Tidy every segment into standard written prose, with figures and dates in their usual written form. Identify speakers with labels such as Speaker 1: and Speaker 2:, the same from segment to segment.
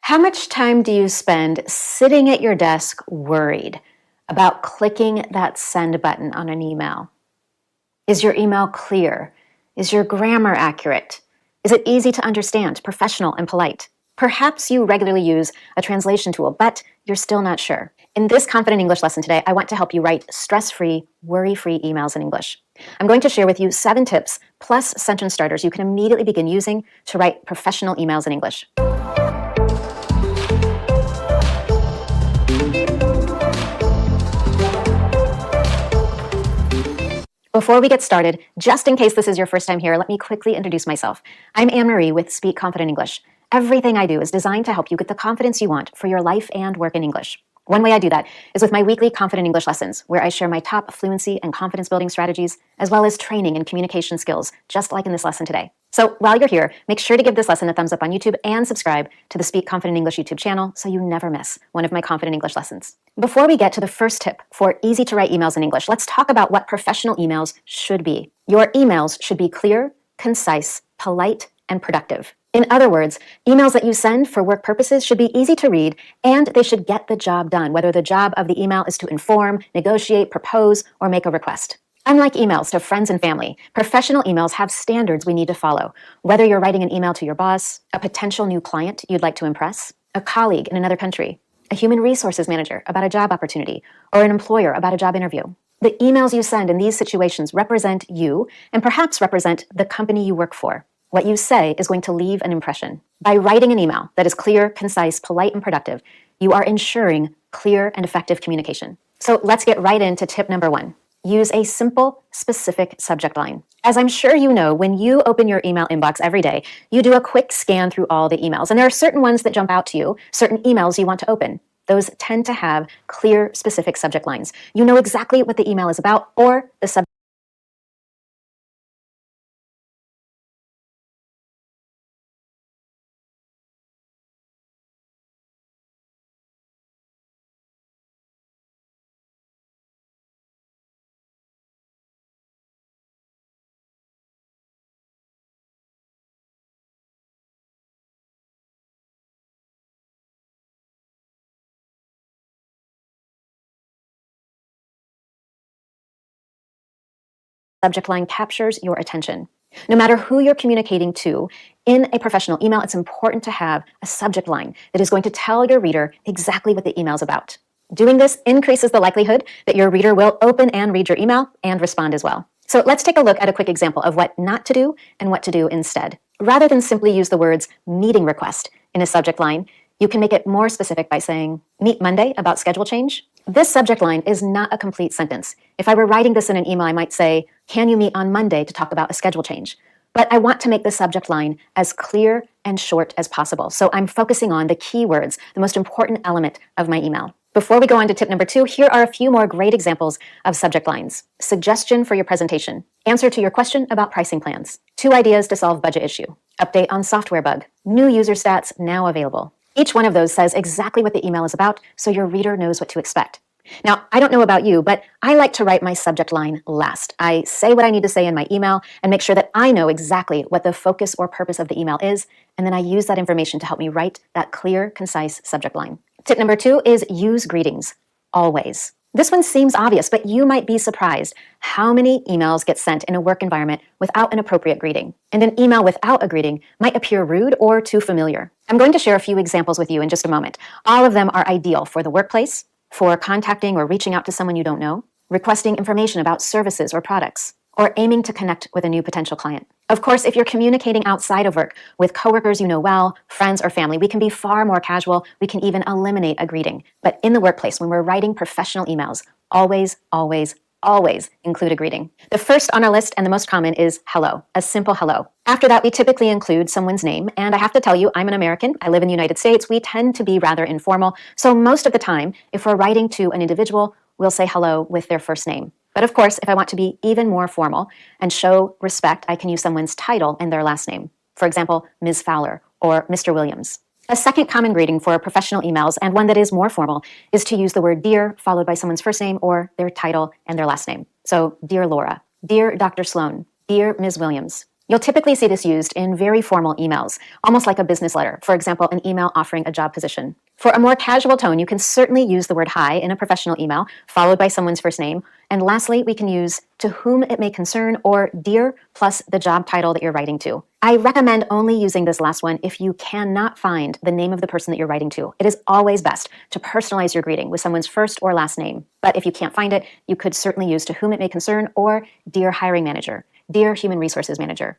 Speaker 1: How much time do you spend sitting at your desk worried about clicking that send button on an email? Is your email clear? Is your grammar accurate? Is it easy to understand, professional and polite? Perhaps you regularly use a translation tool, but you're still not sure. In this Confident English lesson today, I want to help you write stress-free, worry-free emails in English. I'm going to share with you 7 tips plus sentence starters you can immediately begin using to write professional emails in English. Before we get started, just in case this is your first time here, let me quickly introduce myself. I'm Anne-Marie with Speak Confident English. Everything I do is designed to help you get the confidence you want for your life and work in English. One way I do that is with my weekly Confident English lessons, where I share my top fluency and confidence building strategies, as well as training and communication skills, just like in this lesson today. So while you're here, make sure to give this lesson a thumbs up on YouTube and subscribe to the Speak Confident English YouTube channel so you never miss one of my Confident English lessons. Before we get to the first tip for easy to write emails in English, let's talk about what professional emails should be. Your emails should be clear, concise, polite, and productive. In other words, emails that you send for work purposes should be easy to read, and they should get the job done, whether the job of the email is to inform, negotiate, propose, or make a request. Unlike emails to friends and family, professional emails have standards we need to follow, whether you're writing an email to your boss, a potential new client you'd like to impress, a colleague in another country, a human resources manager about a job opportunity, or an employer about a job interview. The emails you send in these situations represent you and perhaps represent the company you work for. What you say is going to leave an impression. By writing an email that is clear, concise, polite, and productive, you are ensuring clear and effective communication. So let's get right into tip number 1. Use a simple, specific subject line. As I'm sure you know, when you open your email inbox every day, you do a quick scan through all the emails. And there are certain ones that jump out to you, certain emails you want to open. Those tend to have clear, specific subject lines. You know exactly what the email is about, or the subject line captures your attention. No matter who you're communicating to, in a professional email, it's important to have a subject line that is going to tell your reader exactly what the email is about. Doing this increases the likelihood that your reader will open and read your email and respond as well. So let's take a look at a quick example of what not to do and what to do instead. Rather than simply use the words meeting request in a subject line, you can make it more specific by saying, meet Monday about schedule change. This subject line is not a complete sentence. If I were writing this in an email, I might say, can you meet on Monday to talk about a schedule change? But I want to make the subject line as clear and short as possible. So I'm focusing on the key words, the most important element of my email. Before we go on to tip number 2, here are a few more great examples of subject lines. Suggestion for your presentation. Answer to your question about pricing plans. 2 ideas to solve budget issue. Update on software bug. New user stats now available. Each one of those says exactly what the email is about, so your reader knows what to expect. Now, I don't know about you, but I like to write my subject line last. I say what I need to say in my email and make sure that I know exactly what the focus or purpose of the email is, and then I use that information to help me write that clear, concise subject line. Tip number 2 is use greetings, always. This one seems obvious, but you might be surprised how many emails get sent in a work environment without an appropriate greeting. And an email without a greeting might appear rude or too familiar. I'm going to share a few examples with you in just a moment. All of them are ideal for the workplace, for contacting or reaching out to someone you don't know, requesting information about services or products, or aiming to connect with a new potential client. Of course, if you're communicating outside of work with coworkers you know well, friends or family, we can be far more casual. We can even eliminate a greeting. But in the workplace, when we're writing professional emails, always, always, always include a greeting. The first on our list and the most common is hello, a simple hello. After that, we typically include someone's name. And I have to tell you, I'm an American. I live in the United States. We tend to be rather informal. So most of the time, if we're writing to an individual, we'll say hello with their first name. But of course, if I want to be even more formal and show respect, I can use someone's title and their last name. For example, Ms. Fowler or Mr. Williams. A second common greeting for professional emails, and one that is more formal, is to use the word dear followed by someone's first name or their title and their last name. So, dear Laura, dear Dr. Sloan, dear Ms. Williams. You'll typically see this used in very formal emails, almost like a business letter, for example, an email offering a job position. For a more casual tone, you can certainly use the word hi in a professional email, followed by someone's first name. And lastly, we can use to whom it may concern or dear plus the job title that you're writing to. I recommend only using this last one if you cannot find the name of the person that you're writing to. It is always best to personalize your greeting with someone's first or last name. But if you can't find it, you could certainly use to whom it may concern or dear hiring manager, dear human resources manager.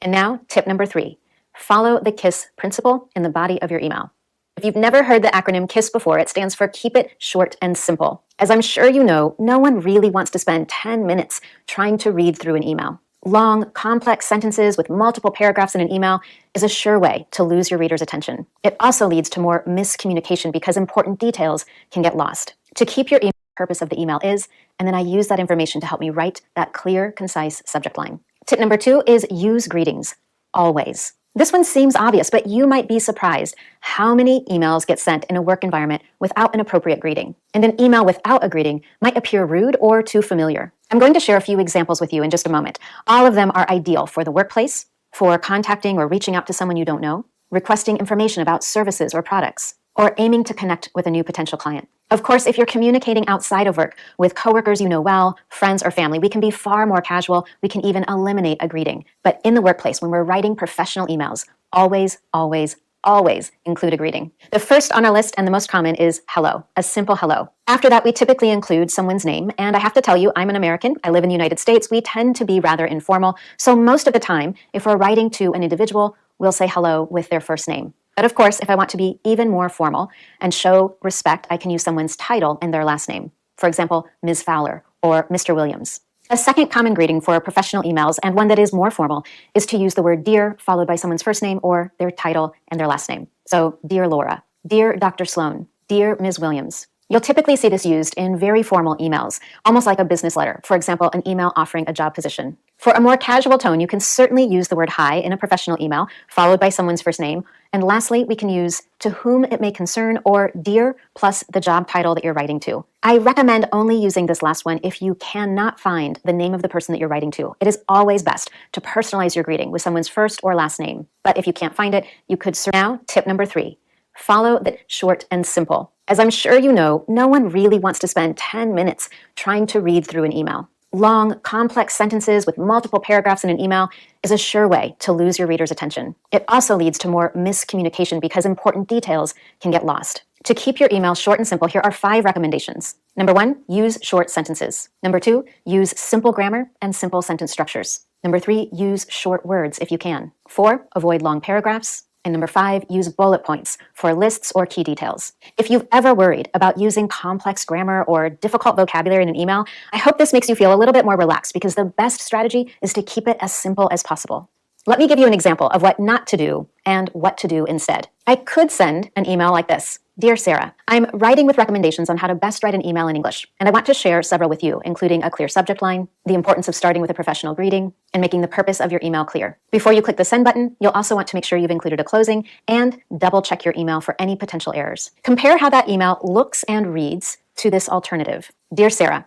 Speaker 1: And now, tip number 3, follow the KISS principle in the body of your email. If you've never heard the acronym KISS before, it stands for Keep It Short and Simple. As I'm sure you know, no one really wants to spend 10 minutes trying to read through an email. Long, complex sentences with multiple paragraphs in an email is a sure way to lose your reader's attention. It also leads to more miscommunication because important details can get lost. To keep your email, the purpose of the email is, and then I use that information to help me write that clear, concise subject line. Tip number 2 is use greetings, always. This one seems obvious, but you might be surprised how many emails get sent in a work environment without an appropriate greeting. And an email without a greeting might appear rude or too familiar. I'm going to share a few examples with you in just a moment. All of them are ideal for the workplace, for contacting or reaching out to someone you don't know, requesting information about services or products, or aiming to connect with a new potential client. Of course, if you're communicating outside of work with coworkers you know well, friends or family, we can be far more casual. We can even eliminate a greeting. But in the workplace, when we're writing professional emails, always, always, always include a greeting. The first on our list and the most common is hello, a simple hello. After that, we typically include someone's name. And I have to tell you, I'm an American. I live in the United States. We tend to be rather informal. So most of the time, if we're writing to an individual, we'll say hello with their first name. But of course, if I want to be even more formal and show respect, I can use someone's title and their last name. For example, Ms. Fowler or Mr. Williams. A second common greeting for professional emails, and one that is more formal, is to use the word dear followed by someone's first name or their title and their last name. So, dear Laura, dear Dr. Sloan, dear Ms. Williams. You'll typically see this used in very formal emails, almost like a business letter, for example, an email offering a job position. For a more casual tone, you can certainly use the word hi in a professional email, followed by someone's first name. And lastly, we can use to whom it may concern or dear plus the job title that you're writing to. I recommend only using this last one if you cannot find the name of the person that you're writing to. It is always best to personalize your greeting with someone's first or last name. But if you can't find it, you could now, tip number 3, follow the short and simple. As I'm sure you know, no one really wants to spend 10 minutes trying to read through an email. Long, complex sentences with multiple paragraphs in an email is a sure way to lose your reader's attention. It also leads to more miscommunication because important details can get lost. To keep your email short and simple, here are 5 recommendations. Number 1, use short sentences. Number 2, use simple grammar and simple sentence structures. Number 3, use short words if you can. 4, avoid long paragraphs. And number 5, use bullet points for lists or key details. If you've ever worried about using complex grammar or difficult vocabulary in an email, I hope this makes you feel a little bit more relaxed because the best strategy is to keep it as simple as possible. Let me give you an example of what not to do and what to do instead. I could send an email like this. Dear Sarah, I'm writing with recommendations on how to best write an email in English, and I want to share several with you, including a clear subject line, the importance of starting with a professional greeting, and making the purpose of your email clear. Before you click the send button, you'll also want to make sure you've included a closing and double check your email for any potential errors. Compare how that email looks and reads to this alternative. Dear Sarah,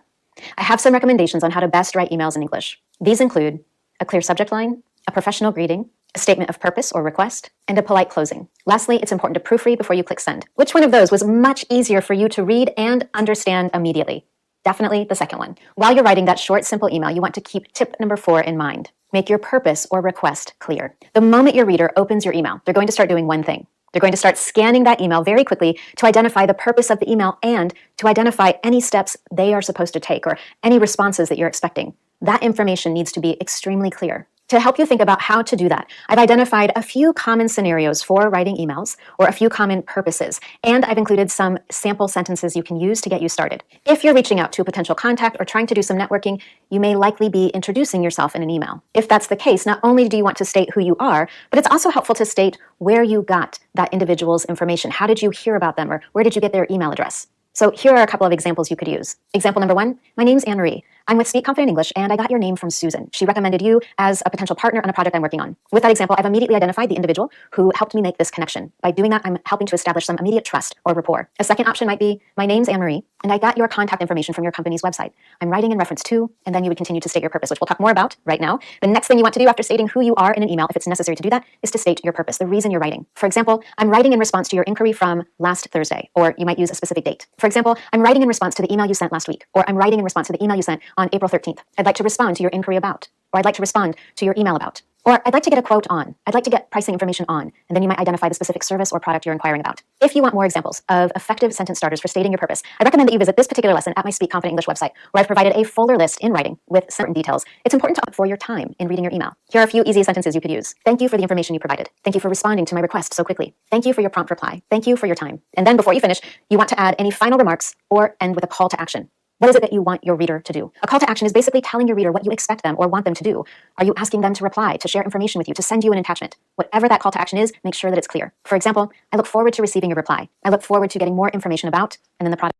Speaker 1: I have some recommendations on how to best write emails in English. These include a clear subject line, a professional greeting, a statement of purpose or request, and a polite closing. Lastly, it's important to proofread before you click send. Which one of those was much easier for you to read and understand immediately? Definitely the second one. While you're writing that short, simple email, you want to keep tip number 4 in mind. Make your purpose or request clear. The moment your reader opens your email, they're going to start doing one thing. They're going to start scanning that email very quickly to identify the purpose of the email and to identify any steps they are supposed to take or any responses that you're expecting. That information needs to be extremely clear. To help you think about how to do that, I've identified a few common scenarios for writing emails or a few common purposes, and I've included some sample sentences you can use to get you started. If you're reaching out to a potential contact or trying to do some networking, you may likely be introducing yourself in an email. If that's the case, not only do you want to state who you are, but it's also helpful to state where you got that individual's information. How did you hear about them, or where did you get their email address? So here are a couple of examples you could use. Example number 1, my name's Anne-Marie. I'm with Speak Confident English, and I got your name from Susan. She recommended you as a potential partner on a project I'm working on. With that example, I've immediately identified the individual who helped me make this connection. By doing that, I'm helping to establish some immediate trust or rapport. A second option might be, my name's Anne-Marie, and I got your contact information from your company's website. I'm writing in reference to, and then you would continue to state your purpose, which we'll talk more about right now. The next thing you want to do after stating who you are in an email, if it's necessary to do that, is to state your purpose, the reason you're writing. For example, I'm writing in response to your inquiry from last Thursday, or you might use a specific date. For example, I'm writing in response to the email you sent last week, or I'm writing in response to the email you sent on April 13th. I'd like to respond to your inquiry about, or I'd like to respond to your email about, or I'd like to get a quote on, I'd like to get pricing information on, and then you might identify the specific service or product you're inquiring about. If you want more examples of effective sentence starters for stating your purpose, I recommend that you visit this particular lesson at my Speak Confident English website, where I've provided a fuller list in writing with certain details. It's important to opt for your time in reading your email. Here are a few easy sentences you could use. Thank you for the information you provided. Thank you for responding to my request so quickly. Thank you for your prompt reply. Thank you for your time. And then before you finish, you want to add any final remarks or end with a call to action. What is it that you want your reader to do? A call to action is basically telling your reader what you expect them or want them to do. Are you asking them to reply, to share information with you, to send you an attachment? Whatever that call to action is, make sure that it's clear. For example, I look forward to receiving your reply. I look forward to getting more information about, and then the product.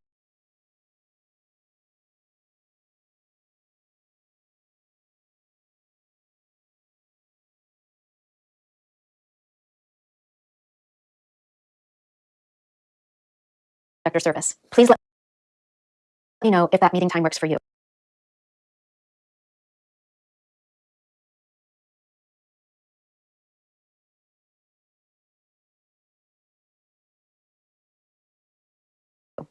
Speaker 1: Or service. Please let me know if that meeting time works for you.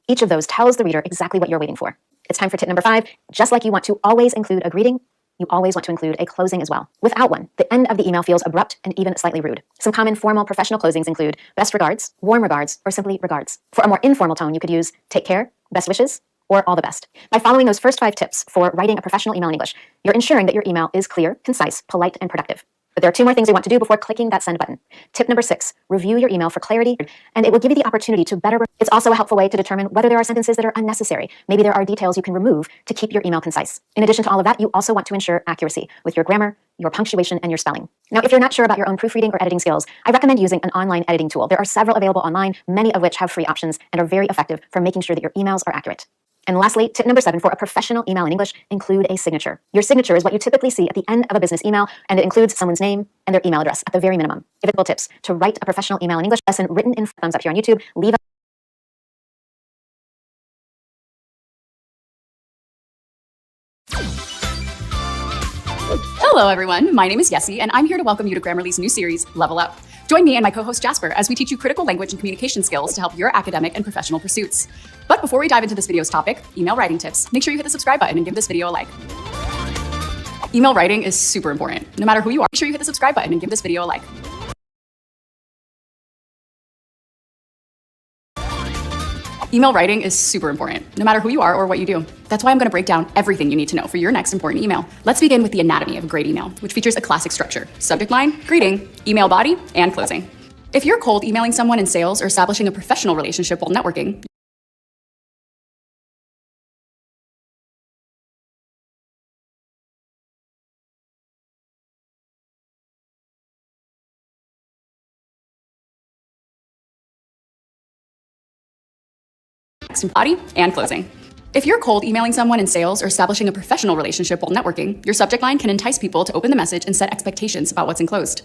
Speaker 1: Each of those tells the reader exactly what you're waiting for. It's time for tip number 5. Just like you want to always include a greeting, you always want to include a closing as well. Without one, the end of the email feels abrupt and even slightly rude. Some common formal professional closings include best regards, warm regards, or simply regards. For a more informal tone, you could use take care, best wishes, or all the best. By following those first 5 tips for writing a professional email in English, you're ensuring that your email is clear, concise, polite, and productive. But there are 2 more things we want to do before clicking that send button. Tip number 6, review your email for clarity, and it will give you the opportunity to better. It's also a helpful way to determine whether there are sentences that are unnecessary. Maybe there are details you can remove to keep your email concise. In addition to all of that, you also want to ensure accuracy with your grammar, your punctuation, and your spelling. Now, if you're not sure about your own proofreading or editing skills, I recommend using an online editing tool. There are several available online, many of which have free options and are very effective for making sure that your emails are accurate. And lastly, tip number 7, for a professional email in English, include a signature. Your signature is what you typically see at the end of a business email, and it includes someone's name and their email address at the very minimum. Available tips to write a professional email in English lesson written in thumbs up here on YouTube. Leave
Speaker 2: Hello everyone, my name is Yessie and I'm here to welcome you to Grammarly's new series, Level Up. Join me and my co-host Jasper as we teach you critical language and communication skills to help your academic and professional pursuits. But before we dive into this video's topic, email writing tips, make sure you hit the subscribe button and give this video a like. Email writing is super important. No matter who you are, make sure you hit the subscribe button and give this video a like. Email writing is super important, no matter who you are or what you do. That's why I'm gonna break down everything you need to know for your next important email. Let's begin with the anatomy of a great email, which features a classic structure: subject line, greeting, email body, and closing. If you're cold emailing someone in sales or establishing a professional relationship while networking, body, and closing. If you're cold emailing someone in sales or establishing a professional relationship while networking, your subject line can entice people to open the message and set expectations about what's enclosed.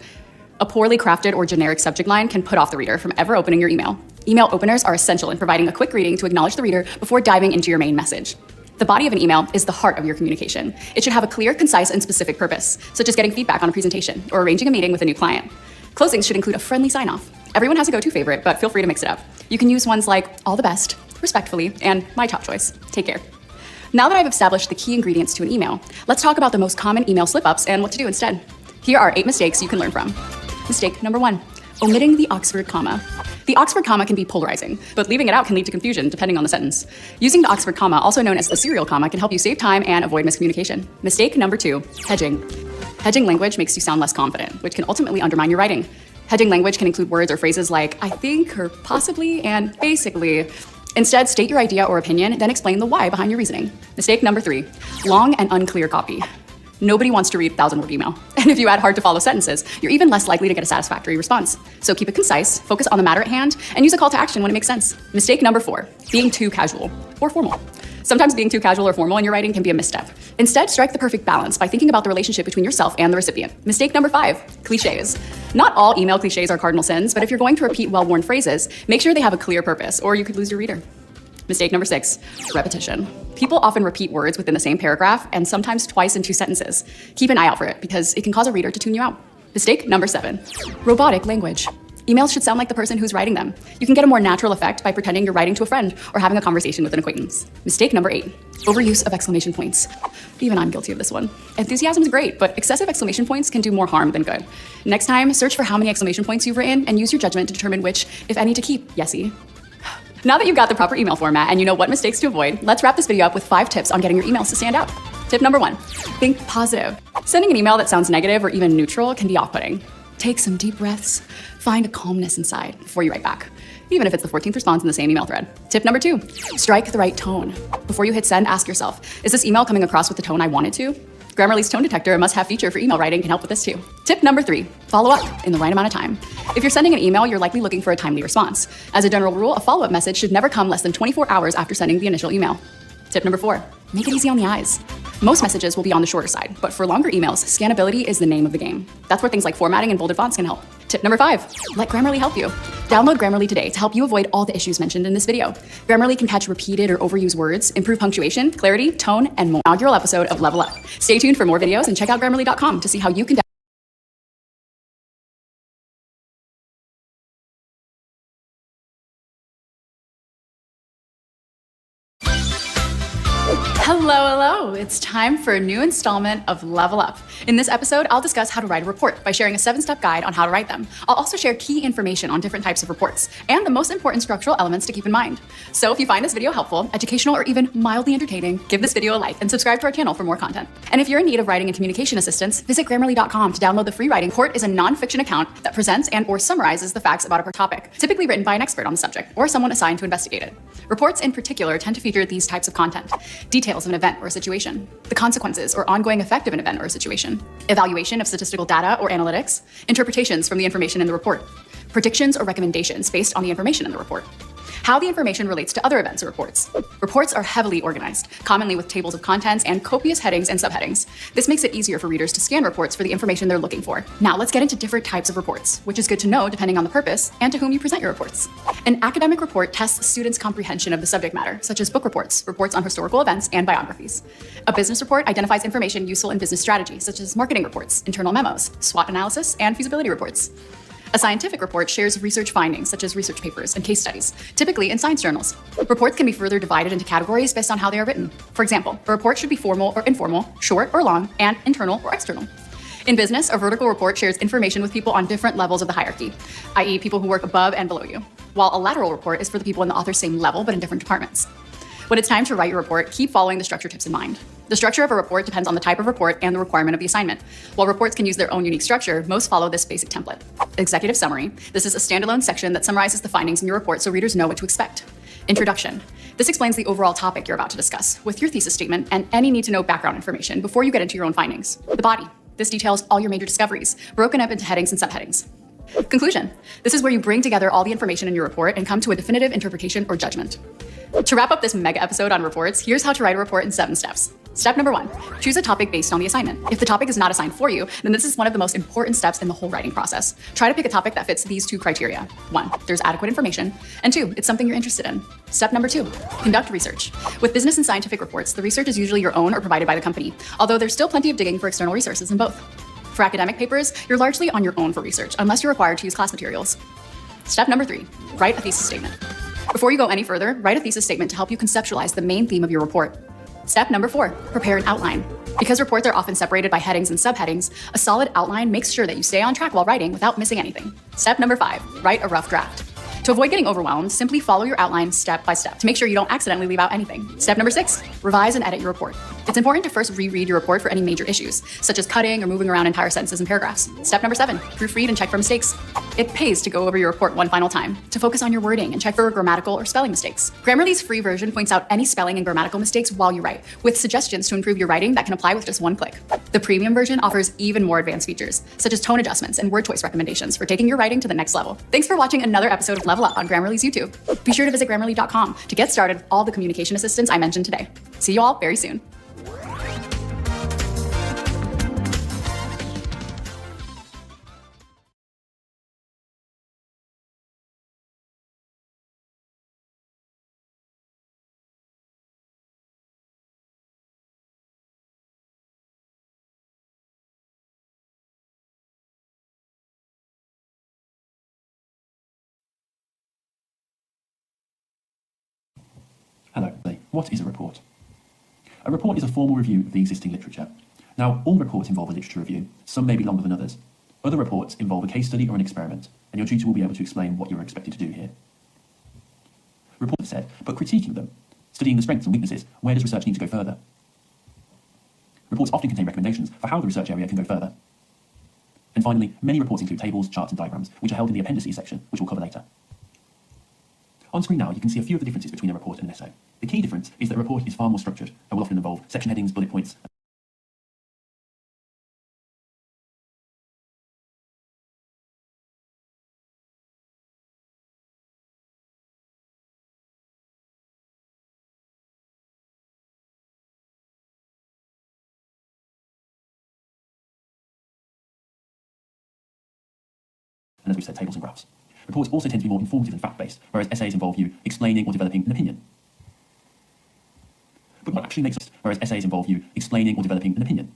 Speaker 2: A poorly crafted or generic subject line can put off the reader from ever opening your email. Email openers are essential in providing a quick greeting to acknowledge the reader before diving into your main message. The body of an email is the heart of your communication. It should have a clear, concise, and specific purpose, such as getting feedback on a presentation or arranging a meeting with a new client. Closings should include a friendly sign-off. Everyone has a go-to favorite, but feel free to mix it up. You can use ones like all the best, respectfully, and my top choice, take care. Now that I've established the key ingredients to an email, let's talk about the most common email slip-ups and what to do instead. Here are 8 mistakes you can learn from. Mistake number 1, omitting the Oxford comma. The Oxford comma can be polarizing, but leaving it out can lead to confusion depending on the sentence. Using the Oxford comma, also known as the serial comma, can help you save time and avoid miscommunication. Mistake number 2, hedging. Hedging language makes you sound less confident, which can ultimately undermine your writing. Hedging language can include words or phrases like I think, or possibly, and basically. Instead, state your idea or opinion, then explain the why behind your reasoning. Mistake number 3, long and unclear copy. Nobody wants to read a 1,000-word email. And if you add hard-to-follow sentences, you're even less likely to get a satisfactory response. So keep it concise, focus on the matter at hand, and use a call to action when it makes sense. Mistake number 4, being too casual or formal. Sometimes being too casual or formal in your writing can be a misstep. Instead, strike the perfect balance by thinking about the relationship between yourself and the recipient. Mistake number 5, cliches. Not all email cliches are cardinal sins, but if you're going to repeat well-worn phrases, make sure they have a clear purpose, or you could lose your reader. Mistake number 6, repetition. People often repeat words within the same paragraph and sometimes twice in 2 sentences. Keep an eye out for it because it can cause a reader to tune you out. Mistake number 7, robotic language. Emails should sound like the person who's writing them. You can get a more natural effect by pretending you're writing to a friend or having a conversation with an acquaintance. Mistake number 8, overuse of exclamation points. Even I'm guilty of this one. Enthusiasm is great, but excessive exclamation points can do more harm than good. Next time, search for how many exclamation points you've written and use your judgment to determine which, if any, to keep. Yesy. Now that you've got the proper email format and you know what mistakes to avoid, let's wrap this video up with 5 tips on getting your emails to stand out. Tip number 1, think positive. Sending an email that sounds negative or even neutral can be off-putting. Take some deep breaths, find a calmness inside before you write back, even if it's the 14th response in the same email thread. Tip number 2, strike the right tone. Before you hit send, ask yourself, is this email coming across with the tone I want it to? Grammarly's tone detector, a must-have feature for email writing, can help with this too. Tip number 3, follow up in the right amount of time. If you're sending an email, you're likely looking for a timely response. As a general rule, a follow-up message should never come less than 24 hours after sending the initial email. Tip number 4, make it easy on the eyes. Most messages will be on the shorter side, but for longer emails, scannability is the name of the game. That's where things like formatting and bolded fonts can help. Tip number 5, let Grammarly help you. Download Grammarly today to help you avoid all the issues mentioned in this video. Grammarly can catch repeated or overused words, improve punctuation, clarity, tone, and more. Inaugural episode of Level Up. Stay tuned for more videos and check out Grammarly.com to see how you can Hello. It's time for a new installment of Level Up. In this episode, I'll discuss how to write a report by sharing a 7-step guide on how to write them. I'll also share key information on different types of reports and the most important structural elements to keep in mind. So if you find this video helpful, educational, or even mildly entertaining, give this video a like and subscribe to our channel for more content. And if you're in need of writing and communication assistance, visit Grammarly.com to download the free writing. Report is a non-fiction account that presents and or summarizes the facts about a topic, typically written by an expert on the subject or someone assigned to investigate it. Reports in particular tend to feature these types of content: details of an event or a situation, the consequences or ongoing effect of an event or a situation, evaluation of statistical data or analytics, interpretations from the information in the report, predictions or recommendations based on the information in the report, how the information relates to other events or reports. Reports are heavily organized, commonly with tables of contents and copious headings and subheadings. This makes it easier for readers to scan reports for the information they're looking for. Now let's get into different types of reports, which is good to know depending on the purpose and to whom you present your reports. An academic report tests students' comprehension of the subject matter, such as book reports, reports on historical events, and biographies. A business report identifies information useful in business strategy, such as marketing reports, internal memos, SWOT analysis, and feasibility reports. A scientific report shares research findings, such as research papers and case studies, typically in science journals. Reports can be further divided into categories based on how they are written. For example, a report should be formal or informal, short or long, and internal or external. In business, a vertical report shares information with people on different levels of the hierarchy, i.e. people who work above and below you, while a lateral report is for the people in the author's same level but in different departments. When it's time to write your report, keep following the structure tips in mind. The structure of a report depends on the type of report and the requirement of the assignment. While reports can use their own unique structure, most follow this basic template. Executive summary. This is a standalone section that summarizes the findings in your report so readers know what to expect. Introduction. This explains the overall topic you're about to discuss, with your thesis statement and any need-to-know background information before you get into your own findings. The body. This details all your major discoveries, broken up into headings and subheadings. Conclusion. This is where you bring together all the information in your report and come to a definitive interpretation or judgment. To wrap up this mega episode on reports, here's how to write a report in 7 steps. Step number 1, choose a topic based on the assignment. If the topic is not assigned for you, then this is one of the most important steps in the whole writing process. Try to pick a topic that fits these 2 criteria. 1, there's adequate information, and 2, it's something you're interested in. Step number 2, conduct research. With business and scientific reports, the research is usually your own or provided by the company, although there's still plenty of digging for external resources in both. For academic papers, you're largely on your own for research, unless you're required to use class materials. Step number 3, write a thesis statement. Before you go any further, write a thesis statement to help you conceptualize the main theme of your report. Step number 4, prepare an outline. Because reports are often separated by headings and subheadings, a solid outline makes sure that you stay on track while writing without missing anything. Step number 5, write a rough draft. To avoid getting overwhelmed, simply follow your outline step by step to make sure you don't accidentally leave out anything. Step number 6, Revise and edit your report. It's important to first reread your report for any major issues, such as cutting or moving around entire sentences and paragraphs. Step number 7, proofread and check for mistakes. It pays to go over your report one final time, to focus on your wording and check for grammatical or spelling mistakes. Grammarly's free version points out any spelling and grammatical mistakes while you write, with suggestions to improve your writing that can apply with just one click. The premium version offers even more advanced features, such as tone adjustments and word choice recommendations for taking your writing to the next level. Thanks for watching another episode of Level Up on Grammarly's YouTube. Be sure to visit Grammarly.com to get started with all the communication assistance I mentioned today. See you all very soon.
Speaker 3: Hello, what is a report? A report is a formal review of the existing literature. Now, all reports involve a literature review. Some may be longer than others. Other reports involve a case study or an experiment, and your tutor will be able to explain what you are expected to do here. Reports are said, but critiquing them, studying the strengths and weaknesses, where does research need to go further? Reports often contain recommendations for how the research area can go further. And finally, many reports include tables, charts, and diagrams, which are held in the appendices section, which we'll cover later. On screen now, you can see a few of the differences between a report and an essay. The key difference is that a report is far more structured and will often involve section headings, bullet points. And as we said, tables and graphs. Reports also tend to be more informative and fact-based, whereas essays involve you explaining or developing an opinion. But what actually makes us, whereas essays involve you explaining or developing an opinion.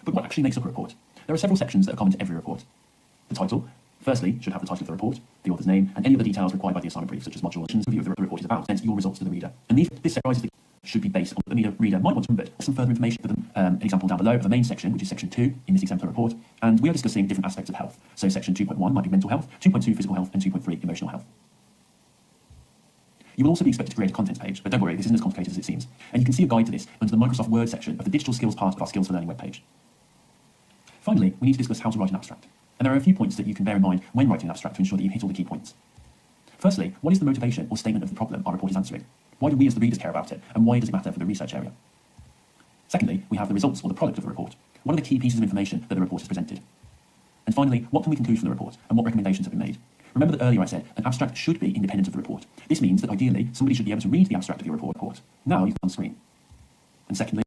Speaker 3: But what actually makes up a report? There are several sections that are common to every report. The title, firstly, should have the title of the report, the author's name, and any other details required by the assignment brief, such as module review of the report is about, and your results to the reader. And this summarizes the should be based on what the reader might want to remember, some further information for them. An example down below of the main section, which is section 2 in this exemplar report, and we are discussing different aspects of health. So section 2.1 might be mental health, 2.2 physical health, and 2.3 emotional health. You will also be expected to create a contents page, but don't worry, this isn't as complicated as it seems. And you can see a guide to this under the Microsoft Word section of the digital skills part of our Skills for Learning webpage. Finally, we need to discuss how to write an abstract. And there are a few points that you can bear in mind when writing an abstract to ensure that you hit all the key points. Firstly, what is the motivation or statement of the problem our report is answering? Why do we as the readers care about it? And why does it matter for the research area? Secondly, we have the results or the product of the report. What are the key pieces of information that the report has presented? And finally, what can we conclude from the report and what recommendations have been made? Remember that earlier I said an abstract should be independent of the report. This means that ideally somebody should be able to read the abstract of your report. Now you can on screen. And secondly,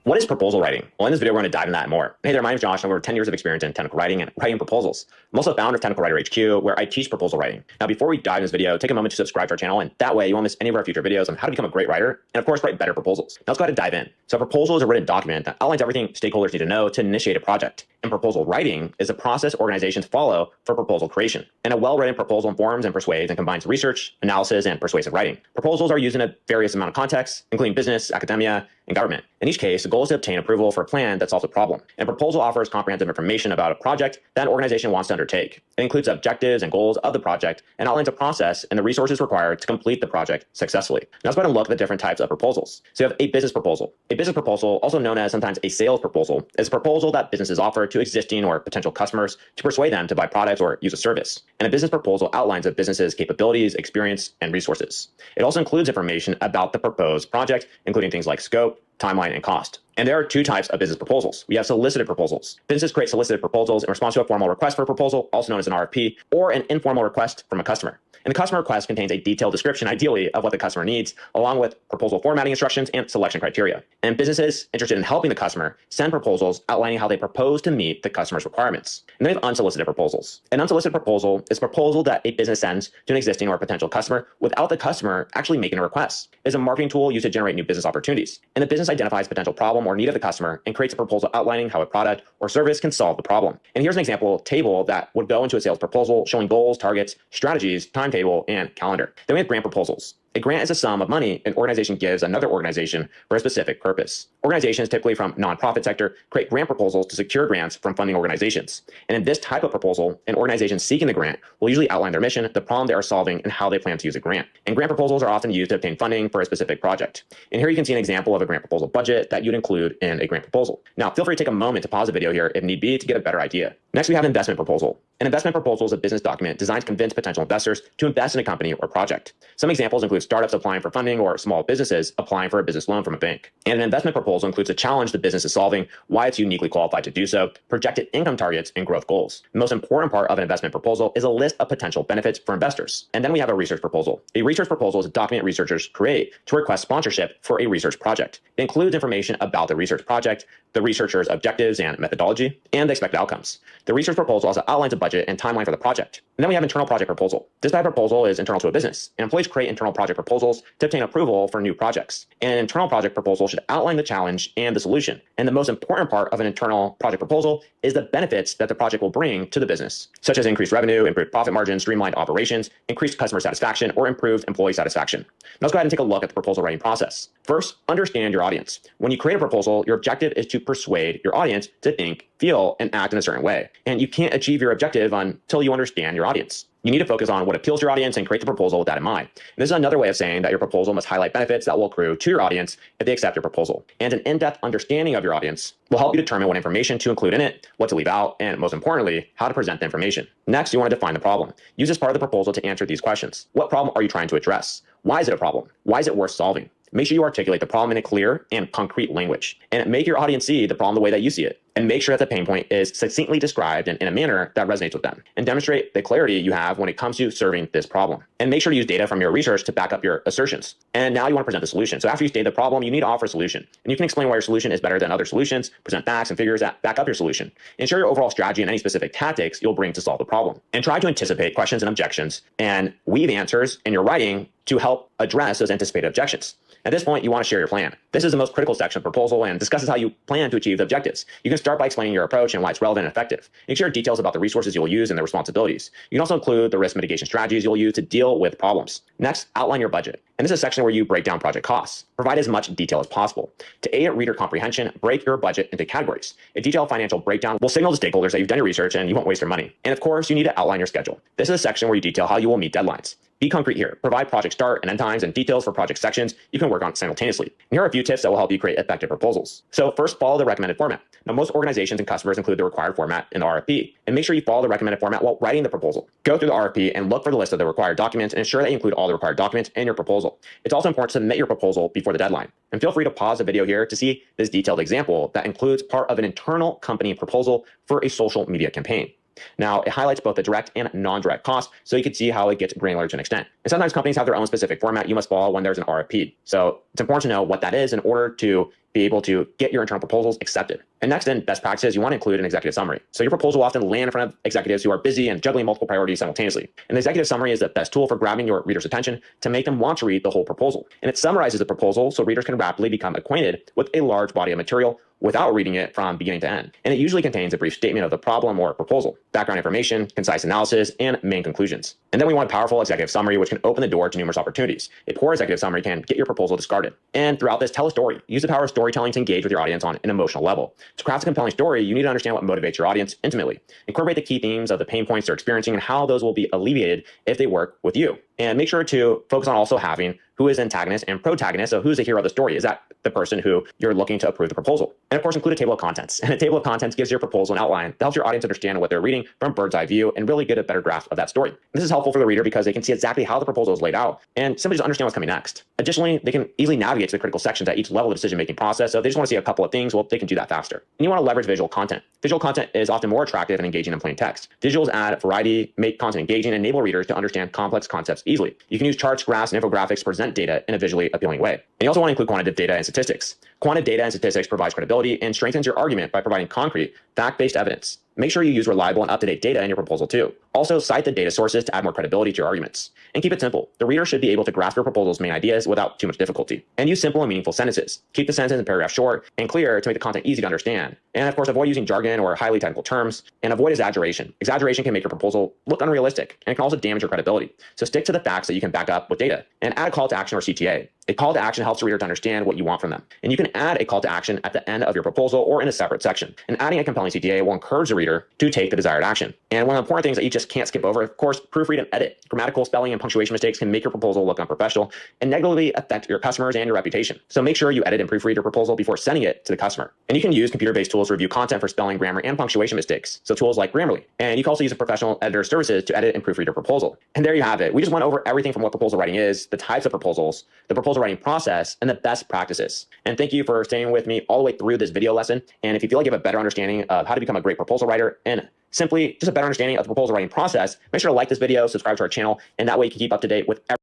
Speaker 4: what is proposal writing? Well, in this video, we're going to dive into that more. Hey there, my name is Josh. I have over 10 years of experience in technical writing and writing proposals. I'm also the founder of Technical Writer HQ, where I teach proposal writing. Now, before we dive into this video, take a moment to subscribe to our channel, and that way you won't miss any of our future videos on how to become a great writer and, of course, write better proposals. Now, let's go ahead and dive in. So a proposal is a written document that outlines everything stakeholders need to know to initiate a project. And proposal writing is a process organizations follow for proposal creation. And a well-written proposal informs and persuades and combines research, analysis, and persuasive writing. Proposals are used in a various amount of contexts, including business, academia, and government. In each case, the goal goal is to obtain approval for a plan that solves a problem. And a proposal offers comprehensive information about a project that an organization wants to undertake. It includes objectives and goals of the project and outlines a process and the resources required to complete the project successfully. Now let's go ahead and look at the different types of proposals. So you have a business proposal. A business proposal, also known as sometimes a sales proposal, is a proposal that businesses offer to existing or potential customers to persuade them to buy products or use a service. And a business proposal outlines a business's capabilities, experience, and resources. It also includes information about the proposed project, including things like scope, timeline, and cost. And there are two types of business proposals. We have solicited proposals. Businesses create solicited proposals in response to a formal request for a proposal, also known as an RFP, or an informal request from a customer. And the customer request contains a detailed description, ideally, of what the customer needs, along with proposal formatting instructions and selection criteria. And businesses interested in helping the customer send proposals outlining how they propose to meet the customer's requirements. And then we have unsolicited proposals. An unsolicited proposal is a proposal that a business sends to an existing or potential customer without the customer actually making a request. It is a marketing tool used to generate new business opportunities. And the business identifies potential problem or need of the customer and creates a proposal outlining how a product or service can solve the problem. And here's an example table that would go into a sales proposal showing goals, targets, strategies, timetable, and calendar. Then we have grant proposals. A grant is a sum of money an organization gives another organization for a specific purpose. Organizations, typically from nonprofit sector, create grant proposals to secure grants from funding organizations. And in this type of proposal, an organization seeking the grant will usually outline their mission, the problem they are solving, and how they plan to use a grant. And grant proposals are often used to obtain funding for a specific project. And here you can see an example of a grant proposal budget that you'd include in a grant proposal. Now, feel free to take a moment to pause the video here if need be to get a better idea. Next, we have investment proposal. An investment proposal is a business document designed to convince potential investors to invest in a company or project. Some examples include startups applying for funding or small businesses applying for a business loan from a bank. And an investment proposal includes a challenge the business is solving, why it's uniquely qualified to do so, projected income targets, and growth goals. The most important part of an investment proposal is a list of potential benefits for investors. And then we have a research proposal. A research proposal is a document researchers create to request sponsorship for a research project. It includes information about the research project, the researcher's objectives and methodology, and the expected outcomes. The research proposal also outlines a budget and timeline for the project. And then we have internal project proposal. This type of proposal is internal to a business, and employees create internal project proposals to obtain approval for new projects. And an internal project proposal should outline the challenge and the solution. And the most important part of an internal project proposal is the benefits that the project will bring to the business, such as increased revenue, improved profit margins, streamlined operations, increased customer satisfaction, or improved employee satisfaction. Now let's go ahead and take a look at the proposal writing process. First, understand your audience. When you create a proposal, your objective is to persuade your audience to think, feel, and act in a certain way. And you can't achieve your objective until you understand your audience. You need to focus on what appeals to your audience and create the proposal with that in mind. And this is another way of saying that your proposal must highlight benefits that will accrue to your audience if they accept your proposal. And an in-depth understanding of your audience will help you determine what information to include in it, what to leave out, and most importantly, how to present the information. Next, you want to define the problem. Use this part of the proposal to answer these questions. What problem are you trying to address? Why is it a problem? Why is it worth solving? Make sure you articulate the problem in a clear and concrete language, and make your audience see the problem the way that you see it. And make sure that the pain point is succinctly described and in a manner that resonates with them. And demonstrate the clarity you have when it comes to serving this problem. And make sure to use data from your research to back up your assertions. And now you want to present the solution. So after you state the problem, you need to offer a solution. And you can explain why your solution is better than other solutions, present facts and figures that back up your solution. And share your overall strategy and any specific tactics you'll bring to solve the problem. And try to anticipate questions and objections and weave answers in your writing to help address those anticipated objections. At this point, you want to share your plan. This is the most critical section of the proposal and discusses how you plan to achieve the objectives. You can start by explaining your approach and why it's relevant and effective. You can share details about the resources you'll use and their responsibilities. You can also include the risk mitigation strategies you'll use to deal with problems. Next, outline your budget. And this is a section where you break down project costs. Provide as much detail as possible. To aid reader comprehension, break your budget into categories. A detailed financial breakdown will signal to stakeholders that you've done your research and you won't waste your money. And of course, you need to outline your schedule. This is a section where you detail how you will meet deadlines. Be concrete here. Provide project start and end times and details for project sections you can work on simultaneously. And here are a few tips that will help you create effective proposals. So first, follow the recommended format. Now, most organizations and customers include the required format in the RFP, and make sure you follow the recommended format while writing the proposal. Go through the RFP and look for the list of the required documents and ensure that you include all the required documents in your proposal. It's also important to submit your proposal before the deadline. And feel free to pause the video here to see this detailed example that includes part of an internal company proposal for a social media campaign. Now, it highlights both the direct and non-direct costs, so you can see how it gets granular to an extent. And sometimes companies have their own specific format you must follow when there's an RFP. So it's important to know what that is in order to be able to get your internal proposals accepted. And next, in best practices, you want to include an executive summary. So your proposal will often land in front of executives who are busy and juggling multiple priorities simultaneously. And the executive summary is the best tool for grabbing your reader's attention to make them want to read the whole proposal. And it summarizes the proposal so readers can rapidly become acquainted with a large body of material without reading it from beginning to end. And it usually contains a brief statement of the problem or proposal, background information, concise analysis, and main conclusions. And then we want a powerful executive summary, which can open the door to numerous opportunities. A poor executive summary can get your proposal discarded. And throughout this, tell a story. Use the power of storytelling to engage with your audience on an emotional level. To craft a compelling story, you need to understand what motivates your audience intimately. Incorporate the key themes of the pain points they're experiencing and how those will be alleviated if they work with you. And make sure to focus on also having who is antagonist and protagonist. So who's the hero of the story? Is that the person who you're looking to approve the proposal? And of course, include a table of contents. And a table of contents gives your proposal an outline that helps your audience understand what they're reading from a bird's eye view and really get a better grasp of that story. And this is helpful for the reader because they can see exactly how the proposal is laid out and simply just understand what's coming next. Additionally, they can easily navigate to the critical sections at each level of the decision-making process. So if they just want to see a couple of things, well, they can do that faster. And you want to leverage visual content. Visual content is often more attractive and engaging than plain text. Visuals add variety, make content engaging, and enable readers to understand complex concepts easily. You can use charts, graphs, and infographics to present data in a visually appealing way. And you also want to include quantitative data and statistics. Quantitative data and statistics provides credibility and strengthens your argument by providing concrete, fact-based evidence. Make sure you use reliable and up-to-date data in your proposal too. Also, cite the data sources to add more credibility to your arguments. And keep it simple. The reader should be able to grasp your proposal's main ideas without too much difficulty. And use simple and meaningful sentences. Keep the sentence and paragraph short and clear to make the content easy to understand. And of course, avoid using jargon or highly technical terms, and avoid exaggeration. Exaggeration can make your proposal look unrealistic, and it can also damage your credibility. So stick to the facts that you can back up with data, and add a call to action or CTA. A call to action helps the reader to understand what you want from them. And you can add a call to action at the end of your proposal or in a separate section. And adding a compelling CTA will encourage the reader to take the desired action. And one of the important things that you just can't skip over, of course, proofread and edit. Grammatical, spelling, and punctuation mistakes can make your proposal look unprofessional and negatively affect your customers and your reputation. So make sure you edit and proofread your proposal before sending it to the customer. And you can use computer-based tools to review content for spelling, grammar, and punctuation mistakes. So tools like Grammarly. And you can also use a professional editor services to edit and proofread your proposal. And there you have it. We just went over everything from what proposal writing is, the types of proposals, the proposal writing process, and the best practices. And thank you for staying with me all the way through this video lesson. And if you feel like you have a better understanding of how to become a great proposal writer and simply just a better understanding of the proposal writing process, make sure to like this video, subscribe to our channel, and that way you can keep up to date with everything.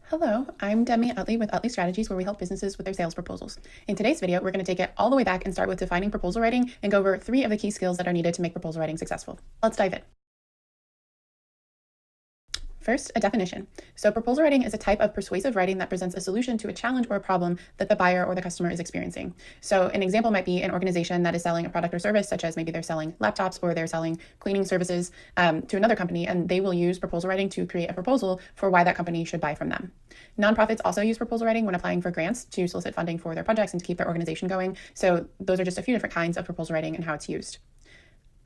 Speaker 5: Hello, I'm Demi Utley with Utley Strategies, where we help businesses with their sales proposals. In today's video, we're going to take it all the way back and start with defining proposal writing and go over 3 of the key skills that are needed to make proposal writing successful. Let's dive in. First, a definition. So proposal writing is a type of persuasive writing that presents a solution to a challenge or a problem that the buyer or the customer is experiencing. So an example might be an organization that is selling a product or service, such as maybe they're selling laptops or they're selling cleaning services to another company, and they will use proposal writing to create a proposal for why that company should buy from them. Nonprofits also use proposal writing when applying for grants to solicit funding for their projects and to keep their organization going. So those are just a few different kinds of proposal writing and how it's used.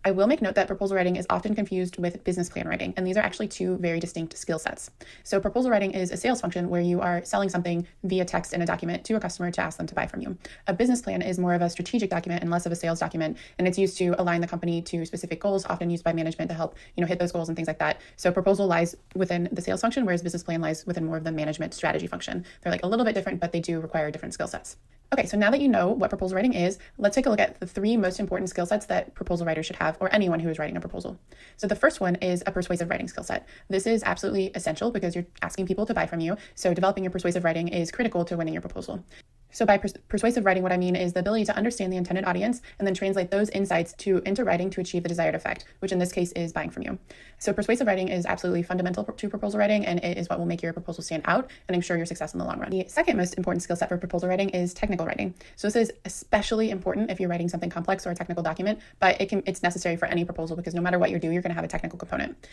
Speaker 5: I will make note that proposal writing is often confused with business plan writing, and these are actually 2 very distinct skill sets. So proposal writing is a sales function where you are selling something via text in a document to a customer to ask them to buy from you. A business plan is more of a strategic document and less of a sales document, and it's used to align the company to specific goals, often used by management to help, hit those goals and things like that. So proposal lies within the sales function, whereas business plan lies within more of the management strategy function. They're like a little bit different, but they do require different skill sets. Okay, so now that you know what proposal writing is, let's take a look at the 3 most important skill sets that proposal writers should have, or anyone who is writing a proposal. So the first one is a persuasive writing skill set. This is absolutely essential because you're asking people to buy from you. So developing your persuasive writing is critical to winning your proposal. So by persuasive writing, what I mean is the ability to understand the intended audience and then translate those insights into writing to achieve the desired effect, which in this case is buying from you. So persuasive writing is absolutely fundamental to proposal writing, and it is what will make your proposal stand out and ensure your success in the long run. The second most important skill set for proposal writing is technical writing. So this is especially important if you're writing something complex or a technical document, but it's necessary for any proposal because no matter what you do, you're going to have a technical component.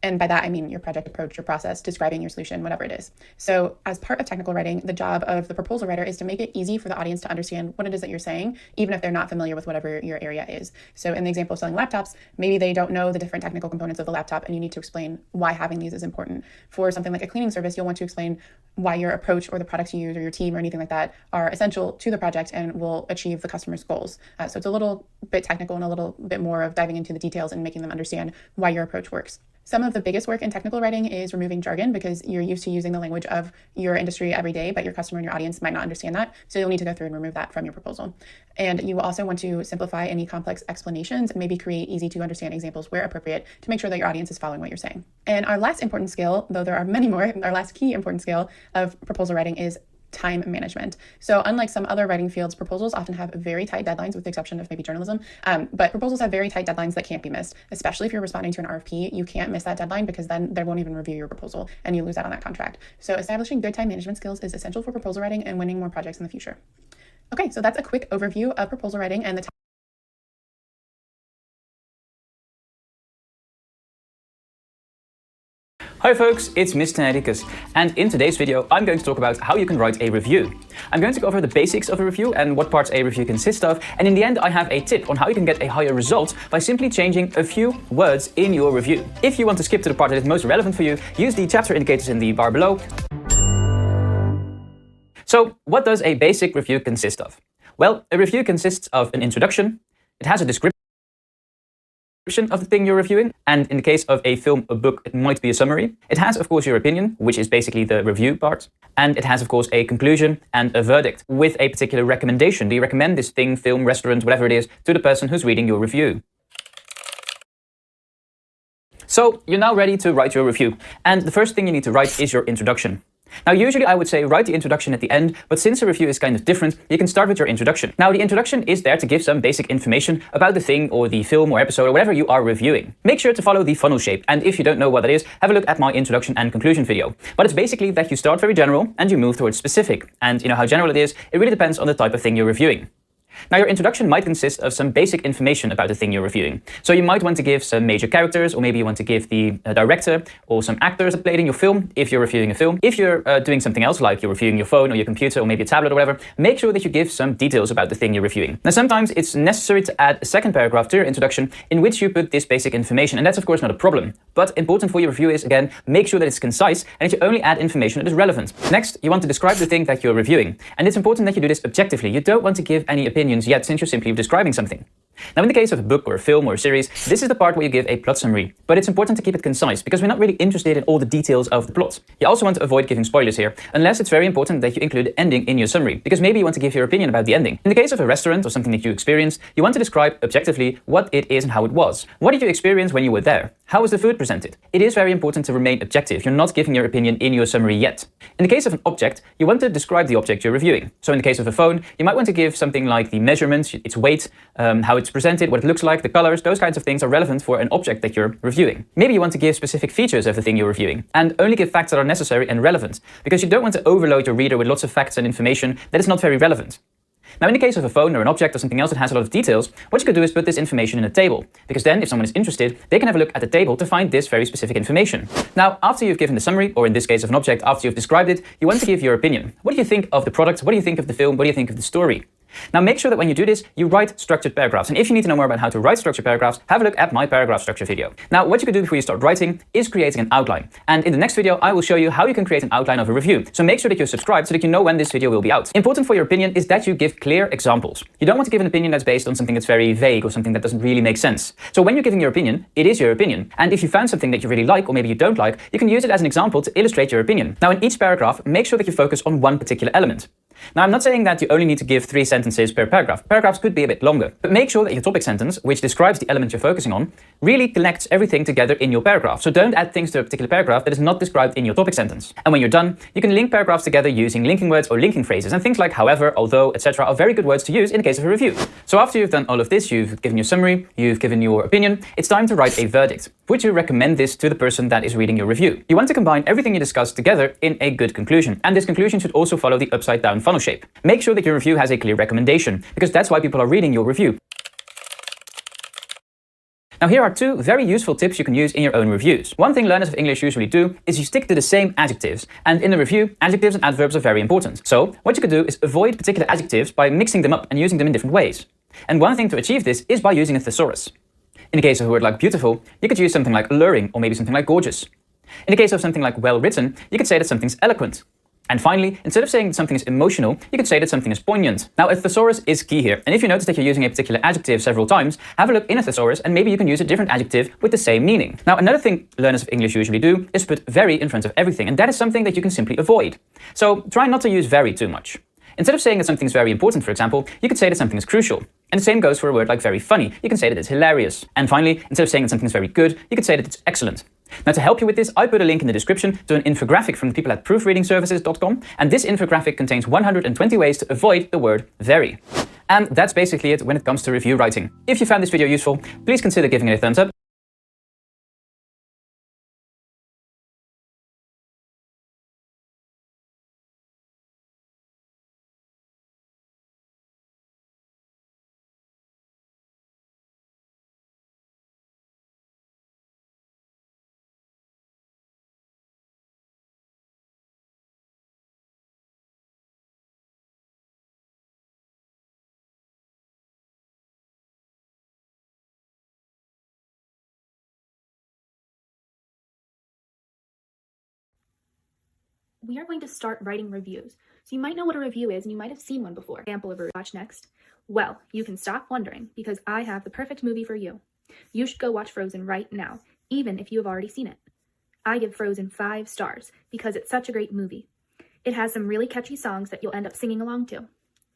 Speaker 5: And by that, I mean your project approach, your process, describing your solution, whatever it is. So as part of technical writing, the job of the proposal writer is to make it it easy for the audience to understand what it is that you're saying, even if they're not familiar with whatever your area is. So in the example of selling laptops, maybe they don't know the different technical components of the laptop, and you need to explain why having these is important. For something like a cleaning service, you'll want to explain why your approach or the products you use or your team or anything like that are essential to the project and will achieve the customer's goals. So it's a little bit technical and a little bit more of diving into the details and making them understand why your approach works. Some of the biggest work in technical writing is removing jargon, because you're used to using the language of your industry every day, but your customer and your audience might not understand that. So you'll need to go through and remove that from your proposal. And you will also want to simplify any complex explanations and maybe create easy to understand examples where appropriate to make sure that your audience is following what you're saying. And our last important skill, though there are many more, our last key important skill of proposal writing is time management. So unlike some other writing fields, proposals often have very tight deadlines, with the exception of maybe journalism. But proposals have very tight deadlines that can't be missed, especially if you're responding to an RFP. You can't miss that deadline, because then they won't even review your proposal and you lose out on that contract. So establishing good time management skills is essential for proposal writing and winning more projects in the future. Okay, so that's a quick overview of proposal writing and the
Speaker 6: Hi folks, it's Mr. Nedikus, and in today's video I'm going to talk about how you can write a review. I'm going to cover the basics of a review and what parts a review consists of, and in the end I have a tip on how you can get a higher result by simply changing a few words in your review. If you want to skip to the part that is most relevant for you, use the chapter indicators in the bar below. So what does a basic review consist of? Well, a review consists of an introduction, it has a description of the thing you're reviewing, and in the case of a film, a book, it might be a summary. It has, of course, your opinion, which is basically the review part, and it has, of course, a conclusion and a verdict with a particular recommendation. Do you recommend this thing, film, restaurant, whatever it is, to the person who's reading your review? So you're now ready to write your review, and the first thing you need to write is your introduction. Now, usually I would say write the introduction at the end, but since a review is kind of different, you can start with your introduction. Now, the introduction is there to give some basic information about the thing or the film or episode or whatever you are reviewing. Make sure to follow the funnel shape, and if you don't know what that is, have a look at my introduction and conclusion video. But it's basically that you start very general and you move towards specific. And you know how general it is, it really depends on the type of thing you're reviewing. Now, your introduction might consist of some basic information about the thing you're reviewing. So you might want to give some major characters, or maybe you want to give the director or some actors that played in your film, if you're reviewing a film. If you're doing something else, like you're reviewing your phone or your computer or maybe a tablet or whatever, make sure that you give some details about the thing you're reviewing. Now, sometimes it's necessary to add a second paragraph to your introduction in which you put this basic information, and that's of course not a problem. But important for your review is, again, make sure that it's concise and that you only add information that is relevant. Next, you want to describe the thing that you're reviewing, and it's important that you do this objectively. You don't want to give any opinions yet, since you're simply describing something. Now, in the case of a book or a film or a series, this is the part where you give a plot summary, but it's important to keep it concise because we're not really interested in all the details of the plot. You also want to avoid giving spoilers here, unless it's very important that you include the ending in your summary, because maybe you want to give your opinion about the ending. In the case of a restaurant or something that you experienced, you want to describe objectively what it is and how it was. What did you experience when you were there? How was the food presented? It is very important to remain objective. You're not giving your opinion in your summary yet. In the case of an object, you want to describe the object you're reviewing. So in the case of a phone, you might want to give something like the measurements, its weight, how it's presented, what it looks like, the colors. Those kinds of things are relevant for an object that you're reviewing. Maybe you want to give specific features of the thing you're reviewing, and only give facts that are necessary and relevant, because you don't want to overload your reader with lots of facts and information that is not very relevant. Now, in the case of a phone or an object or something else that has a lot of details, what you could do is put this information in a table, because then if someone is interested, they can have a look at the table to find this very specific information. Now, after you've given the summary, or in this case of an object, after you've described it, you want to give your opinion. What do you think of the product? What do you think of the film? What do you think of the story? Now, make sure that when you do this, you write structured paragraphs. And if you need to know more about how to write structured paragraphs, have a look at my paragraph structure video. Now, what you could do before you start writing is creating an outline. And in the next video, I will show you how you can create an outline of a review. So make sure that you're subscribed so that you know when this video will be out. Important for your opinion is that you give clear examples. You don't want to give an opinion that's based on something that's very vague or something that doesn't really make sense. So when you're giving your opinion, it is your opinion. And if you found something that you really like, or maybe you don't like, you can use it as an example to illustrate your opinion. Now, in each paragraph, make sure that you focus on one particular element. Now, I'm not saying that you only need to give 3 sentences per paragraph. Paragraphs could be a bit longer, but make sure that your topic sentence, which describes the element you're focusing on, really connects everything together in your paragraph. So don't add things to a particular paragraph that is not described in your topic sentence. And when you're done, you can link paragraphs together using linking words or linking phrases, and things like however, although, etc. are very good words to use in the case of a review. So after you've done all of this, you've given your summary, you've given your opinion, it's time to write a verdict. Would you recommend this to the person that is reading your review? You want to combine everything you discussed together in a good conclusion, and this conclusion should also follow the upside down funnel shape. Make sure that your review has a clear recommendation, because that's why people are reading your review. Now here are two very useful tips you can use in your own reviews. One thing learners of English usually do is you stick to the same adjectives, and in a review, adjectives and adverbs are very important. So what you could do is avoid particular adjectives by mixing them up and using them in different ways. And one thing to achieve this is by using a thesaurus. In the case of a word like beautiful, you could use something like alluring or maybe something like gorgeous. In the case of something like well written, you could say that something's eloquent. And finally, instead of saying that something is emotional, you could say that something is poignant. Now, a thesaurus is key here, and if you notice that you're using a particular adjective several times, have a look in a thesaurus and maybe you can use a different adjective with the same meaning. Now, another thing learners of English usually do is put very in front of everything, and that is something that you can simply avoid. So try not to use very too much. Instead of saying that something is very important, for example, you could say that something is crucial. And the same goes for a word like very funny. You can say that it's hilarious. And finally, instead of saying that something is very good, you could say that it's excellent. Now, to help you with this, I put a link in the description to an infographic from the people at proofreadingservices.com, and this infographic contains 120 ways to avoid the word very. And that's basically it when it comes to review writing. If you found this video useful, please consider giving it a thumbs up.
Speaker 7: We are going to start writing reviews. So you might know what a review is and you might have seen one before. Example of a watch next. Well, you can stop wondering because I have the perfect movie for you. You should go watch Frozen right now, even if you have already seen it. I give Frozen 5 stars because it's such a great movie. It has some really catchy songs that you'll end up singing along to.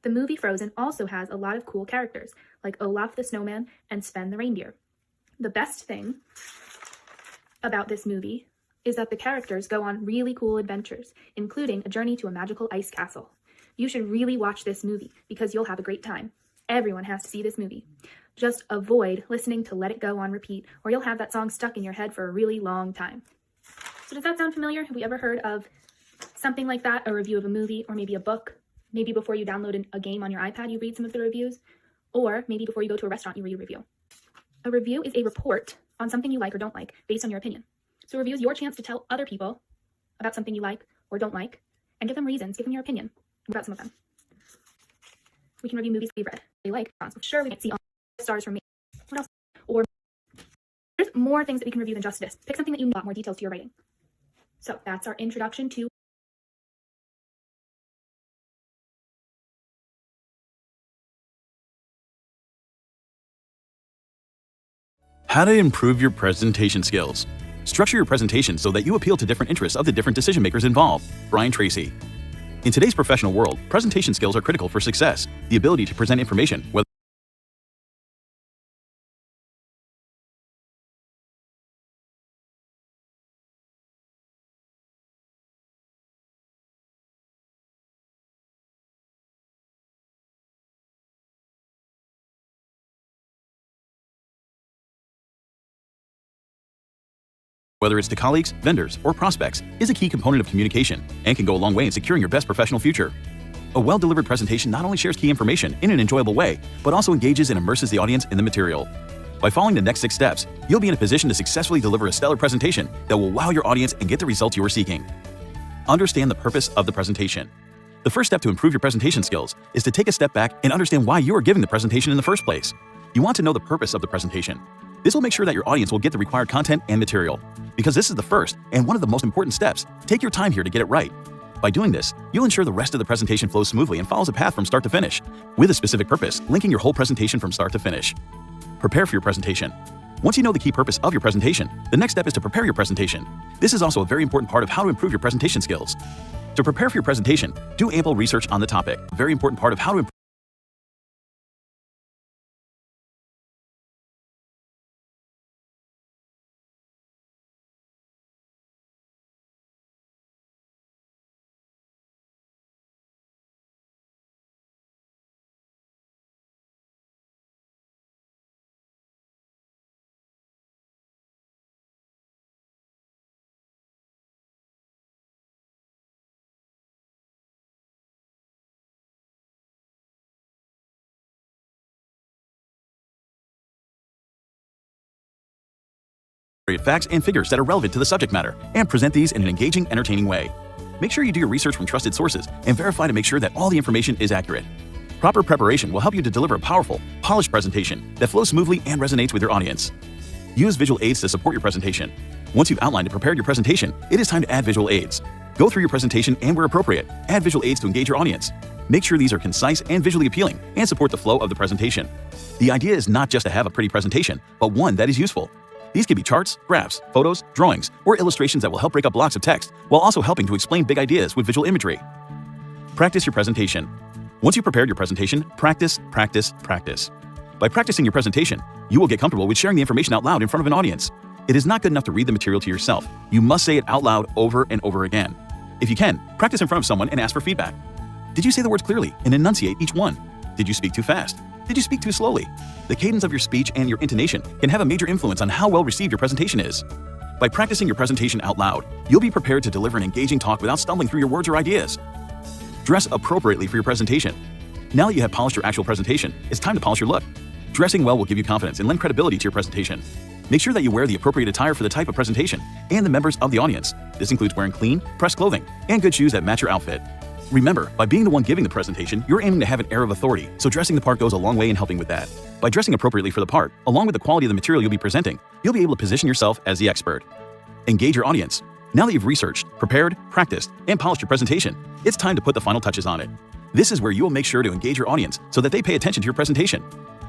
Speaker 7: The movie Frozen also has a lot of cool characters, like Olaf the Snowman and Sven the Reindeer. The best thing about this movie is that the characters go on really cool adventures, including a journey to a magical ice castle. You should really watch this movie because you'll have a great time. Everyone has to see this movie. Just avoid listening to Let It Go on repeat, or you'll have that song stuck in your head for a really long time. So does that sound familiar? Have we ever heard of something like that? A review of a movie, or maybe a book? Maybe before you download a game on your iPad, you read some of the reviews? Or maybe before you go to a restaurant, you read a review. A review is a report on something you like or don't like based on your opinion. So a review is your chance to tell other people about something you like or don't like, and give them reasons, give them your opinion about some of them. We can review movies we've read, they like. Sure, we might see all stars from me. What else? Or there's more things that we can review than just this. Pick something that you know, a lot more details to your writing. So that's our introduction to
Speaker 8: How to improve your presentation skills. Structure your presentation so that you appeal to different interests of the different decision makers involved. Brian Tracy. In today's professional world, presentation skills are critical for success. The ability to present information, whether it's to colleagues, vendors, or prospects, is a key component of communication and can go a long way in securing your best professional future. A well-delivered presentation not only shares key information in an enjoyable way, but also engages and immerses the audience in the material. By following the next 6 steps, you'll be in a position to successfully deliver a stellar presentation that will wow your audience and get the results you are seeking. Understand the purpose of the presentation. The first step to improve your presentation skills is to take a step back and understand why you are giving the presentation in the first place. You want to know the purpose of the presentation. This will make sure that your audience will get the required content and material. Because this is the first and one of the most important steps, take your time here to get it right. By doing this, you'll ensure the rest of the presentation flows smoothly and follows a path from start to finish, with a specific purpose, linking your whole presentation from start to finish. Prepare for your presentation. Once you know the key purpose of your presentation, the next step is to prepare your presentation. This is also a very important part of how to improve your presentation skills. To prepare for your presentation, do ample research on the topic. A very important part of how to improve appropriate facts and figures that are relevant to the subject matter and present these in an engaging, entertaining way. Make sure you do your research from trusted sources and verify to make sure that all the information is accurate. Proper preparation will help you to deliver a powerful, polished presentation that flows smoothly and resonates with your audience. Use visual aids to support your presentation. Once you've outlined and prepared your presentation, it is time to add visual aids. Go through your presentation and, where appropriate, add visual aids to engage your audience. Make sure these are concise and visually appealing and support the flow of the presentation. The idea is not just to have a pretty presentation, but one that is useful. These can be charts, graphs, photos, drawings, or illustrations that will help break up blocks of text while also helping to explain big ideas with visual imagery. Practice your presentation. Once you've prepared your presentation, practice, practice, practice. By practicing your presentation, you will get comfortable with sharing the information out loud in front of an audience. It is not good enough to read the material to yourself. You must say it out loud over and over again. If you can, practice in front of someone and ask for feedback. Did you say the words clearly and enunciate each one? Did you speak too fast? Did you speak too slowly? The cadence of your speech and your intonation can have a major influence on how well received your presentation is. By practicing your presentation out loud, you'll be prepared to deliver an engaging talk without stumbling through your words or ideas. Dress appropriately for your presentation. Now that you have polished your actual presentation, it's time to polish your look. Dressing well will give you confidence and lend credibility to your presentation. Make sure that you wear the appropriate attire for the type of presentation and the members of the audience. This includes wearing clean, pressed clothing and good shoes that match your outfit. Remember, by being the one giving the presentation, you're aiming to have an air of authority, so dressing the part goes a long way in helping with that. By dressing appropriately for the part, along with the quality of the material you'll be presenting, you'll be able to position yourself as the expert. Engage your audience. Now that you've researched, prepared, practiced, and polished your presentation, it's time to put the final touches on it. This is where you will make sure to engage your audience so that they pay attention to your presentation.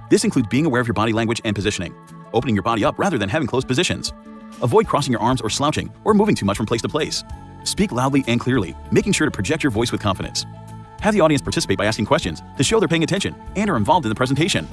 Speaker 8: This includes being aware of your body language and positioning, opening your body up rather than having closed positions. Avoid crossing your arms or slouching or moving too much from place to place. Speak loudly and clearly, making sure to project your voice with confidence. Have the audience participate by asking questions to show they're paying attention and are involved in the presentation.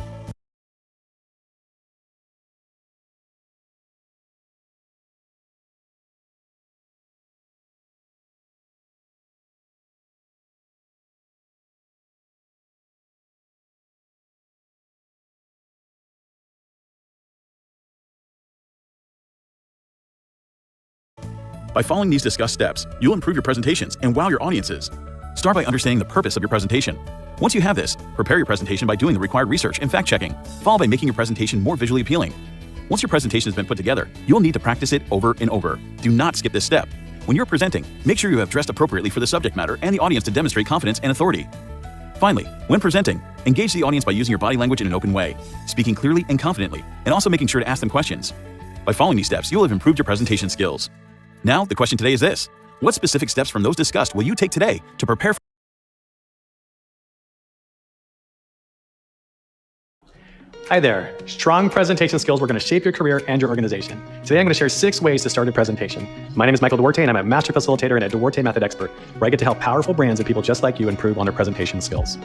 Speaker 8: By following these discussed steps, you'll improve your presentations and wow your audiences. Start by understanding the purpose of your presentation. Once you have this, prepare your presentation by doing the required research and fact-checking, followed by making your presentation more visually appealing. Once your presentation has been put together, you'll need to practice it over and over. Do not skip this step. When you're presenting, make sure you have dressed appropriately for the subject matter and the audience to demonstrate confidence and authority. Finally, when presenting, engage the audience by using your body language in an open way, speaking clearly and confidently, and also making sure to ask them questions. By following these steps, you'll have improved your presentation skills. Now, the question today is this: what specific steps from those discussed will you take today to prepare for
Speaker 9: Hi there. Strong presentation skills were going to shape your career and your organization. Today I'm going to share 6 ways to start a presentation. My name is Michael Duarte and I'm a master facilitator and a Duarte method expert, where I get to help powerful brands and people just like you improve on their presentation skills.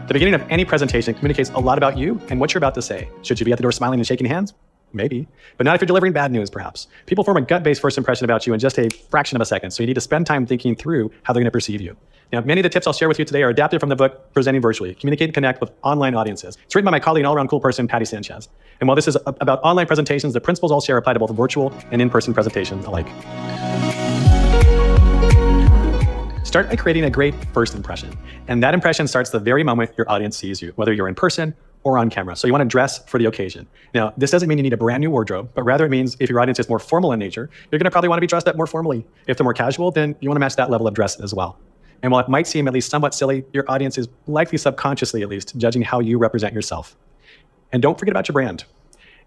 Speaker 9: The beginning of any presentation communicates a lot about you and what you're about to say. Should you be at the door smiling and shaking hands? Maybe, but not if you're delivering bad news, perhaps. People form a gut-based first impression about you in just a fraction of a second, so you need to spend time thinking through how they're going to perceive you. Now, many of the tips I'll share with you today are adapted from the book Presenting Virtually, Communicate and Connect with Online Audiences. It's written by my colleague and all-around cool person, Patty Sanchez. And while this is about online presentations, the principles I'll share apply to both virtual and in-person presentations alike. Start by creating a great first impression. And that impression starts the very moment your audience sees you, whether you're in person or on camera. So you want to dress for the occasion. Now, this doesn't mean you need a brand new wardrobe, but rather it means if your audience is more formal in nature, you're going to probably want to be dressed up more formally. If they're more casual, then you want to match that level of dress as well. And while it might seem at least somewhat silly, your audience is likely subconsciously, at least, judging how you represent yourself. And don't forget about your brand.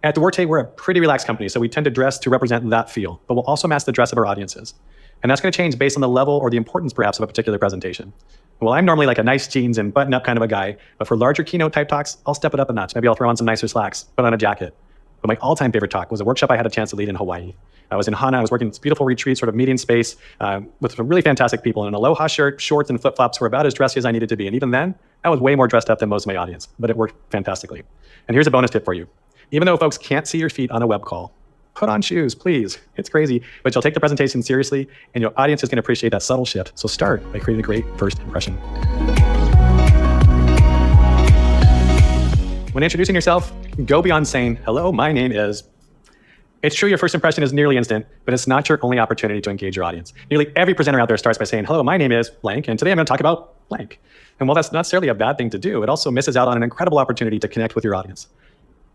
Speaker 9: At Duarte, we're a pretty relaxed company, so we tend to dress to represent that feel, but we'll also match the dress of our audiences. And that's going to change based on the level or the importance, perhaps, of a particular presentation. Well, I'm normally like a nice jeans and button-up kind of a guy, but for larger keynote type talks, I'll step it up a notch. Maybe I'll throw on some nicer slacks, put on a jacket. But my all-time favorite talk was a workshop I had a chance to lead in Hawaii. I was in Hana, I was working in this beautiful retreat, sort of meeting space with some really fantastic people. And an aloha shirt, shorts, and flip-flops were about as dressy as I needed to be. And even then, I was way more dressed up than most of my audience, but it worked fantastically. And here's a bonus tip for you. Even though folks can't see your feet on a web call, put on shoes, please. It's crazy, but you'll take the presentation seriously, and your audience is going to appreciate that subtle shift. So start by creating a great first impression. When introducing yourself, go beyond saying, hello, my name is. It's true your first impression is nearly instant, but it's not your only opportunity to engage your audience. Nearly every presenter out there starts by saying, hello, my name is blank, and today I'm going to talk about blank. And while that's not necessarily a bad thing to do, it also misses out on an incredible opportunity to connect with your audience.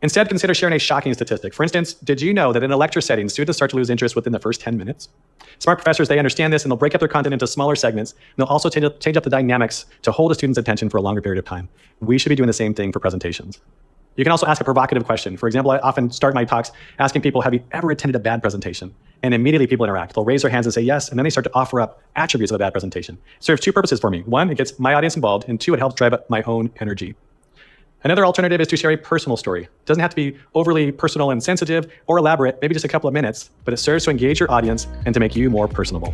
Speaker 9: Instead, consider sharing a shocking statistic. For instance, did you know that in a lecture setting, students start to lose interest within the first 10 minutes? Smart professors, they understand this, and they'll break up their content into smaller segments, and they'll also change up the dynamics to hold a student's attention for a longer period of time. We should be doing the same thing for presentations. You can also ask a provocative question. For example, I often start my talks asking people, have you ever attended a bad presentation? And immediately people interact. They'll raise their hands and say yes, and then they start to offer up attributes of a bad presentation. It serves two purposes for me. One, it gets my audience involved, and two, it helps drive up my own energy. Another alternative is to share a personal story. It doesn't have to be overly personal and sensitive or elaborate, maybe just a couple of minutes, but it serves to engage your audience and to make you more personable.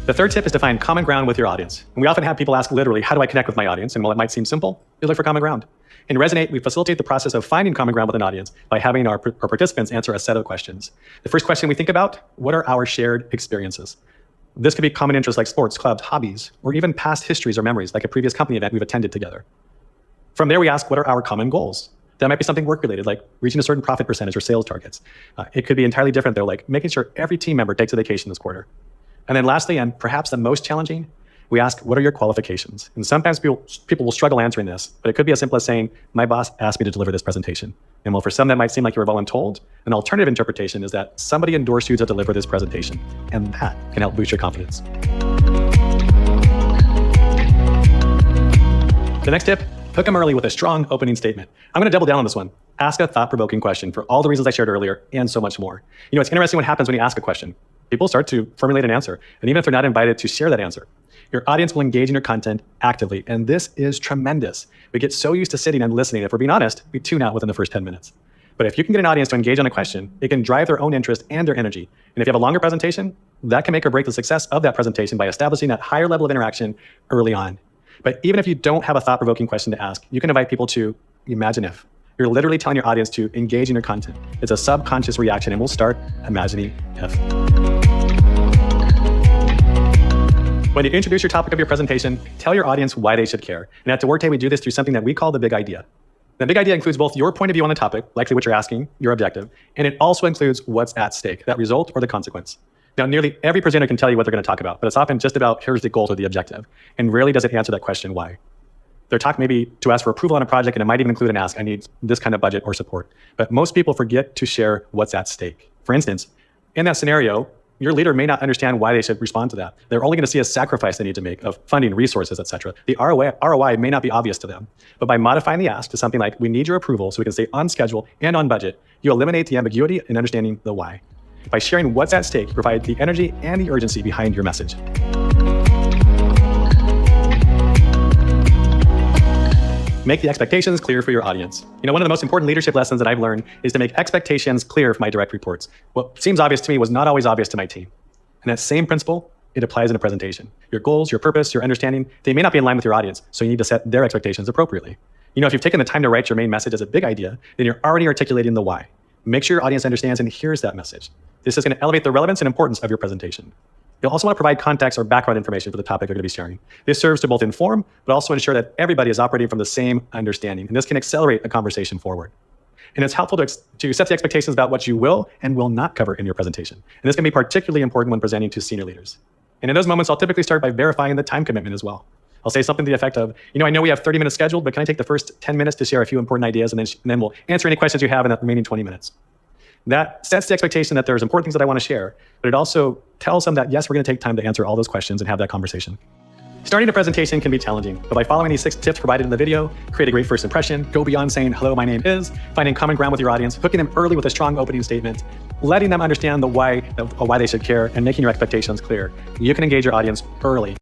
Speaker 9: The third tip is to find common ground with your audience. And we often have people ask literally, how do I connect with my audience? And while it might seem simple, you look for common ground. In Resonate, we facilitate the process of finding common ground with an audience by having our participants answer a set of questions. The first question we think about, what are our shared experiences? This could be common interests like sports, clubs, hobbies, or even past histories or memories like a previous company event we've attended together. From there, we ask, what are our common goals? That might be something work-related, like reaching a certain profit percentage or sales targets. It could be entirely different, though, like making sure every team member takes a vacation this quarter. And then lastly, and perhaps the most challenging, we ask, what are your qualifications? And sometimes people will struggle answering this, but it could be as simple as saying, my boss asked me to deliver this presentation. And well, for some, that might seem like you were voluntold. An alternative interpretation is that somebody endorsed you to deliver this presentation, and that can help boost your confidence. The next tip, hook them early with a strong opening statement. I'm going to double down on this one. Ask a thought-provoking question for all the reasons I shared earlier and so much more. You know, it's interesting what happens when you ask a question. People start to formulate an answer, and even if they're not invited to share that answer, your audience will engage in your content actively, and this is tremendous. We get so used to sitting and listening. If we're being honest, we tune out within the first 10 minutes. But if you can get an audience to engage on a question, it can drive their own interest and their energy. And if you have a longer presentation, that can make or break the success of that presentation by establishing that higher level of interaction early on. But even if you don't have a thought-provoking question to ask, you can invite people to imagine if. You're literally telling your audience to engage in your content. It's a subconscious reaction, and we'll start imagining if. When you introduce your topic of your presentation, tell your audience why they should care. And at Duarte, we do this through something that we call the big idea. The big idea includes both your point of view on the topic, likely what you're asking, your objective, and it also includes what's at stake, that result or the consequence. Now, nearly every presenter can tell you what they're going to talk about, but it's often just about here's the goal or the objective, and rarely does it answer that question, why. Their talk may be to ask for approval on a project, and it might even include an ask, I need this kind of budget or support. But most people forget to share what's at stake. For instance, in that scenario, your leader may not understand why they should respond to that. They're only going to see a sacrifice they need to make of funding, resources, etc. The ROI may not be obvious to them. But by modifying the ask to something like, we need your approval so we can stay on schedule and on budget, you eliminate the ambiguity in understanding the why. By sharing what's at stake, you provide the energy and the urgency behind your message. Make the expectations clear for your audience. You know, one of the most important leadership lessons that I've learned is to make expectations clear for my direct reports. What seems obvious to me was not always obvious to my team. And that same principle, it applies in a presentation. Your goals, your purpose, your understanding, they may not be in line with your audience, so you need to set their expectations appropriately. You know, if you've taken the time to write your main message as a big idea, then you're already articulating the why. Make sure your audience understands and hears that message. This is going to elevate the relevance and importance of your presentation. You'll also want to provide context or background information for the topic you're going to be sharing. This serves to both inform, but also ensure that everybody is operating from the same understanding. And this can accelerate the conversation forward. And it's helpful to set the expectations about what you will and will not cover in your presentation. And this can be particularly important when presenting to senior leaders. And in those moments, I'll typically start by verifying the time commitment as well. I'll say something to the effect of, you know, I know we have 30 minutes scheduled, but can I take the first 10 minutes to share a few important ideas, and then we'll answer any questions you have in the remaining 20 minutes. That sets the expectation that there's important things that I want to share, but it also tells them that, yes, we're going to take time to answer all those questions and have that conversation. Starting a presentation can be challenging, but by following these 6 tips provided in the video, create a great first impression, go beyond saying, hello, my name is, finding common ground with your audience, hooking them early with a strong opening statement, letting them understand the why they should care, and making your expectations clear. You can engage your audience early.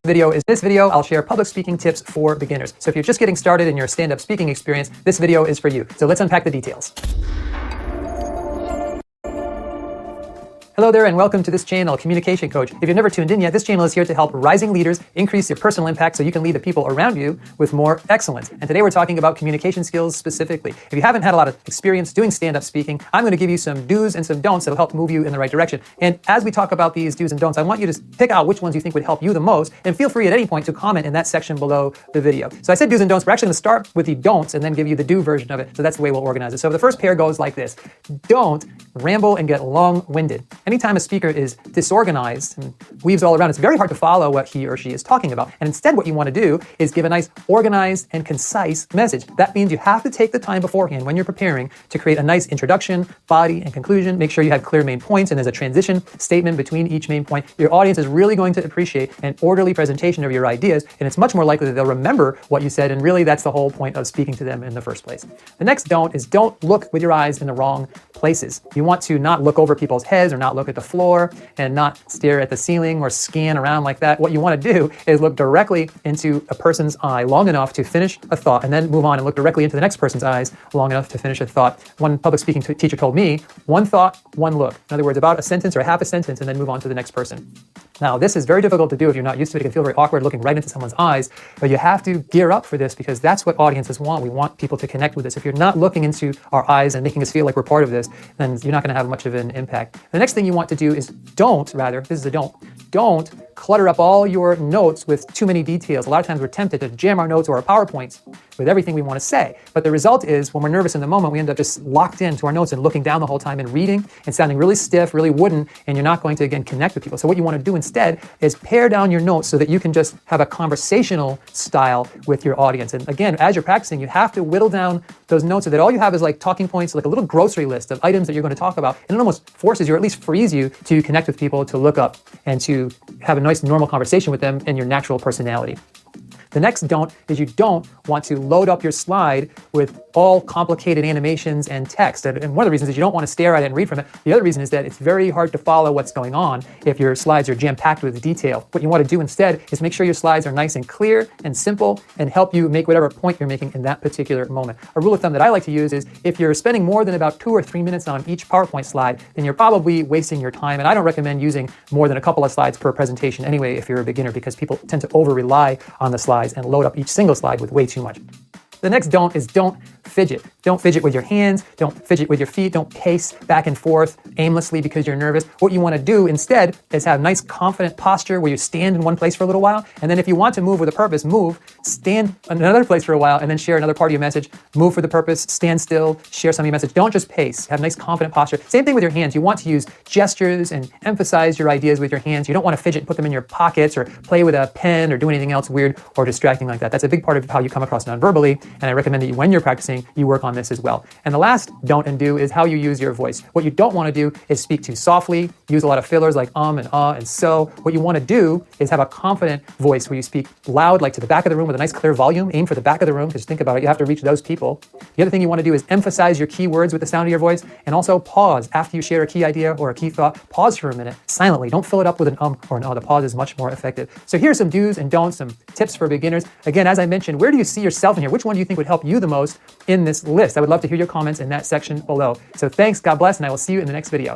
Speaker 10: Video is this video. I'll share public speaking tips for beginners. So if you're just getting started in your stand-up speaking experience, this video is for you. So let's unpack the details. Hello there and welcome to this channel, Communication Coach. If you've never tuned in yet, this channel is here to help rising leaders increase your personal impact so you can lead the people around you with more excellence. And today we're talking about communication skills specifically. If you haven't had a lot of experience doing stand-up speaking, I'm going to give you some do's and some don'ts that will help move you in the right direction. And as we talk about these do's and don'ts, I want you to pick out which ones you think would help you the most, and feel free at any point to comment in that section below the video. So I said do's and don'ts. We're actually going to start with the don'ts and then give you the do version of it. So that's the way we'll organize it. So the first pair goes like this. Don't ramble and get long-winded. Anytime a speaker is disorganized and weaves all around, it's very hard to follow what he or she is talking about. And instead what you want to do is give a nice organized and concise message. That means you have to take the time beforehand when you're preparing to create a nice introduction, body, and conclusion. Make sure you have clear main points and there's a transition statement between each main point. Your audience is really going to appreciate an orderly presentation of your ideas, and it's much more likely that they'll remember what you said, and really that's the whole point of speaking to them in the first place. The next don't is don't look with your eyes in the wrong places. You want to not look over people's heads or not look at the floor and not stare at the ceiling or scan around like that. What you want to do is look directly into a person's eye long enough to finish a thought, and then move on and look directly into the next person's eyes long enough to finish a thought. One public speaking teacher told me, one thought, one look. In other words, about a sentence or half a sentence, and then move on to the next person. Now, this is very difficult to do if you're not used to it. It can feel very awkward looking right into someone's eyes, but you have to gear up for this because that's what audiences want. We want people to connect with us. If you're not looking into our eyes and making us feel like we're part of this, then you're not going to have much of an impact. The next thing you want to do is don't clutter up all your notes with too many details. A lot of times we're tempted to jam our notes or our PowerPoints with everything we want to say. But the result is when we're nervous in the moment, we end up just locked into our notes and looking down the whole time and reading and sounding really stiff, really wooden, and you're not going to, again, connect with people. So what you want to do instead is pare down your notes so that you can just have a conversational style with your audience. And again, as you're practicing, you have to whittle down those notes so that all you have is like talking points, like a little grocery list of items that you're going to talk about. And it almost forces you, or at least frees you, to connect with people, to look up, and to have a nice normal conversation with them in your natural personality. The next don't is you don't want to load up your slide with all complicated animations and text. And one of the reasons is you don't want to stare at it and read from it. The other reason is that it's very hard to follow what's going on if your slides are jam-packed with detail. What you want to do instead is make sure your slides are nice and clear and simple and help you make whatever point you're making in that particular moment. A rule of thumb that I like to use is if you're spending more than about 2 or 3 minutes on each PowerPoint slide, then you're probably wasting your time. And I don't recommend using more than a couple of slides per presentation anyway if you're a beginner, because people tend to over-rely on the slides and load up each single slide with way too much. The next don't is don't fidget. Don't fidget with your hands, don't fidget with your feet, don't pace back and forth aimlessly because you're nervous. What you want to do instead is have nice confident posture where you stand in one place for a little while, and then if you want to move with a purpose, move, stand in another place for a while, and then share another part of your message, move for the purpose, stand still, share some of your message. Don't just pace, have nice confident posture. Same thing with your hands. You want to use gestures and emphasize your ideas with your hands. You don't want to fidget and put them in your pockets or play with a pen or do anything else weird or distracting like that. That's a big part of how you come across non-verbally, and I recommend that when you're practicing, you work on this as well. And the last don't and do is how you use your voice. What you don't want to do is speak too softly, use a lot of fillers like and and so. What you want to do is have a confident voice where you speak loud, like to the back of the room with a nice clear volume. Aim for the back of the room, because think about it, you have to reach those people. The other thing you want to do is emphasize your key words with the sound of your voice, and also pause after you share a key idea or a key thought. Pause for a minute silently. Don't fill it up with an or an The pause is much more effective. So here's some do's and don'ts, some tips for beginners. Again, as I mentioned, where do you see yourself in here? Which one do you think would help you the most in this list? I would love to hear your comments in that section below. So thanks, God bless, and I will see you in the next video.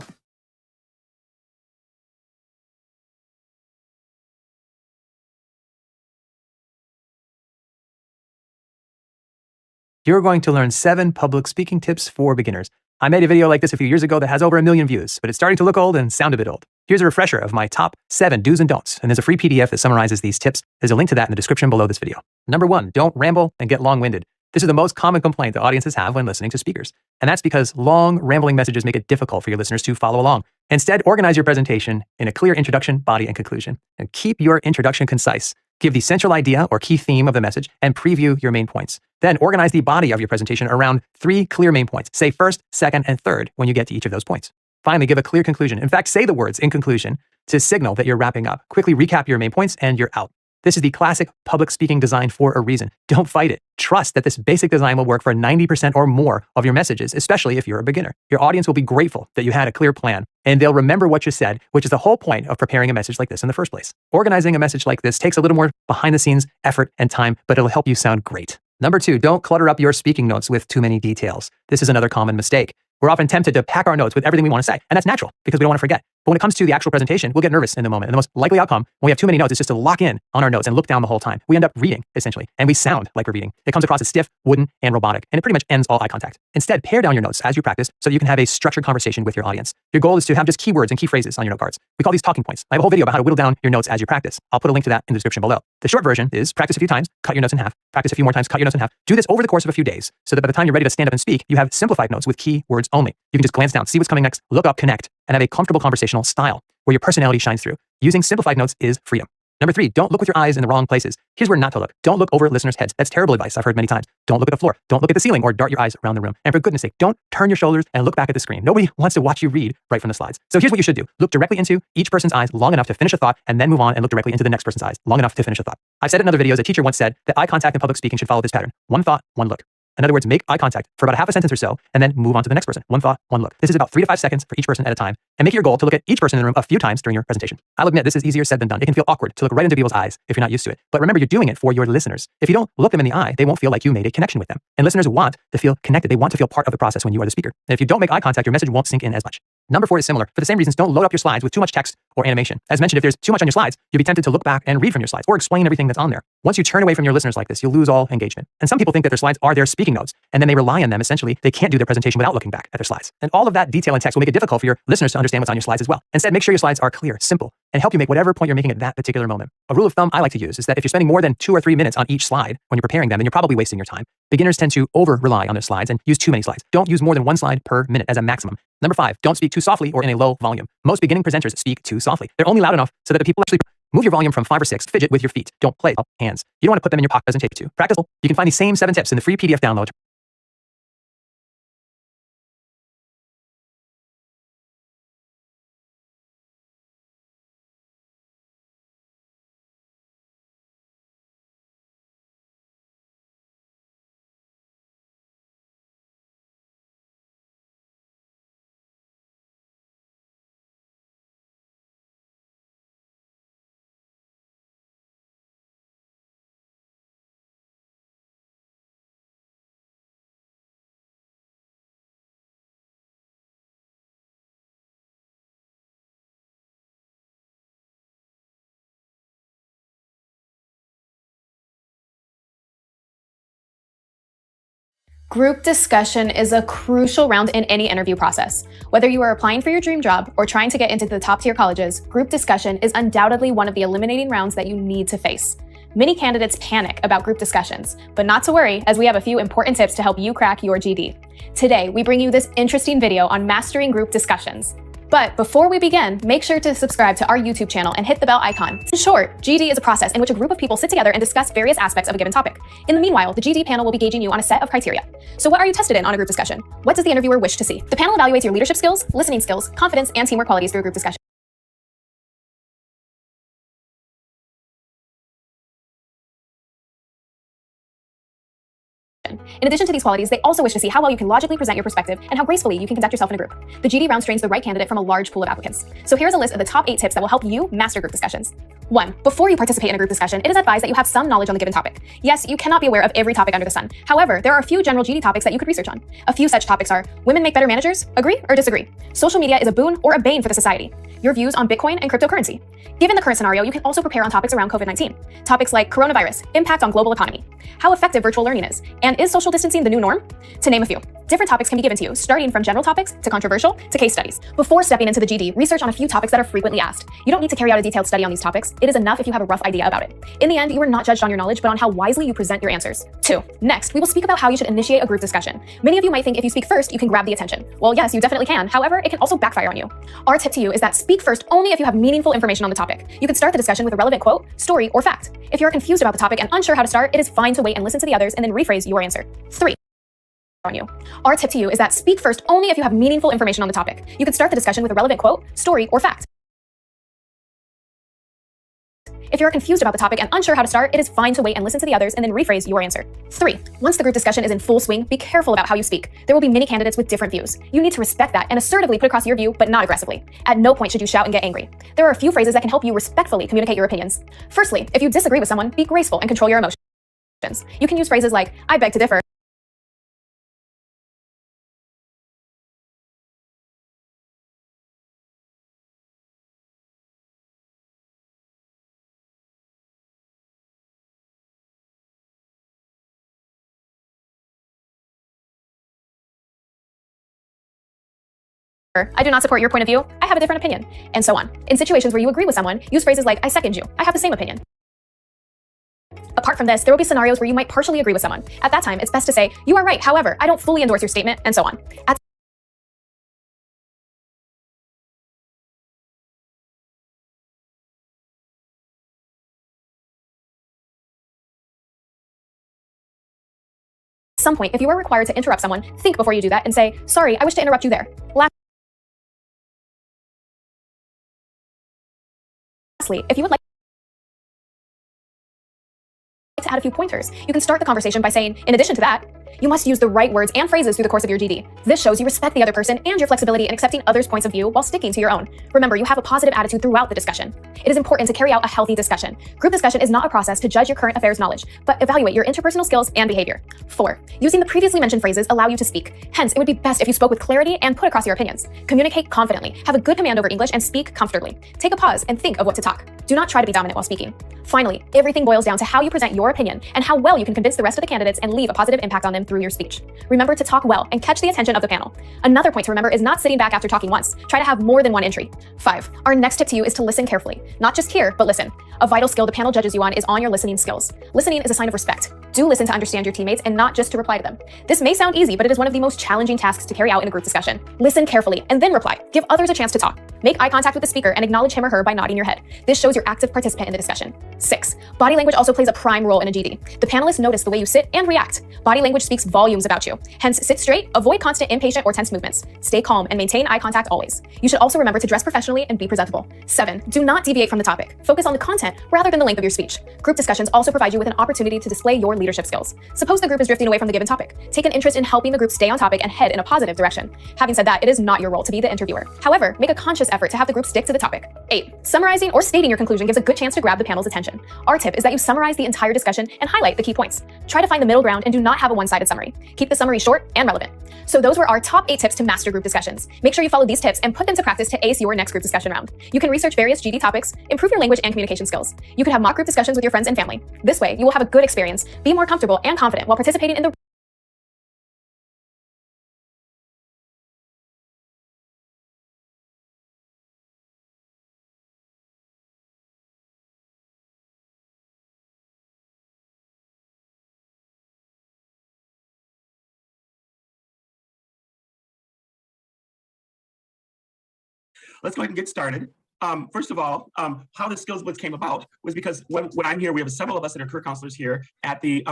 Speaker 10: You're going to learn 7 public speaking tips for beginners. I made a video like this a few years ago that has over 1 million views, but it's starting to look old and sound a bit old. Here's a refresher of my top 7 do's and don'ts, and there's a free PDF that summarizes these tips. There's a link to that in the description below this video. Number 1, don't ramble and get long-winded. This is the most common complaint that audiences have when listening to speakers, and that's because long, rambling messages make it difficult for your listeners to follow along. Instead, organize your presentation in a clear introduction, body, and conclusion, and keep your introduction concise. Give the central idea or key theme of the message and preview your main points. Then organize the body of your presentation around 3 clear main points. Say first, second, and third when you get to each of those points. Finally, give a clear conclusion. In fact, say the words in conclusion to signal that you're wrapping up. Quickly recap your main points and you're out. This is the classic public speaking design for a reason. Don't fight it. Trust that this basic design will work for 90% or more of your messages, especially if you're a beginner. Your audience will be grateful that you had a clear plan, and they'll remember what you said, which is the whole point of preparing a message like this in the first place. Organizing a message like this takes a little more behind the scenes effort and time, but it'll help you sound great. Number 2, don't clutter up your speaking notes with too many details. This is another common mistake. We're often tempted to pack our notes with everything we want to say, and that's natural because we don't want to forget. But when it comes to the actual presentation, we'll get nervous in the moment. And the most likely outcome when we have too many notes is just to lock in on our notes and look down the whole time. We end up reading, essentially, and we sound like we're reading. It comes across as stiff, wooden, and robotic, and it pretty much ends all eye contact. Instead, pare down your notes as you practice so that you can have a structured conversation with your audience. Your goal is to have just keywords and key phrases on your note cards. We call these talking points. I have a whole video about how to whittle down your notes as you practice. I'll put a link to that in the description below. The short version is practice a few times, cut your notes in half, practice a few more times, cut your notes in half. Do this over the course of a few days so that by the time you're ready to stand up and speak, you have simplified notes with key words only. You can just glance down, see what's coming next, look up, connect, and have a comfortable conversational style where your personality shines through. Using simplified notes is freedom. Number 3, don't look with your eyes in the wrong places. Here's where not to look. Don't look over listeners' heads. That's terrible advice I've heard many times. Don't look at the floor. Don't look at the ceiling or dart your eyes around the room. And for goodness sake, don't turn your shoulders and look back at the screen. Nobody wants to watch you read right from the slides. So here's what you should do. Look directly into each person's eyes long enough to finish a thought and then move on and look directly into the next person's eyes long enough to finish a thought. I've said it in other videos. A teacher once said that eye contact in public speaking should follow this pattern. One thought, one look. In other words, make eye contact for about a half a sentence or so, and then move on to the next person. One thought, one look. This is about 3 to 5 seconds for each person at a time, and make it your goal to look at each person in the room a few times during your presentation. I'll admit this is easier said than done. It can feel awkward to look right into people's eyes if you're not used to it. But remember, you're doing it for your listeners. If you don't look them in the eye, they won't feel like you made a connection with them. And listeners want to feel connected. They want to feel part of the process when you are the speaker. And if you don't make eye contact, your message won't sink in as much. Number 4 is similar. For the same reasons, don't load up your slides with too much text or animation. As mentioned, if there's too much on your slides, you'll be tempted to look back and read from your slides or explain everything that's on there. Once you turn away from your listeners like this, you'll lose all engagement. And some people think that their slides are their speaking notes, and then they rely on them. Essentially, they can't do their presentation without looking back at their slides. And all of that detail and text will make it difficult for your listeners to understand what's on your slides as well. Instead, make sure your slides are clear, simple, and help you make whatever point you're making at that particular moment. A rule of thumb I like to use is that if you're spending more than 2 or 3 minutes on each slide when you're preparing them, then you're probably wasting your time. Beginners tend to over-rely on their slides and use too many slides. Don't use more than 1 slide per minute as a maximum. Number 5, don't speak too softly or in a low volume. Most beginning presenters speak too softly. They're only loud enough so that the people actually move your volume from 5 or 6. Fidget with your feet. Don't play up hands. You don't want to put them in your pocket presentation too. Practical. You can find these same 7 tips in the free PDF download.
Speaker 11: Group discussion is a crucial round in any interview process. Whether you are applying for your dream job or trying to get into the top tier colleges, group discussion is undoubtedly one of the eliminating rounds that you need to face. Many candidates panic about group discussions, but not to worry, as we have a few important tips to help you crack your GD. Today, we bring you this interesting video on mastering group discussions. But before we begin, make sure to subscribe to our YouTube channel and hit the bell icon. In short, GD is a process in which a group of people sit together and discuss various aspects of a given topic. In the meanwhile, the GD panel will be gauging you on a set of criteria. So what are you tested in on a group discussion? What does the interviewer wish to see? The panel evaluates your leadership skills, listening skills, confidence, and teamwork qualities through a group discussion. In addition to these qualities, they also wish to see how well you can logically present your perspective and how gracefully you can conduct yourself in a group. The GD round strains the right candidate from a large pool of applicants. So here's a list of the top 8 tips that will help you master group discussions. 1. Before you participate in a group discussion, it is advised that you have some knowledge on the given topic. Yes, you cannot be aware of every topic under the sun. However, there are a few general GD topics that you could research on. A few such topics are: women make better managers? Agree or disagree? Social media is a boon or a bane for the society? Your views on Bitcoin and cryptocurrency. Given the current scenario, you can also prepare on topics around COVID-19. Topics like coronavirus, impact on global economy, how effective virtual learning is, and is social distancing the new norm? To name a few. Different topics can be given to you, starting from general topics to controversial to case studies. Before stepping into the GD, research on a few topics that are frequently asked. You don't need to carry out a detailed study on these topics. It is enough if you have a rough idea about it. In the end, you are not judged on your knowledge, but on how wisely you present your answers. 2. Next, we will speak about how you should initiate a group discussion. Many of you might think if you speak first, you can grab the attention. Well, yes, you definitely can. However, it can also backfire on you. Our tip to you is that speak first only if you have meaningful information on the topic. You can start the discussion with a relevant quote, story, or fact. If you're confused about the topic and unsure how to start, it is fine to wait and listen to the others and then rephrase your answer. 3. On you. Our tip to you is that speak first only if you have meaningful information on the topic. You can start the discussion with a relevant quote, story, or fact. If you're confused about the topic and unsure how to start, it is fine to wait and listen to the others and then rephrase your answer. 3. Once the group discussion is in full swing, be careful about how you speak. There will be many candidates with different views. You need to respect that and assertively put across your view, but not aggressively. At no point should you shout and get angry. There are a few phrases that can help you respectfully communicate your opinions. Firstly, if you disagree with someone, be graceful and control your emotions. You can use phrases like, "I beg to differ," I do not support your point of view. I have a different opinion, and so on. In situations where you agree with someone, use phrases like, I second you. I have the same opinion. Apart from this, there will be scenarios where you might partially agree with someone. At that time, it's best to say, you are right, however, I don't fully endorse your statement, and so on. At some point, if you are required to interrupt someone, think before you do that and say, sorry, I wish to interrupt you there. Lastly, if you would like to add a few pointers, you can start the conversation by saying, in addition to that, you must use the right words and phrases through the course of your GD. This shows you respect the other person and your flexibility in accepting others' points of view while sticking to your own. Remember, you have a positive attitude throughout the discussion. It is important to carry out a healthy discussion. Group discussion is not a process to judge your current affairs knowledge, but evaluate your interpersonal skills and behavior. 4. Using the previously mentioned phrases allow you to speak. Hence, it would be best if you spoke with clarity and put across your opinions. Communicate confidently, have a good command over English, and speak comfortably. Take a pause and think of what to talk. Do not try to be dominant while speaking. Finally, everything boils down to how you present your opinion and how well you can convince the rest of the candidates and leave a positive impact on them through your speech. Remember to talk well and catch the attention of the panel. Another point to remember is not sitting back after talking once. Try to have more than one entry. 5. Our next tip to you is to listen carefully. Not just hear, but listen. A vital skill the panel judges you on is on your listening skills. Listening is a sign of respect. Do listen to understand your teammates and not just to reply to them. This may sound easy, but it is one of the most challenging tasks to carry out in a group discussion. Listen carefully and then reply. Give others a chance to talk. Make eye contact with the speaker and acknowledge him or her by nodding your head. This shows you're active participant in the discussion. 6. Body language also plays a prime role in a GD. The panelists notice the way you sit and react. Body language speaks volumes about you. Hence, sit straight, avoid constant impatient or tense movements. Stay calm and maintain eye contact always. You should also remember to dress professionally and be presentable. 7. Do not deviate from the topic. Focus on the content rather than the length of your speech. Group discussions also provide you with an opportunity to display your leadership skills. Suppose the group is drifting away from the given topic. Take an interest in helping the group stay on topic and head in a positive direction. Having said that, it is not your role to be the interviewer. However, make a conscious effort to have the group stick to the topic. 8. Summarizing or stating your conclusion gives a good chance to grab the panel's attention. Our tip is that you summarize the entire discussion and highlight the key points. Try to find the middle ground and do not have a one-sided summary. Keep the summary short and relevant. So those were our top 8 tips to master group discussions. Make sure you follow these tips and put them to practice to ace your next group discussion round. You can research various GD topics, improve your language and communication skills. You can have mock group discussions with your friends and family. This way, you will have a good experience, be more comfortable and confident while participating in the
Speaker 3: Let's go ahead and get started. First of all, how the Skills Blitz came about was because when I'm here, we have several of us that are career counselors here at the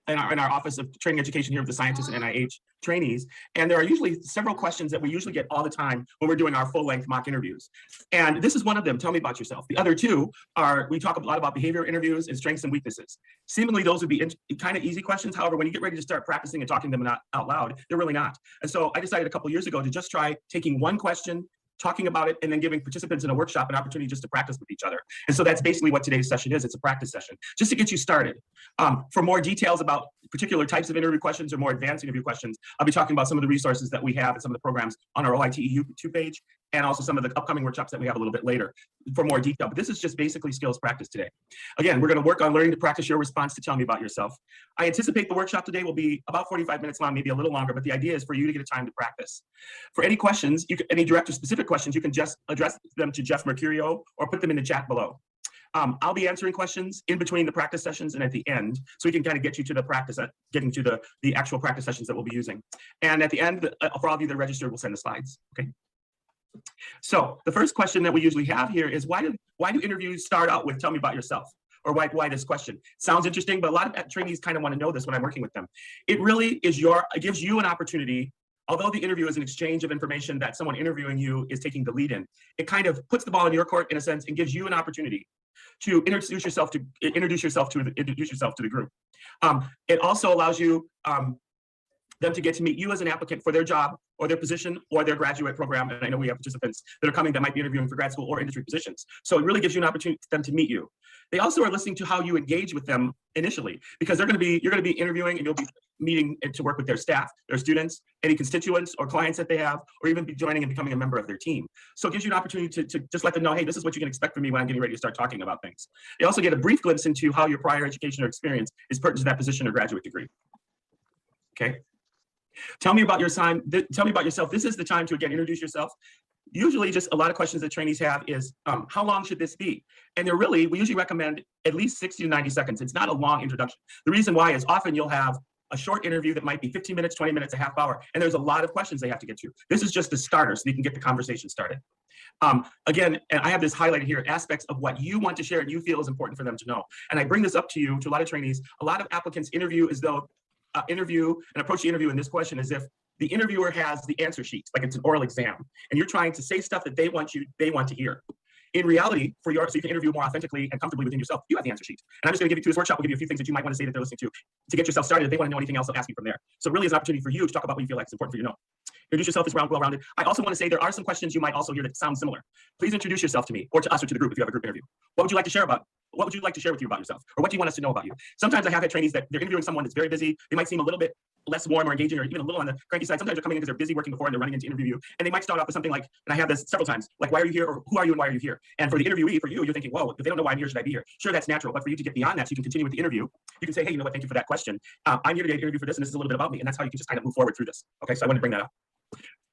Speaker 3: in our Office of Training Education here with the scientists and NIH trainees. And there are usually several questions that we usually get all the time when we're doing our full-length mock interviews. And this is one of them. Tell me about yourself. The other two are, we talk a lot about behavior interviews and strengths and weaknesses. Seemingly, those would be kind of easy questions. However, when you get ready to start practicing and talking them out loud, they're really not. And so I decided a couple years ago to just try taking one question, talking about it, and then giving participants in a workshop an opportunity just to practice with each other. And so that's basically what today's session is. It's a practice session, just to get you started. For more details about particular types of interview questions or more advanced interview questions, I'll be talking about some of the resources that we have and some of the programs on our OITE YouTube page, and also some of the upcoming workshops that we have a little bit later for more detail. But this is just basically skills practice today. Again, we're going to work on learning to practice your response to Tell Me About Yourself. I anticipate the workshop today will be about 45 minutes long, maybe a little longer, but the idea is for you to get a time to practice. For any questions, any director-specific questions, you can just address them to Jeff Mercurio or put them in the chat below. I'll be answering questions in between the practice sessions and at the end, so we can kind of get you to the practice, getting to the actual practice sessions that we'll be using. And at the end, for all of you that are registered, we'll send the slides. Okay. So the first question that we usually have here is why do interviews start out with "Tell me about yourself"? Or why this question? Sounds interesting, but a lot of trainees kind of want to know this when I'm working with them. It really is it gives you an opportunity. Although the interview is an exchange of information that someone interviewing you is taking the lead in, it kind of puts the ball in your court in a sense and gives you an opportunity to introduce yourself to the group. It also allows you them to get to meet you as an applicant for their job or their position or their graduate program. And I know we have participants that are coming that might be interviewing for grad school or industry positions. So it really gives you an opportunity for them to meet you. They also are listening to how you engage with them initially, because you're going to be interviewing and you'll be meeting to work with their staff, their students, any constituents or clients that they have, or even be joining and becoming a member of their team. So it gives you an opportunity to just let them know, hey, this is what you can expect from me when I'm getting ready to start talking about things. They also get a brief glimpse into how your prior education or experience is pertinent to that position or graduate degree. Okay.
Speaker 12: Tell me about your time. Tell me about yourself. This is the time to, again, introduce yourself. Usually just a lot of questions that trainees have is, how long should this be? And we usually recommend at least 60 to 90 seconds. It's not a long introduction. The reason why is often you'll have a short interview that might be 15 minutes, 20 minutes, a half hour, and there's a lot of questions they have to get to. This is just the starter so you can get the conversation started. Again, and I have this highlighted here, aspects of what you want to share and you feel is important for them to know. And I bring this up to you, to a lot of trainees. A lot of applicants interview as though approach the interview in this question as if the interviewer has the answer sheet, like it's an oral exam, and you're trying to say stuff that they want to hear. In reality, so you can interview more authentically and comfortably within yourself, you have the answer sheet. And I'm just going to give you, to this workshop, we'll give you a few things that you might want to say that they're listening to get yourself started. If they want to know anything else, they'll ask you from there. So really, it's an opportunity for you to talk about what you feel like is important for you to know. Introduce yourself as well-rounded. I also want to say there are some questions you might also hear that sound similar. Please introduce yourself to me or to us or to the group if you have a group interview. What would you like to share with you about yourself? Or what do you want us to know about you? Sometimes I have had trainees that they're interviewing someone that's very busy. They might seem a little bit less warm or engaging or even a little on the cranky side. Sometimes they're coming in because they're busy working before and they're running into interview you. And they might start off with something like, and I have this several times, like, why are you here? Or who are you and why are you here? And for the interviewee, for you, you're thinking, whoa, if they don't know why I'm here, should I be here? Sure, that's natural. But for you to get beyond that, so you can continue with the interview, you can say, hey, you know what, thank you for that question. I'm here today to interview for this, and this is a little bit about me. And that's how you can just kind of move forward through this. Okay, so I want to bring that up.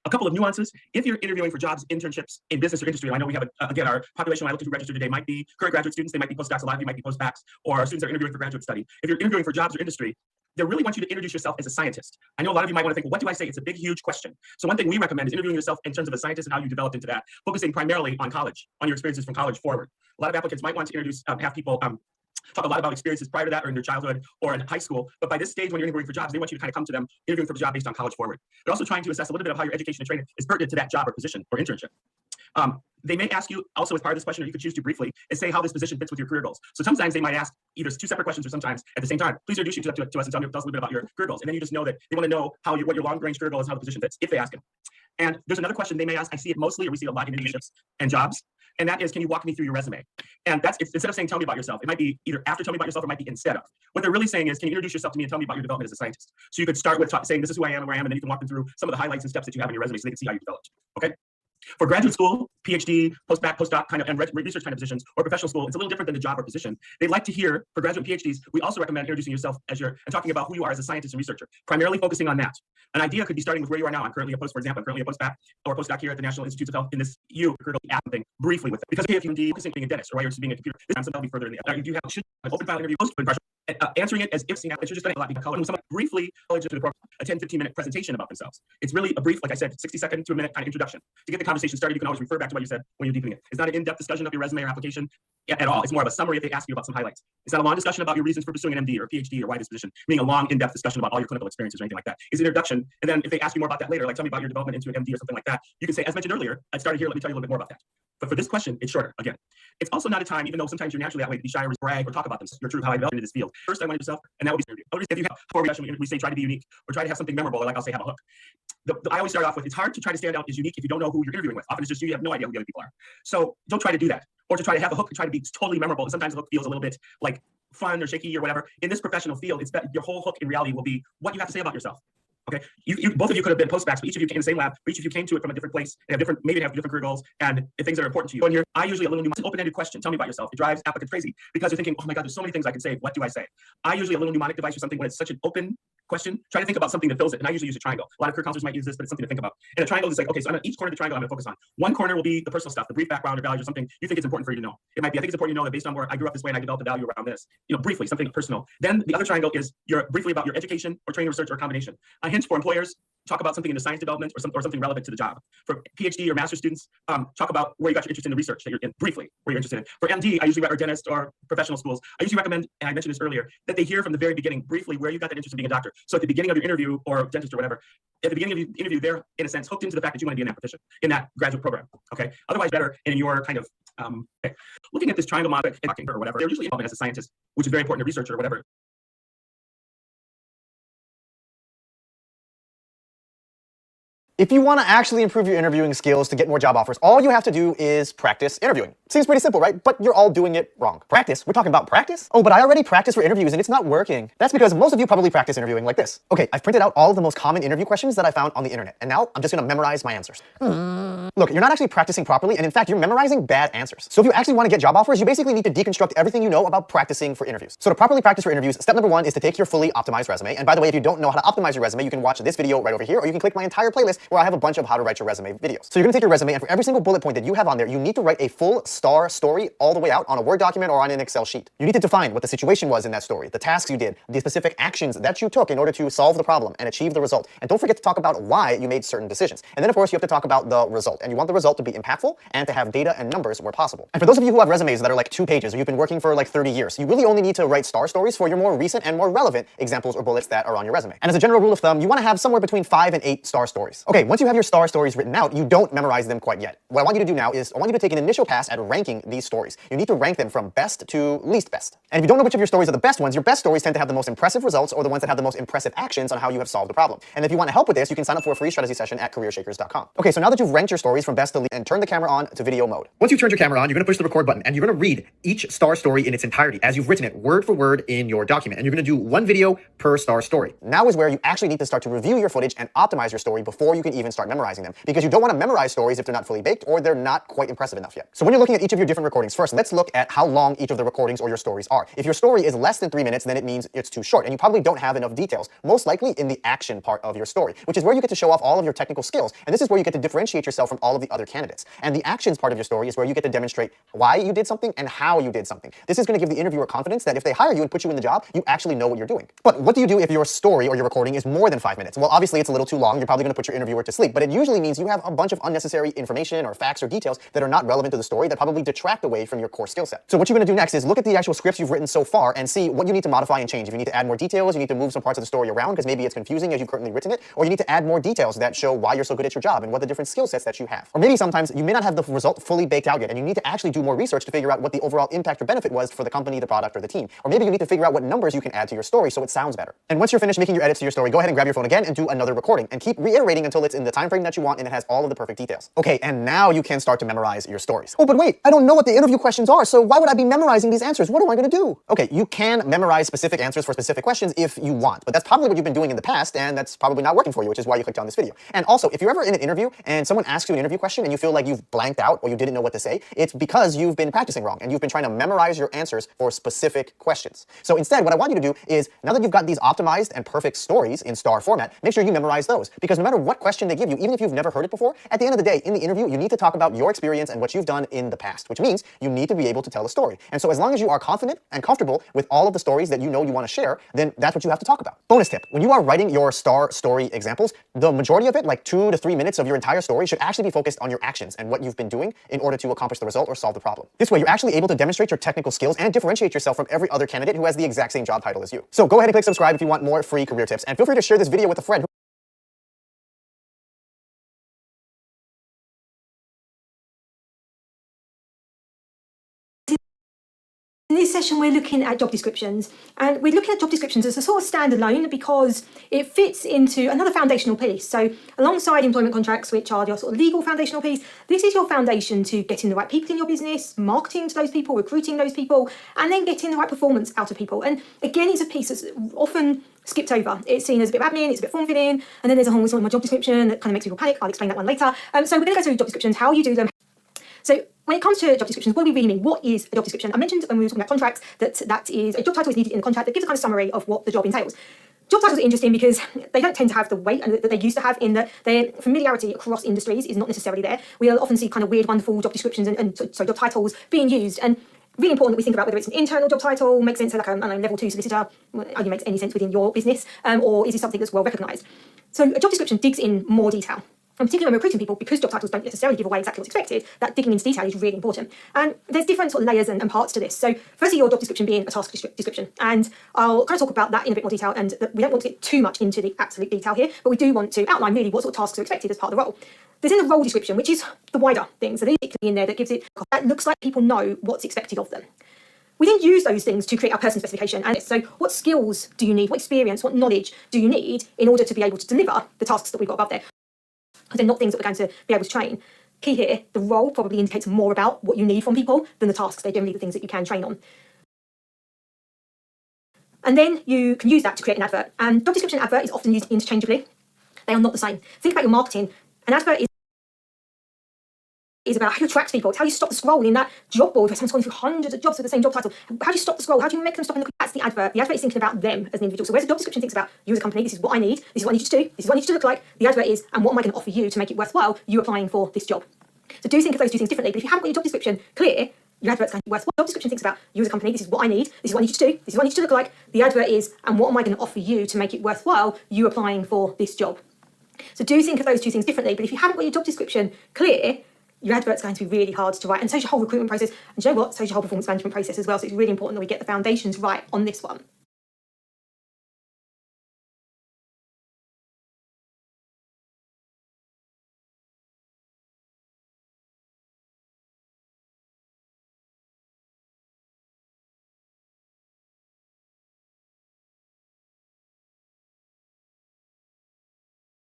Speaker 12: A couple of nuances. If you're interviewing for jobs, internships in business or industry, and I know we have, again, our population I looked at who registered today might be current graduate students, they might be postdocs, a lot of you might be postbacks, or students that are interviewing for graduate study. If you're interviewing for jobs or industry, they really want you to introduce yourself as a scientist. I know a lot of you might want to think, well, what do I say? It's a big, huge question. So one thing we recommend is interviewing yourself in terms of a scientist and how you developed into that, focusing primarily on college, on your experiences from college forward. A lot of applicants might want to have people talk a lot about experiences prior to that or in their childhood or in high school. But by this stage, when you're interviewing for jobs, they want you to kind of come to them interviewing for a job based on college forward. They're also trying to assess a little bit of how your education and training is pertinent to that job or position or internship. They may ask you also as part of this question, or you could choose to briefly, is say how this position fits with your career goals. So sometimes they might ask either two separate questions or sometimes at the same time. Please introduce you to us and tell us a little bit about your career goals. And then you just know that they want to know what your long-range career goal is and how the position fits, if they ask it. And there's another question they may ask, I see it mostly, or we see a lot in internships and jobs, and that is, can you walk me through your resume? And that's, instead of saying, tell me about yourself, it might be either after tell me about yourself, or it might be instead of. What they're really saying is, can you introduce yourself to me and tell me about your development as a scientist? So you could start with saying, this is who I am and where I am, and then you can walk them through some of the highlights and steps that you have in your resume so they can see how you developed, okay? For graduate school, PhD, postdoc kind of, and research kind of positions, or professional school, it's a little different than the job or position. They'd like to hear, for graduate PhDs, we also recommend introducing yourself as and talking about who you are as a scientist and researcher, primarily focusing on that. An idea could be starting with where you are now. I'm currently a postdoc or postdoc here at the National Institutes of Health in this add something briefly with it. Because if you're focusing being a dentist or why you're being a computer, this time something further in the you do have an open file interview, post impression, answering it as if seen out, you're just going to a lot of color. When someone briefly to the program, a 10-15 minute presentation about themselves. It's really a brief, like I said, 60-second to a minute kind of introduction. To get the conversation started, you can always refer back to what you said when you're deepening it. It's not an in-depth discussion of your resume or application at all. It's more of a summary if they ask you about some highlights. It's not a long discussion about your reasons for pursuing an MD or PhD or why this position, meaning a long, in-depth discussion about all your clinical experiences or anything like that. It's an introduction, and then if they ask you more about that later, like tell me about your development into an MD or something like that, you can say, as mentioned earlier, I started here, let me tell you a little bit more about that. But for this question, it's shorter. Again, it's also not a time, even though sometimes you're naturally that way, to be shy or brag or talk about themselves. You're true how I developed into this field. First, I wanted yourself, and that would be interview. If you have before we say try to be unique or try to have something memorable, or like I'll say have a hook. I always start off with, it's hard to try to stand out as unique if you don't know who you're interviewing with. Often it's just you have no idea who the other people are. So don't try to do that, or to try to have a hook and try to be totally memorable. And sometimes the hook feels a little bit like fun or shaky or whatever. In this professional field, it's that your whole hook in reality will be what you have to say about yourself. Okay, both of you could have been postbacks, but each of you came in the same lab, but each of you came to it from a different place and maybe have different career goals and things that are important to you. And here, I usually a little open-ended question. Tell me about yourself. It drives applicants crazy because they're thinking, oh my God, there's so many things I can say. What do I say? I usually a little mnemonic device or something when it's such an open question. Try to think about something that fills it. And I usually use a triangle. A lot of career counselors might use this, but it's something to think about. And a triangle is like, okay, so on each corner of the triangle, I'm going to focus on. One corner will be the personal stuff, the brief background or values or something you think is important for you to know. It might be, I think it's important to know that based on where I grew up this way and I developed a value around this, briefly, something personal. Then the other triangle is briefly about your education or training, research, or a combination. A hint for employers, talk about something in the science development or something relevant to the job. For PhD or master's students, talk about where you got your interest in the research that you're in, briefly, where you're interested in. For MD, I usually, or dentist or professional schools, I usually recommend, and I mentioned this earlier, that they hear from the very beginning, briefly, where you got that interest in being a doctor. So at the beginning of your interview, or dentist or whatever, at the beginning of your interview, they're, in a sense, hooked into the fact that you want to be in that profession, in that graduate program, okay? Otherwise, better in your kind of, looking at this triangle model or whatever, they're usually involved as a scientist, which is very important to research or whatever.
Speaker 13: If you want to actually improve your interviewing skills to get more job offers, all you have to do is practice interviewing. Seems pretty simple, right? But you're all doing it wrong. Practice? We're talking about practice? Oh, but I already practice for interviews and it's not working. That's because most of you probably practice interviewing like this. Okay, I've printed out all of the most common interview questions that I found on the internet, and now I'm just gonna memorize my answers. Look, you're not actually practicing properly, and in fact, you're memorizing bad answers. So if you actually want to get job offers, you basically need to deconstruct everything you know about practicing for interviews. So to properly practice for interviews, step number 1 is to take your fully optimized resume. And by the way, if you don't know how to optimize your resume, you can watch this video right over here, or you can click my entire playlist where I have a bunch of how to write your resume videos. So you're gonna take your resume, and for every single bullet point that you have on there, you need to write a full star story all the way out on a Word document or on an Excel sheet. You need to define what the situation was in that story, the tasks you did, the specific actions that you took in order to solve the problem and achieve the result. And don't forget to talk about why you made certain decisions. And then of course you have to talk about the result, and you want the result to be impactful and to have data and numbers where possible. And for those of you who have resumes that are like 2 pages, or you've been working for like 30 years, you really only need to write star stories for your more recent and more relevant examples or bullets that are on your resume. And as a general rule of thumb, you want to have somewhere between 5 and 8 star stories. Okay, once you have your star stories written out, you don't memorize them quite yet. What I want you to do now is I want you to take an initial pass at ranking these stories. You need to rank them from best to least best. And if you don't know which of your stories are the best ones, your best stories tend to have the most impressive results or the ones that have the most impressive actions on how you have solved the problem. And if you want to help with this, you can sign up for a free strategy session at careershakers.com. Okay, so now that you've ranked your stories from best to least, and turn the camera on to video mode. Once you've turned your camera on, you're going to push the record button and you're going to read each star story in its entirety as you've written it word for word in your document. And you're going to do 1 video per star story. Now is where you actually need to start to review your footage and optimize your story before you can even start memorizing them, because you don't want to memorize stories if they're not fully baked or they're not quite impressive enough yet. So when you're looking at each of your different recordings, first let's look at how long each of the recordings or your stories are. If your story is less than 3 minutes, then it means it's too short and you probably don't have enough details, most likely in the action part of your story, which is where you get to show off all of your technical skills. And this is where you get to differentiate yourself from all of the other candidates. And the actions part of your story is where you get to demonstrate why you did something and how you did something. This is going to give the interviewer confidence that if they hire you and put you in the job, you actually know what you're doing. But what do you do if your story or your recording is more than 5 minutes? Well, obviously it's a little too long. You're probably going to put your interviewer to sleep, but it usually means you have a bunch of unnecessary information or facts or details that are not relevant to the story that probably detract away from your core skill set. So what you're going to do next is look at the actual scripts you've written so far and see what you need to modify and change. If you need to add more details, you need to move some parts of the story around because maybe it's confusing as you've currently written it, or you need to add more details that show why you're so good at your job and what the different skill sets that you have. Or maybe sometimes you may not have the result fully baked out yet and you need to actually do more research to figure out what the overall impact or benefit was for the company, the product, or the team. Or maybe you need to figure out what numbers you can add to your story so it sounds better. And once you're finished making your edits to your story, go ahead and grab your phone again and do another recording and keep reiterating until it's in the time frame that you want and it has all of the perfect details. Okay, and now you can start to memorize your stories. Oh, but wait, I don't know what the interview questions are, so why would I be memorizing these answers? What am I going to do? Okay, you can memorize specific answers for specific questions if you want, but that's probably what you've been doing in the past, and that's probably not working for you, which is why you clicked on this video. And also, if you're ever in an interview and someone asks you an interview question and you feel like you've blanked out or you didn't know what to say, it's because you've been practicing wrong and you've been trying to memorize your answers for specific questions. So instead, what I want you to do is, now that you've got these optimized and perfect stories in STAR format, make sure you memorize those, because no matter what question they give you, even if you've never heard it before, at the end of the day, in the interview, you need to talk about your experience and what you've done in the past, which means you need to be able to tell a story. And so as long as you are confident and comfortable with all of the stories that you know you want to share, then that's what you have to talk about. Bonus tip, when you are writing your STAR story examples, the majority of it, like 2 to 3 minutes of your entire story, should actually be focused on your actions and what you've been doing in order to accomplish the result or solve the problem. This way, you're actually able to demonstrate your technical skills and differentiate yourself from every other candidate who has the exact same job title as you. So go ahead and click subscribe if you want more free career tips, and feel free to share this video with a friend.
Speaker 14: In this session, we're looking at job descriptions, and we're looking at job descriptions as a sort of standalone because it fits into another foundational piece. So alongside employment contracts, which are your sort of legal foundational piece, this is your foundation to getting the right people in your business, marketing to those people, recruiting those people, and then getting the right performance out of people. And again, it's a piece that's often skipped over. It's seen as a bit of admin, it's a bit form filling, and then there's a whole sort of my job description that kind of makes people panic. I'll explain that one later. So we're going to go through job descriptions, how you do them. So when it comes to job descriptions, what do we really mean? What is a job description? I mentioned when we were talking about contracts that is a job title is needed in the contract that gives a kind of summary of what the job entails. Job titles are interesting because they don't tend to have the weight that they used to have, in that their familiarity across industries is not necessarily there. We'll often see kind of weird, wonderful job descriptions and job titles being used, and really important that we think about whether it's an internal job title, makes sense, like a level 2 solicitor, only makes any sense within your business, or is it something that's well recognised? So a job description digs in more detail. And particularly when recruiting people, because job titles don't necessarily give away exactly what's expected, that digging into detail is really important. And there's different sort of layers and parts to this. So firstly, your job description being a task description. And I'll kind of talk about that in a bit more detail, and we don't want to get too much into the absolute detail here, but we do want to outline really what sort of tasks are expected as part of the role. There's then the role description, which is the wider thing. So there's in there that gives it, that looks like people know what's expected of them. We then use those things to create our person specification. And so what skills do you need? What experience, what knowledge do you need in order to be able to deliver the tasks that we've got above there? because they're not things that we're going to be able to train. Key here, the role probably indicates more about what you need from people than the tasks. They're generally the things that you can train on. And then you can use that to create an advert. And job description and advert is often used interchangeably. They are not the same. Think about your marketing. An advert is about how you attract people. It's how you stop the scroll in that job board where someone's going through hundreds of jobs with the same job title. How do you stop the scroll? How do you make them stop and look? That's the advert. The advert is thinking about them as an individual. So whereas the job description thinks about you as a company, this is what I need, this is what I need you to do, this is what I need you to look like, the advert is, and what am I going to offer you to make it worthwhile, you applying for this job. So do think of those two things differently. But if you haven't got your job description clear, your advert's going to be worthwhile. Job description thinks about you as a company, this is what I need, this is what I need you to do, this is what I need you to look like, the advert is, and what am I going to offer you to make it worthwhile, you applying for this job. So do think of those two things differently. But if you haven't got your job description clear, your advert's going to be really hard to write. And so is your whole recruitment process. And you know what? So is your whole performance management process as well. So it's really important that we get the foundations right on this one.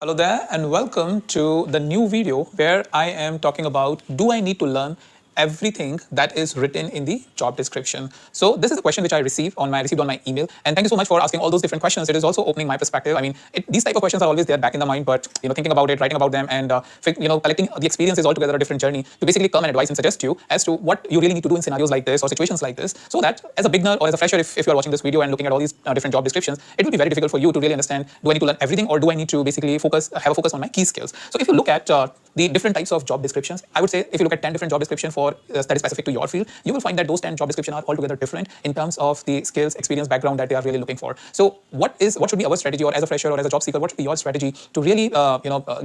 Speaker 15: Hello there and welcome to the new video where I am talking about, do I need to learn everything that is written in the job description? So this is a question which I received on my email, and thank you so much for asking all those different questions. It is also opening my perspective. I mean, these type of questions are always there back in the mind, but thinking about it, writing about them, and collecting the experience is altogether a different journey to basically come and advise and suggest you as to what you really need to do in scenarios like this or situations like this, so that as a beginner or as a fresher, if you are watching this video and looking at all these different job descriptions, it will be very difficult for you to really understand, do I need to learn everything, or do I need to basically have a focus on my key skills? So if you look at the different types of job descriptions, I would say if you look at 10 different job descriptions for that is specific to your field, you will find that those 10 job descriptions are altogether different in terms of the skills, experience, background that they are really looking for. So what should be our strategy, or as a fresher or as a job seeker, what should be your strategy to really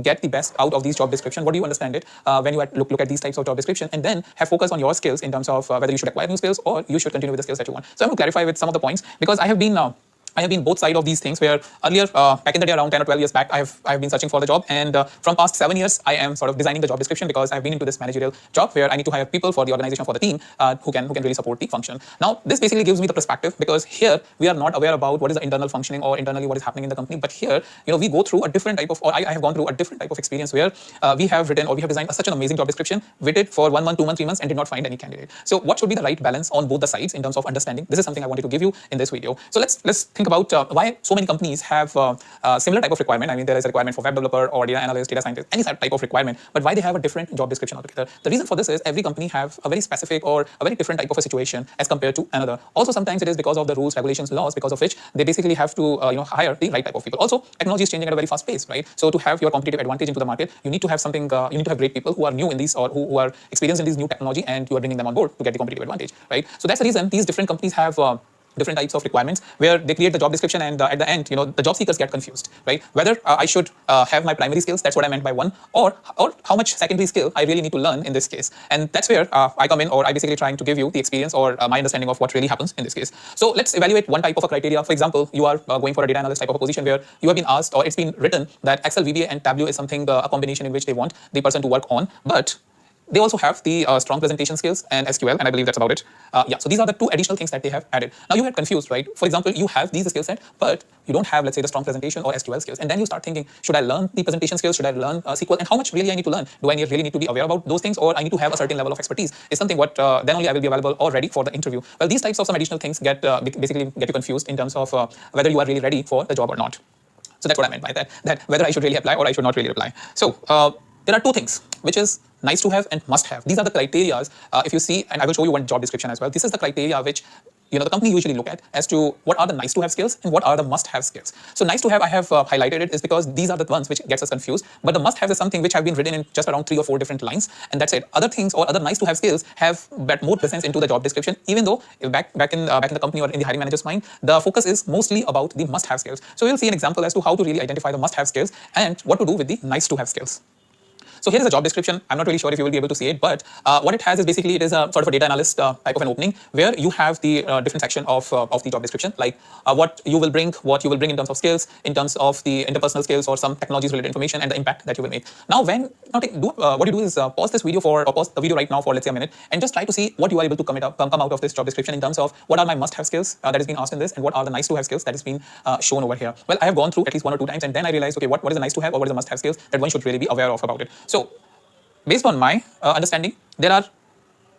Speaker 15: get the best out of these job descriptions? What do you understand it when you look at these types of job descriptions, and then have focus on your skills in terms of whether you should acquire new skills or you should continue with the skills that you want. So I'm going to clarify with some of the points, because I have been both sides of these things, where earlier, back in the day, around 10 or 12 years back, I've been searching for the job, and from past 7 years, I am sort of designing the job description, because I've been into this managerial job where I need to hire people for the organization, for the team, who can really support the function. Now, this basically gives me the perspective, because here we are not aware about what is the internal functioning or internally what is happening in the company, but here, we go through a different type of, or I have gone through a different type of experience where we have written or we have designed such an amazing job description, waited for 1 month, 2 months, 3 months, and did not find any candidate. So what should be the right balance on both the sides in terms of understanding? This is something I wanted to give you in this video. So let's think about why so many companies have similar type of requirement. I mean, there is a requirement for web developer or data analyst, data scientist, any type of requirement, but why they have a different job description altogether. The reason for this is every company have a very specific or a very different type of a situation as compared to another. Also, sometimes it is because of the rules, regulations, laws, because of which they basically have to hire the right type of people. Also, technology is changing at a very fast pace, right? So to have your competitive advantage into the market, you need to have something, you need to have great people who are new in these, or who are experienced in these new technology, and you are bringing them on board to get the competitive advantage, right? So that's the reason these different companies have different types of requirements, where they create the job description, and at the end, the job seekers get confused, right? Whether I should have my primary skills, that's what I meant by one, or how much secondary skill I really need to learn in this case. And that's where I come in, or I basically trying to give you the experience or my understanding of what really happens in this case. So let's evaluate one type of a criteria. For example, you are going for a data analyst type of a position, where you have been asked, or it's been written that Excel, VBA, and Tableau is something, a combination in which they want the person to work on, but they also have the strong presentation skills and SQL, and I believe that's about it. So these are the two additional things that they have added. Now you get confused, right? For example, you have these skill set, but you don't have, let's say, the strong presentation or SQL skills. And then you start thinking, should I learn the presentation skills? Should I learn SQL? And how much really I need to learn? Do I really need to be aware about those things, or I need to have a certain level of expertise? Is something what then only I will be available or ready for the interview. Well, these types of some additional things basically get you confused in terms of whether you are really ready for the job or not. So that's what I meant by that whether I should really apply or I should not really apply. So there are two things, which is nice to have and must have. These are the criteria. If you see, and I will show you one job description as well. This is the criteria which the company usually look at as to what are the nice to have skills and what are the must have skills. So nice to have, I have highlighted it, is because these are the ones which gets us confused. But the must have is something which have been written in just around 3 or 4 different lines, and that's it. Other things or other nice to have skills have more presence into the job description, even though back in the company or in the hiring manager's mind, the focus is mostly about the must have skills. So we'll see an example as to how to really identify the must have skills and what to do with the nice to have skills. So here is a job description. I'm not really sure if you will be able to see it, but what it has is basically it is a sort of a data analyst type of an opening where you have the different section of the job description, like what you will bring in terms of skills, in terms of the interpersonal skills or some technologies related information and the impact that you will make. Now, what you do is pause this video or pause the video right now for let's say a minute and just try to see what you are able to come out of this job description in terms of what are my must-have skills that is being asked in this and what are the nice-to-have skills that is being shown over here. Well, I have gone through at least 1 or 2 times and then I realized, okay, what is the nice-to-have or what is the must-have skills that one should really be aware of about it. So, based on my understanding, there are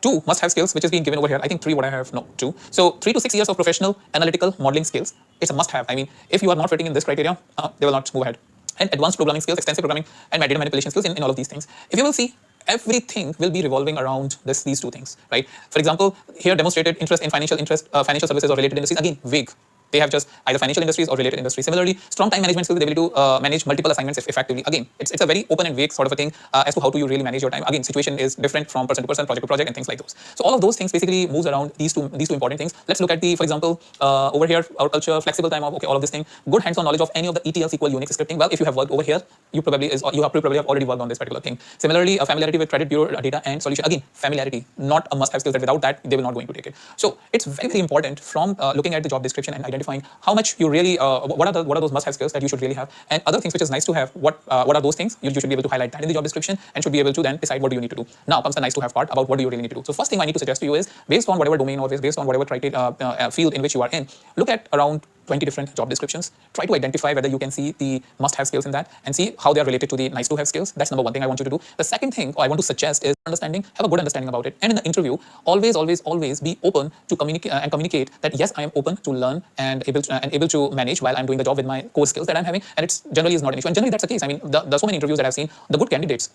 Speaker 15: 2 must-have skills which is being given over here. I think 3 what I have, no, 2. So 3 to 6 years of professional analytical modeling skills. It's a must-have. I mean, if you are not fitting in this criteria, they will not move ahead. And advanced programming skills, extensive programming and data manipulation skills in all of these things. If you will see, everything will be revolving around these 2 things, right? For example, here demonstrated interest in financial services or related industries. Again, vague. They have just either financial industries or related industries. Similarly, strong time management skills, the ability to manage multiple assignments effectively. Again, it's a very open and vague sort of a thing as to how do you really manage your time. Again, situation is different from person to person, project to project, and things like those. So all of those things basically moves around these two important things. Let's look at for example, over here, our culture, flexible time off, okay, all of this thing, good hands-on knowledge of any of the ETL, SQL, Unix scripting. Well, if you have worked over here, you probably have already worked on this particular thing. Similarly, familiarity with credit bureau data and solution. Again, familiarity, not a must-have skill that without that they will not going to take it. So it's very, very important from looking at the job description and identifying how much you really what are those must-have skills that you should really have, and other things which is nice to have. What are those things? You should be able to highlight that in the job description and should be able to then decide what do you need to do. Now comes the nice to have part about what do you really need to do. So first thing I need to suggest to you is, based on whatever domain or based on whatever field in which you are in, look at around 20 different job descriptions. Try to identify whether you can see the must-have skills in that and see how they are related to the nice-to-have skills. That's number 1 thing I want you to do. The second thing I want to suggest is have a good understanding about it. And in the interview, always be open to communicate that yes, I am open to learn and able to manage while I'm doing the job with my core skills that I'm having. And it's generally is not an issue. And generally that's the case. I mean, there's so many interviews that I've seen. The good candidates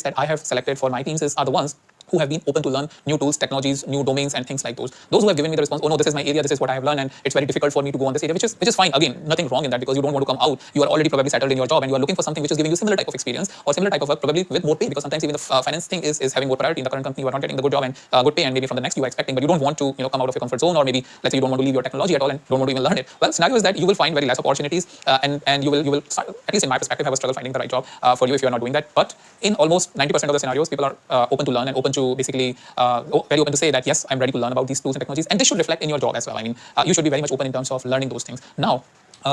Speaker 15: that I have selected for my teams are the ones who have been open to learn new tools, technologies, new domains, and things like those. Those who have given me the response, oh no, this is my area, this is what I have learned, and it's very difficult for me to go on this area, which is fine. Again, nothing wrong in that, because you don't want to come out. You are already probably settled in your job, and you are looking for something which is giving you similar type of experience or similar type of work, probably with more pay, because sometimes even the finance thing is having more priority in the current company. You are not getting the good job and good pay, and maybe from the next you are expecting, but you don't want to come out of your comfort zone, or maybe let's say you don't want to leave your technology at all and don't want to even learn it. Well, scenario is that you will find very less opportunities, and you will start, at least in my perspective, have a struggle finding the right job for you if you are not doing that. But in almost 90% of the scenarios, people are open to learn and open to basically very open to say that yes, I'm ready to learn about these tools and technologies, and this should reflect in your job as well. I mean, you should be very much open in terms of learning those things. Now,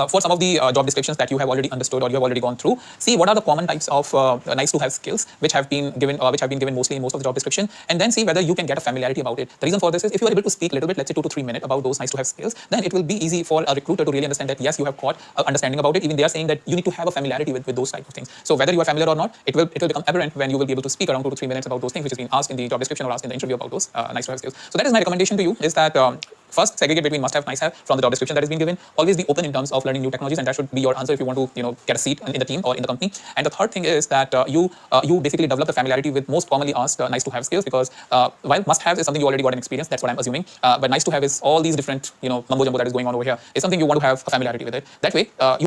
Speaker 15: for some of the job descriptions that you have already understood or you have already gone through, see what are the common types of nice to have skills which have been given mostly in most of the job description, and then see whether you can get a familiarity about it. The reason for this is, if you are able to speak a little bit, let's say 2 to 3 minutes about those nice to have skills, then it will be easy for a recruiter to really understand that yes, you have got understanding about it. Even they are saying that you need to have a familiarity with those type of things. So whether you are familiar or not, it will become apparent when you will be able to speak around 2 to 3 minutes about those things which is being asked in the job description or asked in the interview about those nice to have skills. So that is my recommendation to you, is that first, segregate between must-have, nice-have from the job description that has been given. Always be open in terms of learning new technologies, and that should be your answer if you want to get a seat in the team or in the company. And the third thing is that you basically develop the familiarity with most commonly asked nice-to-have skills, because while must-have is something you already got an experience, that's what I'm assuming. But nice-to-have is all these different mumbo jumbo that is going on over here. Is something you want to have a familiarity with it. That way, you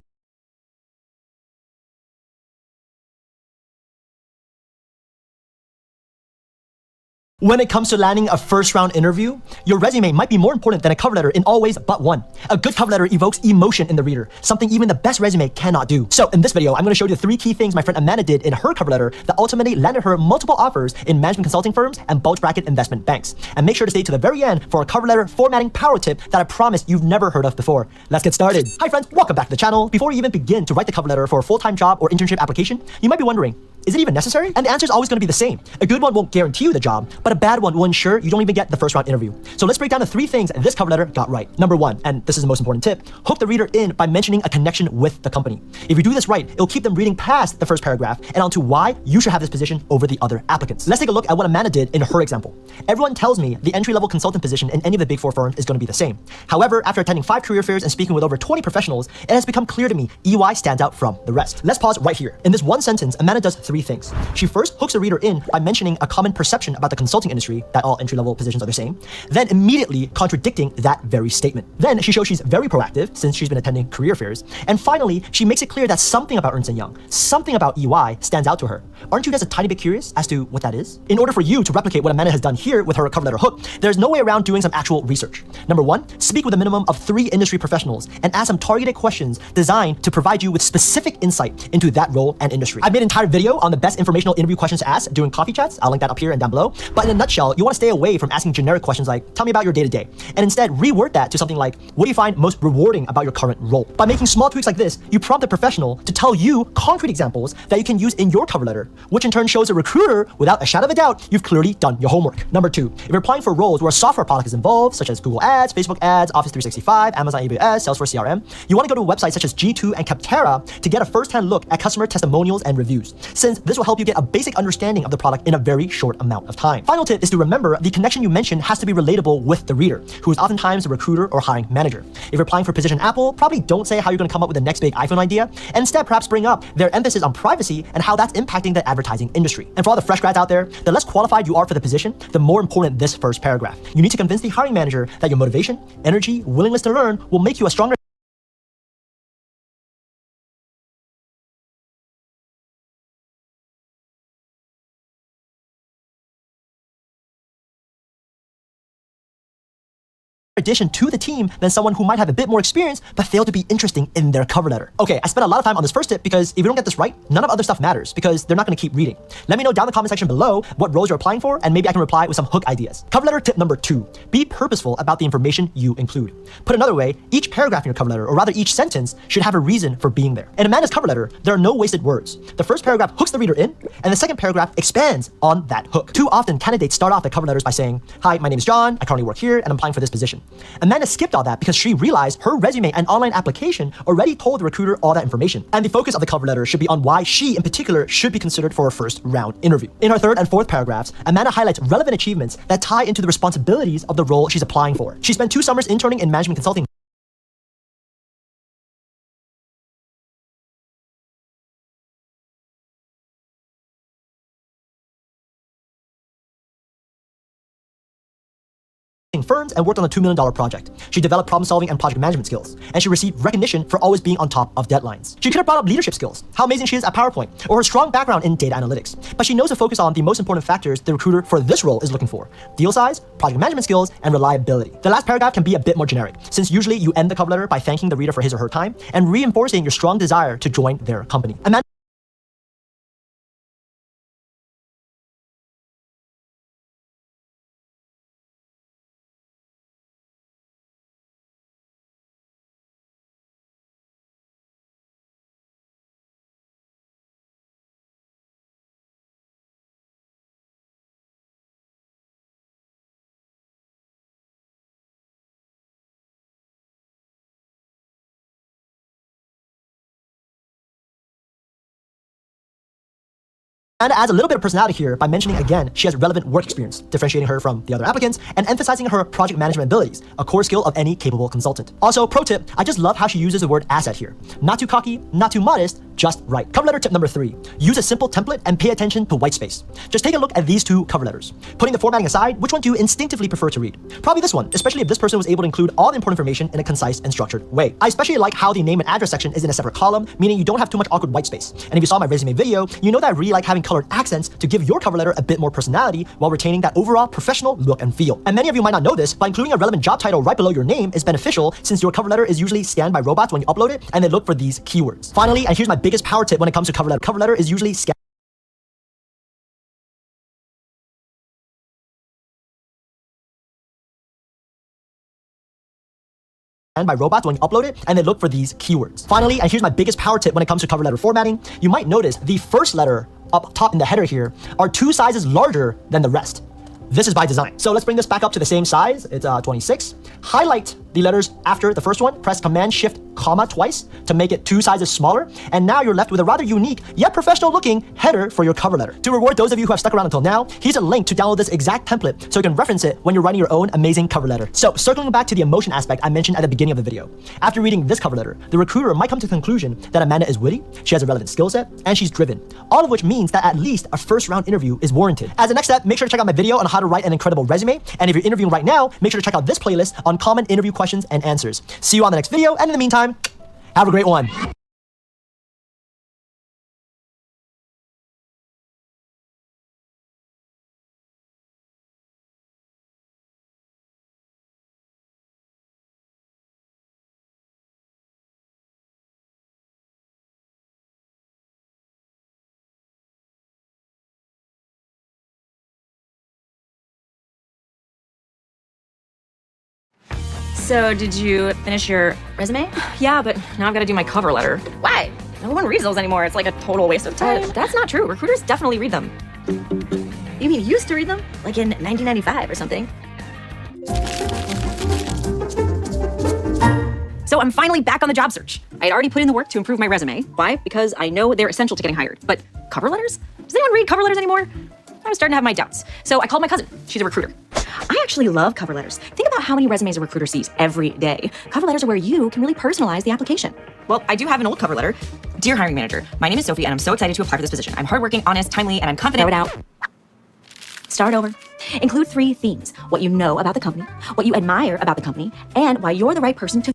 Speaker 16: When it comes to landing a first-round interview, your resume might be more important than a cover letter in all ways but one. A good cover letter evokes emotion in the reader, something even the best resume cannot do. So in this video, I'm going to show you the 3 key things my friend Amanda did in her cover letter that ultimately landed her multiple offers in management consulting firms and bulge bracket investment banks. And make sure to stay to the very end for a cover letter formatting power tip that I promise you've never heard of before. Let's get started. Hi friends, welcome back to the channel. Before you even begin to write the cover letter for a full-time job or internship application, you might be wondering, is it even necessary? And the answer is always going to be the same. A good one won't guarantee you the job, but a bad one will ensure you don't even get the first round interview. So let's break down the 3 things this cover letter got right. Number 1, and this is the most important tip, hook the reader in by mentioning a connection with the company. If you do this right, it'll keep them reading past the first paragraph and onto why you should have this position over the other applicants. Let's take a look at what Amanda did in her example. Everyone tells me the entry-level consultant position in any of the big 4 firms is going to be the same. However, after attending 5 career fairs and speaking with over 20 professionals, it has become clear to me EY stands out from the rest. Let's pause right here. In this one sentence, Amanda does 3 things. She first hooks the reader in by mentioning a common perception about the consulting industry, that all entry-level positions are the same, then immediately contradicting that very statement. Then she shows she's very proactive since she's been attending career fairs. And finally, she makes it clear that something about Ernst & Young, something about EY stands out to her. Aren't you guys a tiny bit curious as to what that is? In order for you to replicate what Amanda has done here with her cover letter hook, there's no way around doing some actual research. Number 1, speak with a minimum of 3 industry professionals and ask some targeted questions designed to provide you with specific insight into that role and industry. I've made an entire video on the best informational interview questions to ask during coffee chats. I'll link that up here and down below. But in a nutshell, you want to stay away from asking generic questions like, tell me about your day-to-day, and instead reword that to something like, what do you find most rewarding about your current role? By making small tweaks like this, you prompt the professional to tell you concrete examples that you can use in your cover letter, which in turn shows a recruiter, without a shadow of a doubt, you've clearly done your homework. Number 2, if you're applying for roles where a software product is involved, such as Google Ads, Facebook Ads, Office 365, Amazon AWS, Salesforce CRM, you want to go to websites such as G2 and Capterra to get a first-hand look at customer testimonials and reviews, since this will help you get a basic understanding of the product in a very short amount of time. Final tip is to remember the connection you mentioned has to be relatable with the reader, who is oftentimes the recruiter or hiring manager. If you're applying for a position at Apple, probably don't say how you're going to come up with the next big iPhone idea, and instead perhaps bring up their emphasis on privacy and how that's impacting the advertising industry. And for all the fresh grads out there, the less qualified you are for the position, the more important this first paragraph. You need to convince the hiring manager that your motivation, energy, willingness to learn will make you a stronger addition to the team than someone who might have a bit more experience but fail to be interesting in their cover letter. Okay, I spent a lot of time on this first tip because if you don't get this right, none of other stuff matters because they're not going to keep reading. Let me know down in the comment section below what roles you're applying for and maybe I can reply with some hook ideas. Cover letter tip number 2, be purposeful about the information you include. Put another way, each paragraph in your cover letter, or rather each sentence, should have a reason for being there. In Amanda's cover letter, there are no wasted words. The first paragraph hooks the reader in and the second paragraph expands on that hook. Too often, candidates start off their cover letters by saying, hi, my name is John, I currently work here and I'm applying for this position. Amanda skipped all that because she realized her resume and online application already told the recruiter all that information. And the focus of the cover letter should be on why she in particular should be considered for a first round interview. In her third and fourth paragraphs, Amanda highlights relevant achievements that tie into the responsibilities of the role she's applying for. She spent 2 summers interning in management consulting firms and worked on a $2 million project. She developed problem solving and project management skills, and she received recognition for always being on top of deadlines. She could have brought up leadership skills, how amazing she is at PowerPoint, or her strong background in data analytics, but she knows to focus on the most important factors the recruiter for this role is looking for: deal size, project management skills, and reliability. The last paragraph can be a bit more generic, since usually you end the cover letter by thanking the reader for his or her time and reinforcing your strong desire to join their company. Amanda adds a little bit of personality here by mentioning again she has relevant work experience, differentiating her from the other applicants and emphasizing her project management abilities, a core skill of any capable consultant. Also, pro tip, I just love how she uses the word asset here. Not too cocky, not too modest, just right. Cover letter tip number 3, use a simple template and pay attention to white space. Just take a look at these 2 cover letters. Putting the formatting aside, which one do you instinctively prefer to read? Probably this one, especially if this person was able to include all the important information in a concise and structured way. I especially like how the name and address section is in a separate column, meaning you don't have too much awkward white space. And if you saw my resume video, you know that I really like having colored accents to give your cover letter a bit more personality while retaining that overall professional look and feel. And many of you might not know this, but including a relevant job title right below your name is beneficial since your cover letter is usually scanned by robots when you upload it and they look for these keywords. Finally, and here's my biggest power tip when it comes to cover letter. Cover letter is usually scanned by robots when you upload it and they look for these keywords. Finally, and here's my biggest power tip when it comes to cover letter formatting, you might notice the first letter up top in the header here are 2 sizes larger than the rest. This is by design. So let's bring this back up to the same size. It's 26. Highlight the letters after the first one, press Command Shift comma twice to make it 2 sizes smaller, and now you're left with a rather unique yet professional looking header for your cover letter. To reward those of you who have stuck around until now, here's a link to download this exact template so you can reference it when you're writing your own amazing cover letter. So circling back to the emotion aspect I mentioned at the beginning of the video, after reading this cover letter, the recruiter might come to the conclusion that Amanda is witty, she has a relevant skill set, and she's driven, all of which means that at least a first round interview is warranted. As a next step, make sure to check out my video on how to write an incredible resume, and if you're interviewing right now, make sure to check out this playlist on common interview questions and answers. See you on the next video, and in the meantime, have a great one.
Speaker 17: So, did you finish your resume?
Speaker 11: Yeah, but now I've got to do my cover letter.
Speaker 17: Why?
Speaker 11: No one reads those anymore. It's like a total waste of time.
Speaker 17: That's not true. Recruiters definitely read them.
Speaker 11: You mean used to read them? Like in 1995 or something? So I'm finally back on the job search. I had already put in the work to improve my resume. Why? Because I know they're essential to getting hired. But cover letters? Does anyone read cover letters anymore? I was starting to have my doubts. So I called my cousin. She's a recruiter. I actually love cover letters. Think about how many resumes a recruiter sees every day. Cover letters are where you can really personalize the application. Well, I do have an old cover letter. Dear hiring manager, my name is Sophie and I'm so excited to apply for this position. I'm hardworking, honest, timely, and I'm confident. Throw it out. Start over. Include 3 themes: what you know about the company, what you admire about the company, and why you're the right person to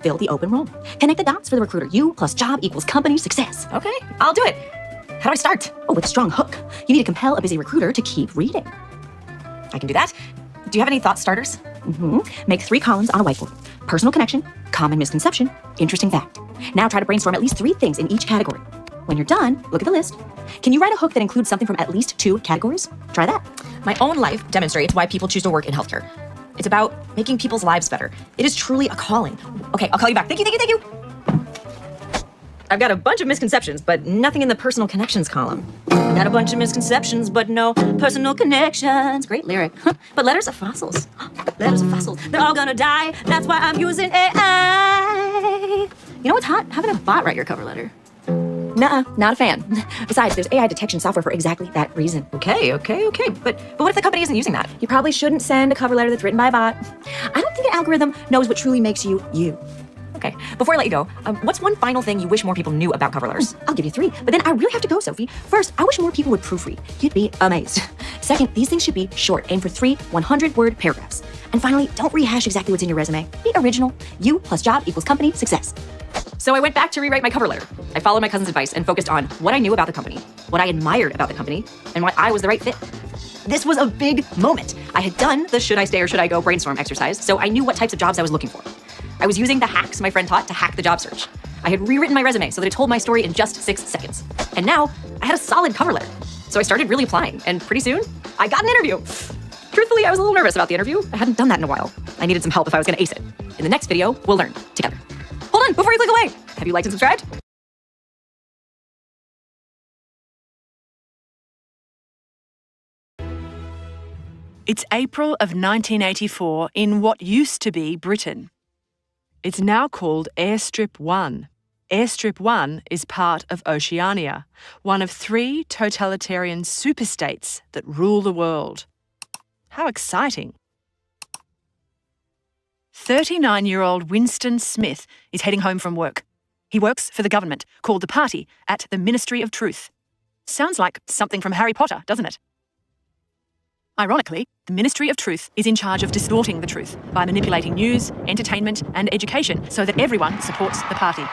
Speaker 11: fill the open role. Connect the dots for the recruiter. You plus job equals company success. Okay, I'll do it. How do I start? Oh, with a strong hook. You need to compel a busy recruiter to keep reading. I can do that. Do you have any thought starters? Make 3 columns on a whiteboard. Personal connection, common misconception, interesting fact. Now try to brainstorm at least 3 things in each category. When you're done, look at the list. Can you write a hook that includes something from at least 2 categories? Try that. My own life demonstrates why people choose to work in healthcare. It's about making people's lives better. It is truly a calling. Okay, I'll call you back. Thank you. I've got a bunch of misconceptions, but nothing in the personal connections column. Got a bunch of misconceptions, but no personal connections. Great lyric. But letters are fossils. Letters are fossils. They're all gonna die. That's why I'm using AI. You know what's hot? Having a bot write your cover letter. Nuh-uh, not a fan. Besides, there's AI detection software for exactly that reason. Okay. But what if the company isn't using that? You probably shouldn't send a cover letter that's written by a bot. I don't think an algorithm knows what truly makes you, you. Okay, before I let you go, what's one final thing you wish more people knew about cover letters? I'll give you 3, but then I really have to go, Sophie. First, I wish more people would proofread. You'd be amazed. Second, these things should be short. Aim for 3 100-word paragraphs. And finally, don't rehash exactly what's in your resume. Be original. You plus job equals company success. So I went back to rewrite my cover letter. I followed my cousin's advice and focused on what I knew about the company, what I admired about the company, and why I was the right fit. This was a big moment. I had done the should I stay or should I go brainstorm exercise, so I knew what types of jobs I was looking for. I was using the hacks my friend taught to hack the job search. I had rewritten my resume so that it told my story in just 6 seconds. And now I had a solid cover letter. So I started really applying, and pretty soon, I got an interview. Truthfully, I was a little nervous about the interview. I hadn't done that in a while. I needed some help if I was gonna ace it. In the next video, we'll learn together. Hold on, before you click away, have you liked and subscribed?
Speaker 18: It's April of 1984 in what used to be Britain. It's now called Airstrip 1. Airstrip 1 is part of Oceania, one of 3 totalitarian superstates that rule the world. How exciting! 39-year-old Winston Smith is heading home from work. He works for the government, called the Party, at the Ministry of Truth. Sounds like something from Harry Potter, doesn't it? Ironically, the Ministry of Truth is in charge of distorting the truth by manipulating news, entertainment, and education so that everyone supports the party.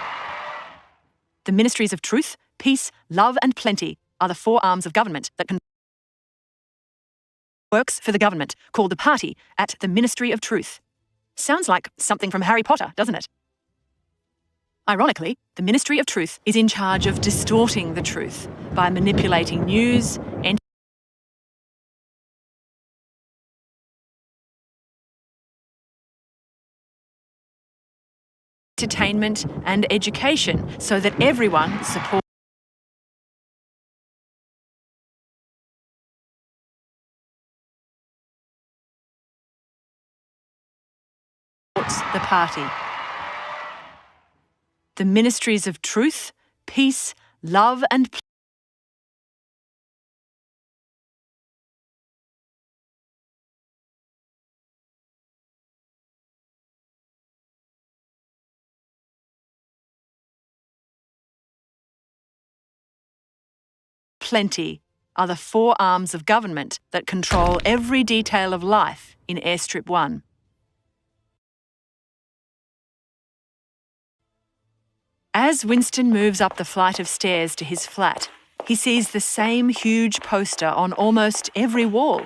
Speaker 18: The Ministries of Truth, Peace, Love, and Plenty are the 4 arms of government that works for the government, called the Party, at the Ministry of Truth. Sounds like something from Harry Potter, doesn't it? Ironically, the Ministry of Truth is in charge of distorting the truth by manipulating news, entertainment, and education so that everyone supports the party. The Ministries of Truth, Peace, Love, and Plenty are the 4 arms of government that control every detail of life in Airstrip 1. As Winston moves up the flight of stairs to his flat, he sees the same huge poster on almost every wall.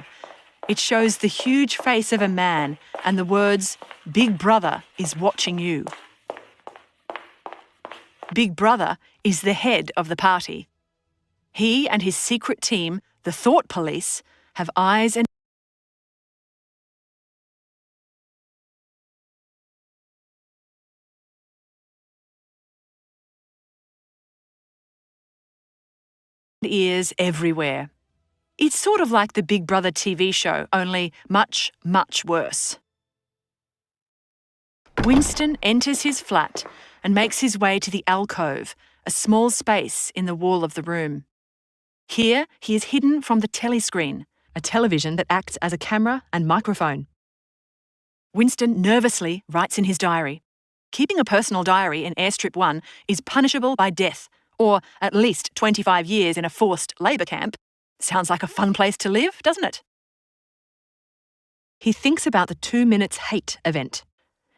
Speaker 18: It shows the huge face of a man and the words, "Big Brother is watching you." Big Brother is the head of the party. He and his secret team, the Thought Police, have eyes and ears everywhere. It's sort of like the Big Brother TV show, only much, much worse. Winston enters his flat and makes his way to the alcove, a small space in the wall of the room. Here, he is hidden from the telescreen, a television that acts as a camera and microphone. Winston nervously writes in his diary. Keeping a personal diary in Airstrip 1 is punishable by death, or at least 25 years in a forced labour camp. Sounds like a fun place to live, doesn't it? He thinks about the 2 Minutes Hate event.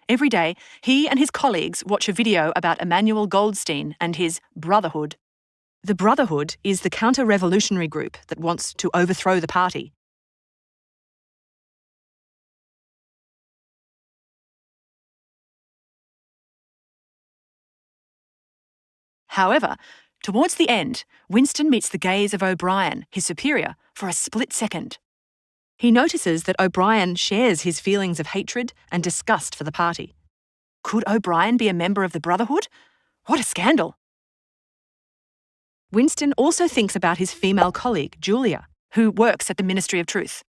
Speaker 18: Every day, he and his colleagues watch a video about Emmanuel Goldstein and his Brotherhood. The Brotherhood is the counter-revolutionary group that wants to overthrow the party. However, towards the end, Winston meets the gaze of O'Brien, his superior, for a split second. He notices that O'Brien shares his feelings of hatred and disgust for the party. Could O'Brien be a member of the Brotherhood? What a scandal! Winston also thinks about his female colleague, Julia, who works at the Ministry of Truth.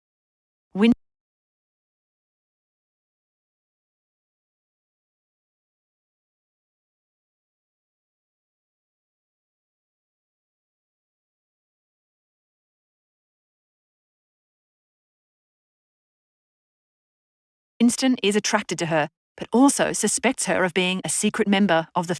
Speaker 18: Winston is attracted to her, but also suspects her of being a secret member of the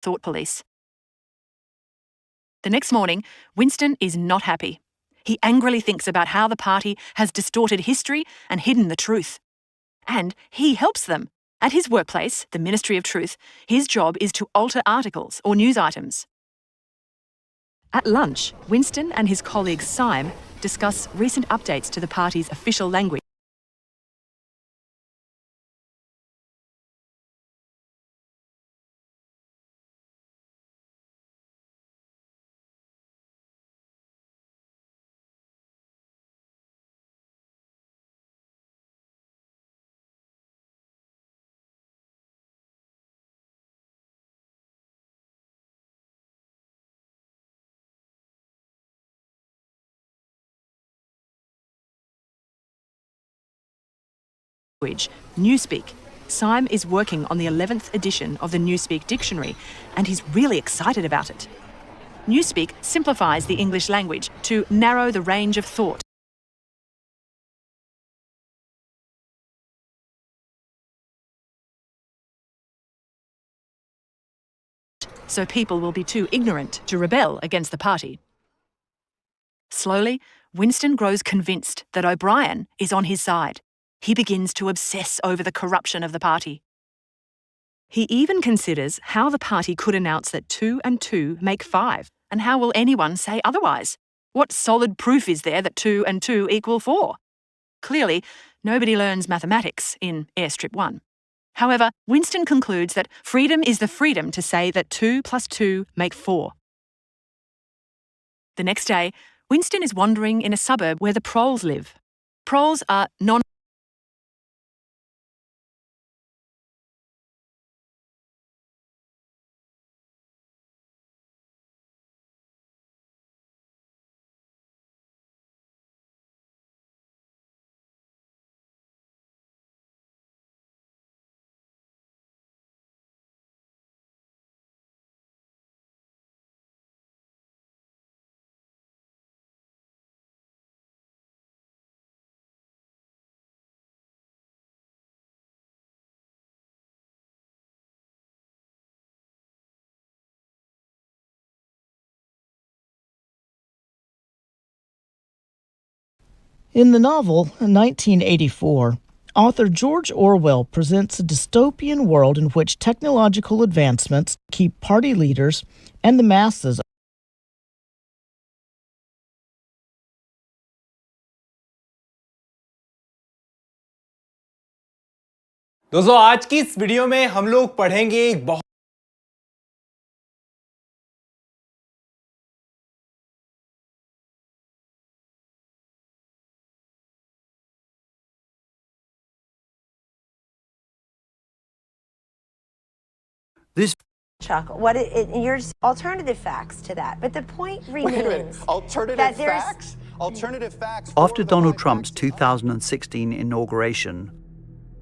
Speaker 18: Thought Police. The next morning, Winston is not happy. He angrily thinks about how the party has distorted history and hidden the truth. And he helps them. At his workplace, the Ministry of Truth, his job is to alter articles or news items. At lunch, Winston and his colleague Syme discuss recent updates to the party's official language. Newspeak. Syme is working on the 11th edition of the Newspeak dictionary, and he's really excited about it. Newspeak simplifies the English language to narrow the range of thought. So people will be too ignorant to rebel against the party. Slowly, Winston grows convinced that O'Brien is on his side. He begins to obsess over the corruption of the party. He even considers how the party could announce that 2 and 2 make 5, and how will anyone say otherwise? What solid proof is there that 2 and 2 equal 4? Clearly, nobody learns mathematics in Airstrip 1. However, Winston concludes that freedom is the freedom to say that 2 plus 2 make 4. The next day, Winston is wandering in a suburb where the proles live. Proles are non-
Speaker 19: In the novel, 1984, author George Orwell presents a dystopian world in which technological advancements keep party leaders and the masses.
Speaker 20: दोस्तों आज की इस video में हम लोग पढ़ेंगे एक बहुत
Speaker 21: This Chuck, there's alternative facts to that, but the point remains that there's
Speaker 22: Alternative facts.
Speaker 23: After Donald Trump's 2016 inauguration,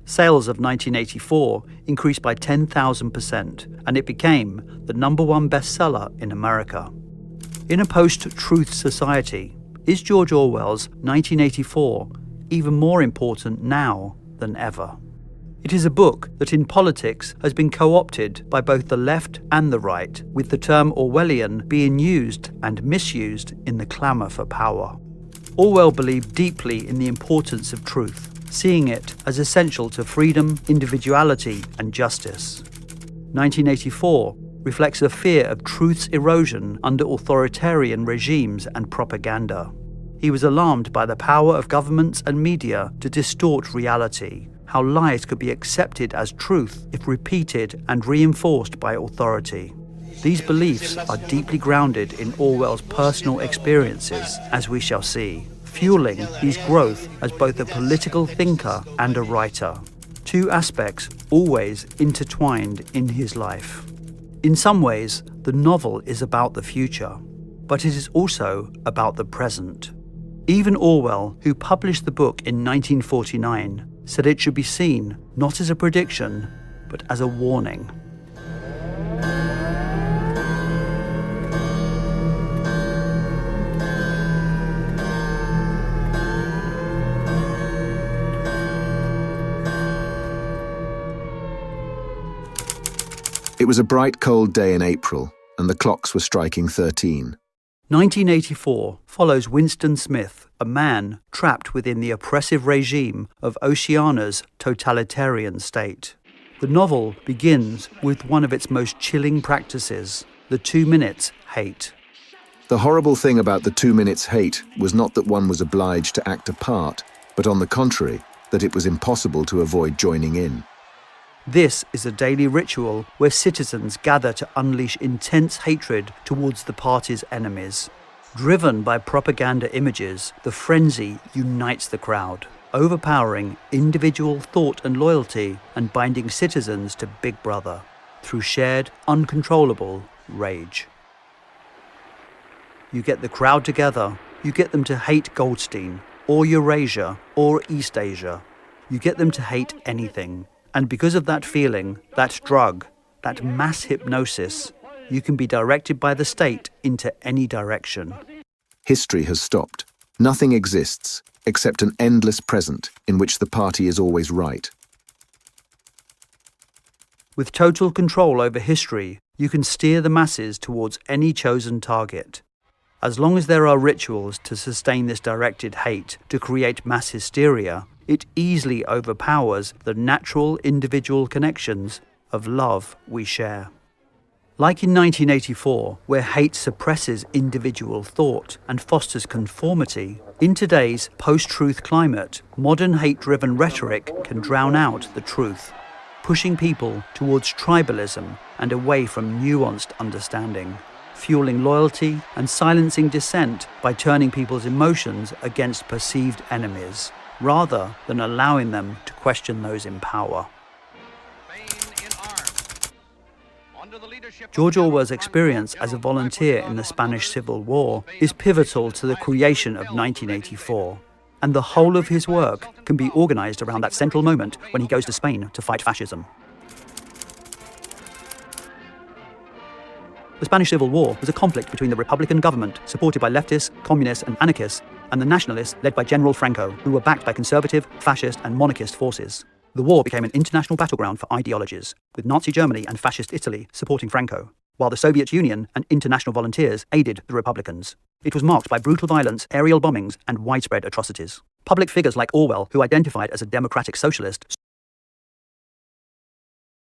Speaker 23: sales of 1984 increased by 10,000%, and it became the #1 bestseller in America. In a post-truth society, is George Orwell's 1984 even more important now than ever? It is a book that in politics has been co-opted by both the left and the right, with the term Orwellian being used and misused in the clamour for power. Orwell believed deeply in the importance of truth, seeing it as essential to freedom, individuality, and justice. 1984 reflects a fear of truth's erosion under authoritarian regimes and propaganda. He was alarmed by the power of governments and media to distort reality, how lies could be accepted as truth if repeated and reinforced by authority. These beliefs are deeply grounded in Orwell's personal experiences, as we shall see, fueling his growth as both a political thinker and a writer, two aspects always intertwined in his life. In some ways, the novel is about the future, but it is also about the present. Even Orwell, who published the book in 1949, said it should be seen not as a prediction, but as a warning.
Speaker 24: It was a bright, cold day in April, and the clocks were striking 13.
Speaker 23: 1984 follows Winston Smith, a man trapped within the oppressive regime of Oceania's totalitarian state. The novel begins with one of its most chilling practices, the 2 minutes hate.
Speaker 24: The horrible thing about the 2 minutes hate was not that one was obliged to act a part, but on the contrary, that it was impossible to avoid joining in.
Speaker 23: This is a daily ritual where citizens gather to unleash intense hatred towards the party's enemies. Driven by propaganda images, the frenzy unites the crowd, overpowering individual thought and loyalty and binding citizens to Big Brother through shared, uncontrollable rage. You get the crowd together, you get them to hate Goldstein, or Eurasia, or Eastasia. You get them to hate anything. And because of that feeling, that drug, that mass hypnosis, you can be directed by the state into any direction.
Speaker 24: History has stopped. Nothing exists except an endless present in which the party is always right.
Speaker 23: With total control over history, you can steer the masses towards any chosen target. As long as there are rituals to sustain this directed hate to create mass hysteria, it easily overpowers the natural individual connections of love we share. Like in 1984, where hate suppresses individual thought and fosters conformity, in today's post-truth climate, modern hate-driven rhetoric can drown out the truth, pushing people towards tribalism and away from nuanced understanding, fueling loyalty and silencing dissent by turning people's emotions against perceived enemies, rather than allowing them to question those in power. George Orwell's experience as a volunteer in the Spanish Civil War is pivotal to the creation of 1984, and the whole of his work can be organized around that central moment when he goes to Spain to fight fascism. The Spanish Civil War was a conflict between the Republican government, supported by leftists, communists, and anarchists, and the nationalists led by General Franco, who were backed by conservative, fascist, and monarchist forces. The war became an international battleground for ideologies, with Nazi Germany and fascist Italy supporting Franco, while the Soviet Union and international volunteers aided the Republicans. It was marked by brutal violence, aerial bombings, and widespread atrocities. Public figures like Orwell, who identified as a democratic socialist,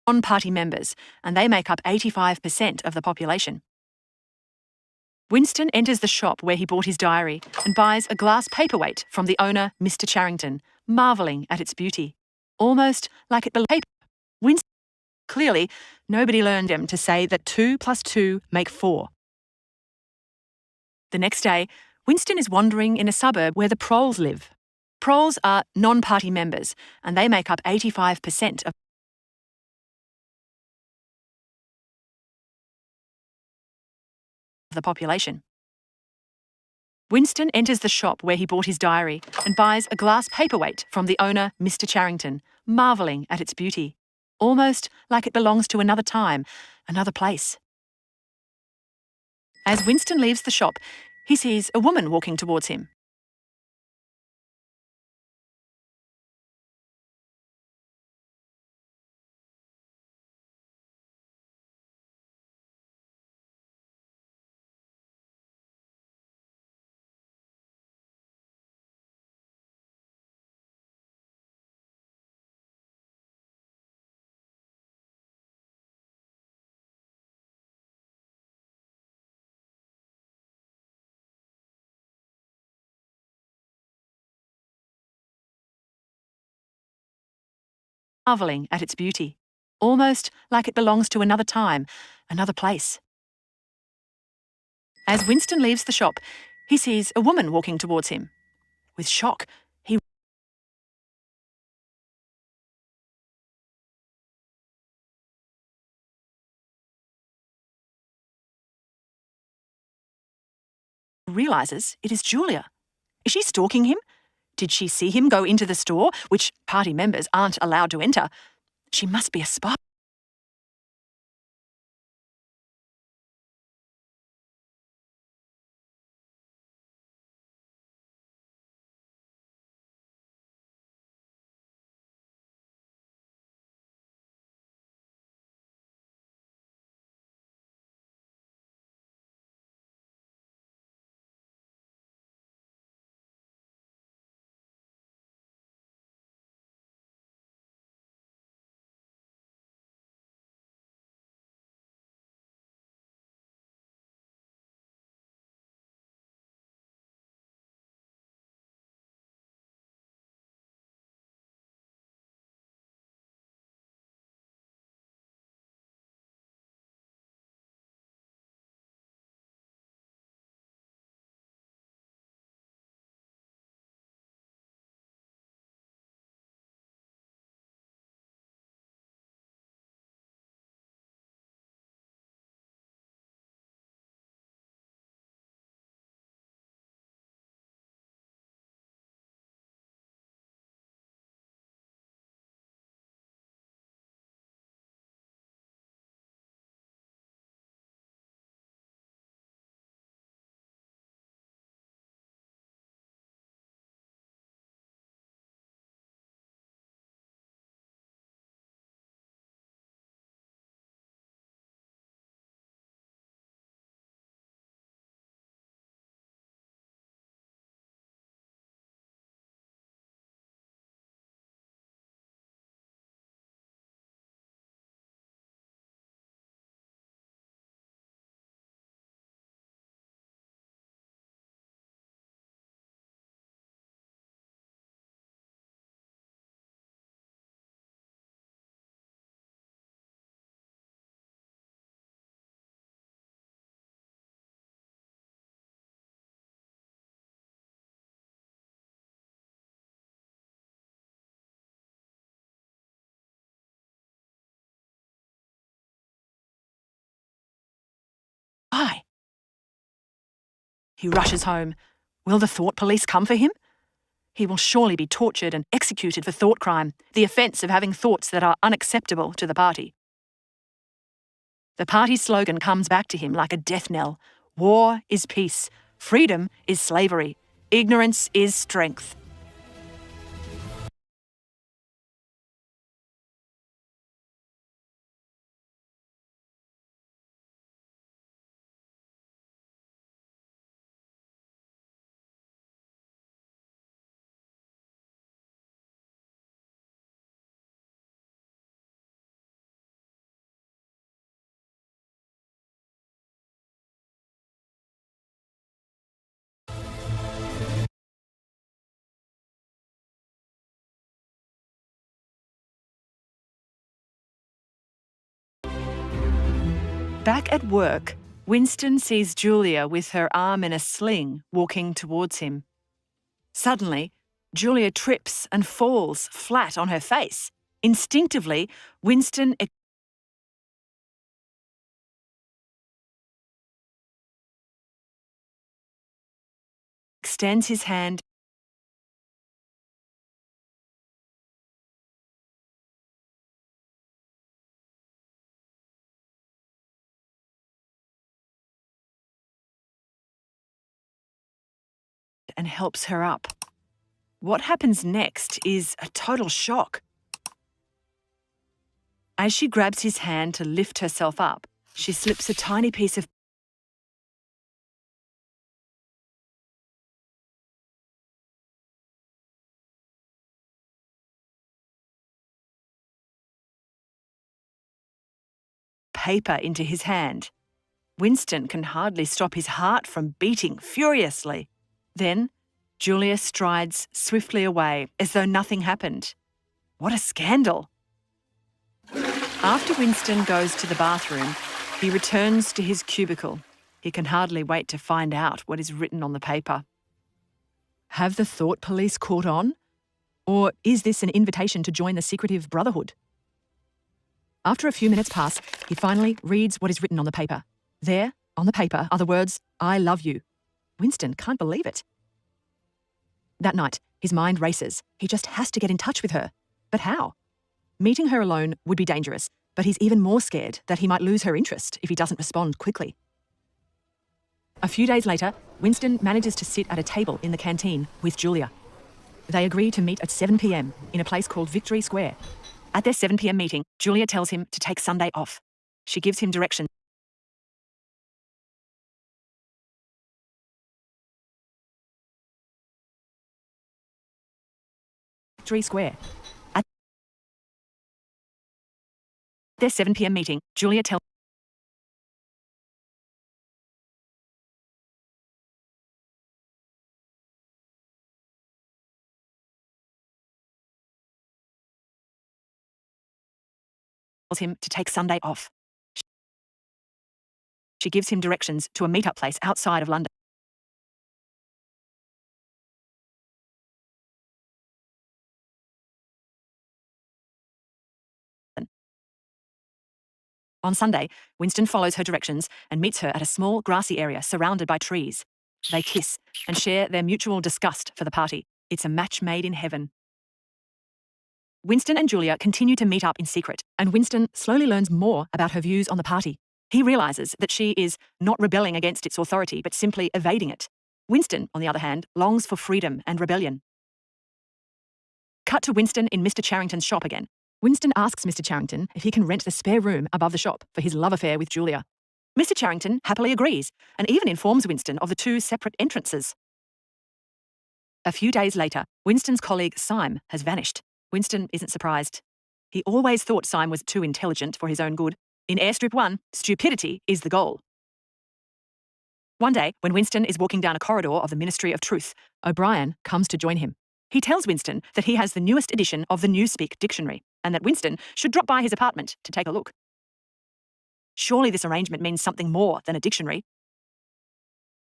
Speaker 18: non-party members, and they make up 85% of the population. Winston enters the shop where he bought his diary and buys a glass paperweight from the owner, Mr. Charrington, marvelling at its beauty. Almost like it belonged. Winston, clearly, nobody learned him to say that 2 + 2 make 4. The next day, Winston is wandering in a suburb where the proles live. Proles are non-party members, and they make up 85% of the population. Winston enters the shop where he bought his diary and buys a glass paperweight from the owner, Mr. Charrington, marvelling at its beauty. Almost like it belongs to another time, another place. As Winston leaves the shop, he sees a woman walking towards him. Marvelling at its beauty, almost like it belongs to another time, another place. As Winston leaves the shop, he sees a woman walking towards him. With shock, he realizes it is Julia. Is she stalking him? Did she see him go into the store, which party members aren't allowed to enter? She must be a spy. Why? He rushes home. Will the thought police come for him? He will surely be tortured and executed for thought crime, the offence of having thoughts that are unacceptable to the party. The party's slogan comes back to him like a death knell. War is peace. Freedom is slavery. Ignorance is strength. Back at work, Winston sees Julia with her arm in a sling walking towards him. Suddenly, Julia trips and falls flat on her face. Instinctively, Winston extends his hand and helps her up. What happens next is a total shock. As she grabs his hand to lift herself up, she slips a tiny piece of paper into his hand. Winston can hardly stop his heart from beating furiously. Then, Julia strides swiftly away as though nothing happened. What a scandal! After Winston goes to the bathroom, he returns to his cubicle. He can hardly wait to find out what is written on the paper. Have the thought police caught on? Or is this an invitation to join the secretive brotherhood? After a few minutes pass, he finally reads what is written on the paper. There, on the paper, are the words, "I love you." Winston can't believe it. That night, his mind races. He just has to get in touch with her. But how? Meeting her alone would be dangerous, but he's even more scared that he might lose her interest if he doesn't respond quickly. A few days later, Winston manages to sit at a table in the canteen with Julia. They agree to meet at 7 p.m. in a place called Victory Square. At their 7 p.m. meeting, Julia tells him to take Sunday off. She gives him directions. Victory Square. At their 7 p.m. meeting, Julia tells him to take Sunday off. She gives him directions to a meetup place outside of London. On Sunday, Winston follows her directions and meets her at a small grassy area surrounded by trees. They kiss and share their mutual disgust for the party. It's a match made in heaven. Winston and Julia continue to meet up in secret, and Winston slowly learns more about her views on the party. He realises that she is not rebelling against its authority, but simply evading it. Winston, on the other hand, longs for freedom and rebellion. Cut to Winston in Mr. Charrington's shop again. Winston asks Mr. Charrington if he can rent the spare room above the shop for his love affair with Julia. Mr. Charrington happily agrees and even informs Winston of the two separate entrances. A few days later, Winston's colleague Syme has vanished. Winston isn't surprised. He always thought Syme was too intelligent for his own good. In Airstrip 1, stupidity is the goal. One day, when Winston is walking down a corridor of the Ministry of Truth, O'Brien comes to join him. He tells Winston that he has the newest edition of the Newspeak dictionary and that Winston should drop by his apartment to take a look. Surely this arrangement means something more than a dictionary.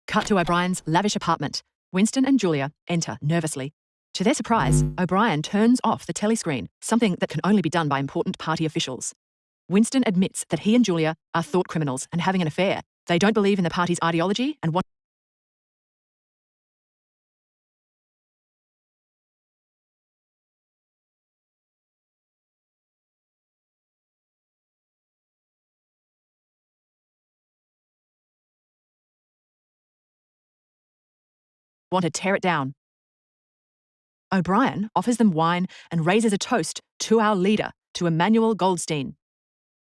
Speaker 18: Cut to O'Brien's lavish apartment. Winston and Julia enter nervously. To their surprise, O'Brien turns off the telescreen, something that can only be done by important party officials. Winston admits that he and Julia are thought criminals and having an affair. They don't believe in the party's ideology and want to tear it down. O'Brien offers them wine and raises a toast to our leader, to Emmanuel Goldstein.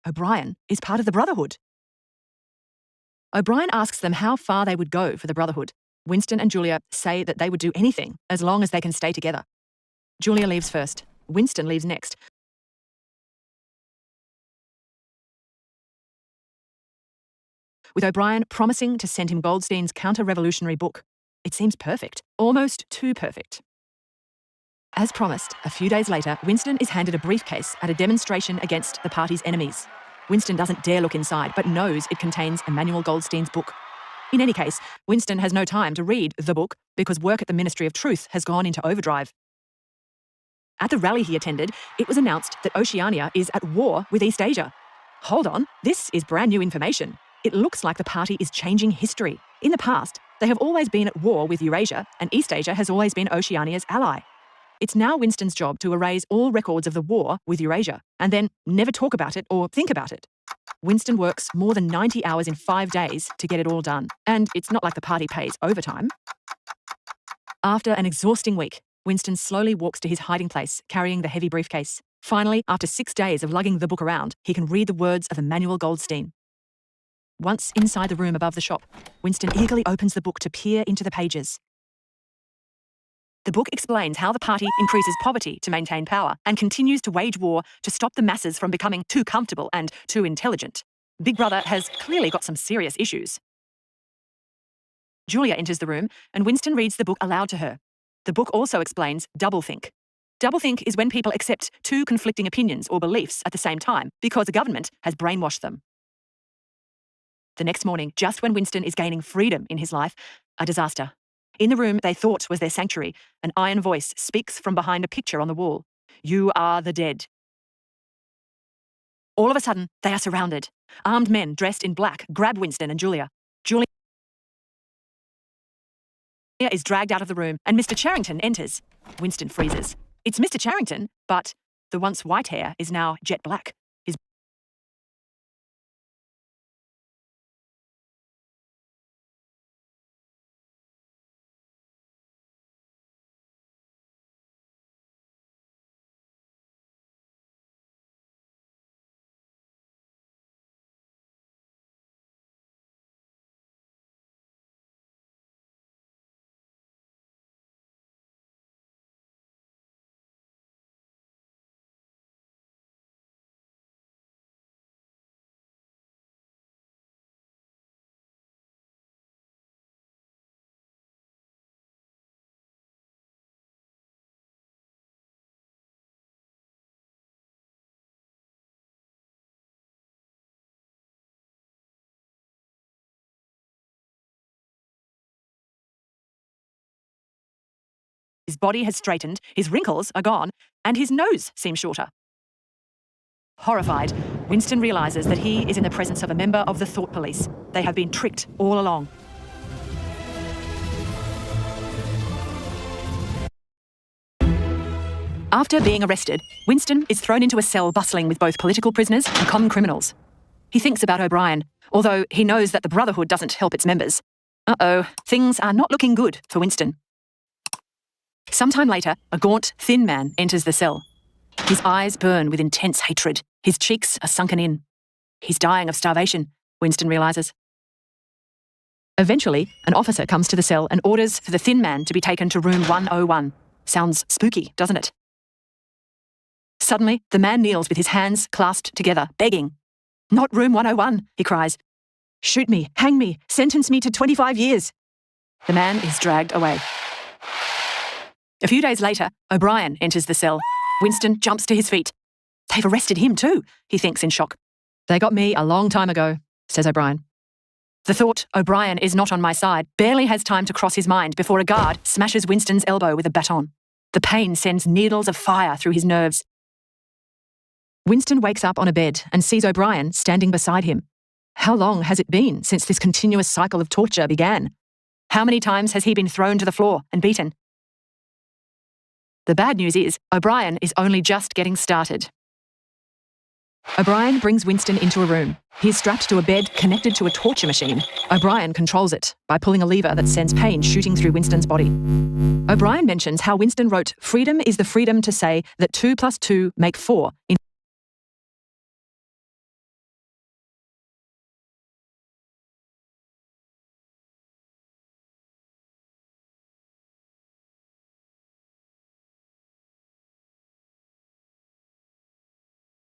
Speaker 18: O'Brien is part of the Brotherhood. O'Brien asks them how far they would go for the Brotherhood. Winston and Julia say that they would do anything as long as they can stay together. Julia leaves first. Winston leaves next. With O'Brien promising to send him Goldstein's counter-revolutionary book. It seems perfect, almost too perfect. As promised, a few days later, Winston is handed a briefcase at a demonstration against the party's enemies. Winston doesn't dare look inside, but knows it contains Emmanuel Goldstein's book. In any case, Winston has no time to read the book because work at the Ministry of Truth has gone into overdrive. At the rally he attended, it was announced that Oceania is at war with East Asia. Hold on, this is brand new information. It looks like the party is changing history. In the past, they have always been at war with Eurasia, and East Asia has always been Oceania's ally. It's now Winston's job to erase all records of the war with Eurasia, and then never talk about it or think about it. Winston works more than 90 hours in 5 days to get it all done, and it's not like the party pays overtime. After an exhausting week, Winston slowly walks to his hiding place, carrying the heavy briefcase. Finally, after 6 days of lugging the book around, he can read the words of Emmanuel Goldstein. Once inside the room above the shop, Winston eagerly opens the book to peer into the pages. The book explains how the party increases poverty to maintain power and continues to wage war to stop the masses from becoming too comfortable and too intelligent. Big Brother has clearly got some serious issues. Julia enters the room and Winston reads the book aloud to her. The book also explains doublethink. Doublethink is when people accept two conflicting opinions or beliefs at the same time because the government has brainwashed them. The next morning, just when Winston is gaining freedom in his life, a disaster. In the room they thought was their sanctuary, an iron voice speaks from behind a picture on the wall. You are the dead. All of a sudden, they are surrounded. Armed men dressed in black grab Winston and Julia. Julia is dragged out of the room and Mr. Charrington enters. Winston freezes. It's Mr. Charrington, but the once white hair is now jet black. His body has straightened, his wrinkles are gone, and his nose seems shorter. Horrified, Winston realises that he is in the presence of a member of the Thought Police. They have been tricked all along. After being arrested, Winston is thrown into a cell bustling with both political prisoners and common criminals. He thinks about O'Brien, although he knows that the Brotherhood doesn't help its members. Uh-oh, things are not looking good for Winston. Sometime later, a gaunt, thin man enters the cell. His eyes burn with intense hatred. His cheeks are sunken in. He's dying of starvation, Winston realises. Eventually, an officer comes to the cell and orders for the thin man to be taken to room 101. Sounds spooky, doesn't it? Suddenly, the man kneels with his hands clasped together, begging. Not room 101, he cries. Shoot me, hang me, sentence me to 25 years. The man is dragged away. A few days later, O'Brien enters the cell. Winston jumps to his feet. They've arrested him too, he thinks in shock. They got me a long time ago, says O'Brien. The thought O'Brien is not on my side barely has time to cross his mind before a guard smashes Winston's elbow with a baton. The pain sends needles of fire through his nerves. Winston wakes up on a bed and sees O'Brien standing beside him. How long has it been since this continuous cycle of torture began? How many times has he been thrown to the floor and beaten? The bad news is, O'Brien is only just getting started. O'Brien brings Winston into a room. He is strapped to a bed connected to a torture machine. O'Brien controls it by pulling a lever that sends pain shooting through Winston's body. O'Brien mentions how Winston wrote, "Freedom is the freedom to say that 2 + 2 make 4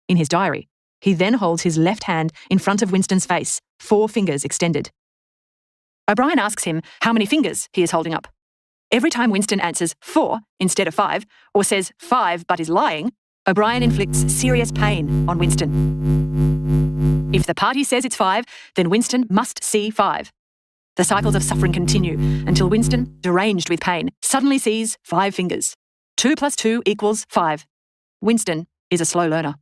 Speaker 18: in his diary. He then holds his left hand in front of Winston's face, 4 fingers extended. O'Brien asks him how many fingers he is holding up. Every time Winston answers 4 instead of 5, or says 5 but is lying, O'Brien inflicts serious pain on Winston. If the party says it's 5, then Winston must see 5. The cycles of suffering continue until Winston, deranged with pain, suddenly sees 5 fingers. 2 + 2 = 5. Winston is a slow learner.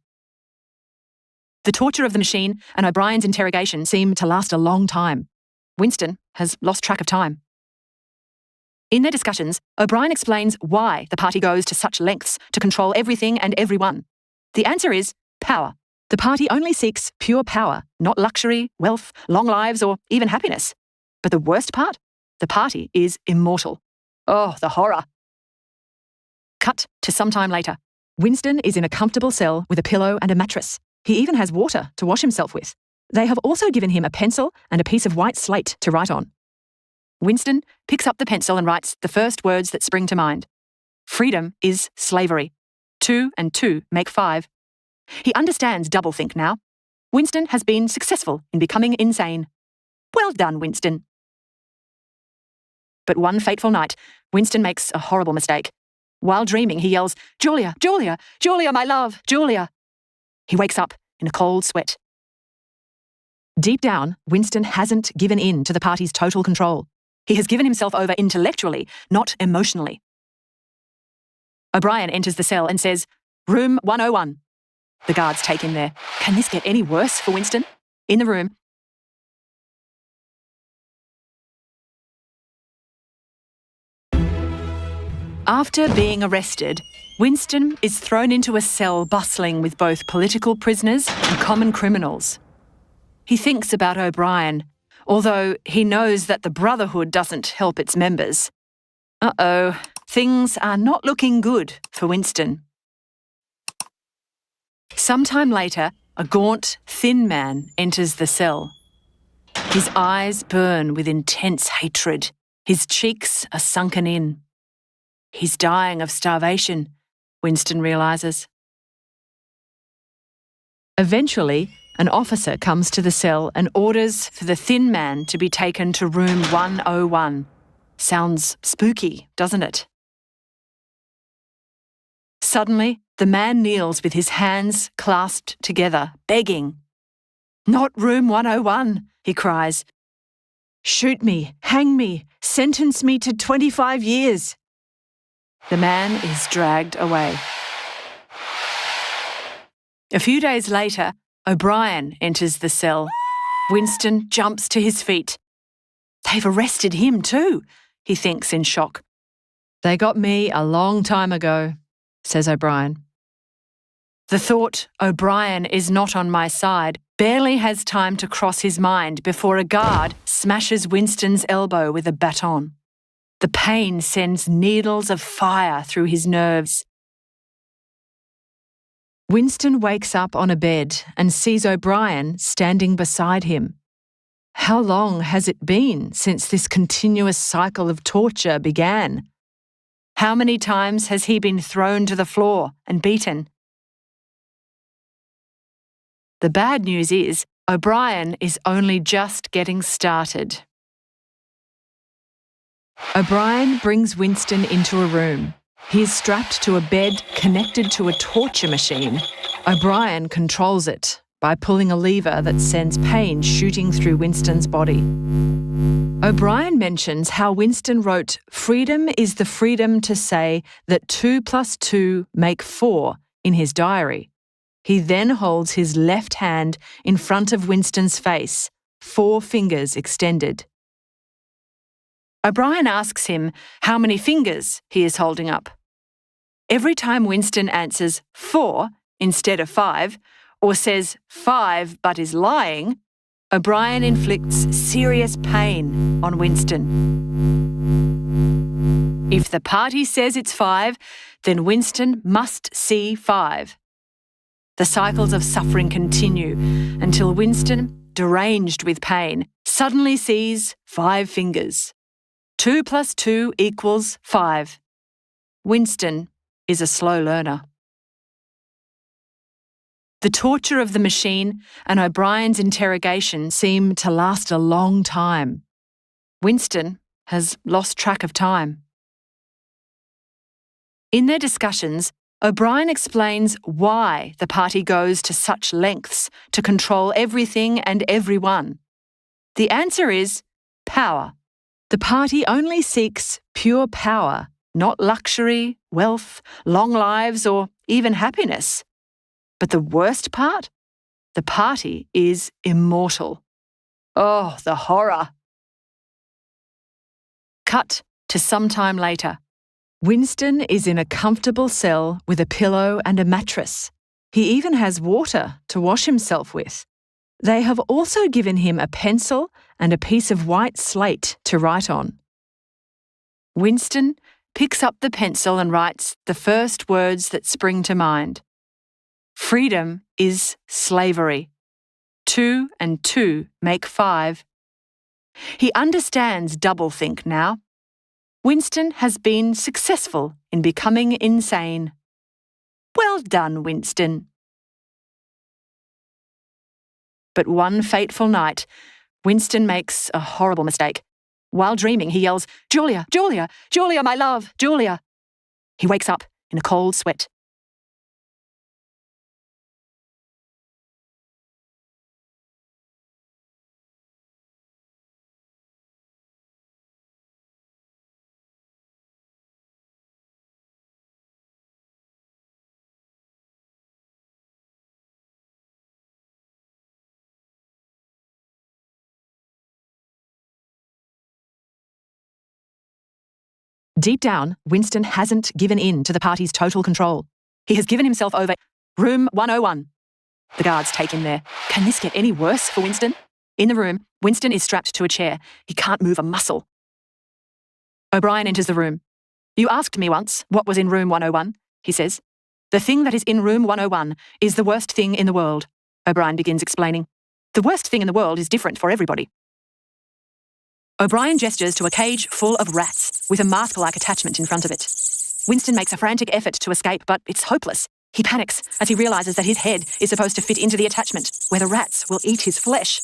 Speaker 18: The torture of the machine and O'Brien's interrogation seem to last a long time. Winston has lost track of time. In their discussions, O'Brien explains why the party goes to such lengths to control everything and everyone. The answer is power. The party only seeks pure power, not luxury, wealth, long lives, or even happiness. But the worst part? The party is immortal. Oh, the horror. Cut to some time later. Winston is in a comfortable cell with a pillow and a mattress. He even has water to wash himself with. They have also given him a pencil and a piece of white slate to write on. Winston picks up the pencil and writes the first words that spring to mind. Freedom is slavery. 2 and 2 make 5. He understands doublethink now. Winston has been successful in becoming insane. Well done, Winston. But one fateful night, Winston makes a horrible mistake. While dreaming, he yells, "Julia, Julia, Julia, my love, Julia." He wakes up in a cold sweat. Deep down, Winston hasn't given in to the party's total control. He has given himself over intellectually, not emotionally. O'Brien enters the cell and says, "Room 101. The guards take him there. Can this get any worse for Winston? In the room, after being arrested, Winston is thrown into a cell bustling with both political prisoners and common criminals. He thinks about O'Brien, although he knows that the Brotherhood doesn't help its members. Uh-oh, things are not looking good for Winston. Sometime later, a gaunt, thin man enters the cell. His eyes burn with intense hatred. His cheeks are sunken in. He's dying of starvation, Winston realises. Eventually, an officer comes to the cell and orders for the thin man to be taken to room 101. Sounds spooky, doesn't it? Suddenly, the man kneels with his hands clasped together, begging. "Not room 101, he cries. "Shoot me, hang me, sentence me to 25 years. The man is dragged away. A few days later, O'Brien enters the cell. Winston jumps to his feet. They've arrested him too, he thinks in shock. They got me a long time ago, says O'Brien. The thought O'Brien is not on my side barely has time to cross his mind before a guard smashes Winston's elbow with a baton. The pain sends needles of fire through his nerves. Winston wakes up on a bed and sees O'Brien standing beside him. How long has it been since this continuous cycle of torture began? How many times has he been thrown to the floor and beaten? The bad news is, O'Brien is only just getting started. O'Brien brings Winston into a room. He is strapped to a bed connected to a torture machine. O'Brien controls it by pulling a lever that sends pain shooting through Winston's body. O'Brien mentions how Winston wrote, "Freedom is the freedom to say that 2 + 2 make 4 in his diary. He then holds his left hand in front of Winston's face, 4 fingers extended. O'Brien asks him how many fingers he is holding up. Every time Winston answers 4 instead of 5, or says 5 but is lying, O'Brien inflicts serious pain on Winston. If the party says it's 5, then Winston must see 5. The cycles of suffering continue until Winston, deranged with pain, suddenly sees 5 fingers. 2 + 2 = 5. Winston is a slow learner. The torture of the machine and O'Brien's interrogation seem to last a long time. Winston has lost track of time. In their discussions, O'Brien explains why the party goes to such lengths to control everything and everyone. The answer is power. The party only seeks pure power, not luxury, wealth, long lives, or even happiness. But the worst part? The party is immortal. Oh, the horror. Cut to some time later. Winston is in a comfortable cell with a pillow and a mattress. He even has water to wash himself with. They have also given him a pencil and a piece of white slate to write on. Winston picks up the pencil and writes the first words that spring to mind. Freedom is slavery. 2 and 2 make 5. He understands doublethink now. Winston has been successful in becoming insane. Well done, Winston. But one fateful night, Winston makes a horrible mistake. While dreaming, he yells, "Julia, Julia, Julia, my love, Julia." He wakes up in a cold sweat. Deep down, Winston hasn't given in to the party's total control. He has given himself over. Room 101. The guards take him there. Can this get any worse for Winston? In the room, Winston is strapped to a chair. He can't move a muscle. O'Brien enters the room. "You asked me once what was in room 101, he says. "The thing that is in room 101 is the worst thing in the world," O'Brien begins explaining. "The worst thing in the world is different for everybody." O'Brien gestures to a cage full of rats with a mask-like attachment in front of it. Winston makes a frantic effort to escape, but it's hopeless. He panics as he realises that his head is supposed to fit into the attachment, where the rats will eat his flesh.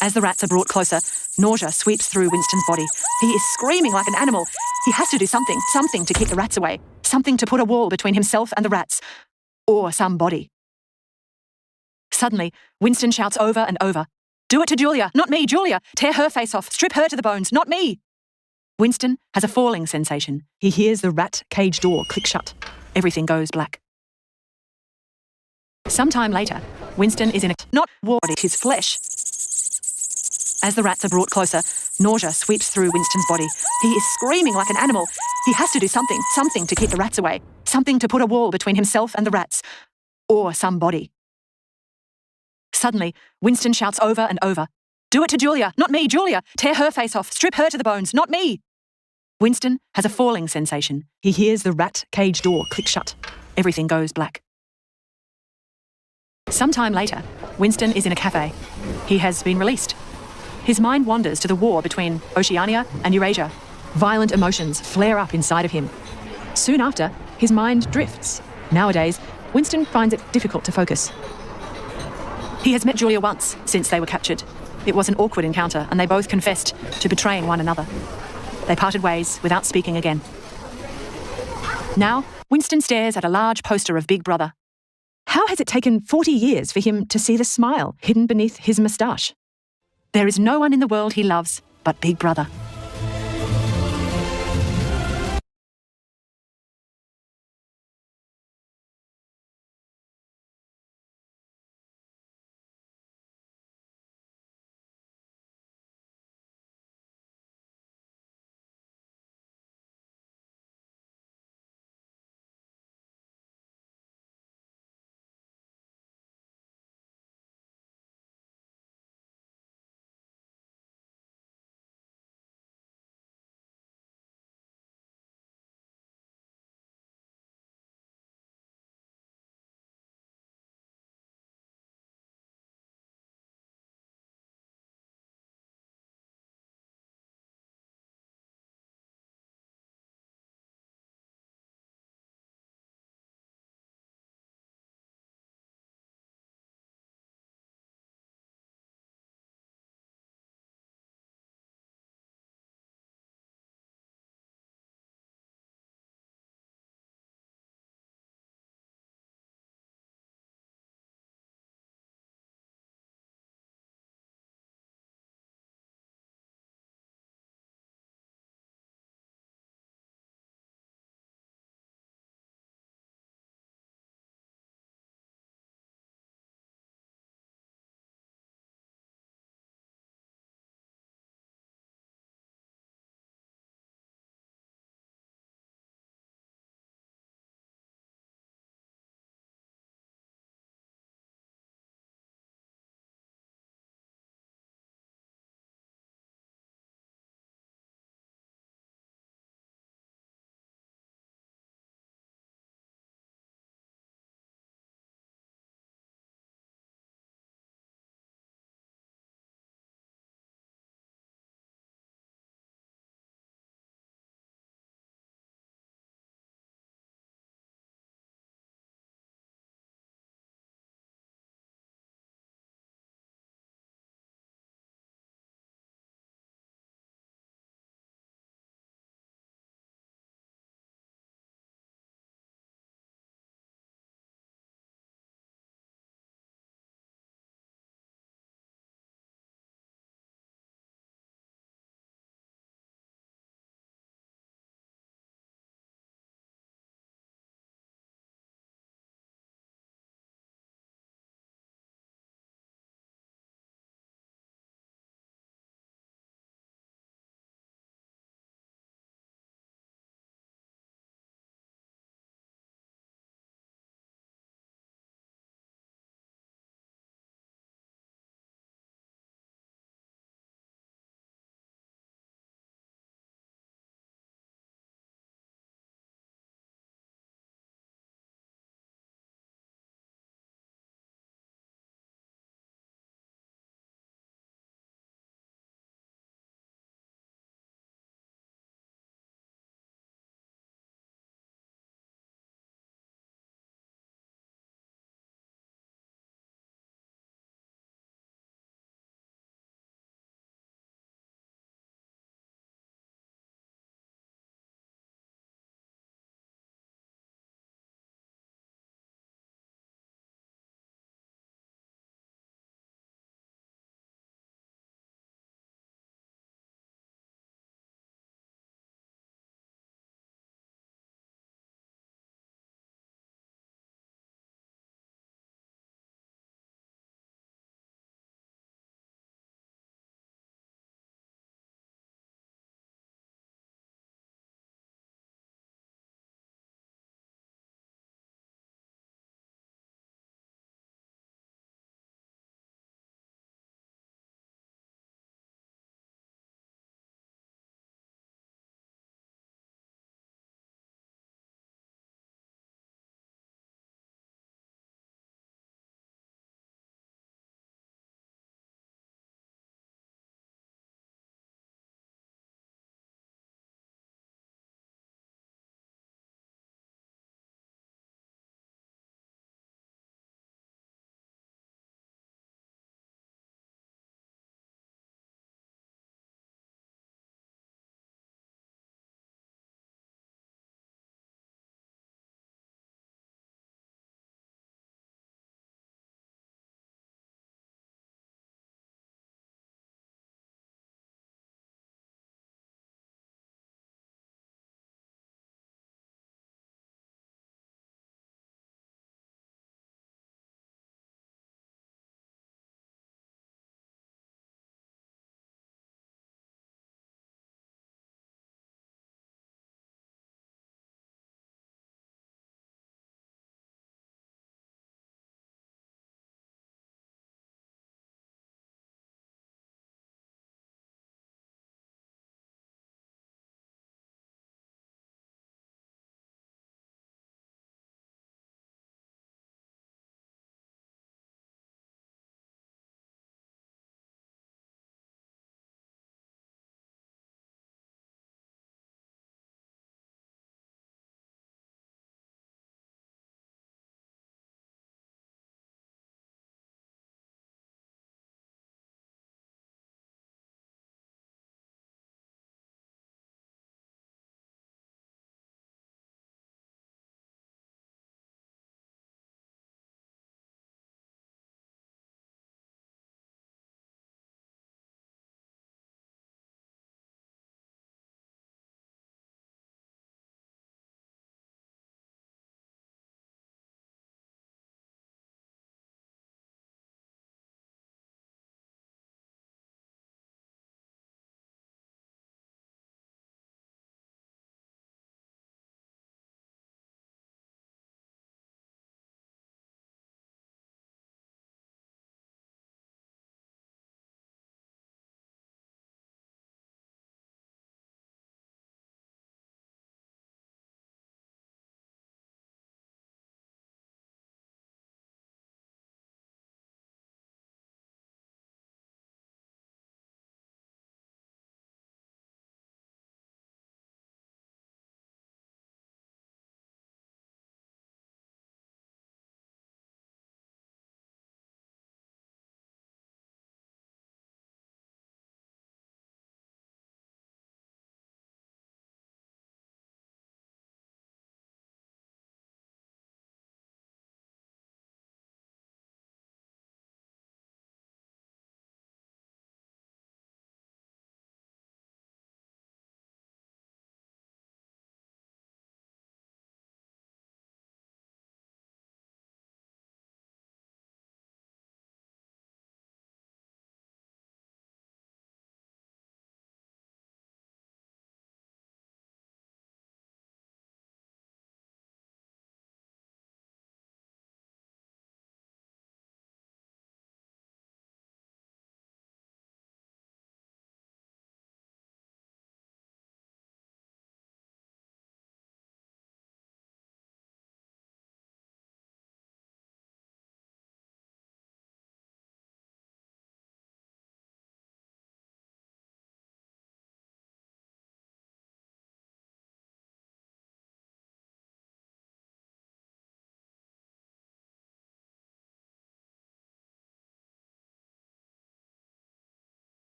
Speaker 18: As the rats are brought closer, nausea sweeps through Winston's body. He is screaming like an animal. He has to do something to keep the rats away, something to put a wall between himself and the rats, or somebody. Suddenly, Winston shouts over and over, "Do it to Julia, not me, Julia! Tear her face off, strip her to the bones, not me!" Winston has a falling sensation. He hears the rat cage door click shut. Everything goes black. Sometime later, Winston is in a not warded his flesh. As the rats are brought closer, nausea sweeps through Winston's body. He is screaming like an animal. He has to do something to keep the rats away, something to put a wall between himself and the rats, or somebody. Suddenly, Winston shouts over and over, "Do it to Julia, not me, Julia! Tear her face off, strip her to the bones, not me!" Winston has a falling sensation. He hears the rat cage door click shut. Everything goes black. Sometime later, Winston is in a cafe. He has been released. His mind wanders to the war between Oceania and Eurasia. Violent emotions flare up inside of him. Soon after, his mind drifts. Nowadays, Winston finds it difficult to focus. He has met Julia once since they were captured. It was an awkward encounter, and they both confessed to betraying one another. They parted ways without speaking again. Now, Winston stares at a large poster of Big Brother. How has it taken 40 years for him to see the smile hidden beneath his moustache? There is no one in the world he loves but Big Brother.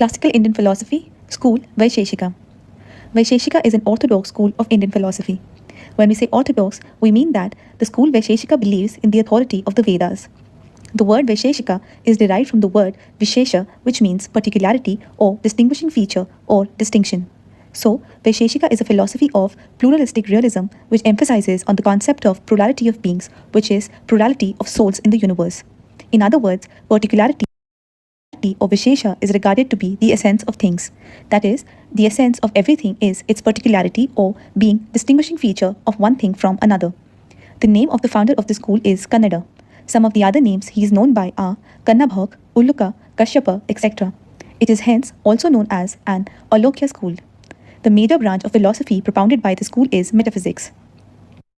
Speaker 1: Classical Indian philosophy, school Vaisheshika. Vaisheshika is an orthodox school of Indian philosophy. When we say orthodox, we mean that the school Vaisheshika believes in the authority of the Vedas. The word Vaisheshika is derived from the word Vishesha, which means particularity or distinguishing feature or distinction. So, Vaisheshika is a philosophy of pluralistic realism which emphasizes on the concept of plurality of beings, which is plurality of souls in the universe. In other words, particularity or Vishesha is regarded to be the essence of things. That is, the essence of everything is its particularity or being distinguishing feature of one thing from another. The name of the founder of the school is Kannada. Some of the other names he is known by are Kannabhak, Ulluka, Kashyapa, etc. It is hence also known as an Alokya school. The major branch of philosophy propounded by the school is metaphysics.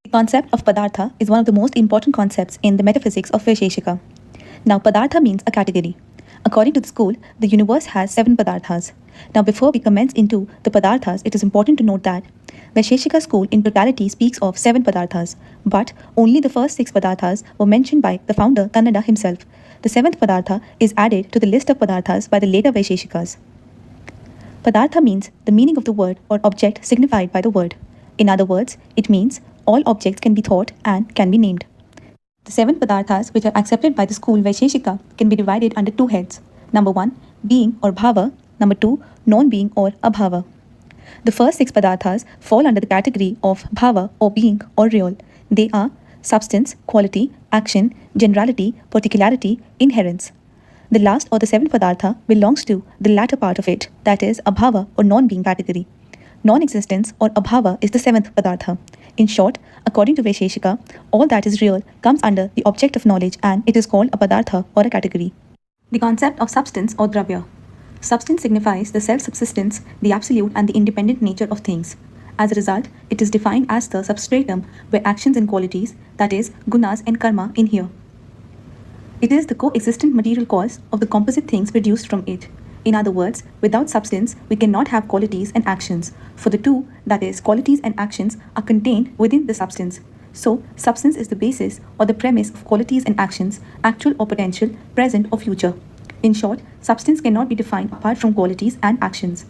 Speaker 1: The concept of Padartha is one of the most important concepts in the metaphysics of Vaisheshika. Now, Padartha means a category. According to the school, the universe has 7 Padarthas. Now, before we commence into the Padarthas, it is important to note that Vaisheshika school in totality speaks of 7 Padarthas, but only the first 6 Padarthas were mentioned by the founder Kannada himself. The 7th Padartha is added to the list of Padarthas by the later Vaisheshikas. Padartha means the meaning of the word or object signified by the word. In other words, it means all objects can be thought and can be named. The 7 Padarthas which are accepted by the school Vaisheshika can be divided under 2 heads. Number 1, being or bhava. Number 2, non-being or abhava. The first 6 Padarthas fall under the category of bhava or being or real. They are substance, quality, action, generality, particularity, inherence. The last or the 7th Padartha belongs to the latter part of it, that is abhava or non-being category. Non-existence or abhava is the 7th Padartha. In short, according to Vaisheshika, all that is real comes under the object of knowledge and it is called a Padartha or a category. The concept of substance or dravya. Substance signifies the self-subsistence, the absolute and the independent nature of things. As a result, it is defined as the substratum where actions and qualities, that is, gunas and karma, inhere. It is the coexistent material cause of the composite things produced from it. In other words, without substance, we cannot have qualities and actions, for the two, that is, qualities and actions, are contained within the substance. So, substance is the basis or the premise of qualities and actions, actual or potential, present or future. In short, substance cannot be defined apart from qualities and actions.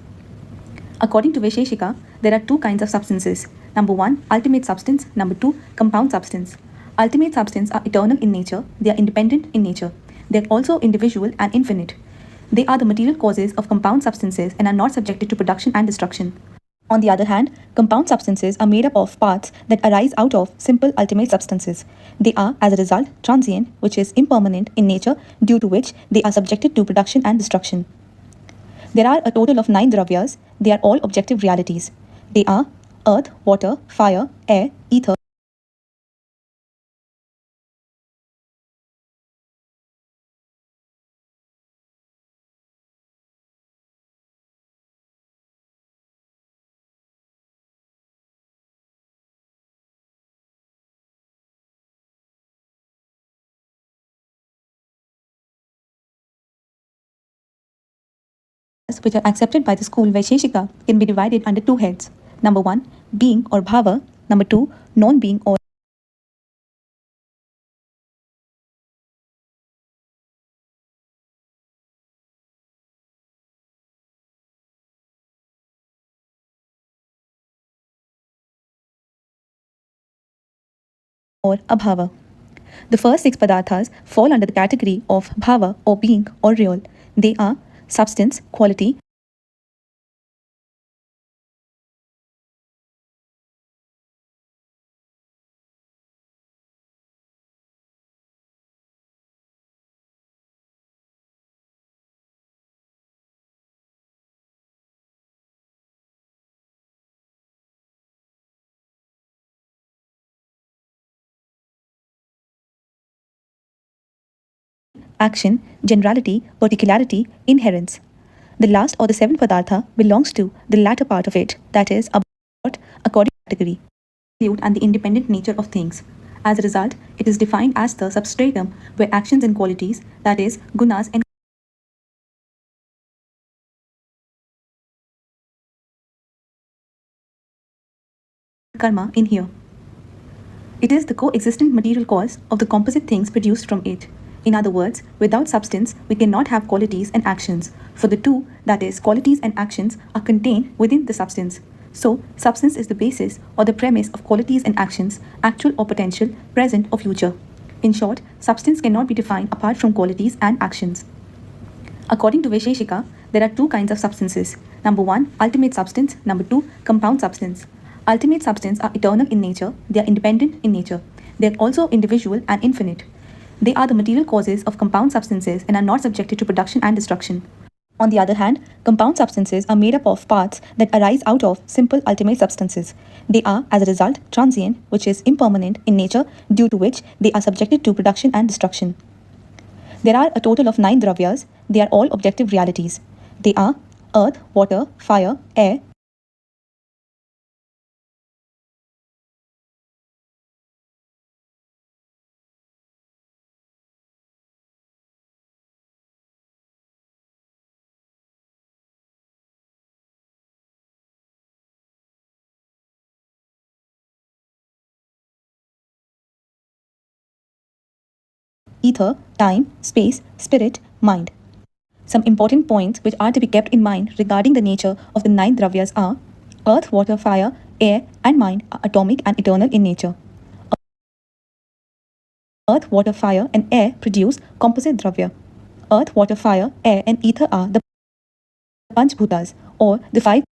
Speaker 1: According to Vaisheshika, there are 2 kinds of substances. Number 1, ultimate substance. Number 2, compound substance. Ultimate substance are eternal in nature, they are independent in nature. They are also individual and infinite. They are the material causes of compound substances and are not subjected to production and destruction. On the other hand, compound substances are made up of parts that arise out of simple ultimate substances. They are, as a result, transient, which is impermanent in nature, due to which they are subjected to production and destruction. There are a total of 9 dravyas. They are all objective realities. They are earth, water, fire, air, ether, which are accepted by the school Vaisheshika can be divided under 2 heads. Number 1, being or bhava. Number 2, non-being or abhava. The first 6 padarthas fall under the category of bhava or being or real. They are substance, quality, action, generality, particularity, inherence. The last or the 7th padartha belongs to the latter part of it, that is, about according to category, and the independent nature of things. As a result, it is defined as the substratum where actions and qualities, that is, gunas and karma inhere. It is the coexistent material cause of the composite things produced from it. In other words, without substance, we cannot have qualities and actions, for the two, that is, qualities and actions, are contained within the substance. So, substance is the basis or the premise of qualities and actions, actual or potential, present or future. In short, substance cannot be defined apart from qualities and actions. According to Vaisheshika, there are two kinds of substances. Number one, ultimate substance. Number two, compound substance. Ultimate substance are eternal in nature, they are independent in nature. They are also individual and infinite. They are the material causes of compound substances and are not subjected to production and destruction. On the other hand, compound substances are made up of parts that arise out of simple ultimate substances. They are, as a result, transient, which is impermanent in nature, due to which they are subjected to production and destruction. There are a total of 9 dravyas. They are all objective realities. They are earth, water, fire, air, ether, time, space, spirit, mind. Some important points which are to be kept in mind regarding the nature of the 9 dravyas are earth, water, fire, air, and mind are atomic and eternal in nature. Earth, water, fire, and air produce composite dravya. Earth, water, fire, air, and ether are the Panchbhutas, or the 5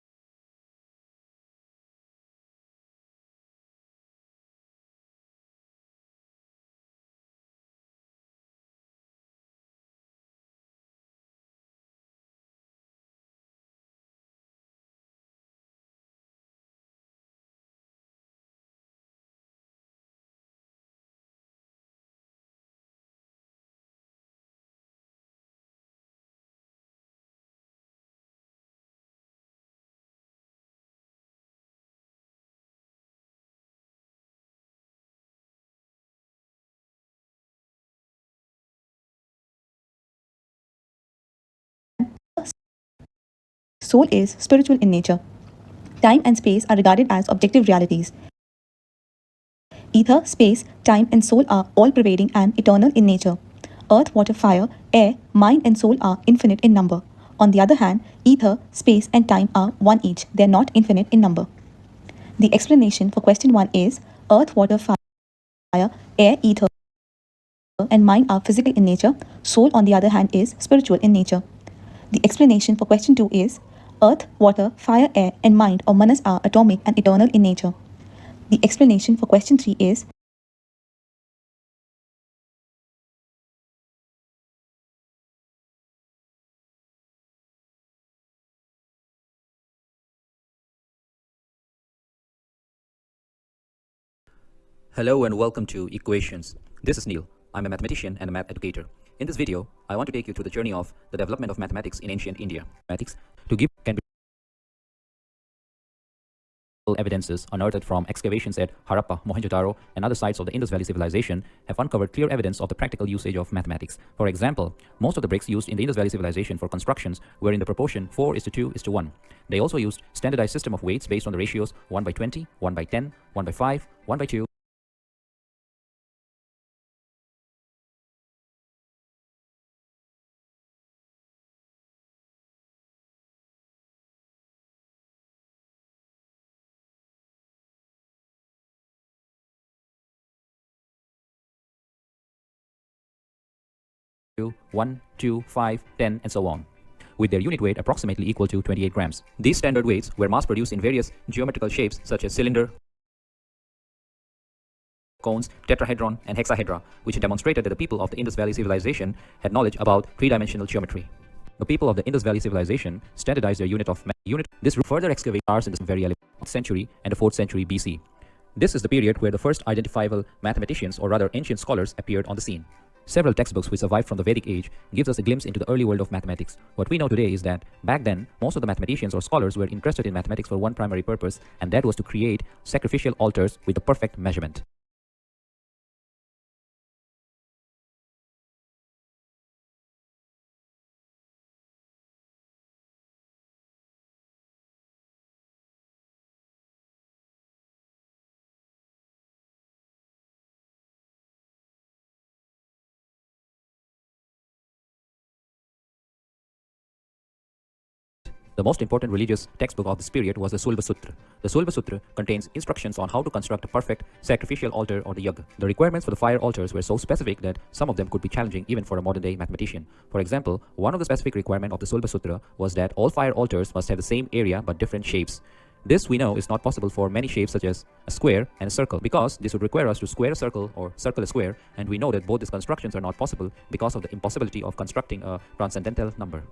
Speaker 1: soul is spiritual in nature. Time and space are regarded as objective realities. Ether, space, time, and soul are all-pervading and eternal in nature. Earth, water, fire, air, mind, and soul are infinite in number. On the other hand, ether, space, and time are one each. They are not infinite in number. The explanation for question 1 is earth, water, fire, air, ether, and mind are physical in nature. Soul, on the other hand, is spiritual in nature. The explanation for question 2 is earth, water, fire, air, and mind or manas are atomic and eternal in nature. The explanation for question 3 is
Speaker 2: Hello and welcome to Equations. This is Neil. I'm a mathematician and a math educator. In this video, I want to take you through the journey of the development of mathematics in ancient India. Mathematics to give can be evidences unearthed from excavations at Harappa, Mohenjo-daro, and other sites of the Indus Valley Civilization have uncovered clear evidence of the practical usage of mathematics. For example, most of the bricks used in the Indus Valley Civilization for constructions were in the proportion 4:2:1. They also used standardized system of weights based on the ratios 1/20, 1/10, 1/5, 1/2. Two, 1, 2, 5, 10, and so on, with their unit weight approximately equal to 28 grams. These standard weights were mass-produced in various geometrical shapes such as cylinder, cones, tetrahedron, and hexahedra, which demonstrated that the people of the Indus Valley Civilization had knowledge about three-dimensional geometry. The people of the Indus Valley Civilization standardized their unit of unit. This further excavations in the very early 4th century and the 4th century BC. This is the period where the first identifiable mathematicians, or rather ancient scholars, appeared on the scene. Several textbooks which survived from the Vedic age gives us a glimpse into the early world of mathematics. What we know today is that back then, most of the mathematicians or scholars were interested in mathematics for one primary purpose, and that was to create sacrificial altars with the perfect measurement. The most important religious textbook of this period was the Sulba Sutra. The Sulba Sutra contains instructions on how to construct a perfect sacrificial altar or the yagga. The requirements for the fire altars were so specific that some of them could be challenging even for a modern-day mathematician. For example, one of the specific requirements of the Sulba Sutra was that all fire altars must have the same area but different shapes. This we know is not possible for many shapes such as a square and a circle, because this would require us to square a circle or circle a square, and we know that both these constructions are not possible because of the impossibility of constructing a transcendental number.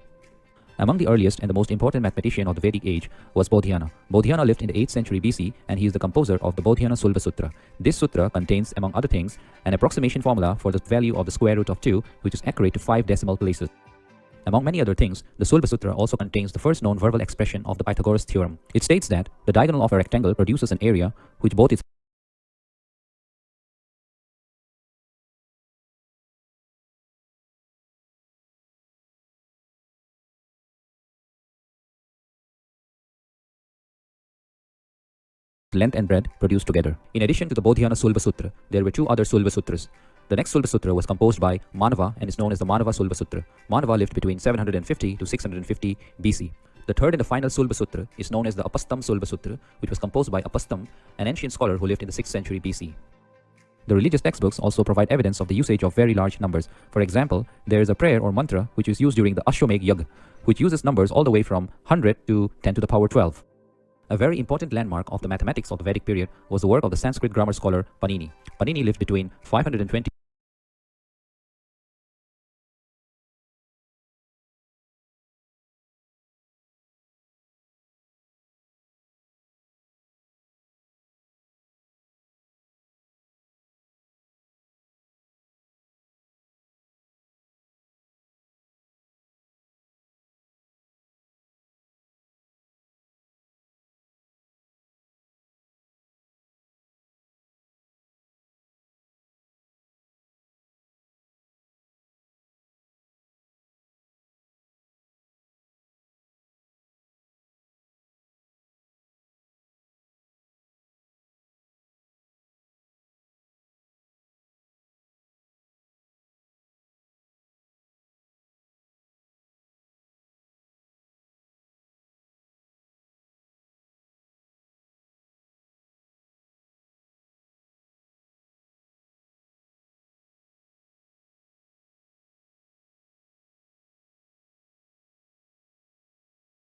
Speaker 2: Among the earliest and the most important mathematician of the Vedic age was Bodhyana. Bodhyana lived in the 8th century BC, and he is the composer of the Bodhyana Sulba Sutra. This sutra contains, among other things, an approximation formula for the value of the square root of 2, which is accurate to 5 decimal places. Among many other things, the Sulba Sutra also contains the first known verbal expression of the Pythagoras theorem. It states that the diagonal of a rectangle produces an area which both its length and breadth produced together. In addition to the Bodhyana Sulba Sutra, there were 2 other Sulba Sutras. The next Sulba Sutra was composed by Manava and is known as the Manava Sulba Sutra. Manava lived between 750 to 650 BC. The third and the final Sulba Sutra is known as the Apastam Sulba Sutra, which was composed by Apastam, an ancient scholar who lived in the 6th century BC. The religious textbooks also provide evidence of the usage of very large numbers. For example, there is a prayer or mantra which is used during the Ashwamedh Yagga, which uses numbers all the way from 100 to 10 to the power 12. A very important landmark of the mathematics of the Vedic period was the work of the Sanskrit grammar scholar Panini. Panini lived between 520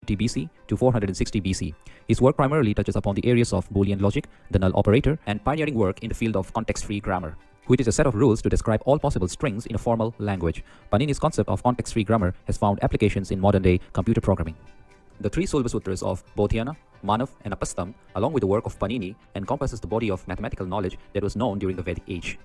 Speaker 2: BC to 460 BC. His work primarily touches upon the areas of Boolean logic, the null operator, and pioneering work in the field of context-free grammar, which is a set of rules to describe all possible strings in a formal language. Panini's concept of context-free grammar has found applications in modern-day computer programming. The 3 Sulba Sutras of Bodhyana, Manav, and Apastam, along with the work of Panini, encompasses the body of mathematical knowledge that was known during the Vedic age.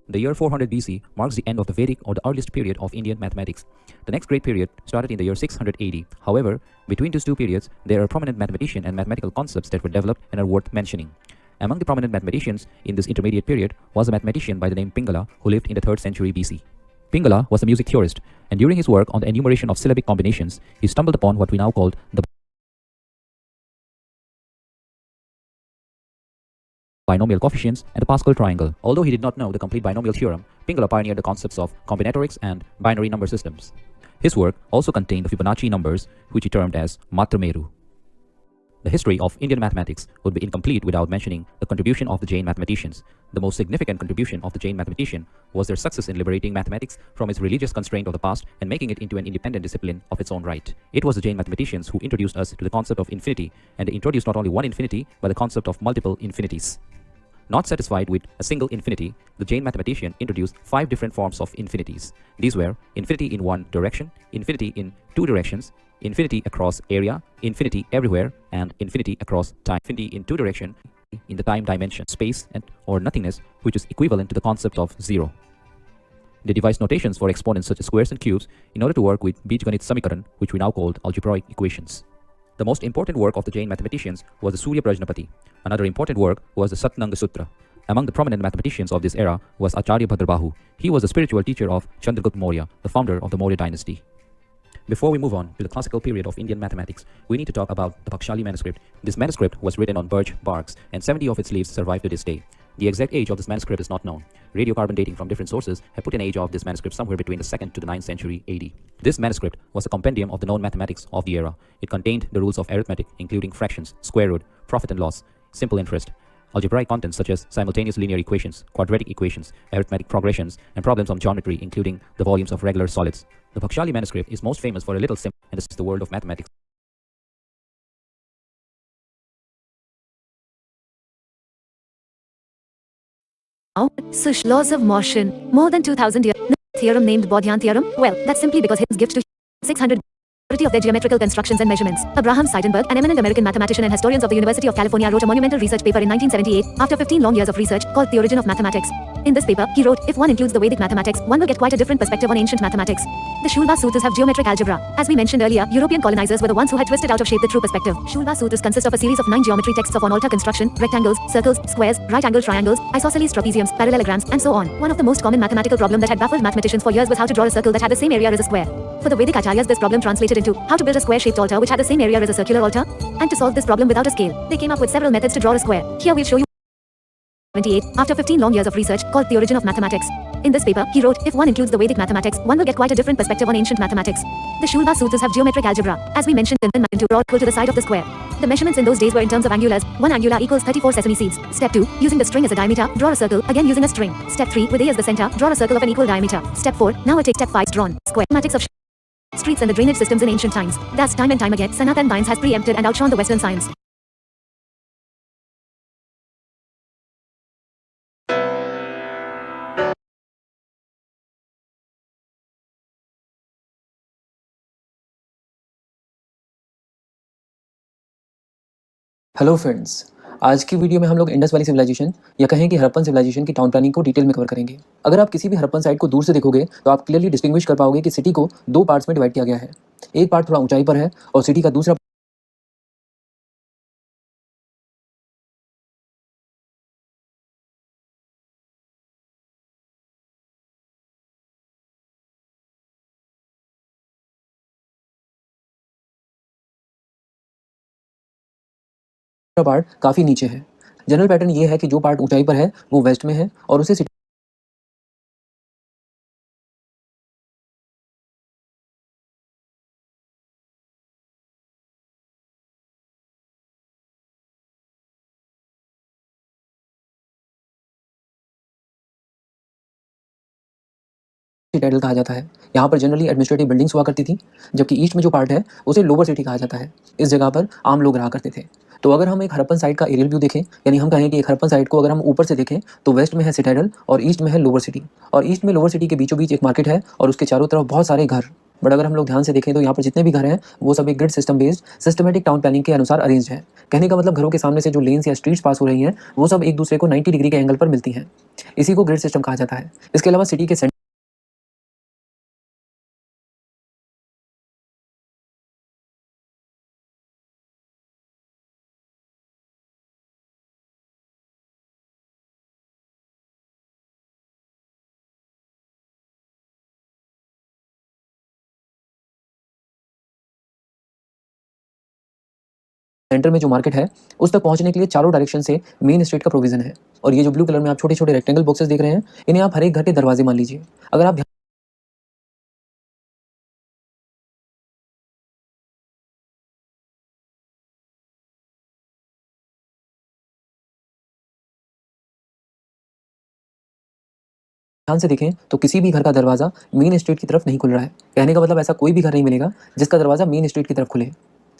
Speaker 2: The year 400 BC marks the end of the Vedic, or the earliest period of Indian mathematics. The next great period started in the year 680. However, between these 2 periods, there are prominent mathematician and mathematical concepts that were developed and are worth mentioning. Among the prominent mathematicians in this intermediate period was a mathematician by the name Pingala, who lived in the 3rd century BC. Pingala was a music theorist, and during his work on the enumeration of syllabic combinations, he stumbled upon what we now call the binomial coefficients and the Pascal triangle. Although he did not know the complete binomial theorem, Pingala pioneered the concepts of combinatorics and binary number systems. His work also contained the Fibonacci numbers, which he termed as Matrameru. The history of Indian mathematics would be incomplete without mentioning the contribution of the Jain mathematicians. The most significant contribution of the Jain mathematician was their success in liberating mathematics from its religious constraint of the past and making it into an independent discipline of its own right. It was the Jain mathematicians who introduced us to the concept of infinity, and they introduced not only one infinity, but the concept of multiple infinities. Not satisfied with a single infinity, the Jain mathematician introduced 5 different forms of infinities. These were infinity in one direction, infinity in 2 directions, infinity across area, infinity everywhere, and infinity across time. Infinity in 2 directions in the time dimension, space, or nothingness, which is equivalent to the concept of 0. They devised notations for exponents such as squares and cubes in order to work with Bijganit Samikaran, which we now call algebraic equations. The most important work of the Jain mathematicians was the Surya Prajnapati. Another important work was the Satnanga Sutra. Among the prominent mathematicians of this era was Acharya Bhadrabahu. He was the spiritual teacher of Chandragupta Maurya, the founder of the Maurya dynasty. Before we move on to the classical period of Indian mathematics, we need to talk about the Pakshali manuscript. This manuscript was written on birch barks, and 70 of its leaves survive to this day. The exact age of this manuscript is not known. Radiocarbon dating from different sources have put an age of this manuscript somewhere between the 2nd to the 9th century AD. This manuscript was a compendium of the known mathematics of the era. It contained the rules of arithmetic, including fractions, square root, profit and loss, simple interest, algebraic contents such as simultaneous linear equations, quadratic equations, arithmetic progressions, and problems on geometry, including the volumes of regular solids. The Pakshali manuscript is most famous for a little symbol, and this is the world of mathematics.
Speaker 4: Laws of motion. More than 2000 years. Theorem named Bodhian theorem? Well, that's simply because his gift to 600 of their geometrical constructions and measurements. Abraham Seidenberg, an eminent American mathematician and historian of the University of California, wrote a monumental research paper in 1978 after 15 long years of research called The Origin of Mathematics. In this paper, he wrote, if one includes the Vedic mathematics, one will get quite a different perspective on ancient mathematics. The Shulba Sutras have geometric algebra. As we mentioned earlier, European colonizers were the ones who had twisted out of shape the true perspective. Shulba Sutras consist of a series of 9 geometry texts of on-altar construction, rectangles, circles, squares, right-angled triangles, isosceles trapeziums, parallelograms, and so on. One of the most common mathematical problems that had baffled mathematicians for years was how to draw a circle that had the same area as a square. For the Vedic acharyas, this problem translated into how to build a square-shaped altar which had the same area as a circular altar. And to solve this problem without a scale, they came up with several methods to draw a square. Here we'll show you 78 after 15 long years of research called The Origin of Mathematics. In this paper, he wrote, if one includes the Vedic mathematics, one will get quite a different perspective on ancient mathematics. The Shulba Sutras have geometric algebra. As we mentioned, in magnitude are equal to the side of the square. The measurements in those days were in terms of angulars. 1 angular equals 34 sesame seeds. Step 2, using the string as a diameter, draw a circle, again using a string. Step 3, with A as the center, draw a circle of an equal diameter. Step 4, now we'll take step 5, drawn. Square. Mathematics of streets and the drainage systems in ancient times. Thus, time and time again, Sanatan science has preempted and outshone the Western science.
Speaker 5: Hello friends, आज की video में हम लोग Indus valley civilisation या कहें कि Harappan civilisation की town planning को डिटेल में कवर करेंगे। अगर आप किसी भी हड़प्पन साइट को दूर से देखोगे तो आप क्लियरली डिस्टिंग्विश कर पाओगे कि सिटी को 2 पार्ट्स में डिवाइड किया गया है। एक पार्ट थोड़ा ऊंचाई पर है और सिटी का दूसरा पार्ट काफी नीचे है। जनरल पैटर्न ये है कि जो पार्ट ऊंचाई पर है वो वेस्ट में है और उसे सिटी टाइटल कहा जाता है। यहाँ पर जनरली एडमिनिस्ट्रेटिव बिल्डिंग्स हुआ करती थी, जबकि ईस्ट में जो पार्ट है उसे लोअर सिटी कहा जाता है। इस जगह पर आम लोग रहा करते थे। तो अगर हम एक हड़प्पन साइट का एरियल व्यू देखें, यानी हम कहें कि एक हड़प्पन साइट को अगर हम ऊपर से देखें तो वेस्ट में है सिटाइडल और ईस्ट में है लोअर सिटी। और ईस्ट में लोअर सिटी के बीचों बीच एक मार्केट है और उसके चारों तरफ बहुत सारे घर। बट अगर हम लोग ध्यान से देखें तो यहाँ पर जितने भी घर हैं वो सब एक grid system based systematic town planning के अनुसार अरेंज है। कहने का मतलब घरों के सामने से जो लेन्स या स्ट्रीट्स पास हो रही हैं वो सब एक दूसरे को 90 डिग्री के एंगल पर मिलती हैं। इसी को ग्रिड सिस्टम कहा जाता है। इसके अलावा सिटी के सेंटर में जो मार्केट है उस तक पहुंचने के लिए चारों डायरेक्शन से मेन स्ट्रीट का प्रोविजन है। और ये जो ब्लू कलर में आप छोटे छोटे रेक्टेंगल बॉक्सेस देख रहे हैं, इन्हें आप हर एक घर के दरवाजे मान लीजिए। अगर आप ध्यान से देखें तो किसी भी घर का दरवाजा मेन स्ट्रीट की तरफ नहीं खुल रहा है। कहने का मतलब ऐसा कोई भी घर नहीं मिलेगा जिसका दरवाजा मेन स्ट्रीट की तरफ खुले।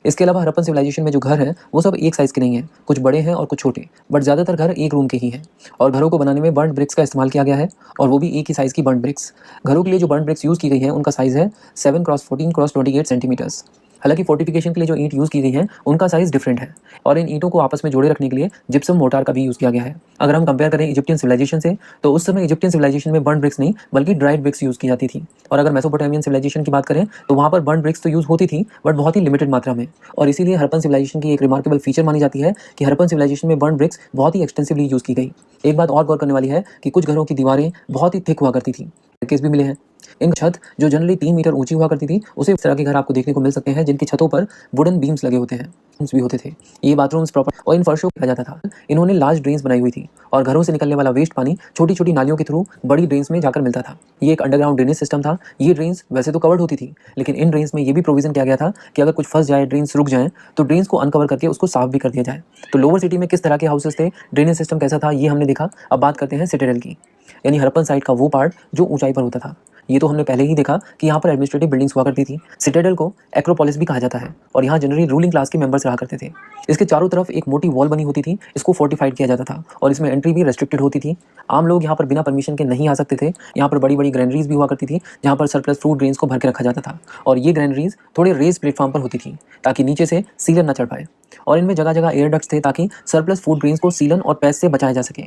Speaker 5: इसके अलावा हड़प्पन सिविलाइजेशन में जो घर हैं वो सब एक साइज़ के नहीं हैं, कुछ बड़े हैं और कुछ छोटे, बट ज़्यादातर घर एक रूम के ही हैं। और घरों को बनाने में बर्न्ड ब्रिक्स का इस्तेमाल किया गया है, और वो भी एक ही साइज़ की बर्न्ड ब्रिक्स। घरों के लिए जो बर्न्ड ब्रिक्स यूज़ की गई हैं उनका साइज़ है 7x14x28 सेंटीमीटर्स। हालांकि फोर्टिफिकेशन के लिए जो ईंट यूज़ की गई हैं उनका साइज़ डिफरेंट है, और इन ईंटों को आपस में जोड़े रखने के लिए जिप्सम मोर्टार का भी यूज़ किया गया है। अगर हम कंपेयर करें इजिप्टियन सिविलाइजेशन से तो उस समय इजिप्टियन सिविलाइजेशन में बर्न्ड ब्रिक्स नहीं बल्कि ड्राइड ब्रिक्स यूज़ की जाती थी। और अगर मेसोपोटामियन सिविलाइजेशन की बात करें तो वहाँ पर बर्न्ड ब्रिक्स तो यूज़ होती थी बट बहुत ही लिमिटेड मात्रा में। और इसीलिए हड़प्पन सिविलाइजेशन की एक रिमार्केबल फीचर मानी जाती है कि हड़प्पन सिविलाइजेशन में बर्न्ड ब्रिक्स बहुत ही एक्सटेंसिवली यूज़ की गई। एक बात और गौर करने वाली है कि कुछ घरों की दीवारें बहुत ही थिक हुआ करती थी। केस भी मिले हैं। इन छत जो जनरली 3 मीटर ऊंची हुआ करती थी, उसे इस तरह के घर आपको देखने को मिल सकते हैं जिनकी छतों पर वुडन बीम्स लगे होते हैं भी होते थे। ये बाथरूम्स प्रॉपर और इन फर्शों को किया जाता था। इन्होंने लार्ज ड्रेन्स बनाई हुई थी और घरों से निकलने वाला वेस्ट पानी छोटी छोटी नालियों के थ्रू बड़ी ड्रेन्स में जाकर मिलता था। ये एक अंडरग्राउंड ड्रेनेज सिस्टम था। ये ड्रेन्स वैसे तो कवर्ड होती थी, लेकिन इन ड्रेन्स में ये भी प्रोविजन किया गया था कि अगर कुछ फंस जाए, ड्रेन्स रुक जाएं, तो ड्रेन्स को अनकवर करके उसको साफ भी कर दिया जाए। तो लोअर सिटी में किस तरह के हाउसेस थे, ड्रेनेज सिस्टम कैसा था, ये हमने देखा। अब बात करते हैं सिटाडेल की, यानी हड़प्पन साइट का वो पार्ट जो ऊंचाई पर होता था। ये तो हमने पहले ही देखा कि यहाँ पर एडमिनिस्ट्रेटिव बिल्डिंग्स हुआ करती थी। सिटाडेल को एक्रोपोलिस भी कहा जाता है और यहाँ जनरली रूलिंग क्लास के मेंबर्स रहा करते थे। इसके चारों तरफ एक मोटी वॉल बनी होती थी, इसको फोर्टिफाइड किया जाता था और इसमें एंट्री भी रेस्ट्रिक्टेड होती थी। आम लोग यहाँ पर बिना परमिशन के नहीं आ सकते थे। यहाँ पर बड़ी बड़ी ग्रैनरीज भी हुआ करती थी जहाँ पर सरप्लस फ्रूट ड्रेन्स को भर के रखा जाता था और ये ग्रैनरीज थोड़े रेज प्लेटफॉर्म पर होती थी ताकि नीचे से सीलन न चढ़ पाए और इनमें जगह जगह एयर डक्ट्स थे ताकि सरप्लस फूड ड्रेन्स को सीलन और पेस्ट से बचाया जा सके।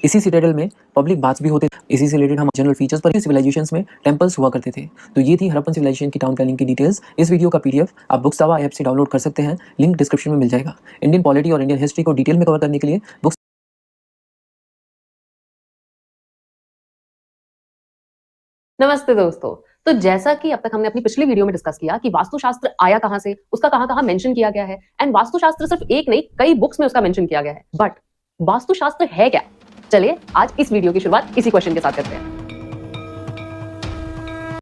Speaker 5: इसी सिटाडेल में पब्लिक बाथ्स भी होते थे। इसी से रिलेटेड हम जनरल फीचर्स पर सिविलाइजेशंस में टेंपल्स हुआ करते थे। तो ये थी हड़प्पन सिविलाइजेशन की टाउन प्लानिंग की डिटेल्स। इस वीडियो का पीडीएफ आप बुक्सवा ऐप से डाउनलोड कर सकते हैं, लिंक डिस्क्रिप्शन में मिल जाएगा। इंडियन पॉलिटी और इंडियन हिस्ट्री को डिटेल में कवर करने के लिए बुक्स
Speaker 6: नमस्ते दोस्तों। तो जैसा कि अब तक हमने अपनी पिछली वीडियो में डिस्कस किया कि वास्तुशास्त्र आया कहां से, उसका कहां मेंशन किया गया है, एंड वास्तुशास्त्र सिर्फ एक नहीं कई बुक्स में उसका मेंशन किया गया है। बट वास्तुशास्त्र है क्या? चलिए आज इस वीडियो की शुरुआत इसी क्वेश्चन के साथ करते हैं।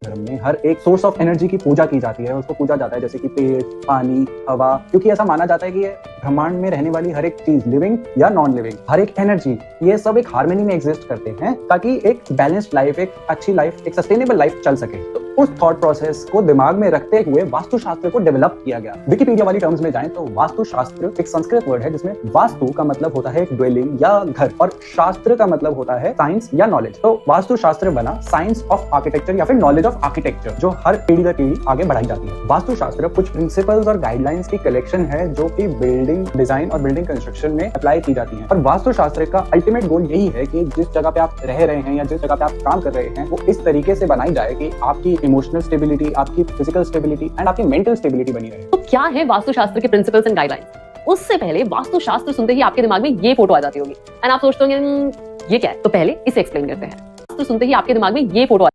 Speaker 7: धर्म में हर एक सोर्स ऑफ एनर्जी की पूजा की जाती है, उसको पूजा जाता है जैसे कि पेड़, पानी, हवा, क्योंकि ऐसा माना जाता है कि ये ब्रह्मांड में रहने वाली हर एक चीज, लिविंग या नॉन लिविंग, हर एक एनर्जी, ये सब एक हार्मनी में एग्जिस्ट करते हैं ताकि एक बैलेंस्ड लाइफ, एक अच्छी लाइफ, एक सस्टेनेबल लाइफ चल सके। तो उस थॉट प्रोसेस को दिमाग में रखते हुए वास्तुशास्त्र को डेवलप किया गया। विकिपीडिया वाली टर्म्स में जाएं तो वास्तुशास्त्र एक संस्कृत वर्ड है जिसमें वास्तु का मतलब होता है एक ड्वेलिंग या घर और शास्त्र का मतलब होता है साइंस या नॉलेज। तो वास्तुशास्त्र बना साइंस ऑफ आर्किटेक्चर या फिर नॉलेज ऑफ आर्किटेक्चर जो हर पीढ़ी दर पीढ़ी आगे बढ़ाई जाती है। वास्तुशास्त्र कुछ प्रिंसिपल्स और गाइडलाइंस की कलेक्शन है जो कि बिल्डिंग डिजाइन और बिल्डिंग कंस्ट्रक्शन में अप्लाई की जाती है। और वास्तुशास्त्र का अल्टीमेट गोल यही है कि जिस जगह पे आप रह रहे हैं या जिस जगह पे आप काम कर रहे हैं वो इस तरीके से बनाई जाए कि आपकी इमोशनल स्टेबिलिटी, आपकी फिजिकल स्टेबिलिटी एंड आपकी मेंटल स्टेबिलिटी बनी रहे।
Speaker 6: तो क्या है वास्तुशास्त्र के प्रिंसिपल्स एंड गाइडलाइंस? उससे पहले वास्तुशास्त्र सुनते ही आपके दिमाग में ये फोटो आ जाती होगी एंड आप सोचते होंगे ये क्या है? तो पहले इसे एक्सप्लेन करते हैं। वास्तु सुनते ही आपके दिमाग में ये फोटो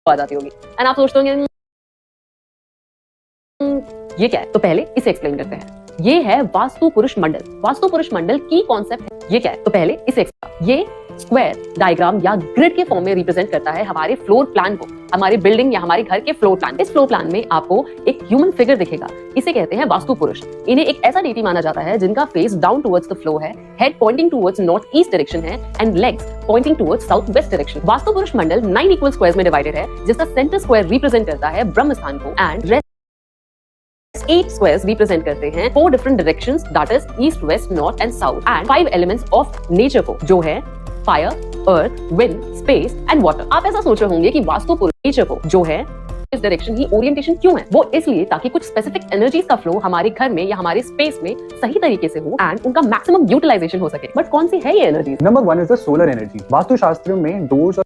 Speaker 6: आ जाती होगी एंड आप सोचते होंगे ये क्या है? तो पहले इसे एक्सप्लेन करते हैं। ये है वास्तु पुरुष मंडल। वास्तु पुरुष मंडल की कॉन्सेप्ट है। ये क्या है? तो पहले इसे ये स्क्वायर डायग्राम या ग्रिड के फॉर्म में रिप्रेजेंट करता है हमारे फ्लोर प्लान को, हमारे बिल्डिंग या हमारे घर के फ्लोर प्लान। इस फ्लोर प्लान में आपको एक ह्यूमन फिगर दिखेगा। इसे कहते हैं वास्तु पुरुष। इन्हें एक ऐसा डीटी माना जाता है जिनका face down towards the flow है, head pointing towards north east direction है and legs pointing towards south west direction. वास्तु पुरुष मंडल 9 इक्वल स्क्वायर्स में डिवाइडेड है जिसका सेंटर स्क्वायर रिप्रेजेंट करता है ब्रह्म स्थान को एंड 8 squares represent करते हैं 4 different directions, that is east, west, north and south, and 5 elements of nature को, जो है fire, earth, wind, space and water। आप ऐसा सोच रहे होंगे कि वास्तु पुरुष नेचर को जो है इस डायरेक्शन ही ओरिएंटेशन क्यों है? वो इसलिए ताकि कुछ स्पेसिफिक एनर्जीज का फ्लो हमारे घर में या हमारे स्पेस में सही तरीके से हो एंड उनका मैक्सिमम यूटिलाइजेशन हो सके। बट कौन सी है ये energy?
Speaker 7: Number 1 is the solar energy. वास्तुशास्त्र में डोर्स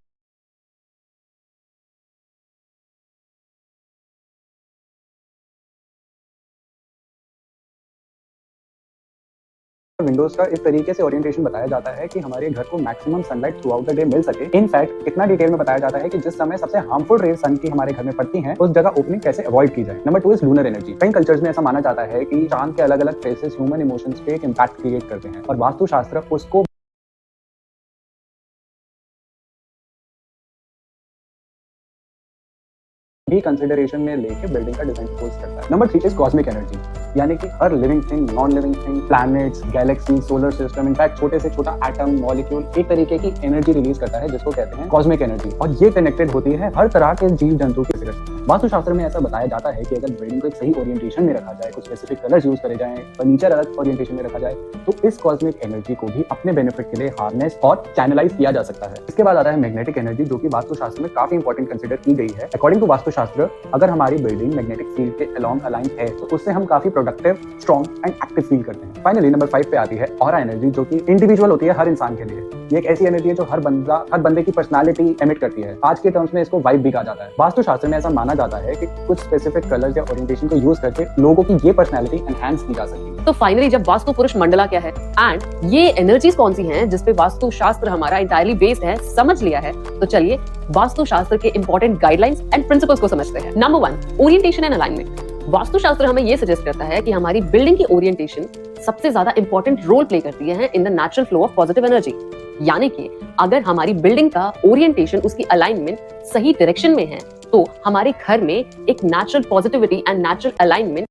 Speaker 7: विंडोज का इस तरीके से ओरिएंटेशन बताया जाता है कि हमारे घर को maximum sunlight through out the day meal सके। इनफैक्ट इतना डिटेल में बताया जाता है कि जिस समय सबसे हार्मफुल रेज सन की हमारे घर में पड़ती हैं उस जगह ओपनिंग कैसे अवॉइड की जाए। Number 2 is lunar energy. कई कल्चर्स में ऐसा माना जाता है कि चांद के अलग अलग फेसेस ह्यूमन इमोशंस पे एक इंपैक्ट क्रिएट करते हैं और वास्तुशास्त्र उसको भी कंसिडरेशन में लेके बिल्डिंग का डिजाइन प्रपोज करता है। नंबर 3 इज कॉस्मिक एनर्जी, यानी कि हर living thing, non living thing, planets, galaxy, solar system, in fact छोटे से छोटा एटम, मॉलिक्यूल एक तरीके की एनर्जी रिलीज करता है जिसको कहते हैं कॉस्मिक एनर्जी और ये कनेक्टेड होती है हर तरह के जीव जंतु के साथ। वास्तुशास्त्र में ऐसा बताया जाता है कि अगर बिल्डिंग को एक सही ओरिएंटेशन में रखा जाए, कुछ स्पेसिफिक कलर्स यूज करे जाएं, फर्नीचर अलग ओरिएंटेशन में रखा जाए, तो इस कॉस्मिक एनर्जी को भी अपने बेनिफिट के लिए हार्नेस और चैनलाइज किया जा सकता है। इसके बाद आता है मैग्नेटिक एनर्जी, जो कि वास्तुशास्त्र में काफी इंपॉर्टेंट कंसीडर की गई है। अकॉर्डिंग टू वास्तुशास्त्र, अगर हमारी बिल्डिंग मैग्नेटिक फील्ड के अलोंग अलाइन है तो उससे हम काफी productive, strong and active feel करते हैं। फाइनली नंबर 5 पे आती है ऑरा एनर्जी, जो कि इंडिविजुअल होती है हर इंसान के लिए। ये एक ऐसी एनर्जी है जो हर बंदे की पर्सनालिटी एमिट करती है। आज के टर्म्स में इसको वाइब भी कहा जाता है। वास्तुशास्त्र में ऐसा माना जाता है कि कुछ स्पेसिफिक कलर्स या ओरिएंटेशन को यूज करके लोगों की ये पर्सनालिटी एनहांस की जा सकती है।
Speaker 6: तो फाइनली जब वास्तु पुरुष मंडला क्या है एंड ये एनर्जीज कौन सी हैं जिसपे वास्तुशास्त्र हमारा इंटायरली बेस्ड है समझ लिया है, तो चलिए वास्तुशास्त्र के इंपॉर्टेंट गाइडलाइंस एंड प्रिंसिपल्स को समझते हैं। Number 1, orientation and alignment. वास्तुशास्त्र हमें ये सजेस्ट करता है कि हमारी बिल्डिंग की ओरिएंटेशन सबसे ज्यादा इंपॉर्टेंट रोल प्ले करती है in the natural flow of positive energy. यानी कि अगर हमारी बिल्डिंग का ओरिएंटेशन, उसकी अलाइनमेंट सही डायरेक्शन में है तो हमारे घर में एक natural positivity and natural alignment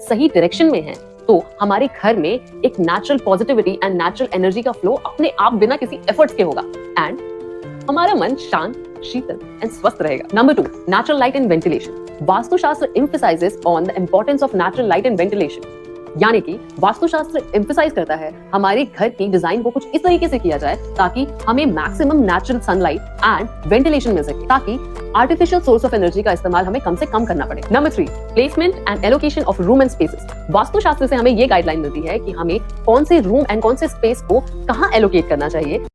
Speaker 6: सही डायरेक्शन में है तो हमारे घर में एक natural positivity and natural energy का फ्लो अपने आप बिना किसी एफर्ट्स के होगा एंड हमारा मन शांत, शीतल एंड स्वस्थ रहेगा। Number 2, natural light and ventilation. Vastushastra emphasizes on the importance of natural light and ventilation। यानी कि वास्तुशास्त्र एम्फसाइज करता है हमारे घर की डिजाइन को कुछ इस तरीके से किया जाए ताकि हमें maximum natural sunlight and ventilation मिल सके, ताकि आर्टिफिशियल सोर्स ऑफ एनर्जी का इस्तेमाल हमें कम से कम करना पड़े। Number 3, placement and allocation of room and spaces. वास्तुशास्त्र से हमें ये गाइडलाइन मिलती है कि हमें कौन से रूम एंड कौन से स्पेस को कहाँ एलोकेट करना चाहिए।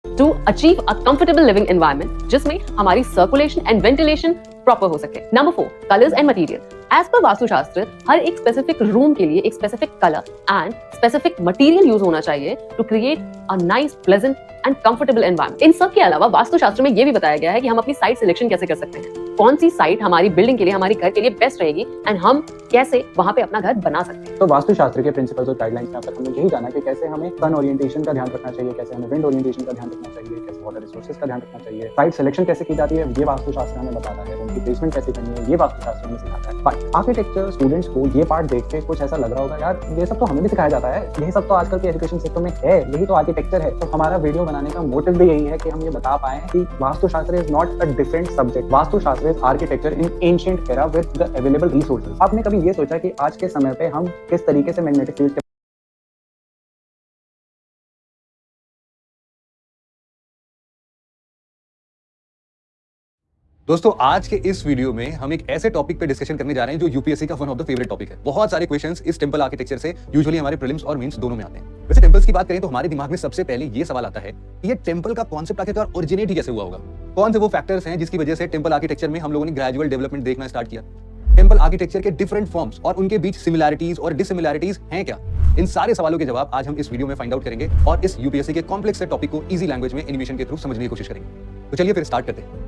Speaker 6: to achieve a comfortable living environment जिसमें हमारी सर्कुलेशन एंड वेंटिलेशन प्रॉपर हो सके। Number 4, colours and material. As पर वास्तुशास्त्र हर एक स्पेसिफिक रूम के लिए एक specific colour and specific material use होना चाहिए to create a nice, pleasant and comfortable environment. इन सब के अलावा वास्तुशास्त्र में ये भी बताया गया है कि हम अपनी साइट सिलेक्शन कैसे कर सकते हैं, कौन सी साइट हमारी बिल्डिंग के लिए, हमारे घर के लिए बेस्ट रहेगी एंड हम कैसे वहां पे अपना घर बना सकते हैं।
Speaker 7: तो वास्तुशास्त्र के प्रिंसिपल्स और गाइडलाइंस में अब तक हमने यही जाना कि कैसे हमें सन ओरिएंटेशन का ध्यान रखना चाहिए, कैसे हमें विंड ओरिएंटेशन का ध्यान रखना चाहिए, कैसे वाटर रिसोर्सेज का ध्यान रखना चाहिए, साइट सिलेक्शन कैसे की जाती है ये वास्तुशास्त्र हमें बताता है, उनकी प्लेसमेंट कैसे करनी है ये वास्तुशास्त्र हमें सिखाता है। बट आर्किटेक्चर स्टूडेंट्स को ये पार्ट देख के कुछ ऐसा लग रहा होगा, यार ये सब तो हमें भी सिखाया जाता है, यही सब तो आजकल के एजुकेशन सिस्टम में है, यही तो आर्किटेक्चर है। तो हमारा वीडियो बनाने का मोटिव भी यही है कि हम ये बता पाए कि वास्तुशास्त्र is not a different subject, वास्तुशास्त्र is architecture in ancient era with the available resources. आपने कभी ये सोचा कि आज के समय पे हम किस तरीके से मैग्नेटिक फील्ड के
Speaker 8: दोस्तों आज के इस वीडियो में हम एक ऐसे टॉपिक पे डिस्कशन करने जा रहे हैं जो यूपीएससी का one of the favourite topic है। बहुत सारे क्वेश्चंस इस टेंपल आर्किटेक्चर से यूजुअली हमारे प्रीलिम्स और मेंस दोनों में आते हैं। वैसे टेंपल्स की बात करें तो हमारे दिमाग में सबसे पहले ये सवाल आता है कि ये टेंपल का कॉन्सेप्ट आखिरकार ओरिजिनेट ही कैसे हुआ होगा, कौन से वो फैक्टर्स हैं जिसकी वजह से टेंपल आर्किटेक्चर में हम लोगों ने ग्रेजुअल डेवलपमेंट देखना स्टार्ट किया। टेंपल आर्किटेक्चर के डिफरेंट फॉर्म्स और उनके बीच सिमिलैरिटीज और डिसिमिलैरिटीज हैं क्या, इन सारे सवालों के जवाब आज हम इस वीडियो में फाइंड आउट करेंगे और इस यूपीएससी के कॉम्प्लेक्स से टॉपिक को इजी लैंग्वेज में एनिमेशन के थ्रू समझने की कोशिश करेंगे। तो चलिए फिर स्टार्ट करते हैं।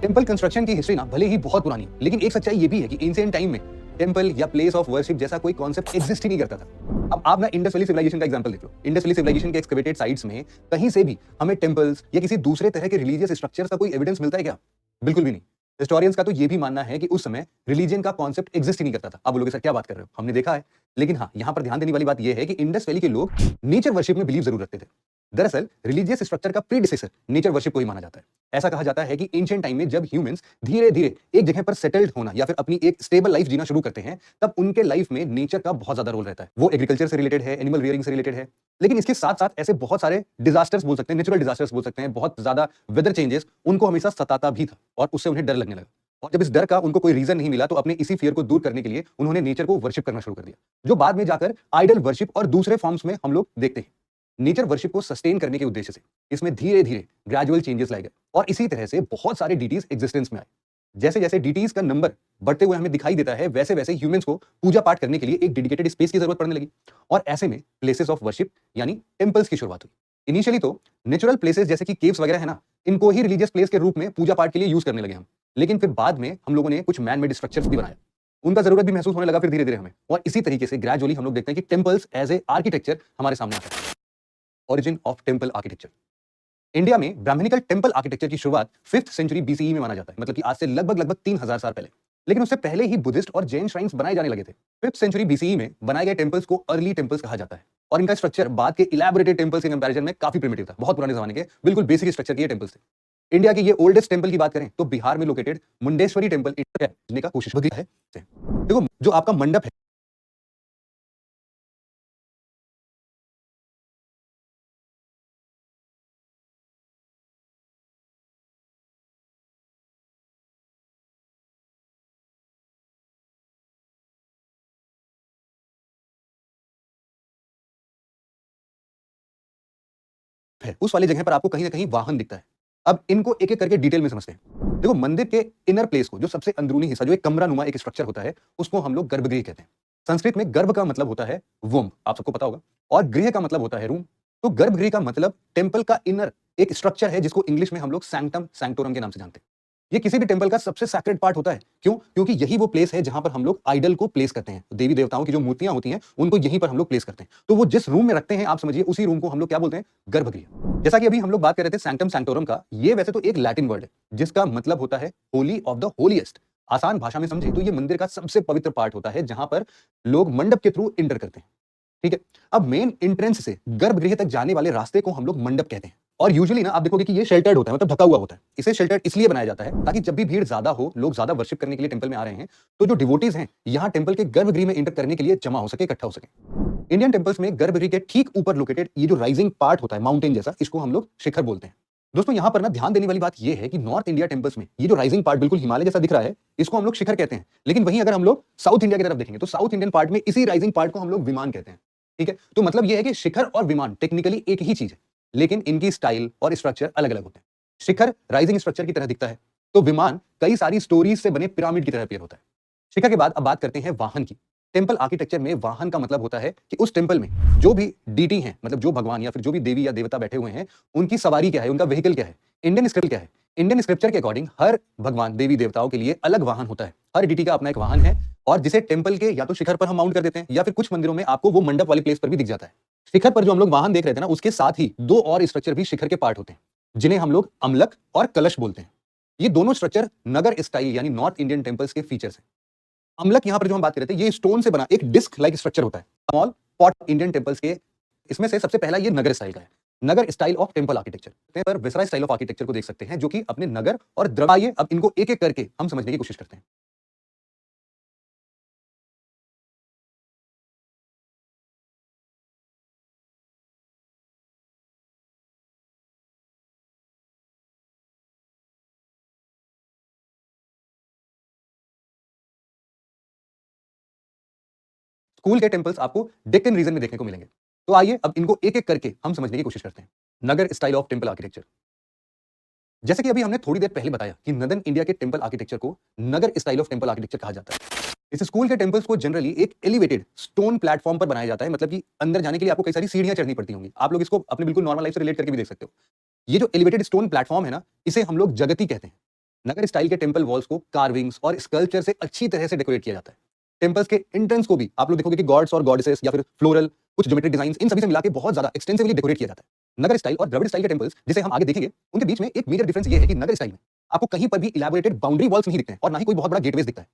Speaker 8: टेंपल कंस्ट्रक्शन की हिस्ट्री ना भले ही बहुत पुरानी है, लेकिन एक सच्चाई ये भी है कि एंशिएंट टाइम में टेंपल या प्लेस ऑफ वर्शिप जैसा कोई कॉन्सेप्ट एग्जिस्ट ही नहीं करता था। अब आप ना इंडस वैली सिविलाइजेशन का एग्जांपल देख लो। इंडस वैली सिविलाइजेशन के एक्सकवेटेड साइट्स में कहीं से भी हमें टेंपल्स या किसी दूसरे तरह के रिलीजियस स्ट्रक्चर्स का कोई एविडेंस मिलता है क्या? बिल्कुल भी नहीं। हिस्टोरियंस का तो ये भी मानना है कि उस समय रिलीजन का कॉन्सेप्ट एग्जिस्ट ही नहीं करता था। आप बोलोगे सर क्या बात कर रहे हो, हमने देखा है। लेकिन हाँ, यहाँ पर ध्यान देने वाली बात यह है कि इंडस वैली के लोग नेचर वर्शिप में बिलीव जरूर रखते थे। दरअसल रिलीजियस स्ट्रक्चर का प्रीडिसेसर नेचर वर्शिप को ही माना जाता है। ऐसा कहा जाता है कि एंशिएंट टाइम में जब ह्यूमंस धीरे धीरे एक जगह पर सेटल्ड होना या फिर अपनी एक स्टेबल लाइफ जीना शुरू करते हैं, तब उनके लाइफ में नेचर का बहुत ज्यादा रोल रहता है। वो एग्रीकल्चर से रिलेटेड है, एनिमल रियरिंग से रिलेटेड है, लेकिन इसके साथ साथ ऐसे बहुत सारे डिजास्टर्स बोल सकते हैं, नेचुरल डिजास्टर्स बोल सकते हैं, बहुत ज्यादा वेदर चेंजेस उनको हमेशा सताता भी था और उससे उन्हें डर लगने लगा। और जब इस डर का उनको कोई रीजन नहीं मिला तो अपने इसी फियर को दूर करने के लिए उन्होंने नेचर को वर्शिप करना शुरू कर दिया, जो बाद में जाकर आइडल वर्शिप और दूसरे फॉर्म्स में हम लोग देखते हैं। नेचर वर्शिप को सस्टेन करने के उद्देश्य से इसमें धीरे धीरे ग्रेजुअल चेंजेस लाए गए और इसी तरह से बहुत सारे डीटीज एग्जिस्टेंस में आए। जैसे जैसे डीटीज का नंबर बढ़ते हुए हमें दिखाई देता है, वैसे वैसे ह्यूमंस को पूजा पाठ करने के लिए एक डेडिकेटेड स्पेस की जरूरत पड़ने लगी और ऐसे में प्लेसेस ऑफ वर्शिप यानी टेंपल्स की शुरुआत हुई। इनिशियली तो नेचुरल प्लेसेस जैसे कि केव्स वगैरह है ना, इनको ही रिलीजियस प्लेस के रूप में पूजा पाठ के लिए यूज करने लगे हम। लेकिन फिर बाद में हम लोगों ने कुछ मैन मेड स्ट्रक्चर्स भी बनाए, उनका जरूरत भी महसूस होने लगा फिर धीरे धीरे हमें, और इसी तरीके से ग्रेजुअली हम लोग देखते हैं कि टेंपल्स एज ए आर्किटेक्चर हमारे सामने आता है। Origin of temple architecture. India में ब्राह्मणिकल टेंपल आर्किटेक्चर की शुरुआत 5th सेंचुरी बीसीई में माना जाता है, मतलब कि आज से लगभग 3000 साल पहले। लेकिन उससे पहले ही बुद्धिस्ट और जैन श्राइन्स बनाए जाने लगे थे। 5th सेंचुरी बीसीई में बनाए गए टेंपल्स को अर्ली टेंपल्स कहा जाता है और इनका स्ट्रक्चर बाद के इलैबोरेटेड टेंपल्स के कंपैरिजन में काफी प्रिमिटिव था। बहुत पुराने जमाने के बिल्कुल बेसिक स्ट्रक्चर के टेंपल्स थे। इंडिया के ये ओल्डेस्ट टेंपल की बात करें तो बिहार में लोकेटेड मुंडेश्वरी टेंपल इंडिया का कोशिश है। देखो जो आपका मंडप है, उस वाली जगह पर आपको कहीं ना कहीं वाहन दिखता है। अब इनको एक एक करके डिटेल में समझते हैं। देखो मंदिर के इनर प्लेस को, जो सबसे अंदरूनी हिस्सा, जो एक कमरा नुमा एक स्ट्रक्चर होता है, उसको हम लोग गर्भगृह कहते हैं। संस्कृत में गर्भ का मतलब होता है वोम, आप सबको पता होगा, और गृह का मतलब होता है रूम। तो गर्भगृह का मतलब टेंपल का इनर एक स्ट्रक्चर है जिसको इंग्लिश में हम लोग सैंक्टम सैंक्टोरम के नाम से जानते हैं। ये किसी भी टेंपल का सबसे सैक्रेड पार्ट होता है। क्यों? क्योंकि यही वो प्लेस है जहां पर हम लोग आइडल को प्लेस करते हैं। देवी देवताओं की जो मूर्तियां होती हैं उनको यहीं पर हम लोग प्लेस करते हैं। तो वो जिस रूम में रखते हैं, आप समझिए उसी रूम को हम लोग क्या बोलते हैं? गर्भगृह। जैसा कि अभी हम लोग बात कर रहे थे सैंक्टम सैंक्टोरम का, ये वैसे तो एक लैटिन वर्ड है जिसका मतलब होता है होली ऑफ द होलीएस्ट। आसान भाषा में समझे तो ये मंदिर का सबसे पवित्र पार्ट होता है जहां पर लोग मंडप के थ्रू इंटर करते हैं। ठीक है, अब मेन एंट्रेंस से गर्भगृह तक जाने वाले रास्ते को हम लोग मंडप कहते हैं। और यूजुअली ना आप देखोगे कि ये शेल्टर्ड होता है, मतलब ढका हुआ होता है। इसे शेल्टर्ड इसलिए बनाया जाता है ताकि जब भी भीड़ ज्यादा हो, लोग ज्यादा वर्शिप करने के लिए टेंपल में आ रहे हैं, तो जो डिवोटीज हैं यहाँ टेंपल के गर्भगृह में एंटर करने के लिए जमा हो सके, इकट्ठा हो सके। इंडियन टेंपल्स में गर्भगृह के ठीक ऊपर लोकेटेड ये जो राइजिंग पार्ट होता है, माउंटेन जैसा, इसको हम लोग शिखर बोलते हैं। दोस्तों यहाँ पर ना ध्यान देने वाली बात यह है कि नॉर्थ इंडिया टेंपल्स में ये जो राइजिंग पार्ट बिल्कुल हिमालय जैसा दिख रहा है, इसको हम लोग शिखर कहते हैं। लेकिन वहीं अगर हम लोग साउथ इंडिया की तरफ देखेंगे तो साउथ इंडियन पार्ट में इसी राइजिंग पार्ट को हम लोग विमान कहते हैं। ठीक है, तो मतलब यह है कि शिखर और विमान टेक्निकली एक ही चीज है, लेकिन इनकी स्टाइल और स्ट्रक्चर अलग अलग होते हैं। शिखर राइजिंग स्ट्रक्चर की तरह दिखता है, तो विमान कई सारी स्टोरीज से बने पिरामिड की तरह अपीयर होता है। शिखर के बाद अब बात करते हैं वाहन की। टेंपल आर्किटेक्चर में वाहन का मतलब होता है कि उस टेंपल में जो भी डीटी हैं, मतलब जो भगवान या फिर जो भी देवी या देवता बैठे हुए हैं, उनकी सवारी क्या है, उनका व्हीकल क्या है। इंडियन स्क्रिप्ट क्या है? इंडियन स्क्रिप्चर के अकॉर्डिंग हर भगवान देवी देवताओं के लिए अलग वाहन होता है। हर डीटी का अपना एक वाहन है और जिसे टेंपल के या तो शिखर पर हम माउंट कर देते हैं या फिर कुछ मंदिरों में आपको वो मंडप वाली प्लेस पर भी दिख जाता है। शिखर पर जो हम लोग वाहन देख रहे थे ना, उसके साथ ही दो और स्ट्रक्चर भी शिखर के पार्ट होते हैं जिन्हें हम लोग अमलक और कलश बोलते हैं। ये दोनों स्ट्रक्चर नगर स्टाइल यानी नॉर्थ इंडियन टेंपल्स के फीचर्स हैं। अमलक यहां पर जो हम बात कर रहे थे, ये स्टोन से बना एक डिस्क लाइक स्ट्रक्चर होता है। स्मॉल पॉट इंडियन टेंपल्स के इसमें से सबसे पहला ये नगर स्टाइल का है। नगर स्टाइल ऑफ टेंपल आर्किटेक्चर पर विसराय स्टाइल ऑफ आर्किटेक्चर को देख सकते हैं, जो कि अपने नगर और द्रवाइए। अब इनको एक एक करके हम समझने की कोशिश करते हैं। स्कूल के टेंपल्स आपको डेक्कन रीजन में देखने को मिलेंगे। तो आइए अब इनको एक एक करके हम समझने की कोशिश करते हैं। नगर स्टाइल ऑफ टेंपल आर्किटेक्चर। जैसे कि अभी हमने थोड़ी देर पहले बताया कि नदर्न इंडिया के टेंपल आर्किटेक्चर को Nagara style of temple architecture कहा जाता है। इस स्कूल के टेम्पल्स को जनरली एक एलिवेटेड स्टोन प्लेटफॉर्म पर बनाया जाता है, मतलब कि अंदर जाने के लिए आपको कई सारी सीढ़ियां चढ़नी पड़ती होंगी। आप लोग इसको अपने बिल्कुल नॉर्मल लाइफ से रिलेट करके भी देख सकते हो। ये जो एलिवेटेड स्टोन प्लेटफॉर्म है ना, इसे हम लोग जगती कहते हैं। नगर स्टाइल के टेम्पल वॉल्स को कार्विंग्स और स्कल्पचर से अच्छी तरह से डेकोरेट किया जाता है। टेम्पल्स के एंट्रेंस को भी आप लोग देखोगे कि गॉड्स और गॉडेसेस या फिर फ्लोरल कुछ ज्योमेट्रिक डिजाइन इन सभी से मिला के बहुत ज्यादा एक्सटेंसिवली डेकोरेट किया जाता है। नगर स्टाइल और द्रविड़ स्टाइल के टेम्पल्स जिसे हम आगे देखेंगे, उनके बीच में एक मेजर डिफरेंस ये है कि नगर स्टाइल में आपको कहीं पर भी इलैबोरेटेड बाउंड्री वॉल्स नहीं दिखते हैं और ना ही कोई बहुत बड़ा गेटवेज दिखता है।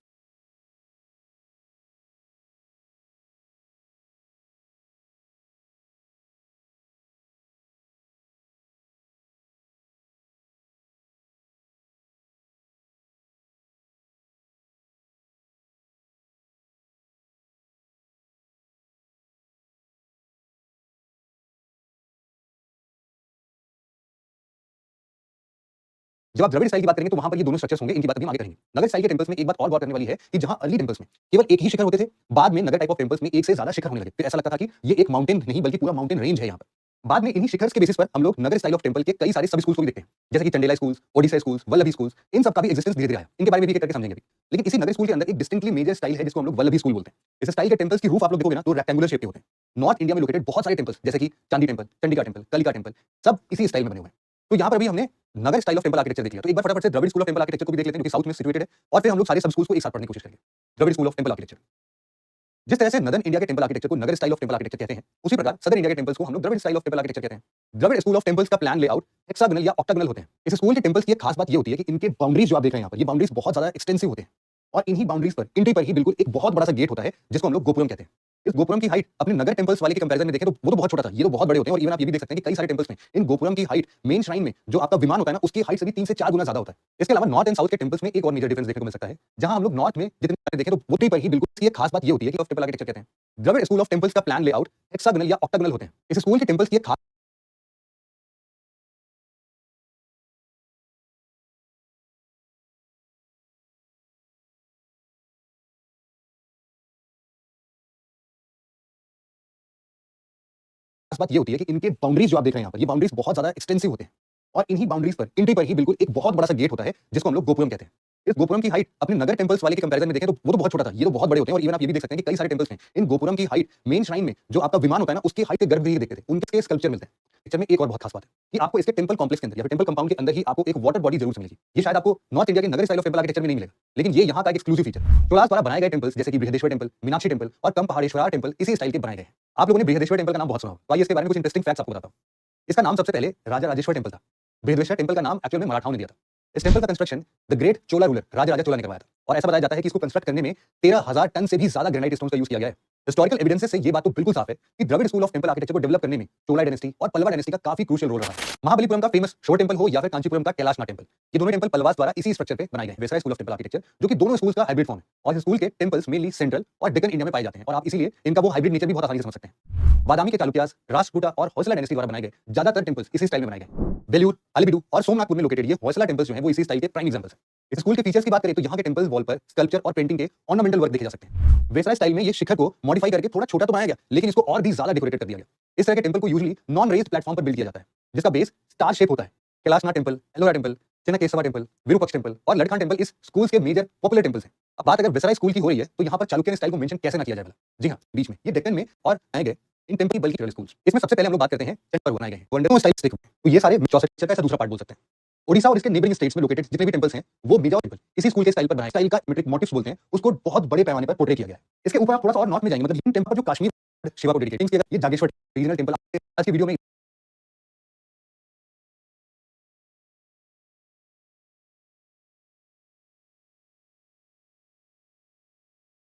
Speaker 8: जब आप द्रविड़ स्टाइल की बात करेंगे तो वहां पर ये दोनों स्ट्रक्चर्स होंगे, इनकी बात अभी हम आगे करेंगे। नगर स्टाइल के टेम्पल्स में एक बात और गौर करने वाली है कि जहां अर्ली टेम्पल्स में केवल एक ही शिखर होते थे, बाद में नगर टाइप ऑफ टेम्पल्स में एक से ज्यादा शिखर होने लगे। फिर ऐसा लगता था कि ये एक माउंटेन नहीं बल्कि पूरा माउंटेन रेंज है यहाँ पर। बाद में इन्हीं शिखर्स के बेसिस पर हम लोग नगर स्टाइल ऑफ टेम्पल के कई सारे सब स्कूल्स को भी देखते हैं, जैसे कि Chandela schools, Odisha schools, Vallabhi schools, इन सब का भी एक्जिस्टेंस धीरे धीरे आया। इनके बारे में भी एक करके समझेंगे अभी। लेकिन इसी नगर स्कूल के अंदर एक डिस्टिंक्टली मेजर स्टाइल है जिसको हम लोग वल्लभी स्कूल बोलते हैं। इस स्टाइल के टेम्पल्स की रूफ आप लोग देखोगे ना तो रेक्टेंगुलर शेप के होते हैं। नॉर्थ इंडिया में लोकेटेड बहुत सारे टेम्पल्स जैसे कि चांदी टेम्पल, चंडिका टेम्पल, कलिका टेम्पल, सब इसी स्टाइल में बने हुए हैं। तो यहाँ पर अभी हमने Nagara style of temple architecture देख लिया। तो एक बार फटाफट से Dravida school of temple architecture को भी देख लेते हैं, जो कि साउथ में सिचुएटेड है, और फिर हम लोग सारे सब स्कूल्स को एक साथ पढ़ने की कोशिश करेंगे। Dravida school of temple architecture, जिस तरह से नदर्न इंडिया के टेम्पल आर्किटेक्चर को Nagara style of temple architecture कहते हैं, उसी प्रकार सदर्न इंडिया के टेम्पल्स को हम लोग Dravida style of temple architecture कहते हैं। द्रविड़ स्कूल ऑफ टेम्पल्स का प्लान लेआउट हेक्सागोनल या ऑक्टागोनल होते हैं। इस स्कूल के टेम्पल्स की एक खास बात ये होती है कि इनके बाउंड्रीज जो आप देख रहे हैं यहाँ पर, ये बाउंड्रीज बहुत ज्यादा एक्सटेंसिव होते हैं और इन्हीं बाउंड्रीज पर एंट्री पर ही बिल्कुल एक बहुत बड़ा सा गेट होता है जिसको हम लोग गोपुरम कहते हैं। इस गोपुरम की हाइट अपने नगर टेम्पल्स वाले के कंपैरिजन में देखें तो वो तो बहुत छोटा था, ये तो बहुत बड़े होते हैं। और इवन आप ये भी देख सकते हैं कि कई सारे टेम्पल्स में इन गोपुरम की हाइट मेन श्राइन में जो आपका विमान होता है ना, उसकी हाइट से भी 3 से 4 गुना ज्यादा होता है। इसके अलावा नॉर्थ एंड साउथ के टेम्पल्स में एक और मेजर डिफरेंस देखने को मिल सकता है, जहां हम लोग नॉर्थ में जितने देखें तो वो पर ही बिल्कुल एक खास बात ये होती है कि ऑफ टेम्पल आर्किटेक्चर कहते हैं। द्रविड़ स्कूल ऑफ टेम्पल्स का प्लान लेआउट हेक्सागोनल या ऑक्टागोनल होते हैं। इस स्कूल के टेम्पल्स की एक खास बात ये होती है कि इनके बाउंड्रीज जो आप देख रहे हैं यहाँ पर, ये बाउंड्रीज बहुत ज्यादा एक्सटेंसिव होते हैं और इन्हीं बाउंड्रीज पर एंट्री पर ही बिल्कुल एक बहुत बड़ा सा गेट होता है जिसको हम लोग गोपुरम कहते हैं। इस गोपुरम की हाइट अपने नगर टेम्पल्स वाले के कंपैरिजन में देखें तो वो तो बहुत छोटा था, ये तो बहुत बड़े होते हैं। और इवन आप ये भी देख सकते हैं कि कई सारे टेम्पल्स में इन गोपुरम की हाइट मेन श्राइन में जो आपका विमान होता है ना, उसकी हाइट के गर्भगृह देखते थे, उनके स्कल्पचर मिलते हैं। पिक्चर में एक और बहुत खास बात है कि आपको इसके टेम्पल कॉम्प्लेक्स के अंदर या फिर टेम्पल कंपाउंड के अंदर ही आपको एक वाटर बॉडी जरूर से मिलेगी। ये शायद आपको नॉर्थ इंडिया के नगर स्टाइल ऑफ टेम्पल आर्किटेक्चर में नहीं मिलेगा, लेकिन ये यहाँ का एक एक्सक्लूसिव फीचर। चोलास द्वारा बनाए गए टेम्पल्स जैसे कि बृहदेश्वर टेम्पल, मीनाक्षी टेम्पल और कम पहाड़ेश्वर टेम्पल इसी स्टाइल के बनाए गए हैं। आप लोगों ने बृहदेश्वर टेम्पल का नाम बहुत सुना होगा, तो आइए इसके बारे में कुछ इंटरेस्टिंग फैक्ट्स आपको बताता हूं। इसका नाम सबसे पहले राजा राजेश्वर टेम्पल था। बृहदेश्वर टेम्पल का नाम एक्चुअल में मराठाओं ने दिया था। इस टेम्पल का construction the great Chola ruler Raja Raja Chola ने करवाया था और ऐसा बताया जाता है कि इसको कंस्ट्रक्ट करने में 13,000 टन से भी ज्यादा ग्रेनाइट स्टोन्स का यूज किया गया है। हिस्टोरिकल एविडेंसेस से ये बात तो बिल्कुल साफ है कि Dravida school of temple architecture को डेवलप करने में चोला डायनेस्टी और पल्लवा डायनेस्टी का काफी क्रूशियल रोल रहा है। महाबलीपुरम का फेमस शोर टेम्पल हो या फिर कांचीपुरम का कैलाशनाथ टेम्पल, ये दोनों टेम्पल पल्लवास द्वारा इसी स्ट्रक्चर पे बनाए गए। वैसा स्कूल ऑफ टेम्पल आर्किटेक्चर जो कि दोनों स्कूल्स का हाइब्रिड फॉर्म है और इस स्कूल के टेम्पल्स मेनली सेंट्रल और डेक्कन इंडिया में पाए जाते हैं और आप इसीलिए इनका वो हाइब्रिड नेचर भी बहुत आसानी से समझ सकते हैं। बादामी के चालुक्यास, राष्ट्रकूटा और होयसला डायनेस्टी द्वारा बनाए गए ज्यादातर टेम्पल्स इसी स्टाइल में बनाए गए। बेलूर, अलीबिडू और सोमनाथपुर में लोकेटेड ये होयसला टेम्पल्स जो हैं वो इसी स्टाइल के प्राइम एग्जांपल्स हैं। इस स्कूल के फीचर्स की बात करें तो यहाँ के टेम्पल्स वॉल पर स्कल्पचर और पेंटिंग के ऑर्नामेंटल वर्क देखे जा सकते हैं। वेसरा स्टाइल में ये शिखर को मॉडिफाई करके थोड़ा छोटा तो बनाया गया, लेकिन इसको और भी ज्यादा डेकोरेटेड कर दिया गया। इस तरह के टेम्पल को यूजुअली नॉन रेज्ड प्लेटफॉर्म पर बिल्ड किया जाता है जिसका बेस स्टार शेप होता है। Kailashnath temple, Ellora temple, Channakeshava temple, Virupaksha temple और लड़खान टेम्पल इस स्कूल्स के मेजर पॉपुलर टेम्पल्स हैं। अब बात अगर वेसरा स्कूल की हो रही है तो यहाँ पर चालुक्यन स्टाइल को मेंशन कैसे ना किया जाए? जी हाँ, बीच में ये डेक्कन में और आए गए इन टेम्पल बल्कि ट्रेडिशनल स्कूल्स। इसमें सबसे पहले हम लोग बात करते हैं टेम्पल बनाए गए वंडरफुल स्टाइल स्टिक। तो ये सारे 64 का ऐसा दूसरा पार्ट बोल सकते हैं। ओडिशा और इसके नेबरिंग स्टेट्स में लोकेटेड जितने भी टेम्पल्स हैं वो मेजर टेम्पल इसी स्कूल के स्टाइल पर बनाए। स्टाइल का मेट्रिक मोटिव्स बोलते हैं, उसको बहुत बड़े पैमाने पर पोर्ट्रे किया गया है। इसके ऊपर आप थोड़ा सा और नॉर्थ में जाएंगे, मतलब ये टेम्पल जो कश्मीर शिवा को डेडिकेट किया गया, ये जागेश्वर रीजनल टेम्पल आज की वीडियो में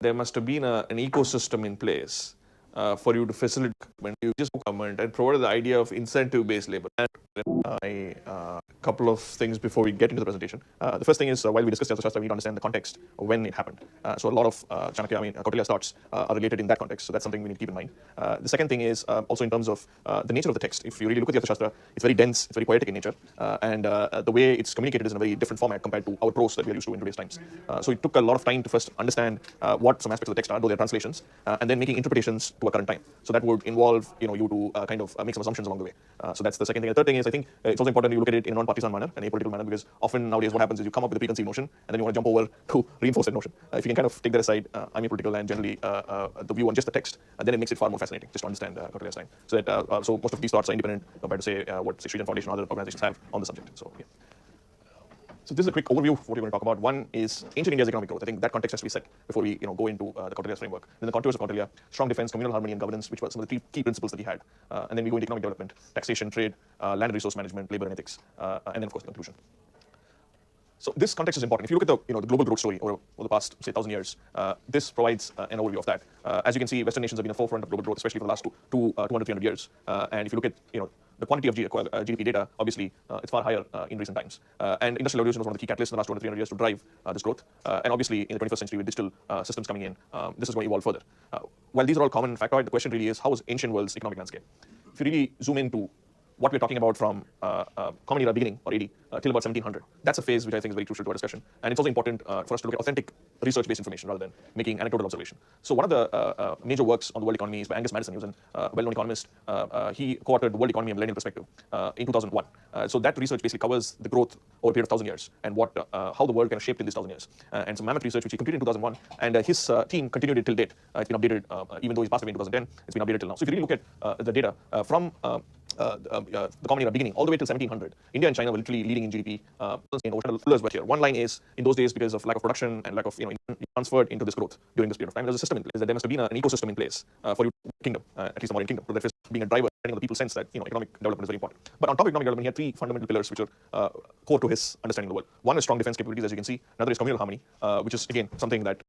Speaker 3: there must have been an ecosystem in place for you to facilitate when you just government and provide the idea of incentive-based labor. And a couple of things before we get into the presentation. The first thing is while we discuss Shastra, we need to understand the context of when it happened. So a lot of Kautilya's thoughts are related in that context. So that's something we need to keep in mind. The second thing is also in terms of the nature of the text. If you really look at the Shastra, it's very dense, it's very poetic in nature, and the way it's communicated is in a very different format compared to our prose that we are used to in today's times. So it took a lot of time to first understand what some aspects of the text are, though they're translations, and then making interpretations to a current time. So that would involve you to kind of make some assumptions along the way. So that's the second thing. The third thing is I think it's also important you look at it in a non-partisan manner and a political manner, because often nowadays what happens is you come up with a preconceived notion and then you want to jump over to reinforce that notion. If you can kind of take that aside, I'm apolitical and generally the view on just the text, then it makes it far more fascinating just to understand Kautalia's time. So that so most of these thoughts are independent compared to say what Sri Foundation or other organizations have on the subject. So yeah. So this is a quick overview of what we're going to talk about. One is ancient India's economic growth. I think that context has to be set before we go into the Kautalia's framework. Then the contours of Kautilya, strong defense, communal harmony and governance, which were some of the three key principles that he had. And then we go into economic development, taxation, trade, land and resource management, labor and ethics, and then of course the conclusion. So this context is important. If you look at the global growth story over the past, say, 1,000 years, this provides an overview of that. As you can see, Western nations have been at the forefront of global growth, especially for the last 200, 300 years. And if you look at the quantity of GDP data, obviously it's far higher in recent times. And industrial revolution was one of the key catalysts in the last 200, 300 years to drive this growth. And obviously in the 21st century with digital systems coming in, this is going to evolve further. While these are all common factoid, the question really is, how is ancient world's economic landscape? If you really zoom into what we're talking about from Common Era beginning, or AD, till about 1700. That's a phase which I think is very crucial to our discussion. And it's also important for us to look at authentic research-based information rather than making anecdotal observation. So one of the major works on the world economy is by Angus Madison. He was a well-known economist. He co-authored The World Economy, a Millennial Perspective in 2001. So that research basically covers the growth over a period of 1,000 years and how the world kind of shaped in these 1,000 years. And some mammoth research which he completed in 2001, and his team continued it till date. It's been updated, even though he passed away in 2010, it's been updated till now. So if you really look at the data from the Common Era beginning all the way till 1700, India and China were literally leading in GDP. One line is, in those days, because of lack of production and lack of transferred into this growth during this period of time, there's a system in place that there must have been an ecosystem in place for you kingdom, at least the modern kingdom, so that being a driver, the people's sense that economic development is very important. But on top of economic development, he had three fundamental pillars which are core to his understanding of the world. One is strong defense capabilities, as you can see. Another is communal harmony, which is again something that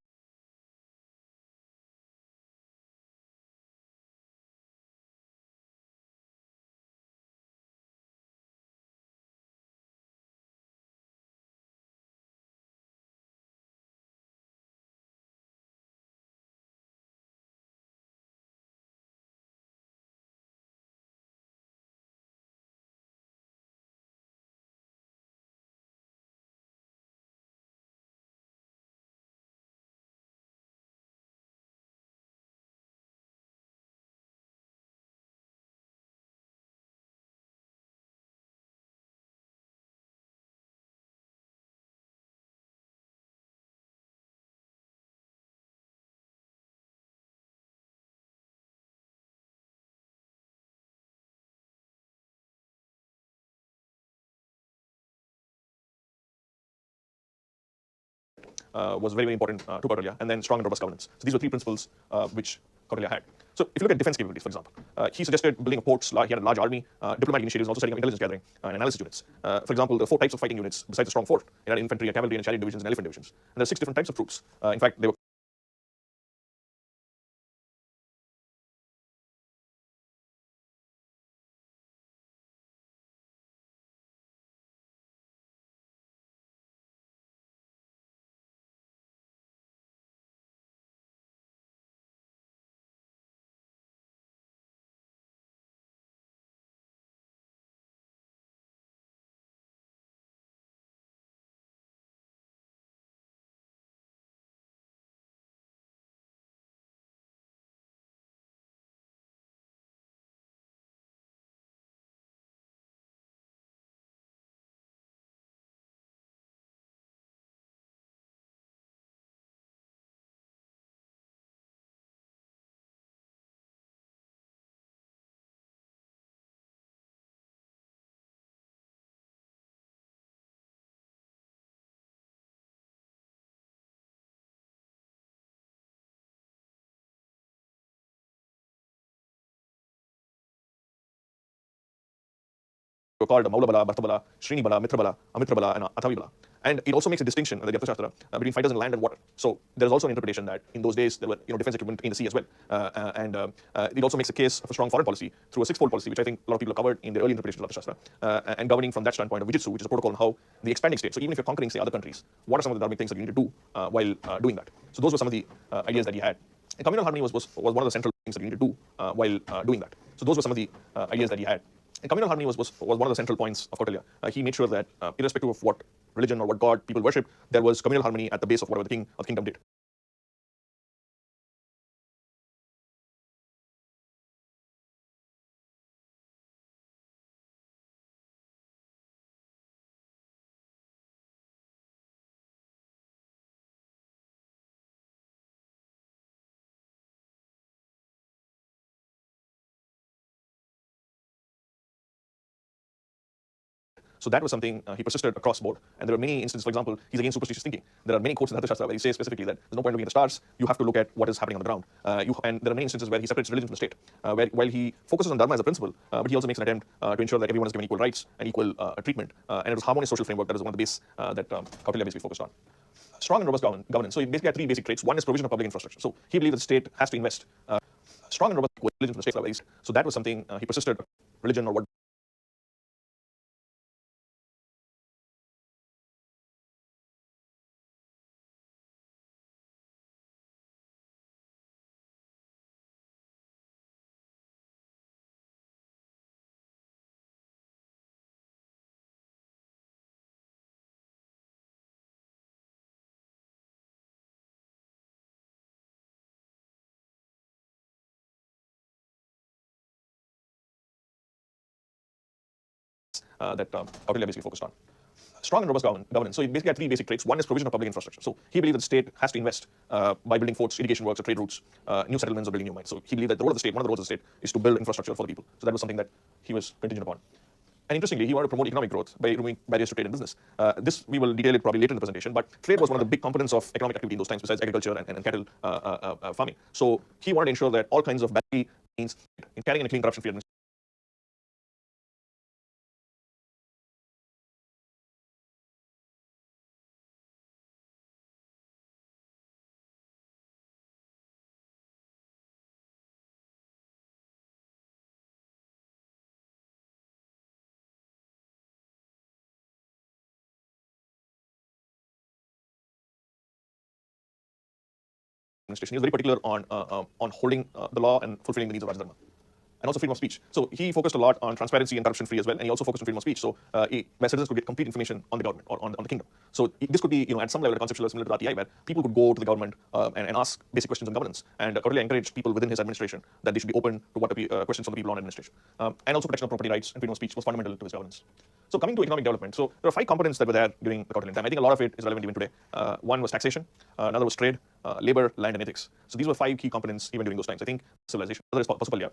Speaker 3: was very, very important to Kautilya, and then strong and robust governance. So these were three principles which Kautilya had. So if you look at defense capabilities, for example, he suggested building ports. He had a large army, diplomatic initiatives, and also setting up intelligence gathering and analysis units. For example, the 4 types of fighting units besides the strong fort. It had infantry, cavalry, and chariot divisions, and elephant divisions. And there are 6 different types of troops. In fact, they were called Maula Bala, Bharta Bala, Srini Bala, Mitra Bala, Amitra Bala, and Athavi Bala. And it also makes a distinction in the Arthashastra between fighters in land and water. So there is also an interpretation that in those days there were defense equipment in the sea as well. It also makes a case of a strong foreign policy through a 6-fold policy, which I think a lot of people have covered in the early interpretations of Arthashastra, and governing from that standpoint of Vijitsu, which is a protocol on how the expanding state. So even if you're conquering, say, other countries, what are some of the dharmic things that you need to do while doing that? So those were some of the ideas that he had. And communal harmony was one of the central things that you need to do while doing that. So those were some of the ideas that he had. And communal harmony was one of the central points of Kautilya. He made sure that irrespective of what religion or what god people worship, there was communal harmony at the base of whatever the king or the kingdom did. So that was something he persisted across the board. And there are many instances, for example, he's against superstitious thinking. There are many quotes in the Shastra where he says specifically that there's no point looking at the stars, you have to look at what is happening on the ground. And there are many instances where he separates religion from the state, while he focuses on dharma as a principle, but he also makes an attempt to ensure that everyone is given equal rights and equal treatment. And it was harmonious social framework that is one of the base that Kautilya basically focused on. Strong and robust governance. So he basically had three basic traits. One is provision of public infrastructure. So he believed that the state has to invest. Strong and robust religion from the state level. So that was something he persisted. Religion or what? That Kautilya basically focused on. Strong and robust governance. So he basically had three basic traits. One is provision of public infrastructure. So he believed that the state has to invest by building forts, irrigation works, or trade routes, new settlements, or building new mines. So he believed that the role of the state, one of the roles of the state, is to build infrastructure for the people. So that was something that he was contingent upon. And interestingly, he wanted to promote economic growth by removing barriers to trade and business. This we will detail it probably later in the presentation, but trade was one of the big components of economic activity in those times, besides agriculture and cattle farming. So he wanted to ensure that all kinds of barrier means in carrying a clean, corruption-free administration. He was very particular on holding the law and fulfilling the needs of Rajadharma. And also freedom of speech. So he focused a lot on transparency and corruption-free as well, and he also focused on freedom of speech. So where citizens could get complete information on the government or on the kingdom. So this could be, at some level, a conceptual similar to RTI, where people could go to the government and ask basic questions on governance. And Kautilya encouraged people within his administration that they should be open to what questions from the people on administration. And also protection of property rights and freedom of speech was fundamental to his governance. So coming to economic development, so there are 5 components that were there during the Kautilyan time. I think a lot of it is relevant even today. One was taxation, another was trade, labor, land, and ethics. So these were 5 key components even during those times. I think civilization, another is possible, yeah.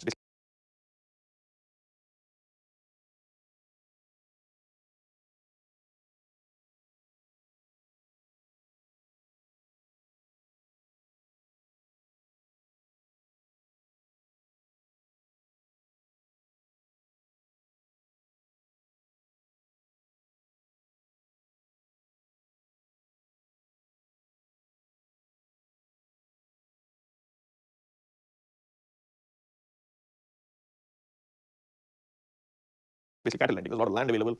Speaker 3: Basically cattle landing. There was a lot of land available,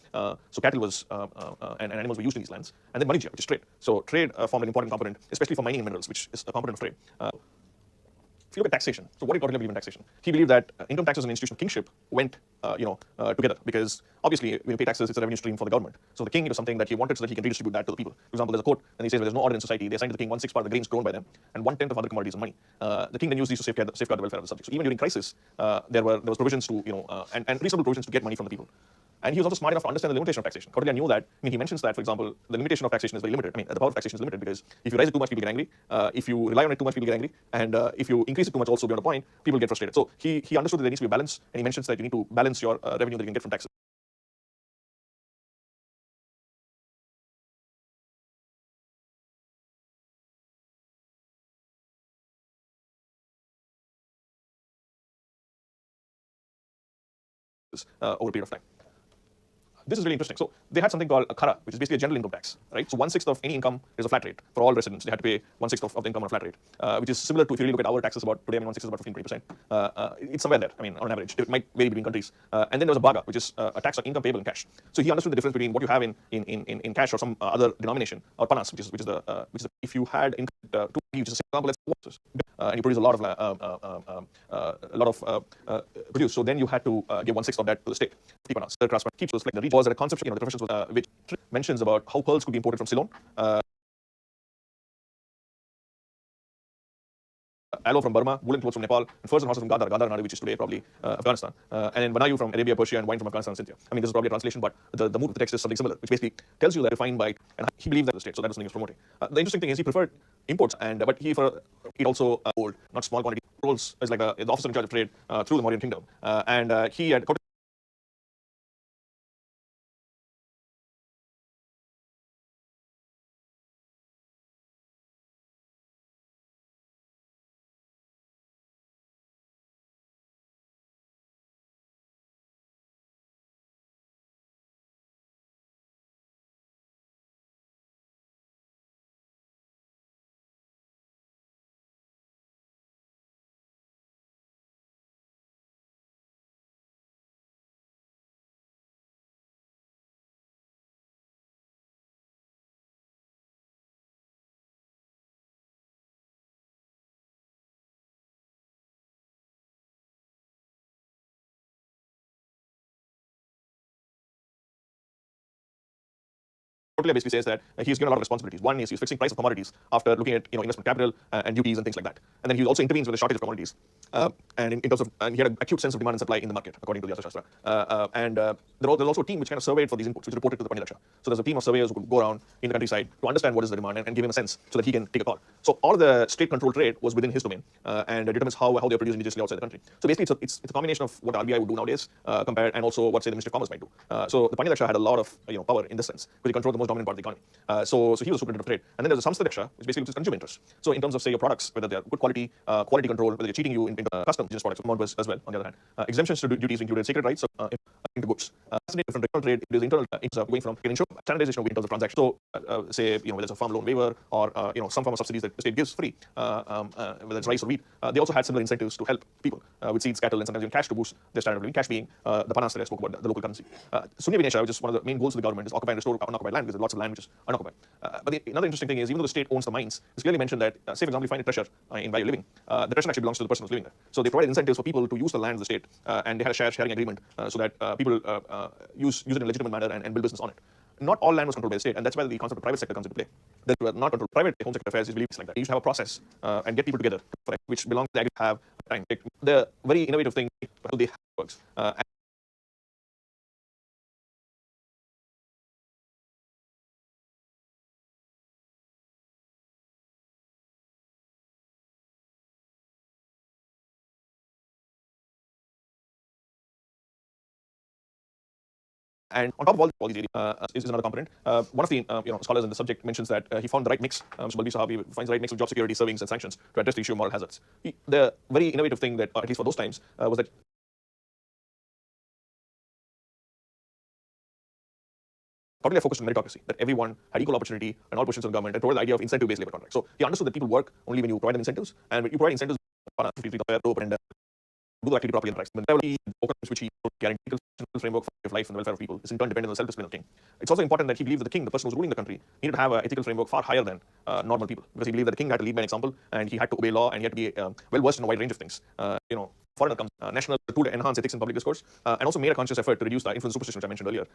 Speaker 3: so cattle was and animals were used in these lands. And then manijya, which is trade. So trade formed an important component, especially for mining and minerals, which is a component of trade. If you look at taxation, so what did Kautilya believe in taxation? He believed that income taxes and institution of kingship went together, because obviously when you pay taxes, it's a revenue stream for the government. So the king, it was something that he wanted so that he can redistribute that to the people. For example, there's a quote, and he says, where there's no order in society, they assign to the king 1/6 part of the grains grown by them and 1/10 of other commodities and money. The king then used these to safeguard the welfare of the subjects. So even during crisis, there was provisions to and reasonable provisions to get money from the people. And he was also smart enough to understand the limitation of taxation. Kautilya knew that. He mentions that, for example, the limitation of taxation is very limited. The power of taxation is limited, because if you raise it too much, people get angry. If you rely on it too much, people get angry. And if you increase it too much also beyond a point, people get frustrated. So he understood that there needs to be a balance, and he mentions that you need to balance your revenue that you can get from taxes. Over a period of time. This is really interesting. So they had something called a khara, which is basically a general income tax, right? So 1/6 of any income is a flat rate for all residents. They had to pay 1/6 of the income on a flat rate, which is similar to, if you really look at our taxes about today, 1/6 is about 15-20%. It's somewhere there. On average, it might vary between countries. And then there was a baga, which is a tax on income payable in cash. So he understood the difference between what you have in cash or some other denomination, or panas, which is if you had income which is, for example, let's and you produce a lot of produce. So then you had to give 1/6 of that to the state. The craftsman keeps those, like the region was at a concept, the professions which mentions about how pearls could be imported from Ceylon. Aloe from Burma, woolen clothes from Nepal, and furs and horses from Gandhar, which is today probably Afghanistan, and then Vanayu from Arabia, Persia, and wine from Afghanistan and Cynthia. This is probably a translation, but the mood of the text is something similar, which basically tells you that defined by, and he believed that the state, so that was something he was promoting. The interesting thing is he preferred imports, but he also old, not small quantity, roles as like the officer in charge of trade through the Mauryan kingdom, and he had Kautilya basically says that he's given a lot of responsibilities. One is he's fixing price of commodities after looking at investment capital and duties and things like that. And then he also intervenes with the shortage of commodities. And in terms of, and he had an acute sense of demand and supply in the market, according to the Arthashastra. There's also a team which kind of surveyed for these inputs, which reported to the Pandit Daksha. So there's a team of surveyors who could go around in the countryside to understand what is the demand and give him a sense so that he can take a call. So all of the state-controlled trade was within his domain and determines how they're produced indigenously outside the country. So basically, it's a combination of what RBI would do nowadays compared, and also what, say, the Ministry of Commerce might do. So the Pandit Daksha had a lot of power in this sense, because he controlled the most dominant part of the economy. So he was superintendent of trade. And then there's a Samstha Daksha, which basically is consumer interest. So in terms of, say, your products, whether they're good quality, quality control, whether they're cheating you in customs, just products, amount as well, on the other hand. Exemptions to duties included sacred rights into goods. Different external trade, it is internal going from standardization in terms of transactions. So say, whether it's a farm loan waiver or, some form of subsidies that the state gives free, whether it's rice or wheat. They also had similar incentives to help people with seeds, cattle, and sometimes even cash to boost their standard of living. Cash being the panas that I spoke about, the local currency. Sunya Vinesha, which is one of the main goals of the government, is occupy and restore unoccupied land, because there's lots of land which is unoccupied. But another interesting thing is, even though the state owns the mines, it's clearly mentioned that, say, for example, you find a treasure in where you're living, the treasure actually belongs to the person who's living there. So they provide incentives for people to use the land of the state, and they had a sharing agreement so that people use it in a legitimate manner and build business on it. Not all land was controlled by the state, and that's why the concept of private sector comes into play. That were not controlled. Private home sector affairs is believed like that. You should have a process and get people together, which belongs to have time. The very innovative thing how they works. And on top of all these areas is another component. One of the scholars in the subject mentions that he found the right mix. Mr. Balbir Sahabi finds the right mix of job security, savings, and sanctions to address the issue of moral hazards. The very innovative thing that, at least for those times, was that Kautilya focused on meritocracy, that everyone had equal opportunity and all positions in the government, and provided the idea of incentive-based labor contracts. So he understood that people work only when you provide them incentives, and when you provide incentives, and do the activity properly and right. The which he guaranteed framework of life and the welfare of people is in turn dependent on the self-discipline of the king. It's also important that he believed that the king, the person who's ruling the country, needed to have an ethical framework far higher than normal people, because he believed that the king had to lead by example, and he had to obey law, and he had to be well versed in a wide range of things. Foreign comes national tool to enhance ethics in public discourse, and also made a conscious effort to reduce the influence of superstition, which I mentioned earlier.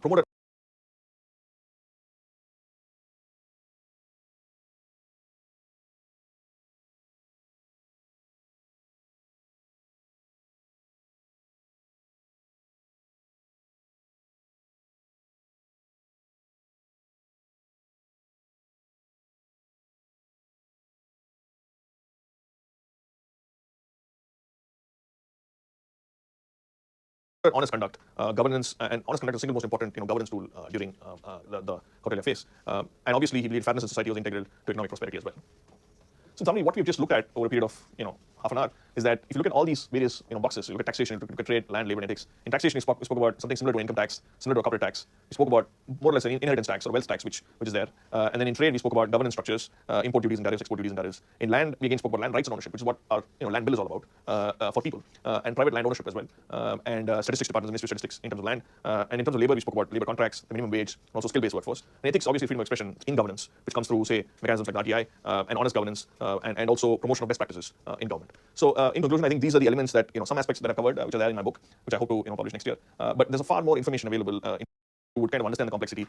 Speaker 3: Promoted honest conduct, governance, and honest conduct is the single most important governance tool during the Kautilya phase. And obviously, he believed fairness in society was integral to economic prosperity as well. So, in summary, what we've just looked at over a period of half an hour is that if you look at all these various boxes, you look at taxation, you look at trade, land, labor, and ethics. In taxation, we spoke about something similar to income tax, similar to a corporate tax. We spoke about more or less an inheritance tax or wealth tax, which is there. And then in trade, we spoke about governance structures, import duties and tariffs, export duties and tariffs. In land, we again spoke about land rights and ownership, which is what our land bill is all about for people, and private land ownership as well. And statistics departments, Ministry of Statistics in terms of land. And in terms of labor, we spoke about labor contracts, the minimum wage, and also skill-based workforce. And ethics, obviously, freedom of expression in governance, which comes through, say, mechanisms like RTI and honest governance, and also promotion of best practices in government. So, in conclusion, I think these are the elements that some aspects that I covered, which are there in my book, which I hope to publish next year. But there's a far more information available who would kind of understand the complexity.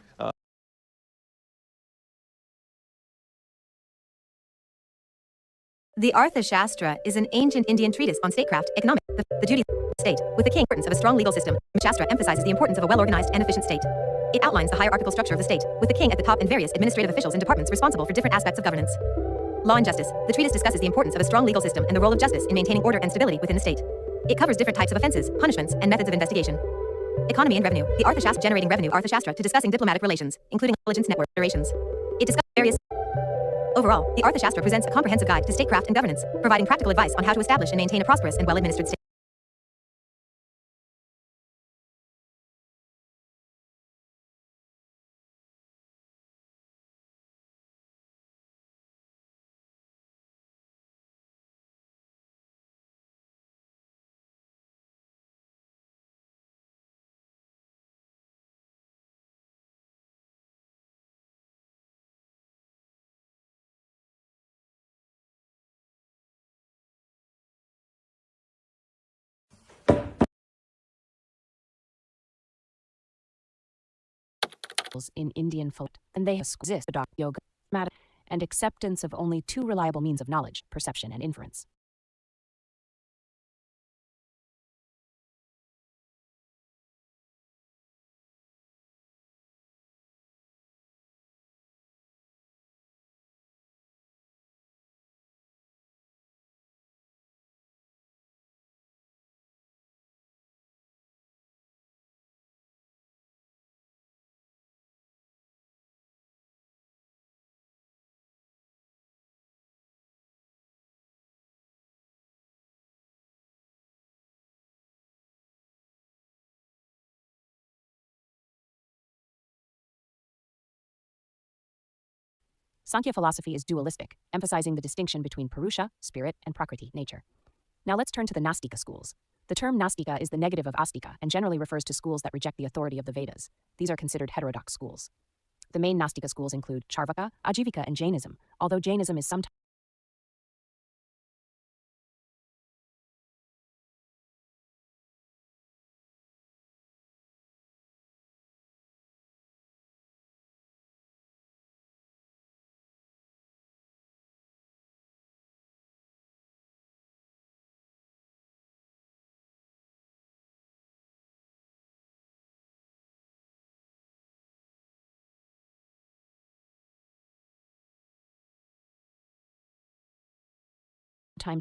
Speaker 4: The Arthashastra is an ancient Indian treatise on statecraft, economic, the duties of the state, with the king importance of a strong legal system. Shastra emphasizes the importance of a well-organized and efficient state. It outlines the hierarchical structure of the state, with the king at the top and various administrative officials and departments responsible for different aspects of governance. Law and justice. The treatise discusses the importance of a strong legal system and the role of justice in maintaining order and stability within the state. It covers different types of offenses, punishments, and methods of investigation. Economy and revenue. The Arthashastra generating revenue Arthashastra to discussing diplomatic relations, including intelligence network operations. It discusses various. Overall, the Arthashastra presents a comprehensive guide to statecraft and governance, providing practical advice on how to establish and maintain a prosperous and well-administered state.
Speaker 9: in Indian philosophy, and they exist yoga, matter, and acceptance of only two reliable means of knowledge, perception and inference. Sankhya philosophy is dualistic, emphasizing the distinction between Purusha, spirit, and Prakriti, nature. Now let's turn to the Nastika schools. The term Nastika is the negative of Astika and generally refers to schools that reject the authority of the Vedas. These are considered heterodox schools. The main Nastika schools include Charvaka, Ajivika, and Jainism, although Jainism is sometimes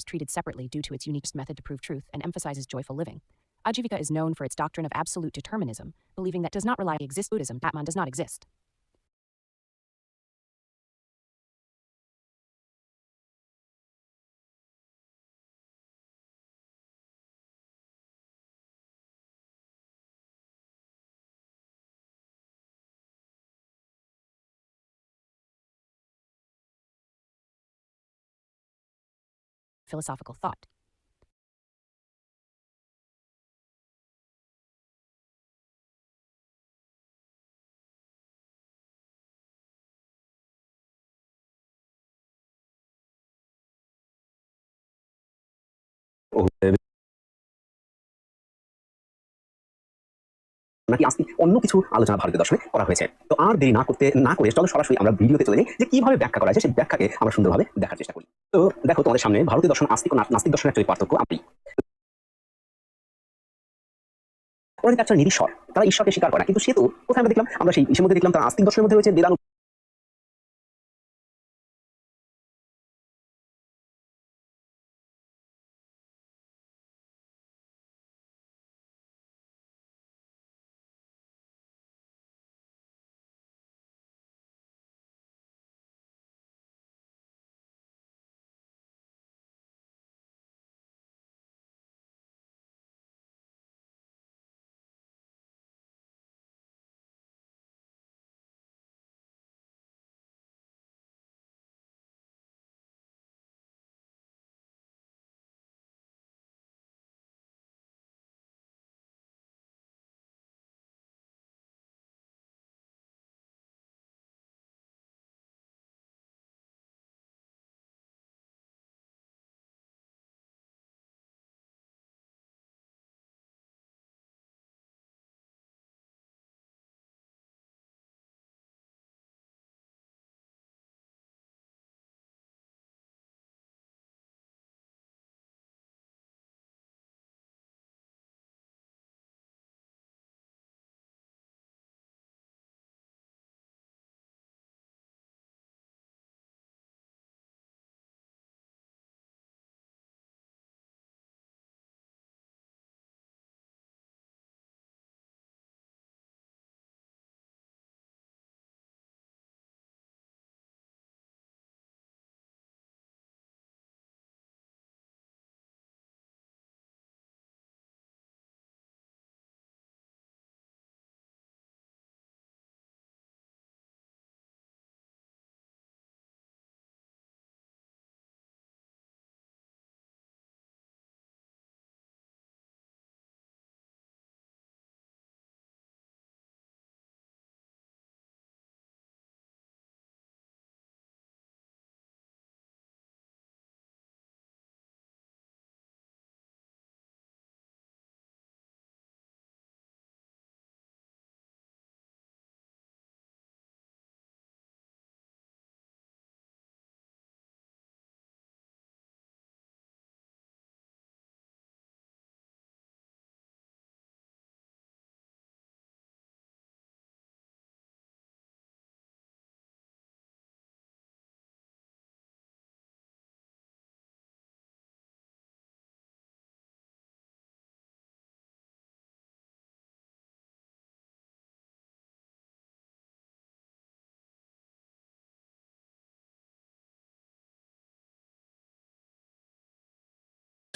Speaker 9: treated separately due to its unique method to prove truth and emphasizes joyful living. Ajivika is known for its doctrine of absolute determinism, believing that does not rely on exist Buddhism, Atman does not exist. Philosophical thought.
Speaker 10: নাকি আজকে অন্য কিছু আলোচনা ভারতীয় দর্শনে করা হয়েছে। তো আর দেরি না করে চলো সরাসরি আমরা ভিডিওতে চলে যাই যে কিভাবে ব্যাখ্যা করা হয়েছে সেই ব্যাখ্যাকে আমরা সুন্দরভাবে দেখার চেষ্টা করি। তো দেখো তোমাদের সামনে ভারতীয় দর্শন আস্তিক ও নাস্তিক দর্শনের একটা পার্থক্য আমি একটা নিরীশ্বর, তারা ঈশ্বরকে স্বীকার করে না, কিন্তু সে তো কোথায় আমরা দেখলাম, আমরা সেই ইসের মধ্যে দেখলাম তারা আস্তিক দর্শনের মধ্যে রয়েছে Vedanta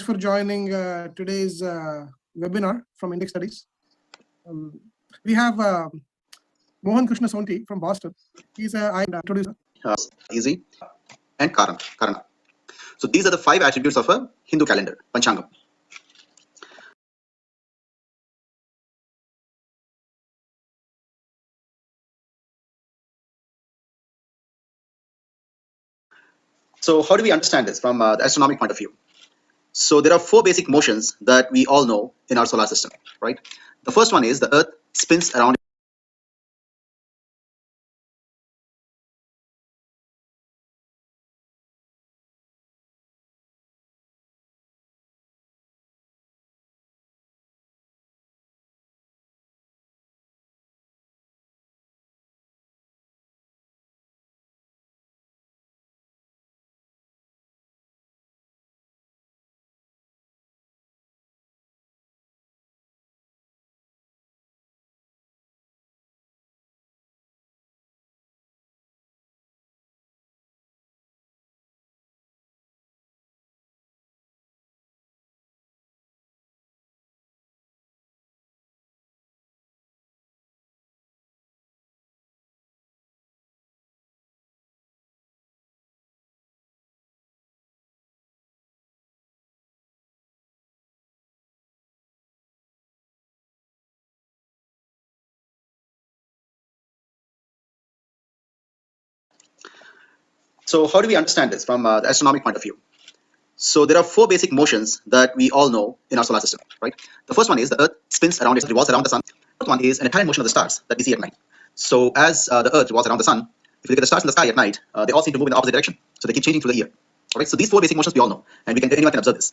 Speaker 12: for joining today's webinar from Index Studies. We have Mohan Krishna Sonti from Boston. He's an introducer.
Speaker 10: Easy and Karana. So these are the 5 attributes of a Hindu calendar, Panchangam. So how do we understand this from the astronomic point of view? So there are 4 basic motions that we all know in our solar system, right? The first one is the Earth spins around. So how do we understand this from the astronomic point of view? So there are 4 basic motions that we all know in our solar system, right? The first one is the Earth spins around, it revolves around the sun. The fourth one is an apparent motion of the stars that we see at night. So as the Earth revolves around the sun, if you look at the stars in the sky at night, they all seem to move in the opposite direction. So they keep changing through the year. All right. So these 4 basic motions we all know, and anyone can observe this.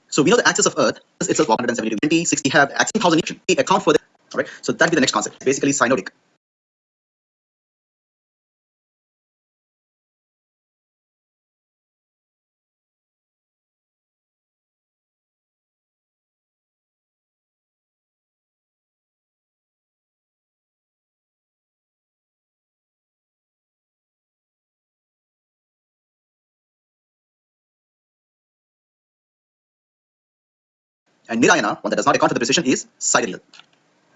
Speaker 10: So we know the axis of Earth is itself 170 to 20, 60 have axis 1,000 each. We account for that. All right. So that'd be the next concept. Basically synodic. And Nirayana, one that does not account for the precision, is sidereal.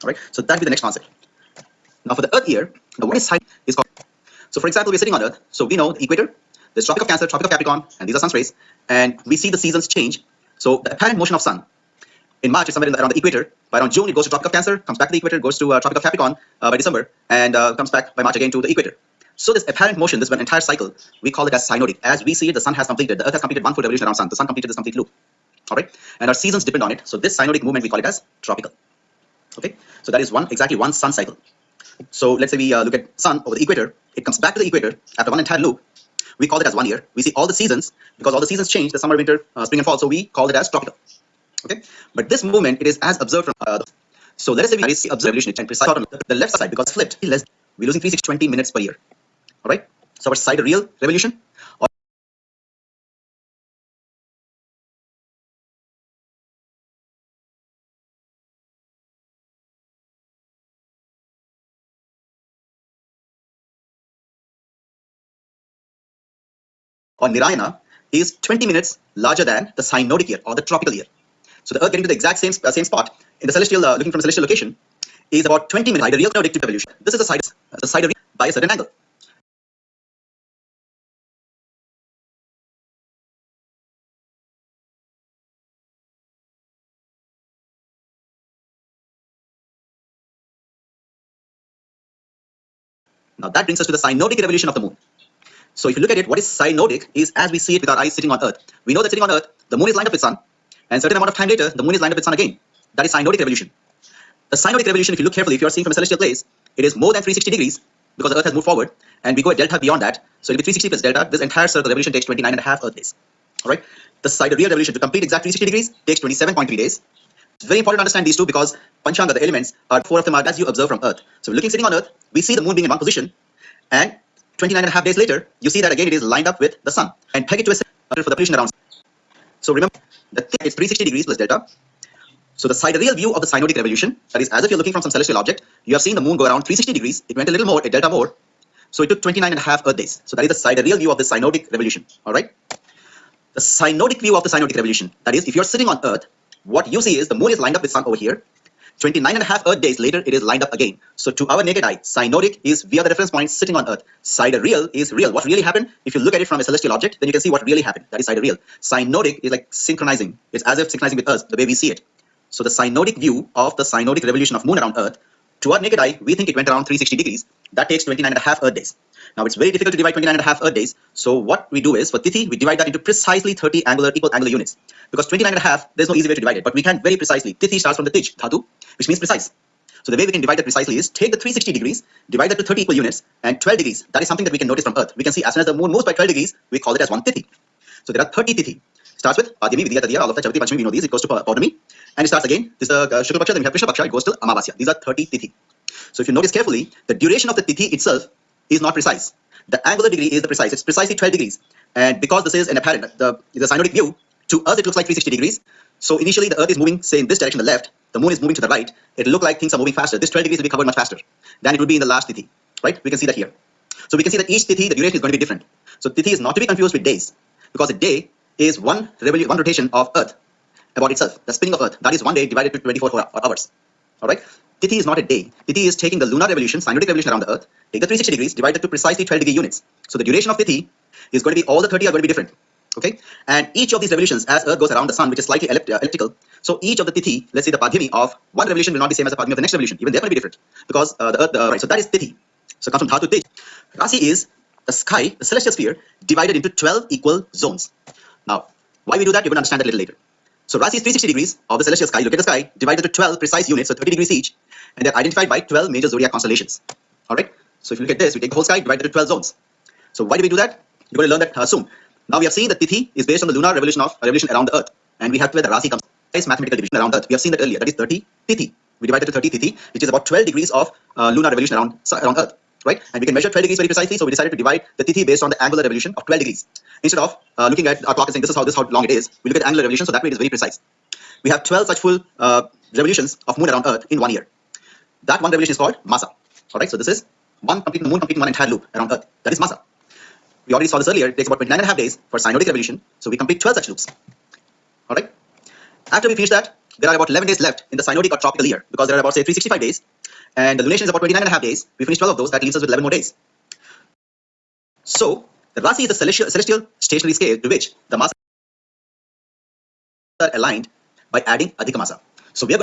Speaker 10: All right. So that'd be the next concept. Now for the Earth year, the one is side is called. So for example, we're sitting on Earth. So we know the equator, there's Tropic of Cancer, Tropic of Capricorn, and these are sun's rays. And we see the seasons change. So the apparent motion of sun in March is somewhere around the equator. By around June, it goes to Tropic of Cancer, comes back to the equator, goes to Tropic of Capricorn by December, and comes back by March again to the equator. So this apparent motion, this one entire cycle, we call it as synodic. As we see it, the sun has completed, the Earth has completed 1 full revolution around sun. The sun completed this complete loop. All right, and our seasons depend on it. So this synodic movement, we call it as tropical. Okay, so that is exactly one sun cycle. So let's say we look at sun over the equator. It comes back to the equator after one entire loop. We call it as 1 year. We see all the seasons because all the seasons change, the summer, winter, spring and fall. So we call it as tropical. Okay, but this movement, it is as observed from so let us say we observe revolution and precise on the left side because flipped. We're losing 320 minutes per year. All right, so our sidereal revolution. Or Nirayana is 20 minutes larger than the synodic year or the tropical year. So the Earth getting to the exact same spot in the celestial, looking from a celestial location, is about 20 minutes sidereal synodic revolution. This is a sidereal by a certain angle. Now that brings us to the synodic revolution of the moon. So if you look at it, what is synodic is as we see it with our eyes sitting on Earth. We know that sitting on Earth, the moon is lined up with sun, and a certain amount of time later, the moon is lined up with sun again. That is synodic revolution. The synodic revolution, if you look carefully, if you are seeing from a celestial place, it is more than 360 degrees because the Earth has moved forward, and we go a delta beyond that. So it will be 360 plus delta. This entire circle revolution takes 29.5 Earth days. All right. The sidereal revolution to complete exact 360 degrees takes 27.3 days. It's very important to understand these two because Panchanga, the elements, are 4 of them are as you observe from Earth. So looking sitting on Earth, we see the moon being in one position, and 29.5 days later, you see that again it is lined up with the sun and peg it to a center for the pollution around. So remember, the thing is 360 degrees plus delta. So the sidereal view of the synodic revolution, that is as if you're looking from some celestial object, you have seen the moon go around 360 degrees, it went a little more, a delta more. So it took 29.5 Earth days. So that is the sidereal view of the synodic revolution. All right. The the synodic view of the synodic revolution. That is, if you're sitting on Earth, what you see is the moon is lined up with sun over here. 29.5 Earth days later, it is lined up again. So to our naked eye, synodic is we are the reference point sitting on Earth. Sidereal is real. What really happened? If you look at it from a celestial object, then you can see what really happened. That is sidereal. Synodic is like synchronizing. It's as if synchronizing with us, the way we see it. So the synodic view of the synodic revolution of moon around Earth, to our naked eye, we think it went around 360 degrees. That takes 29.5 Earth days. Now it's very difficult to divide 29.5 Earth days. So what we do is, for Tithi, we divide that into precisely 30 equal angular units. Because 29.5, there's no easy way to divide it, but we can very precisely. Tithi starts from the Tij, Dhatu, which means precise. So the way we can divide that precisely is take the 360 degrees, divide that to 30 equal units, and 12 degrees. That is something that we can notice from Earth. We can see as soon as the moon moves by 12 degrees, we call it as one Tithi. So there are 30 Tithi. Starts with Padimi, Vidya, Tadiya, all of that, Chavati, Panchami, we know these. It goes to Paurnami. And it starts again. This is Shukla Paksha, then we have Krishna Paksha, it goes to Amavasya. These are 30 Tithi. So if you notice carefully, the duration of the Tithi itself is not precise. The angular degree is the precise. It's precisely 12 degrees. And because this is an apparent, the synodic view, to us it looks like 360 degrees. So initially the Earth is moving, say in this direction, the left. The moon is moving to the right. It'll look like things are moving faster. This 12 degrees will be covered much faster than it would be in the last Tithi. Right? We can see that here. So we can see that each Tithi, the duration is going to be different. So Tithi is not to be confused with days. Because a day is one rotation of Earth about itself. The spinning of Earth. That is one day divided to 24 hours. Alright? Tithi is not a day. Tithi is taking the lunar revolution, synodic revolution around the Earth, take the 360 degrees, divide it to precisely 12 degree units. So the duration of Tithi is going to be, all the 30 are going to be different. Okay? And each of these revolutions, as Earth goes around the Sun, which is slightly elliptical, so each of the Tithi, let's say the Padhimi of one revolution will not be same as the Padhimi of the next revolution. Even they're going to be different. Because the Earth, right, so that is Tithi. So it comes from Dhatu Tej. Rasi is the sky, the celestial sphere, divided into 12 equal zones. Now, why we do that, you're going to understand that a little later. So Rasi is 360 degrees of the celestial sky. Look at the sky, divided into 12 precise units, so 30 degrees each. And they're identified by 12 major zodiac constellations. Alright? So if you look at this, we take the whole sky, divide it into 12 zones. So why do we do that? You're going to learn that soon. Now we have seen that Tithi is based on the lunar revolution around the Earth. And we have to where the Rasi comes. Is mathematical division around Earth. We have seen that earlier. That is 30 Tithi. We divide it to 30 Tithi, which is about 12 degrees of lunar revolution around Earth. Right? And we can measure 12 degrees very precisely. So we decided to divide the Tithi based on the angular revolution of 12 degrees. Instead of looking at our clock and saying this is how long it is, we look at angular revolution. So that way it is very precise. We have 12 such full revolutions of moon around Earth in 1 year. That one revolution is called Masa. Alright, so this is one completing the moon, completing one entire loop around Earth. That is Masa. We already saw this earlier. It takes about 29.5 days for synodic revolution. So we complete 12 such loops. Alright. After we finish that, there are about 11 days left in the synodic or tropical year because there are about say 365 days. And the lunation is about 29.5 days. We finish 12 of those. That leaves us with 11 more days. So the Rasi is the celestial stationary scale to which the Masa are aligned by adding Adhika Masa. So we are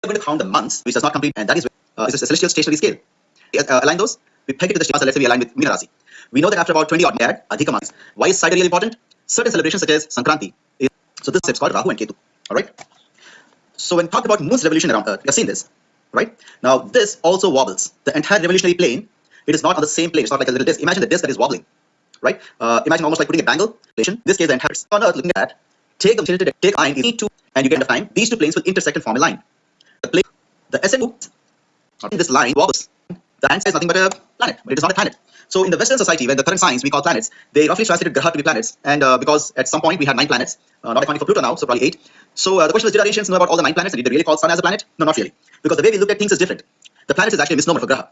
Speaker 10: going to count the months, which does not complete, and that is a celestial stationary scale. Align those, we peg it to the Masa. Let's say we align with Meena Rasi. We know that after about 20 odd, we add Adhika Masa. Why is sidereal important? Certain celebrations such as Sankranti. So this is called Rahu and Ketu. Alright? So when talked about moon's revolution around Earth, you have seen this. Right? Now this also wobbles. The entire revolutionary plane, it is not on the same plane. It's not like a little disc. Imagine the disc that is wobbling. Right? Imagine almost like putting a bangle. In this case, the entire on Earth looking at that, take the tilted, take iron, and you get enough time. These two planes will intersect and form a line. The SN2, this line wobbles. The answer is nothing but a planet, but it is not a planet. So in the Western society, where the current science we call planets, they roughly translated Graha to be planets. And because at some point we had 9 planets, not accounting for Pluto now, so probably 8. So the question was, did our ancients know about all the 9 planets? And did they really call Sun as a planet? No, not really. Because the way we look at things is different. The planet is actually a misnomer for Graha.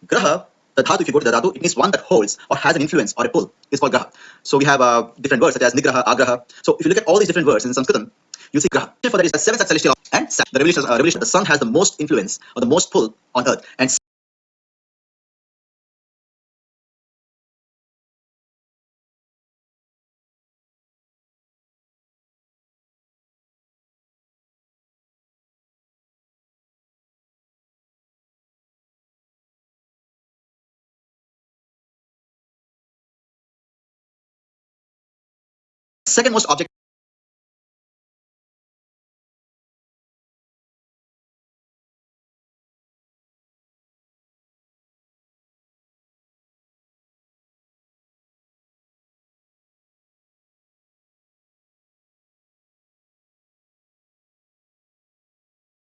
Speaker 10: Graha, the Dhatu, if you go to the Dhatu, it means one that holds or has an influence or a pull. It's called Graha. So we have different words such as Nigraha, Agraha. So if you look at all these different words in Sanskritam, you see Graha. For that is 7 such celestial and the revolution. The sun has the most influence or the most pull on Earth. And second most object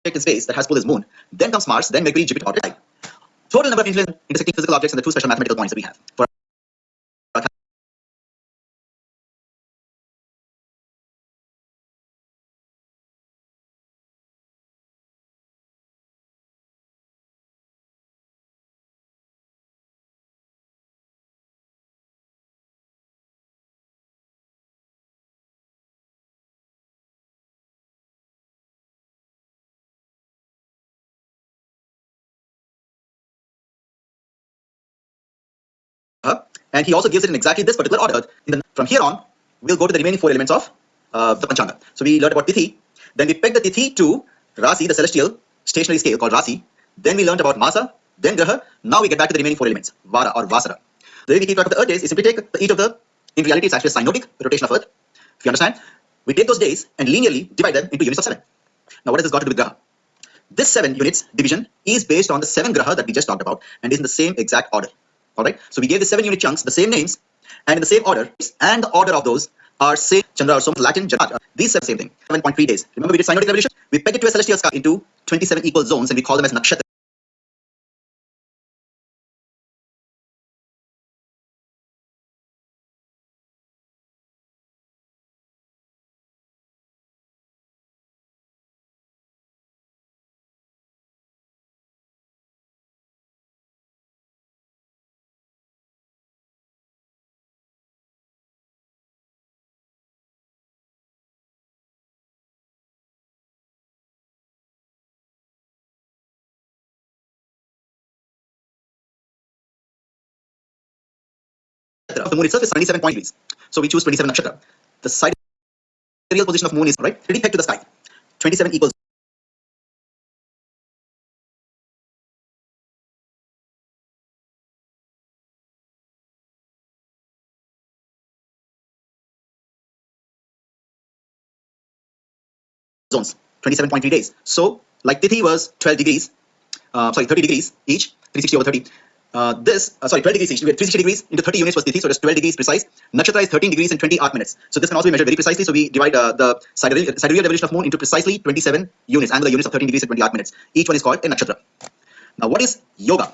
Speaker 10: in space that has pull is moon. Then comes Mars, then Mercury, Jupiter, or Titan. total number of intersecting physical objects and the two special mathematical points that we have. For and he also gives it in exactly this particular order. From here on, we'll go to the remaining four elements of the Panchanga. So we learned about Tithi, then we pegged the Tithi to Rasi, the celestial stationary scale called Rasi. Then we learned about Masa, then Graha. Now we get back to the remaining four elements, Vara or Vasara. The way we keep track of the Earth days is simply take each of the, in reality it's actually a synodic rotation of Earth. If you understand, we take those days and linearly divide them into units of 7. Now what has this got to do with Graha? This 7 units division is based on the 7 Graha that we just talked about and is in the same exact order. Alright, so we gave the 7 unit chunks the same names and in the same order, and the order of those are same Chandra or Soma, Latin, Janat. These are the same thing, 7.3 days. Remember we did synodic revolution? We peg it to a celestial sky into 27 equal zones and we call them as nakshatra. Of the moon itself is 27 degrees. So we choose 27 nakshatra. The sidereal position of moon is right, pretty pegged to the sky. 27 equals zones, 27.3 days. So like Tithi was 12 degrees, 30 degrees each, 360 over 30. 12 degrees each. We had 360 degrees into 30 units was Tithi, so it's 12 degrees precise. Nakshatra is 13 degrees and 20 arc minutes. So this can also be measured very precisely. So we divide the sidereal revolution of moon into precisely 27 units, angular units of 13 degrees and 20 arc minutes. Each one is called a nakshatra. Now what is yoga?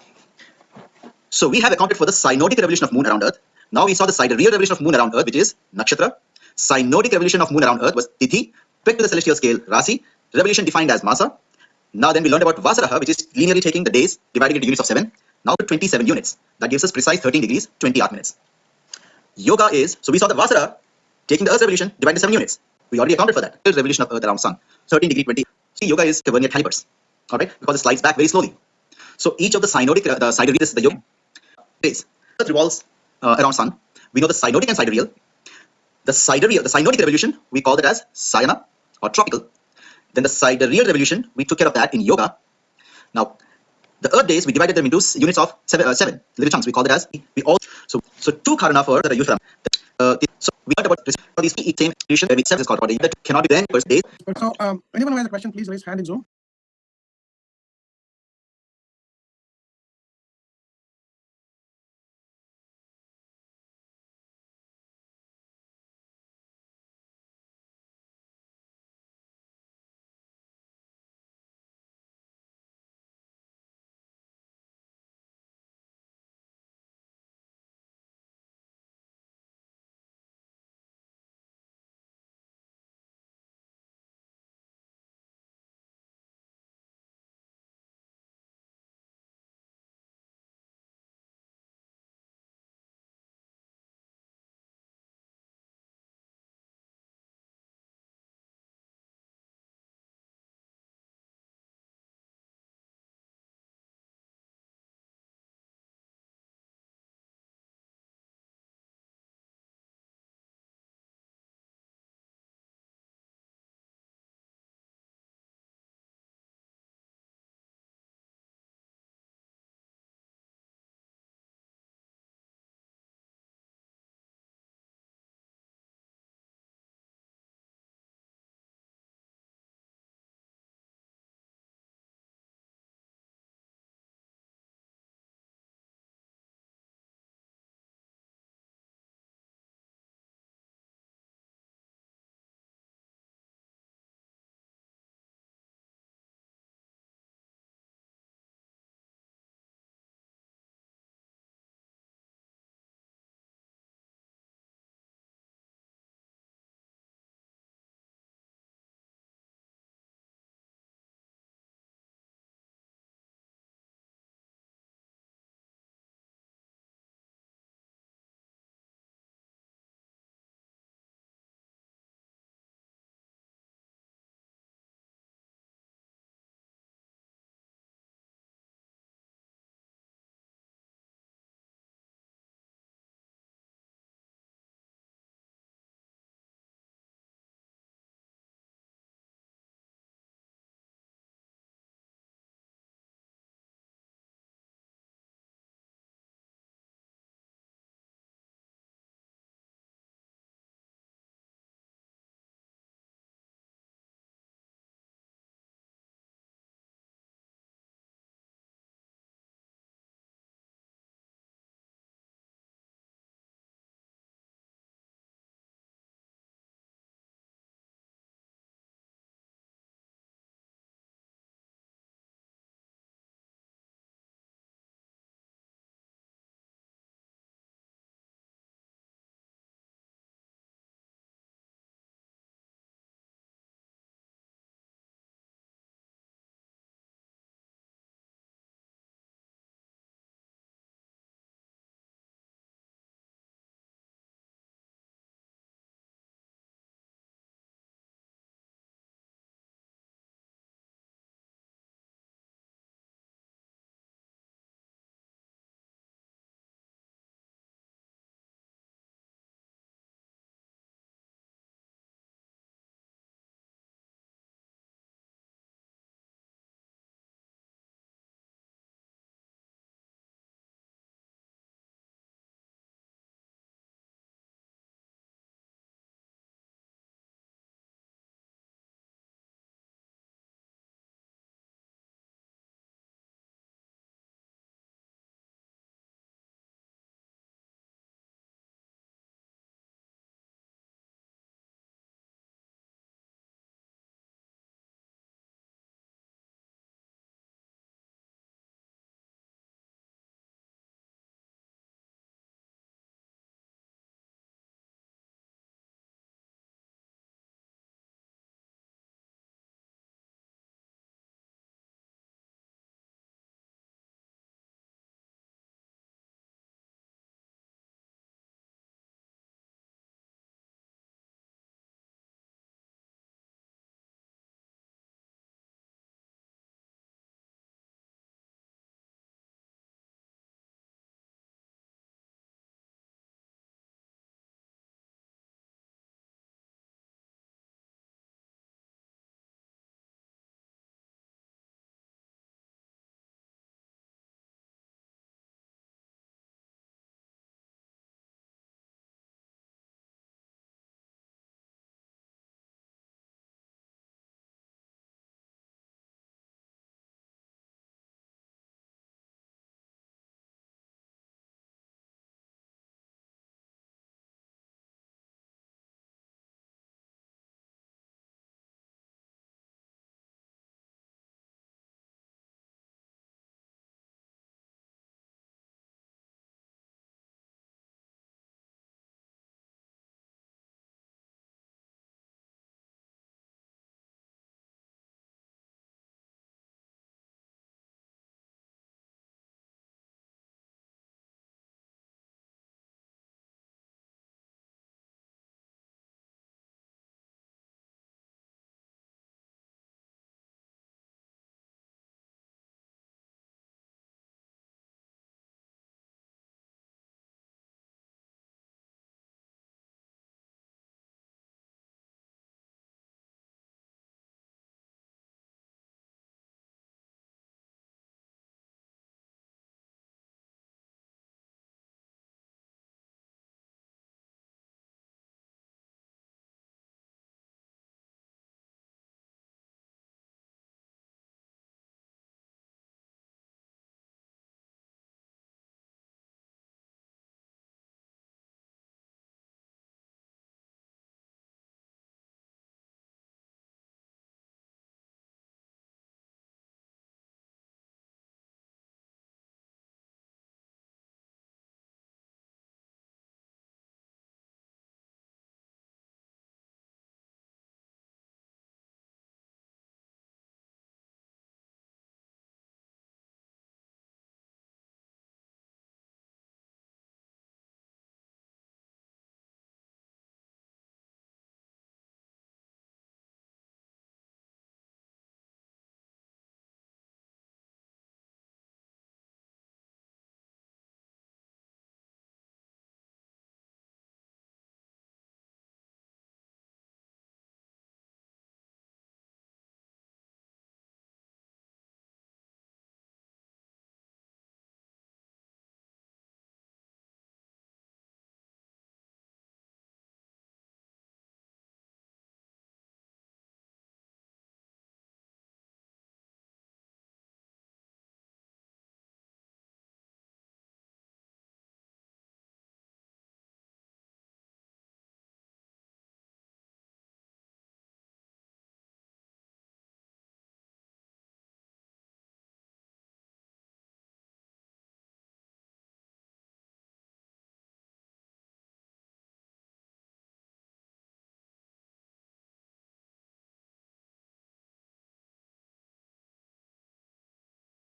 Speaker 10: So we have accounted for the synodic revolution of moon around Earth. Now we saw the sidereal revolution of moon around Earth, which is nakshatra. Synodic revolution of moon around Earth was Tithi, pegged to the celestial scale Rasi. Revolution defined as Masa. Now then we learned about Vasaraha, which is linearly taking the days, dividing into units of 7. Now to 27 units. That gives us precise 13 degrees, 20 arc minutes. Yoga is, so we saw the Vasara taking the Earth's revolution, divided into 7 units. We already accounted for that. The revolution of Earth around Sun, 13 degree 20. See, yoga is Vernier calipers, alright, because it slides back very slowly. So each of the synodic, the sidereal, this is the yoga days. Earth revolves around Sun. We know the synodic and sidereal. The synodic revolution, we call that as Sayana or tropical. Then the sidereal revolution, we took care of that in yoga. Now, the Earth days, we divided them into units of 7 little chunks. We call that as so 2 karana for that are used from. So we learned about these same revolution where we is called body that cannot be then first days.
Speaker 12: So anyone who has a question, please raise hand in Zoom.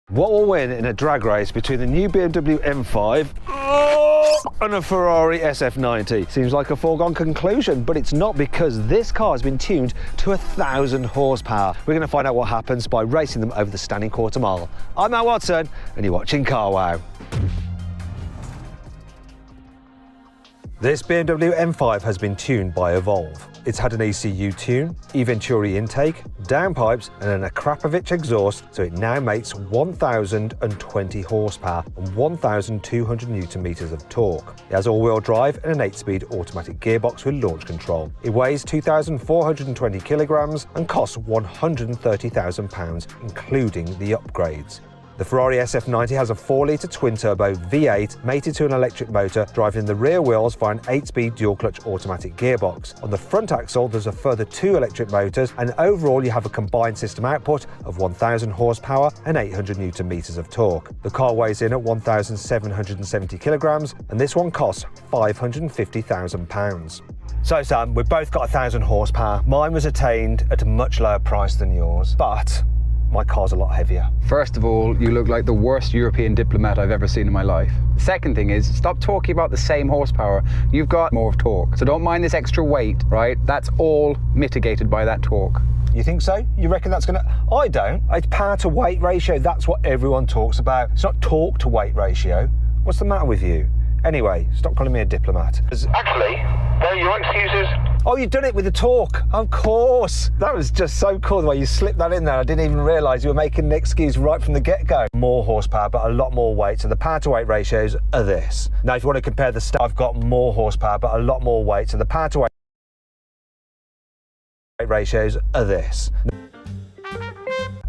Speaker 13: What will win in a drag race between the new BMW M5 and a Ferrari SF90? Seems like a foregone conclusion, but it's not, because this car has been tuned to 1,000 horsepower. We're going to find out what happens by racing them over the standing quarter mile. I'm Matt Watson, and you're watching Car Wow. This BMW M5 has been tuned by Evolve. It's had an ECU tune, eVenturi intake, downpipes and an Akrapovic exhaust, so it now makes 1,020 horsepower and 1,200 Newton meters of torque. It has all-wheel drive and an 8-speed automatic gearbox with launch control. It weighs 2,420 kilograms and costs £130,000, including the upgrades. The Ferrari SF90 has a 4-litre twin-turbo V8 mated to an electric motor, driving the rear wheels via an 8-speed dual-clutch automatic gearbox. On the front axle, there's a further 2 electric motors, and overall you have a combined system output of 1,000 horsepower and 800 Newton meters of torque. The car weighs in at 1,770 kilograms, and this one costs £550,000. So Sam, we've both got 1,000 horsepower. Mine was attained at a much lower price than yours, but my car's a lot heavier.
Speaker 14: First of all, you look like the worst European diplomat I've ever seen in my life. The second thing is, stop talking about the same horsepower. You've got more of torque. So don't mind this extra weight, right? That's all mitigated by that torque.
Speaker 13: You think so? You reckon that's gonna... I don't. It's power to weight ratio. That's what everyone talks about. It's not torque to weight ratio. What's the matter with you? Anyway, stop calling me a diplomat.
Speaker 15: Actually, there are your excuses.
Speaker 13: Oh, you've done it with the torque. Of course. That was just so cool the way you slipped that in there. I didn't even realise you were making an excuse right from the get-go. More horsepower, but a lot more weight. So the power to weight ratios are this. Now, if you want to compare the stuff, I've got more horsepower, but a lot more weight. So the power to weight ratios are this.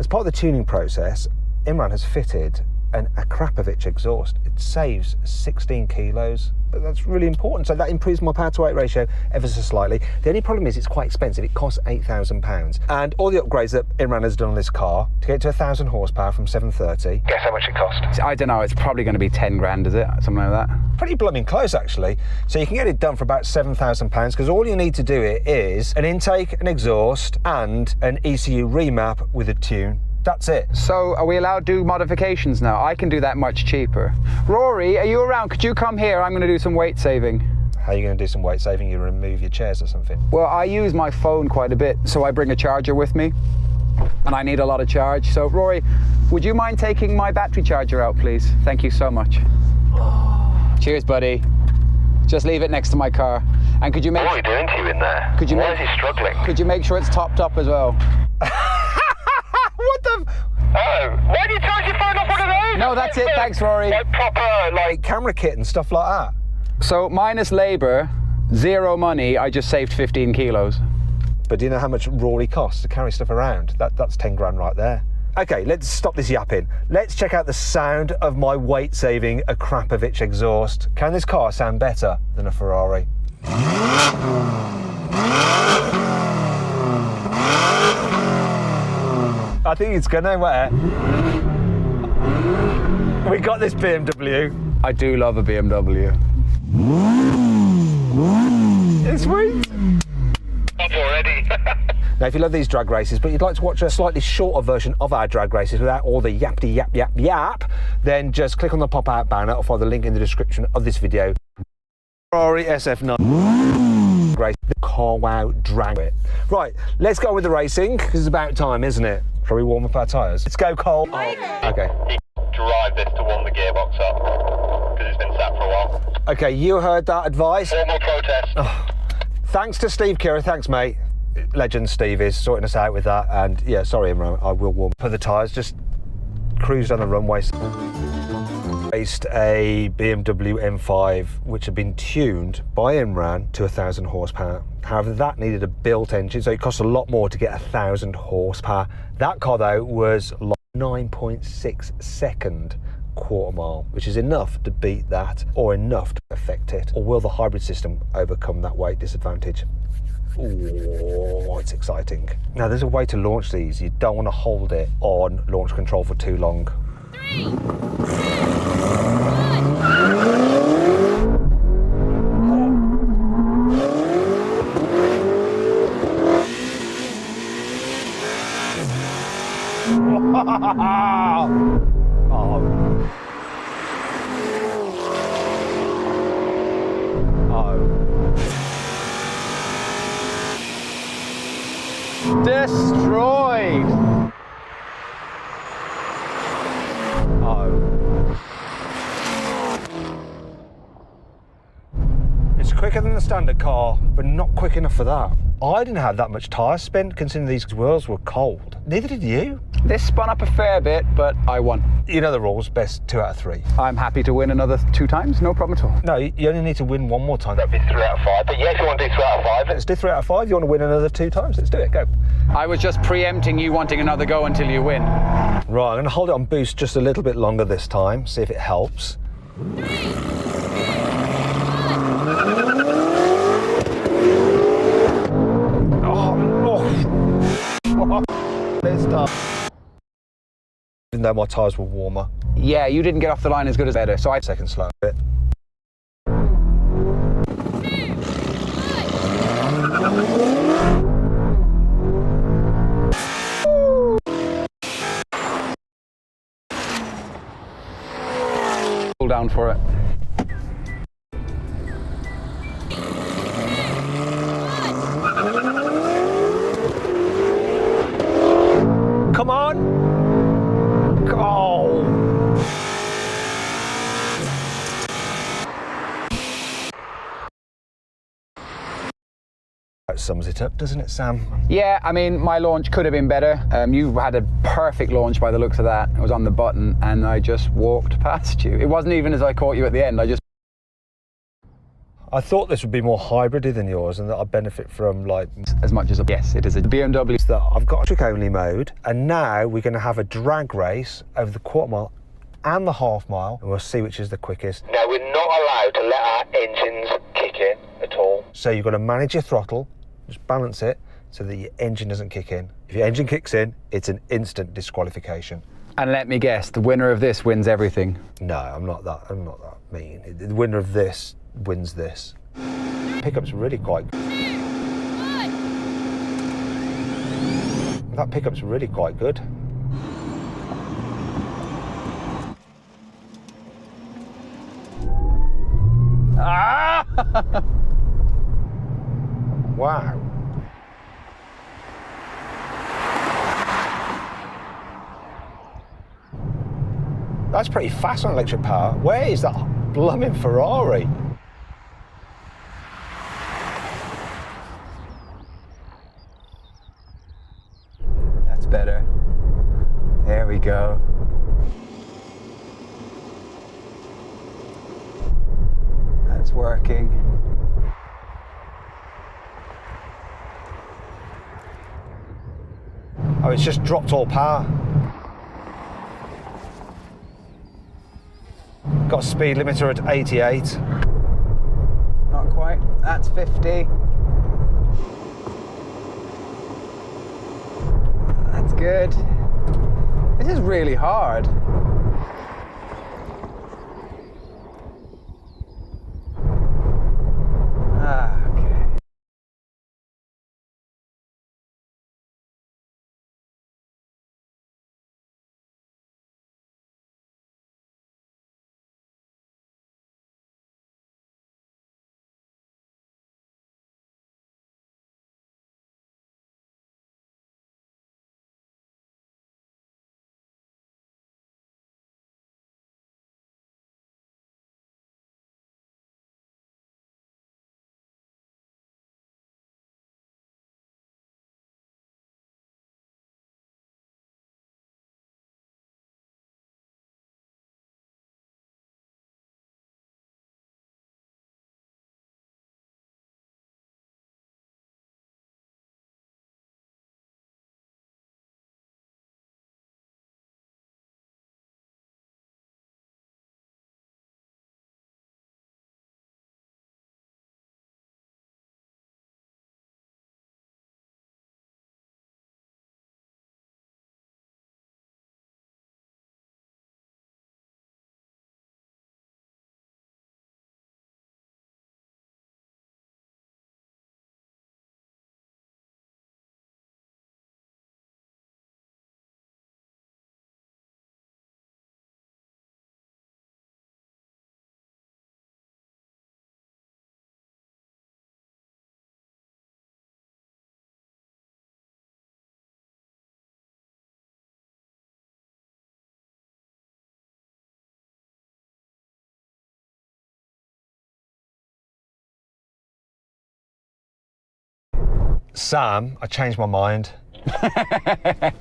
Speaker 13: As part of the tuning process, Imran has fitted an Akrapovic exhaust. It saves 16 kilos, but that's really important. So that improves my power to weight ratio ever so slightly. The only problem is it's quite expensive. It costs £8,000. And all the upgrades that Imran has done on this car to get to 1,000 horsepower from 730.
Speaker 15: Guess how much it cost?
Speaker 14: I don't know, it's probably going to be 10 grand, is it? Something like that.
Speaker 13: Pretty blooming close, actually. So you can get it done for about £7,000, because all you need to do it is an intake, an exhaust, and an ECU remap with a tune. That's it.
Speaker 14: So are we allowed to do modifications now? I can do that much cheaper. Rory, are you around? Could you come here? I'm going to do some weight saving.
Speaker 13: How are you going to do some weight saving? You remove your chairs or something?
Speaker 14: Well, I use my phone quite a bit, so I bring a charger with me, and I need a lot of charge. So Rory, would you mind taking my battery charger out, please? Thank you so much. Oh. Cheers, buddy. Just leave it next to my car. And could you make...
Speaker 15: What are you doing to you in there?
Speaker 14: Could you
Speaker 15: Why is he struggling?
Speaker 14: Could you make sure it's topped up as well?
Speaker 13: What the...
Speaker 15: Oh, why do you charge your phone off one of those?
Speaker 14: No, that's it. Thanks, Rory.
Speaker 15: Like proper,
Speaker 13: like camera kit and stuff like that.
Speaker 14: So minus labour, zero money, I just saved 15 kilos.
Speaker 13: But do you know how much Rory costs to carry stuff around? That's 10 grand right there. Okay, let's stop this yapping. Let's check out the sound of my weight-saving Akrapovic exhaust. Can this car sound better than a Ferrari? I think it's gonna. Where? We got this BMW.
Speaker 14: I do love a BMW.
Speaker 13: It's sweet.
Speaker 15: Up already.
Speaker 13: Now, if you love these drag races, but you'd like to watch a slightly shorter version of our drag races without all the yappity yap yap yap, then just click on the pop-out banner or follow the link in the description of this video. Ferrari SF9 race, the Car Wow drag it. Right, let's go with the racing, because it's about time, isn't it? Shall we warm up our tyres? Let's go, Cole. Okay.
Speaker 15: Drive this to warm the gearbox up, because it's been sat for a while.
Speaker 13: Okay, you heard that advice.
Speaker 15: Formal protest.
Speaker 13: Oh, thanks to Steve Kira, thanks, mate. Legend Steve is sorting us out with that, and yeah, sorry, Imran, I will warm up the tyres. Just cruise down the runway. Raced a BMW M5 which had been tuned by Imran to 1,000 horsepower. However, that needed a built engine, so it cost a lot more to get 1,000 horsepower. That car, though, was 9.6 second quarter mile, which is enough to beat that, or enough to affect it. Or will the hybrid system overcome that weight disadvantage? Oh, it's exciting. Now, there's a way to launch these. You don't want to hold it on launch control for too long. 3, 2, 1.
Speaker 14: destroyed.
Speaker 13: It's quicker than the standard car, but not quick enough for that. I didn't have that much tyre spent considering these wheels were cold. Neither did you.
Speaker 14: This spun up a fair bit, but I won.
Speaker 13: You know the rules, best 2 out of 3.
Speaker 14: I'm happy to win another 2 times, no problem at all.
Speaker 13: No, you only need to win 1 more time.
Speaker 15: That'd be 3 out of 5. But yeah, if you want to do 3 out of 5.
Speaker 13: Let's do 3 out of 5. You want to win another 2 times? Let's do it, go.
Speaker 14: I was just preempting you wanting another go until you win.
Speaker 13: Right, I'm going to hold it on boost just a little bit longer this time, see if it helps. Even though my tyres were warmer.
Speaker 14: Yeah, you didn't get off the line as good as better, so I...
Speaker 13: Second slow bit.
Speaker 14: Pull down for it.
Speaker 13: Come on! Oh! That sums it up, doesn't it, Sam?
Speaker 14: Yeah, I mean, my launch could have been better. You had a perfect launch by the looks of that. It was on the button, and I just walked past you. It wasn't even as I caught you at the end.
Speaker 13: I thought this would be more hybridy than yours and that I'd benefit from, like...
Speaker 14: As much as... Yes, it is a BMW.
Speaker 13: That I've got trick-only mode, and now we're going to have a drag race over the quarter mile and the half mile, and we'll see which is the quickest.
Speaker 15: Now, we're not allowed to let our engines kick in at all.
Speaker 13: So you've got to manage your throttle, just balance it so that your engine doesn't kick in. If your engine kicks in, it's an instant disqualification.
Speaker 14: And let me guess, the winner of this wins everything.
Speaker 13: No, I'm not that mean. The winner of this wins this. Pickup's really quite good. That pickup's really quite good.
Speaker 14: Ah!
Speaker 13: Wow. That's pretty fast on electric power. Where is that blooming Ferrari?
Speaker 14: That's better. There we go. That's working.
Speaker 13: Oh, it's just dropped all power. Got a speed limiter at 88.
Speaker 14: Not quite. That's 50. That's good. This is really hard.
Speaker 13: Sam, I changed my mind.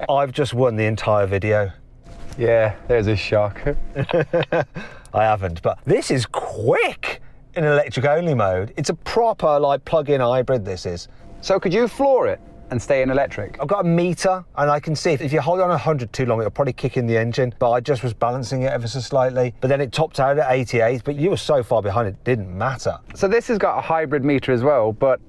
Speaker 13: I've just won the entire video.
Speaker 14: Yeah, there's a shock.
Speaker 13: I haven't, but this is quick in electric only mode. It's a proper like plug-in hybrid, this is.
Speaker 14: So could you floor it and stay in electric?
Speaker 13: I've got a meter and I can see if you hold on 100 too long, it'll probably kick in the engine, but I just was balancing it ever so slightly. But then it topped out at 88, but you were so far behind it didn't matter.
Speaker 14: So this has got a hybrid meter as well, but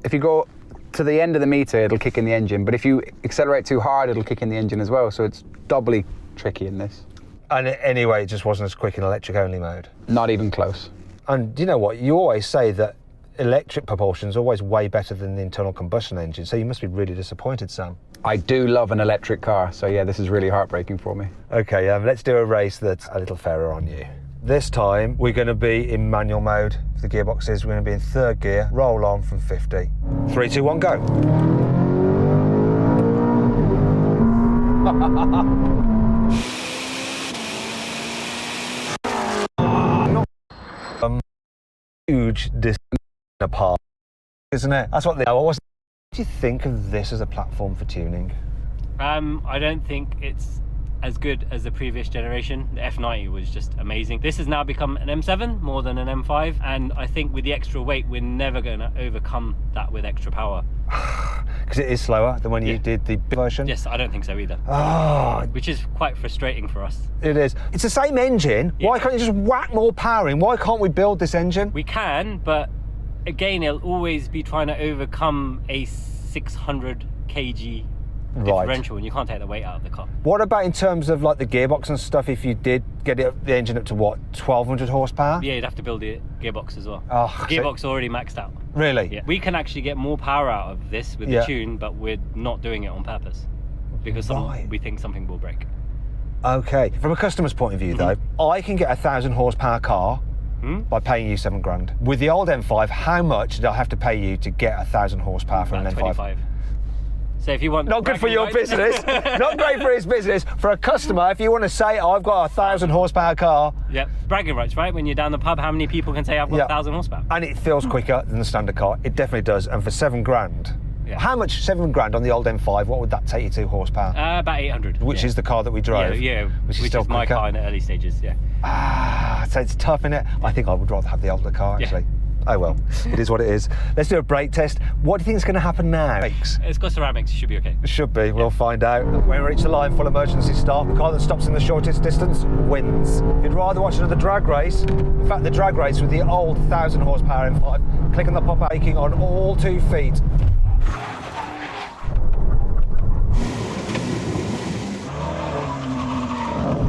Speaker 14: if you go to the end of the meter, it'll kick in the engine. But if you accelerate too hard, it'll kick in the engine as well. So it's doubly tricky in this.
Speaker 13: And anyway, it just wasn't as quick in electric only mode.
Speaker 14: Not even close.
Speaker 13: And you know what? You always say that electric propulsion is always way better than the internal combustion engine, so you must be really disappointed, Sam.
Speaker 14: I do love an electric car, so yeah, this is really heartbreaking for me.
Speaker 13: Okay, let's do a race that's a little fairer on you. This time, we're going to be in manual mode. The gearboxes, we're going to be in third gear, roll on from 50. 3, 2, 1, go. Huge distance apart, isn't it? That's what they are. What do you think of this as a platform for tuning?
Speaker 11: I don't think it's as good as the previous generation. The F90 was just amazing. This has now become an M7 more than an M5, and I think with the extra weight, we're never going to overcome that with extra power.
Speaker 13: Because it is slower than when you did the big version?
Speaker 11: Yes, I don't think so either.
Speaker 13: Oh.
Speaker 11: Which is quite frustrating for us.
Speaker 13: It is. It's the same engine. Yeah. Why can't you just whack more power in? Why can't we build this engine?
Speaker 11: We can, but again, it'll always be trying to overcome a 600 kg differential, and you can't take the weight out of the car.
Speaker 13: What about in terms of like the gearbox and stuff? If you did get the engine up to what, 1200 horsepower?
Speaker 11: Yeah, you'd have to build the gearbox as well.
Speaker 13: Oh,
Speaker 11: the gearbox already maxed out.
Speaker 13: Really?
Speaker 11: Yeah. We can actually get more power out of this with the tune, but we're not doing it on purpose because we think something will break.
Speaker 13: Okay. From a customer's point of view, though, I can get a 1,000 horsepower car by paying you £7,000. With the old M5, how much did I have to pay you to get 1,000 horsepower from an M5?
Speaker 11: 25. So if you want...
Speaker 13: Not good for your business. Not great for his business. For a customer, if you want to say, oh, I've got a 1,000 horsepower car.
Speaker 11: Yeah, bragging rights, right? When you're down the pub, how many people can say I've got 1,000 horsepower?
Speaker 13: And it feels quicker than the standard car. It definitely does. And for £7,000, how much £7,000 on the old M5? What would that take you to horsepower?
Speaker 11: About 800.
Speaker 13: Which is the car that we drove.
Speaker 11: Yeah, which is still my car in the early stages. Yeah.
Speaker 13: So it's tough, innit? I think I would rather have the older car actually. Oh well, it is what it is. Let's do a brake test. What do you think is going to happen now? Brakes.
Speaker 11: It's got ceramics, it should be okay.
Speaker 13: It should be, we'll find out. When we reach the line, full emergency stop. The car that stops in the shortest distance wins. If you'd rather watch another drag race, in fact the drag race with the old 1,000 horsepower M5, click on the pop-up braking on all 2 feet.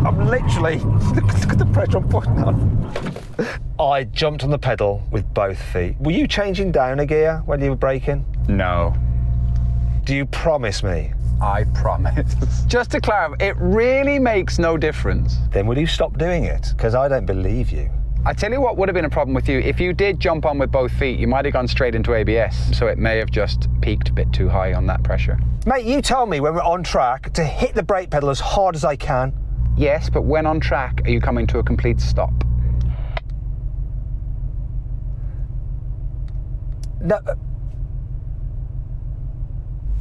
Speaker 13: I'm literally, look at the pressure I'm putting on. I jumped on the pedal with both feet. Were you changing down a gear when you were braking?
Speaker 14: No.
Speaker 13: Do you promise me?
Speaker 14: I promise. Just to clarify, it really makes no difference.
Speaker 13: Then will you stop doing it? Because I don't believe you.
Speaker 14: I tell you what would have been a problem with you. If you did jump on with both feet, you might have gone straight into ABS. So it may have just peaked a bit too high on that pressure.
Speaker 13: Mate, you tell me when we're on track to hit the brake pedal as hard as I can.
Speaker 14: Yes, but when on track, are you coming to a complete stop?
Speaker 13: No.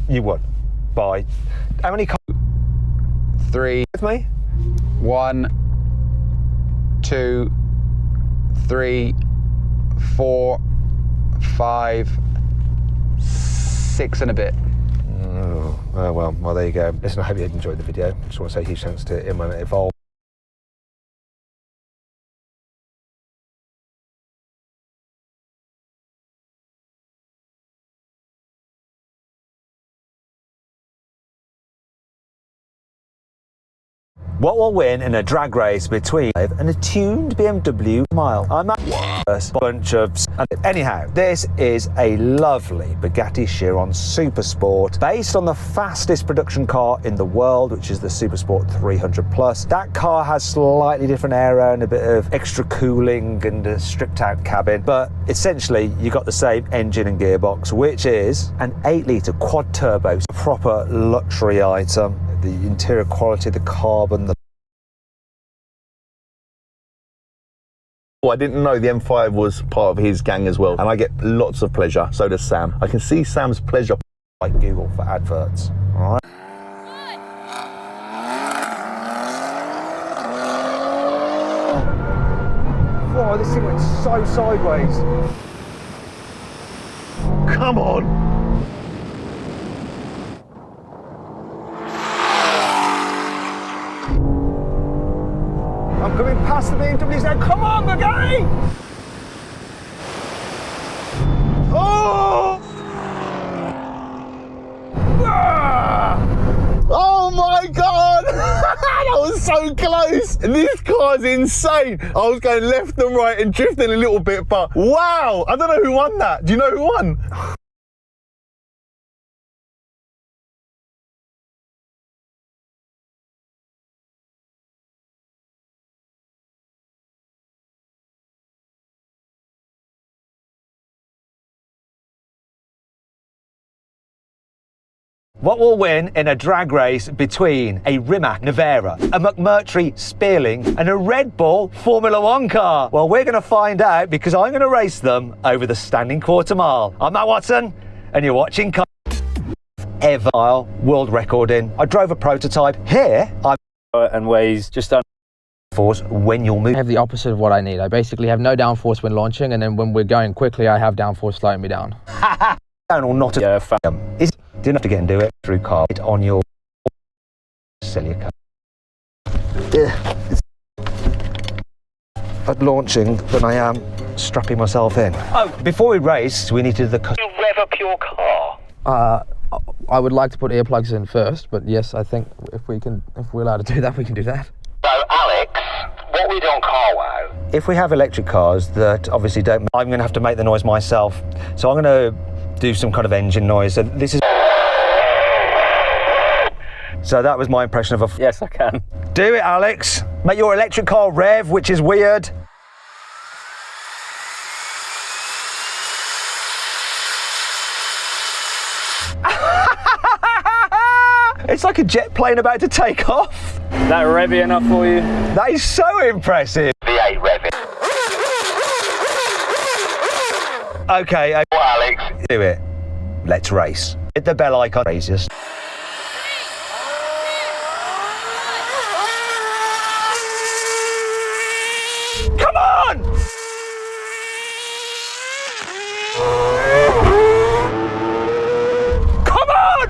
Speaker 13: You would. By how many?
Speaker 14: 3
Speaker 13: with me.
Speaker 14: 1, 2, 3, 4, 5, 6 and a bit.
Speaker 13: Oh well, there you go. Listen, I hope you enjoyed the video. Just want to say huge thanks to Imran at Evolve. What will win in a drag race between and a tuned BMW mile? I'm a bunch of... Anyhow, this is a lovely Bugatti Chiron Super Sport based on the fastest production car in the world, which is the Super Sport 300 Plus. That car has slightly different aero and a bit of extra cooling and a stripped out cabin, but essentially you got the same engine and gearbox, which is an 8-litre quad turbo, a proper luxury item. The interior quality, the carbon, the...
Speaker 16: I didn't know the M5 was part of his gang as well, and I get lots of pleasure. So does Sam. I can see Sam's pleasure
Speaker 13: like Google for adverts. All right. Oh, this thing went so sideways. Come on. I'm coming past the BMWs now. Come on, Bugatti! Oh! Ah! Oh my God! That was so close! This car's insane! I was going left and right and drifting a little bit, but wow! I don't know who won that. Do you know who won? What will win in a drag race between a Rimac Navara, a McMurtry Spearling and a Red Bull Formula One car? Well, we're going to find out because I'm going to race them over the standing quarter mile. I'm Matt Watson and you're watching Ever world recording. I drove a prototype. Here I'm and weighs just under force when you'll move.
Speaker 17: I have the opposite of what I need. I basically have no downforce when launching, and then when we're going quickly I have downforce slowing me down.
Speaker 13: Down or not a didn't have to get and do it through car. It on your silica. At launching than I am strapping myself in. Oh, before we race, we need to rev up your car.
Speaker 17: I would like to put earplugs in first, but yes, I think if we're allowed to do that, we can do that.
Speaker 13: So, Alex, what we do on Car Wow? If we have electric cars that obviously don't, I'm going to have to make the noise myself. So I'm going to do some kind of engine noise. So this is. So that was my impression of a. Yes, I can. Do it, Alex. Make your electric car rev, which is weird. It's like a jet plane about to take off. Is that revvy enough for you? That is so impressive. V8 revving. Okay, well, Alex. Do it. Let's race. Hit the bell icon. Racist. Come on! Come on!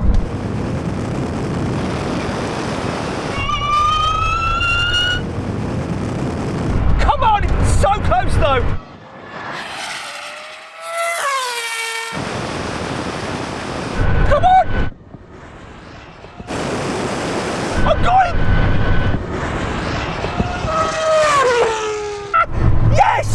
Speaker 13: Come on! It's so close though! Come on! I got him! Yes!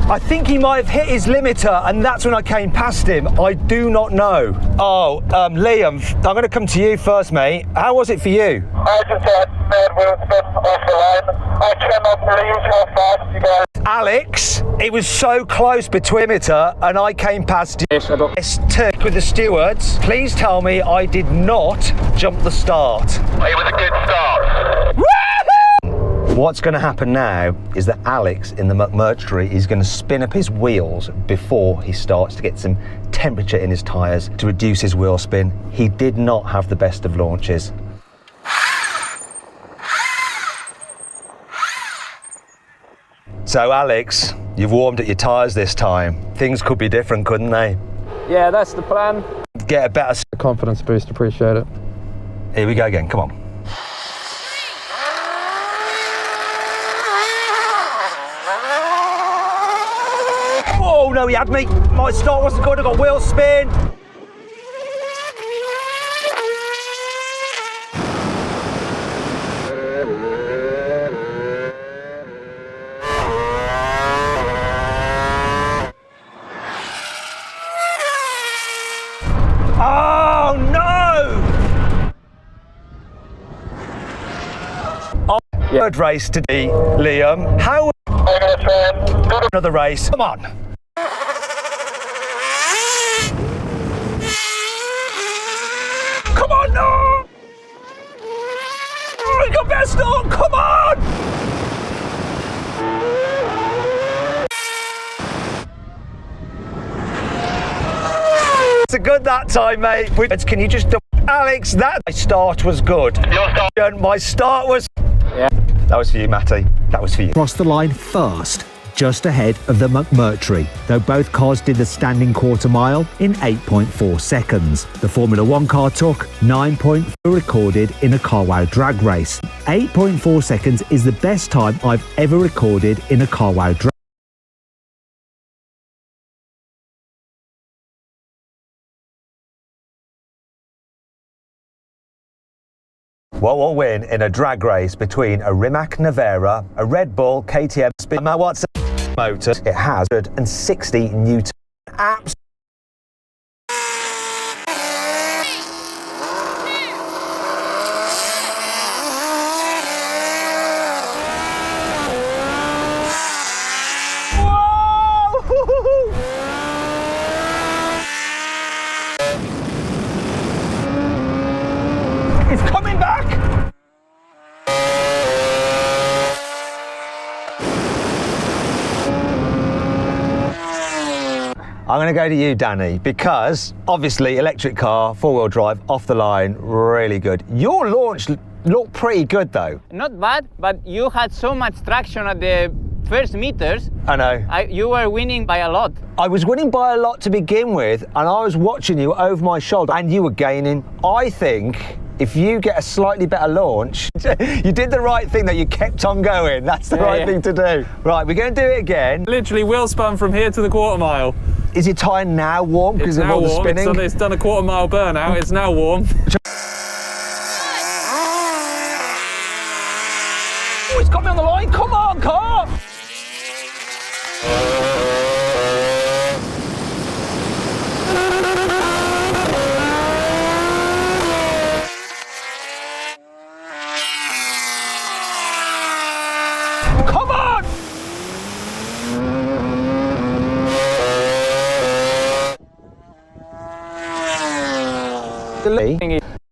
Speaker 13: I think he might have hit his limiter and that's when I came past him. I do not know. Oh, Liam, I'm going to come to you first, mate. How was it for you?
Speaker 15: I just had bad wheelspin off the line. I cannot believe how fast you guys.
Speaker 13: Alex, it was so close between limiter and I came past you. Yes, I got this with the stewards. Please tell me I did not jump the start.
Speaker 15: It was a good start.
Speaker 13: What's going to happen now is that Alex in the McMurtry is going to spin up his wheels before he starts to get some temperature in his tyres to reduce his wheel spin. He did not have the best of launches. So Alex, you've warmed up your tyres this time. Things could be different, couldn't they?
Speaker 17: Yeah, that's the plan.
Speaker 13: Get a better
Speaker 17: confidence boost, appreciate it.
Speaker 13: Here we go again, come on. Oh no, he had me. My start wasn't good, I got wheel spin. Oh no! Third race today, Liam. How? Another race. Come on. Come on, no! Oh, you got best on. Come on! That's a good that time, mate. Can you just... Alex, that my start was good. My start was... Yeah. That was for you, Matty. That was for you.
Speaker 19: Crossed the line first, just ahead of the McMurtry, though both cars did the standing quarter mile in 8.4 seconds. The Formula One car took 9.4 recorded in a CarWow drag race. 8.4 seconds is the best time I've ever recorded in a CarWow drag.
Speaker 13: What will win in a drag race between a Rimac Nevera, a Red Bull KTM Spin What's motor? It has 160 Newton. Absolutely. It's coming back! I'm going to go to you, Danny, because obviously electric car, four-wheel drive, off the line, really good. Your launch looked pretty good though.
Speaker 20: Not bad, but you had so much traction at the first meters.
Speaker 13: I know.
Speaker 20: You were winning by a lot.
Speaker 13: I was winning by a lot to begin with, and I was watching you over my shoulder, and you were gaining. I think if you get a slightly better launch, you did the right thing that you kept on going. That's the right thing to do. Right, we're going to do it again.
Speaker 21: Literally wheel spun from here to the quarter mile.
Speaker 13: Is your tyre now warm because of all the spinning?
Speaker 21: It's done a quarter mile burnout. It's now warm.
Speaker 13: Oh, it's got me on the line. Come on, car! Come on!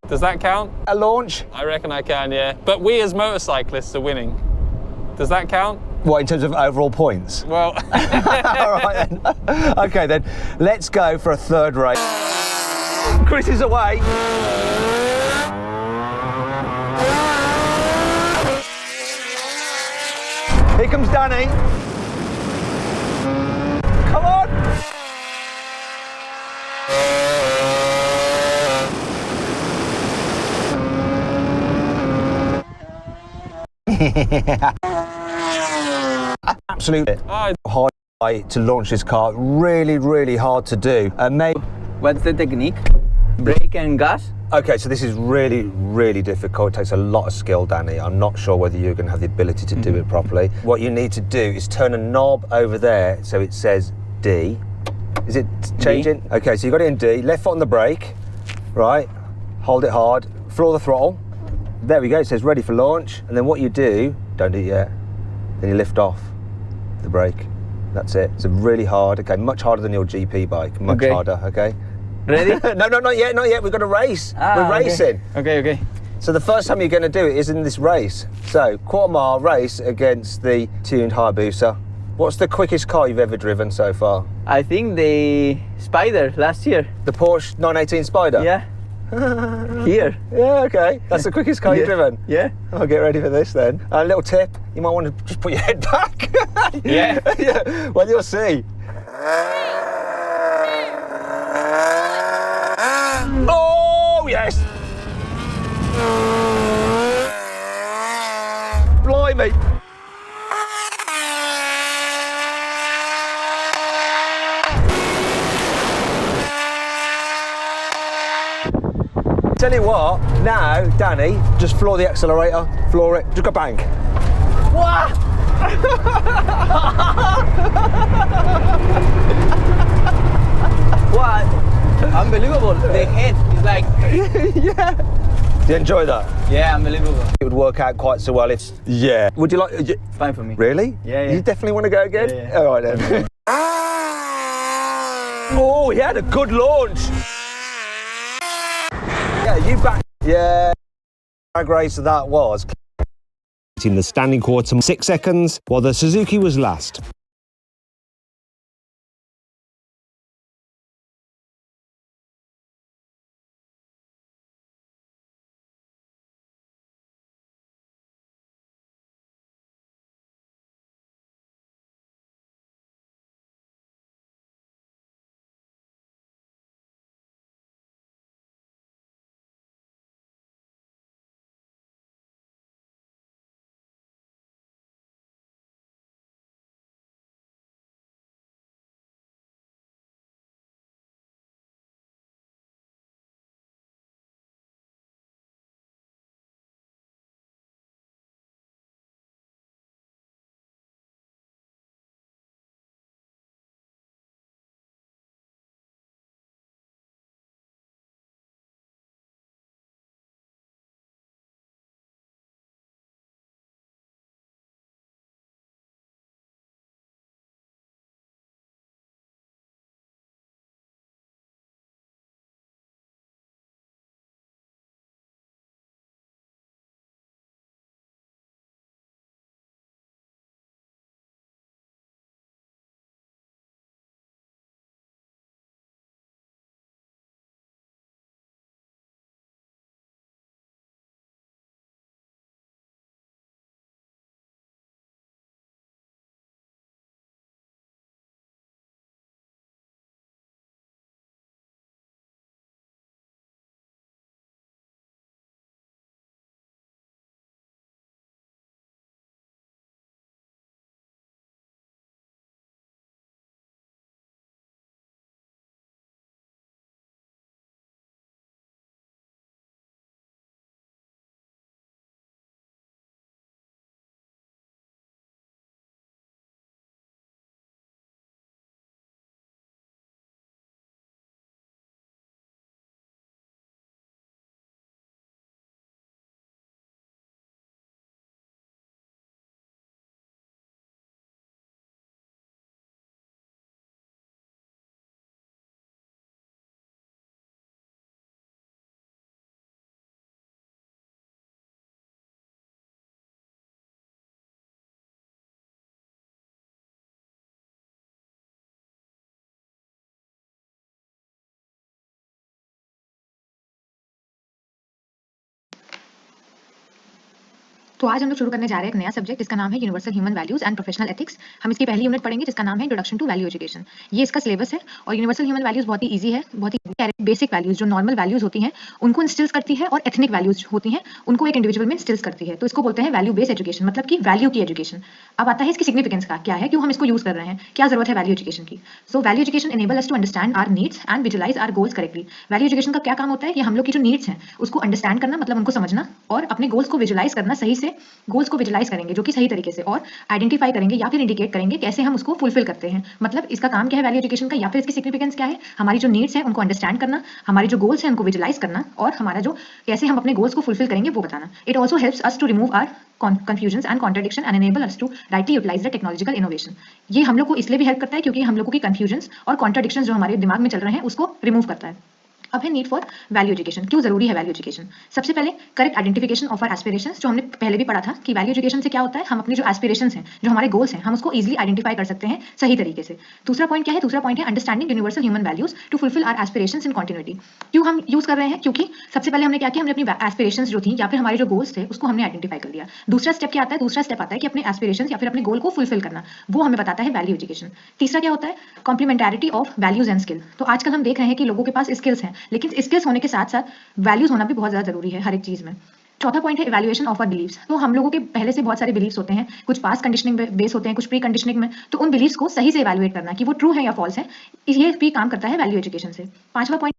Speaker 21: Does that count?
Speaker 13: A launch?
Speaker 21: I reckon I can, yeah. But we as motorcyclists are winning. Does that count?
Speaker 13: What, in terms of overall points?
Speaker 21: Well...
Speaker 13: All right then. Okay then, let's go for a third race. Chris is away. Here comes Danny. Come on. Absolutely hard to launch this car. Really, really hard to do.
Speaker 20: What's the technique? Brake and gas?
Speaker 13: Okay, so this is really, really difficult. It takes a lot of skill, Danny. I'm not sure whether you're going to have the ability to do it properly. What you need to do is turn a knob over there so it says D. Is it changing? D. Okay, so you got it in D. Left foot on the brake, right? Hold it hard. Floor the throttle. There we go. It says ready for launch. And then what you do, don't do it yet. Then you lift off the brake. That's it. It's really hard. Okay, much harder than your GP bike. Much harder. Okay.
Speaker 20: Ready?
Speaker 13: No, not yet, not yet. We've got to race. We're racing.
Speaker 20: Okay.
Speaker 13: So the first time you're going to do it is in this race. So, quarter mile race against the tuned Hayabusa. What's the quickest car you've ever driven so far?
Speaker 20: I think the Spider last year.
Speaker 13: The Porsche 918 Spider?
Speaker 20: Yeah. Here.
Speaker 13: Yeah, okay. That's the quickest car you've driven?
Speaker 20: Yeah.
Speaker 13: I'll get ready for this then. A little tip, you might want to just put your head back.
Speaker 20: Yeah.
Speaker 13: Well, you'll see. Oh, yes! Blimey! Tell you what, now, Danny, just floor the accelerator, floor it, just go bang.
Speaker 20: What? What? Unbelievable. The head is like...
Speaker 13: Yeah. Do you enjoy that?
Speaker 20: Yeah, unbelievable.
Speaker 13: It would work out quite so well if... Yeah. Would you like...
Speaker 20: It's fine for me.
Speaker 13: Really?
Speaker 20: Yeah.
Speaker 13: You definitely want to go again?
Speaker 20: Yeah.
Speaker 13: All right then. Oh, he had a good launch. Yeah, you back. Yeah. Drag race that was.
Speaker 19: In the standing quarter, 6 seconds, while the Suzuki was last.
Speaker 18: तो आज हम लोग शुरू करने जा रहे हैं एक नया सब्जेक्ट जिसका नाम है universal human values and professional ethics. हम इसकी पहली यूनिट पढ़ेंगे जिसका नाम है इंट्रोडक्शन टू वैल्यू एजुकेशन। ये इसका सिलेबस है और यूनिवर्सल ह्यूमन वैल्यूज बहुत ही ईजी है, बहुत ही बेसिक वैल्यूज जो नॉर्मल वैल्यूज होती हैं उनको इंस्टिल्स करती है और एथनिक वैल्यूज होती हैं उनको एक इंडिविजुअल में इंस्टिल्स करती है। तो इसको बोलते हैं वैल्यू बेस्ड एजुकेशन, मतलब कि वैल्यू की एजुकेशन। अब आता है इसकी सिग्निफिकेंस का, क्या है, क्यों हम इसको यूज कर रहे हैं, क्या जरूरत है वैल्यू एजुकेशन की। So value education enable us to understand our needs and visualise our goals correctly. Value education का क्या काम होता है, ये हम लोग की जो नीड्स हैं उसको अंडरस्टैंड करना, मतलब उनको समझना, और अपने गोल्स को विजुअलाइज करना, सही से गोल्स को विजुअलाइज करेंगे जो कि सही तरीके से, और आइडेंटिफाई करेंगे या फिर इंडिकेट करेंगे कैसे हम उसको फुलफिल करते हैं। मतलब इसका काम क्या है वैल्यू एजुकेशन का, या फिर इसकी सिग्निफिकेंस क्या है, हमारी जो नीड्स हैं उनको अंडरस्टैंड करना, हमारे जो गोल्स हैं उनको विजुअलाइज करना, और हमारा जो कैसे हम अपने गोल्स को फुलफिल करेंगे वो बताना। It also helps us to remove our confusions and contradiction and enable us to rightly utilize the technological innovation। ये हम लोग को इसलिए भी हेल्प करता है क्योंकि हम लोगों की confusions और contradictions जो हमारे दिमाग में चल रहे हैं उसको रिमूव करता है। अब है नीड फॉर वैल्यू एजुकेशन। क्यों जरूरी है वैल्यू एजुकेशन? सबसे पहले correct identification of our aspirations, जो हमने पहले भी पढ़ा था कि वैल्यू एजुकेशन से क्या होता है, हम अपने जो एस्पिरेशंस हैं, जो हमारे गोल्स हैं, हम उसको इजीली आइडेंटिफाई कर सकते हैं सही तरीके से। दूसरा पॉइंट क्या है? दूसरा पॉइंट है understanding universal human values to fulfil our aspirations in continuity. क्यों हम यूज कर रहे हैं? क्योंकि सबसे पहले हमने क्या किया, हमने अपनी एस्पिरेशंस जो थी या फिर हमारे जो गोल्स थे उसको हमने आइडेंटिफाई कर लिया। दूसरा स्टेप क्या आता है? दूसरा स्टेप आता है कि अपने एस्पिरेशंस या फिर अपने गोल को फुलफिल करना, वो हमें बताता है वैल्यू एजुकेशन। तीसरा क्या होता है? कॉम्प्लीमेंटैरिटी ऑफ वैल्यूज एंड स्किल। तो आजकल हम देख रहे हैं कि लोगों के पास स्किल्स हैं, लेकिन स्किल्स होने के साथ साथ वैल्यूज होना भी बहुत ज्यादा जरूरी है हर एक चीज में। चौथा पॉइंट है इवैल्यूएशन ऑफ आवर बिलीव्स। तो हम लोगों के पहले से बहुत सारे बिलीव्स होते हैं, कुछ पास कंडीशनिंग बेस होते हैं, कुछ प्री कंडीशनिंग में, तो उन बिलीव्स को सही से इवैल्यूएट करना कि वो ट्रू है या फॉल्स है, ये भी काम करता है वैल्यू एजुकेशन से। पांचवा पॉइंट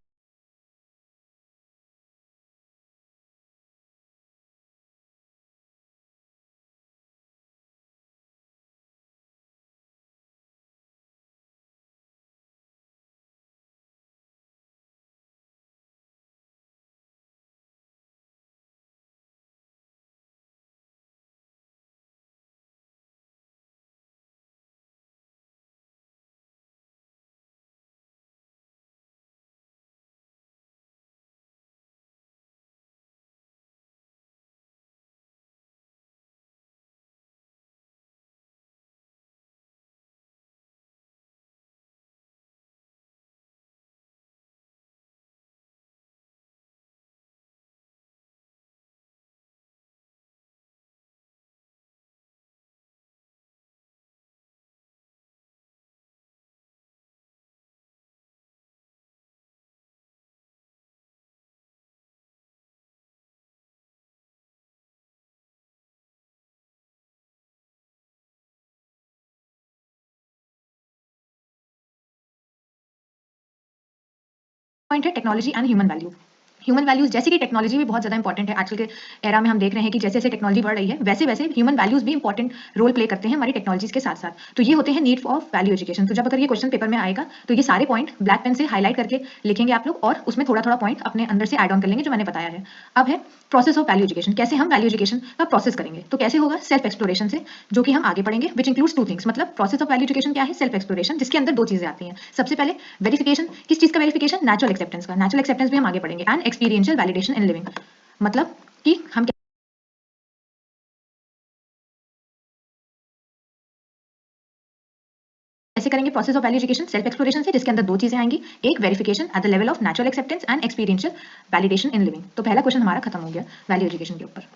Speaker 18: पॉइंट है technology and human value. Human values, जैसे कि टेक्नोलॉजी भी बहुत ज्यादा इंपॉर्टेंट है आजकल के एरा में, हम देख रहे हैं कि जैसे जैसे टेक्नोलॉजी बढ़ रही है वैसे वैसे ह्यूमन वैल्यूज भी इंपॉर्टेंट रोल प्ले करते हैं हमारी टेक्नोलॉजीज के साथ साथ। तो ये होते हैं नीड ऑफ वैल्यू एजुकेशन। तो जब अगर ये क्वेश्चन पेपर में आएगा तो ये सारे पॉइंट ब्लैक पेन से हाईलाइट करके लिखेंगे आप लोग, और उसमें थोड़ा थोड़ा पॉइंट अपने अंदर से एड ऑन कर लेंगे जो मैंने बताया है। अब है प्रोसेस ऑफ वैल्यू एजुकेशन, कैसे हम वैल्यू एजुकेशन का प्रोसेस करेंगे। तो कैसे होगा? सेल्फ एक्सप्लोरेशन से, जो कि हम आगे पढ़ेंगे, विच इंक्लूड्स टू थिंग्स। मतलब प्रोसेस ऑफ वैल्यू एजुकेशन क्या है? सेल्फ एक्सप्लोरेशन, जिसके अंदर दो चीजें आती हैं। सबसे पहले वेरिफिकेशन, किस चीज का वेरिफिकेशन? नेचुरल एक्सेप्टेंस का। नेचुरल एक्सेप्टेंस भी हम आगे पढ़ेंगे। And experiential validation in living, मतलब कि हम कैसे करेंगे process of value education? Self exploration से, जिसके अंदर दो चीजें आएंगी, एक verification at the level of natural acceptance and experiential validation in living. तो पहला क्वेश्चन हमारा खत्म हो गया वैल्यू एजुकेशन के ऊपर।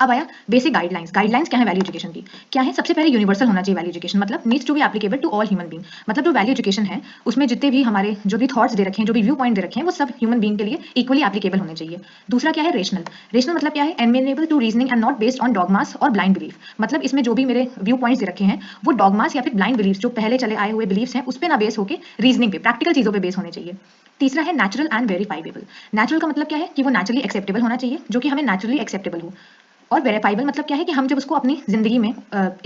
Speaker 18: अब आया बेसिक गाइडलाइंस। गाइडलाइंस क्या है वैल्यू एजुकेशन की? क्या है? सबसे पहले यूनिवर्सल होना चाहिए वैल्यू एजुकेशन, मतलब needs to be applicable to all human being. मतलब जो वैल्यू एजुकेशन है उसमें जितने भी हमारे जो भी थॉट्स दे रखे हैं, जो भी व्यू पॉइंट दे रखे हैं, वो सब ह्यूमन बीइंग के लिए इक्वली एप्लीकेबल होने चाहिए। दूसरा क्या है? रेशनल। रेशनल मतलब क्या है? Amenable to reasoning and not based on dogmas और ब्लाइंड बिलीफ। मतलब इसमें जो भी मेरे व्यू पॉइंट्स दे रखे हैं वो डॉगमास या फिर ब्लाइंड बिलीफ, जो पहले चले आए हुए बिलीफ्स हैं, उस पर ना बेस होकर रीजनिंग पे, प्रैक्टिकल चीजों पर बेस होने चाहिए। तीसरा है नेचुरल एंड वेरीफाइबल। नेचुरल का मतलब क्या है? कि वो नेचुरली एक्सेप्टेबल होना चाहिए, जो कि हमें नेचुरली एक्सेप्टेबल हो। और वेरीफाइबल मतलब क्या है? कि हम जब उसको अपनी जिंदगी में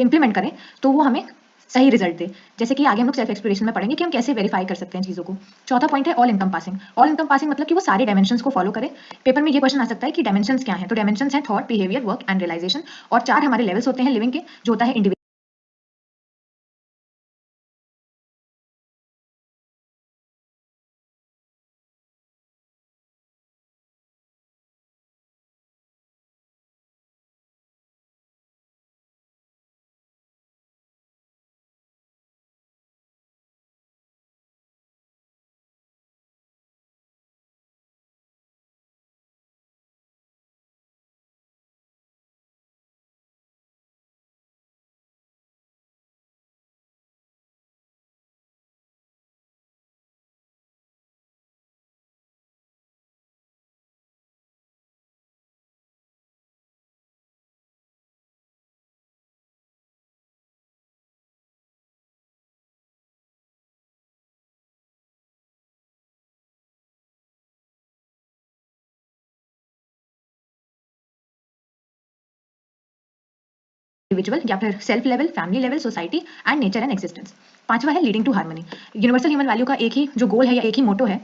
Speaker 18: इंप्लीमेंट करें तो वो हमें सही रिजल्ट दे। जैसे कि आगे हम लोग सेल्फ एक्सप्लोरेशन में पढ़ेंगे कि हम कैसे वेरीफाई कर सकते हैं चीजों को। चौथा पॉइंट है all income passing. All income passing मतलब कि वो सारे डायमेंशंस को फॉलो करे। पेपर में ये क्वेश्चन आ सकता है कि डायमेंशंस क्या है? तो डायमेंशंस हैं thought, behaviour, work and realisation. और चार हमारे लेवल्स होते हैं लिविंग के, जो होता है इंडिविजुअल इंडिविजुअल या फिर self level, family level, society and nature and existence. पांचवा है leading to harmony. Universal human value का एक ही जो गोल है या एक ही मोटो है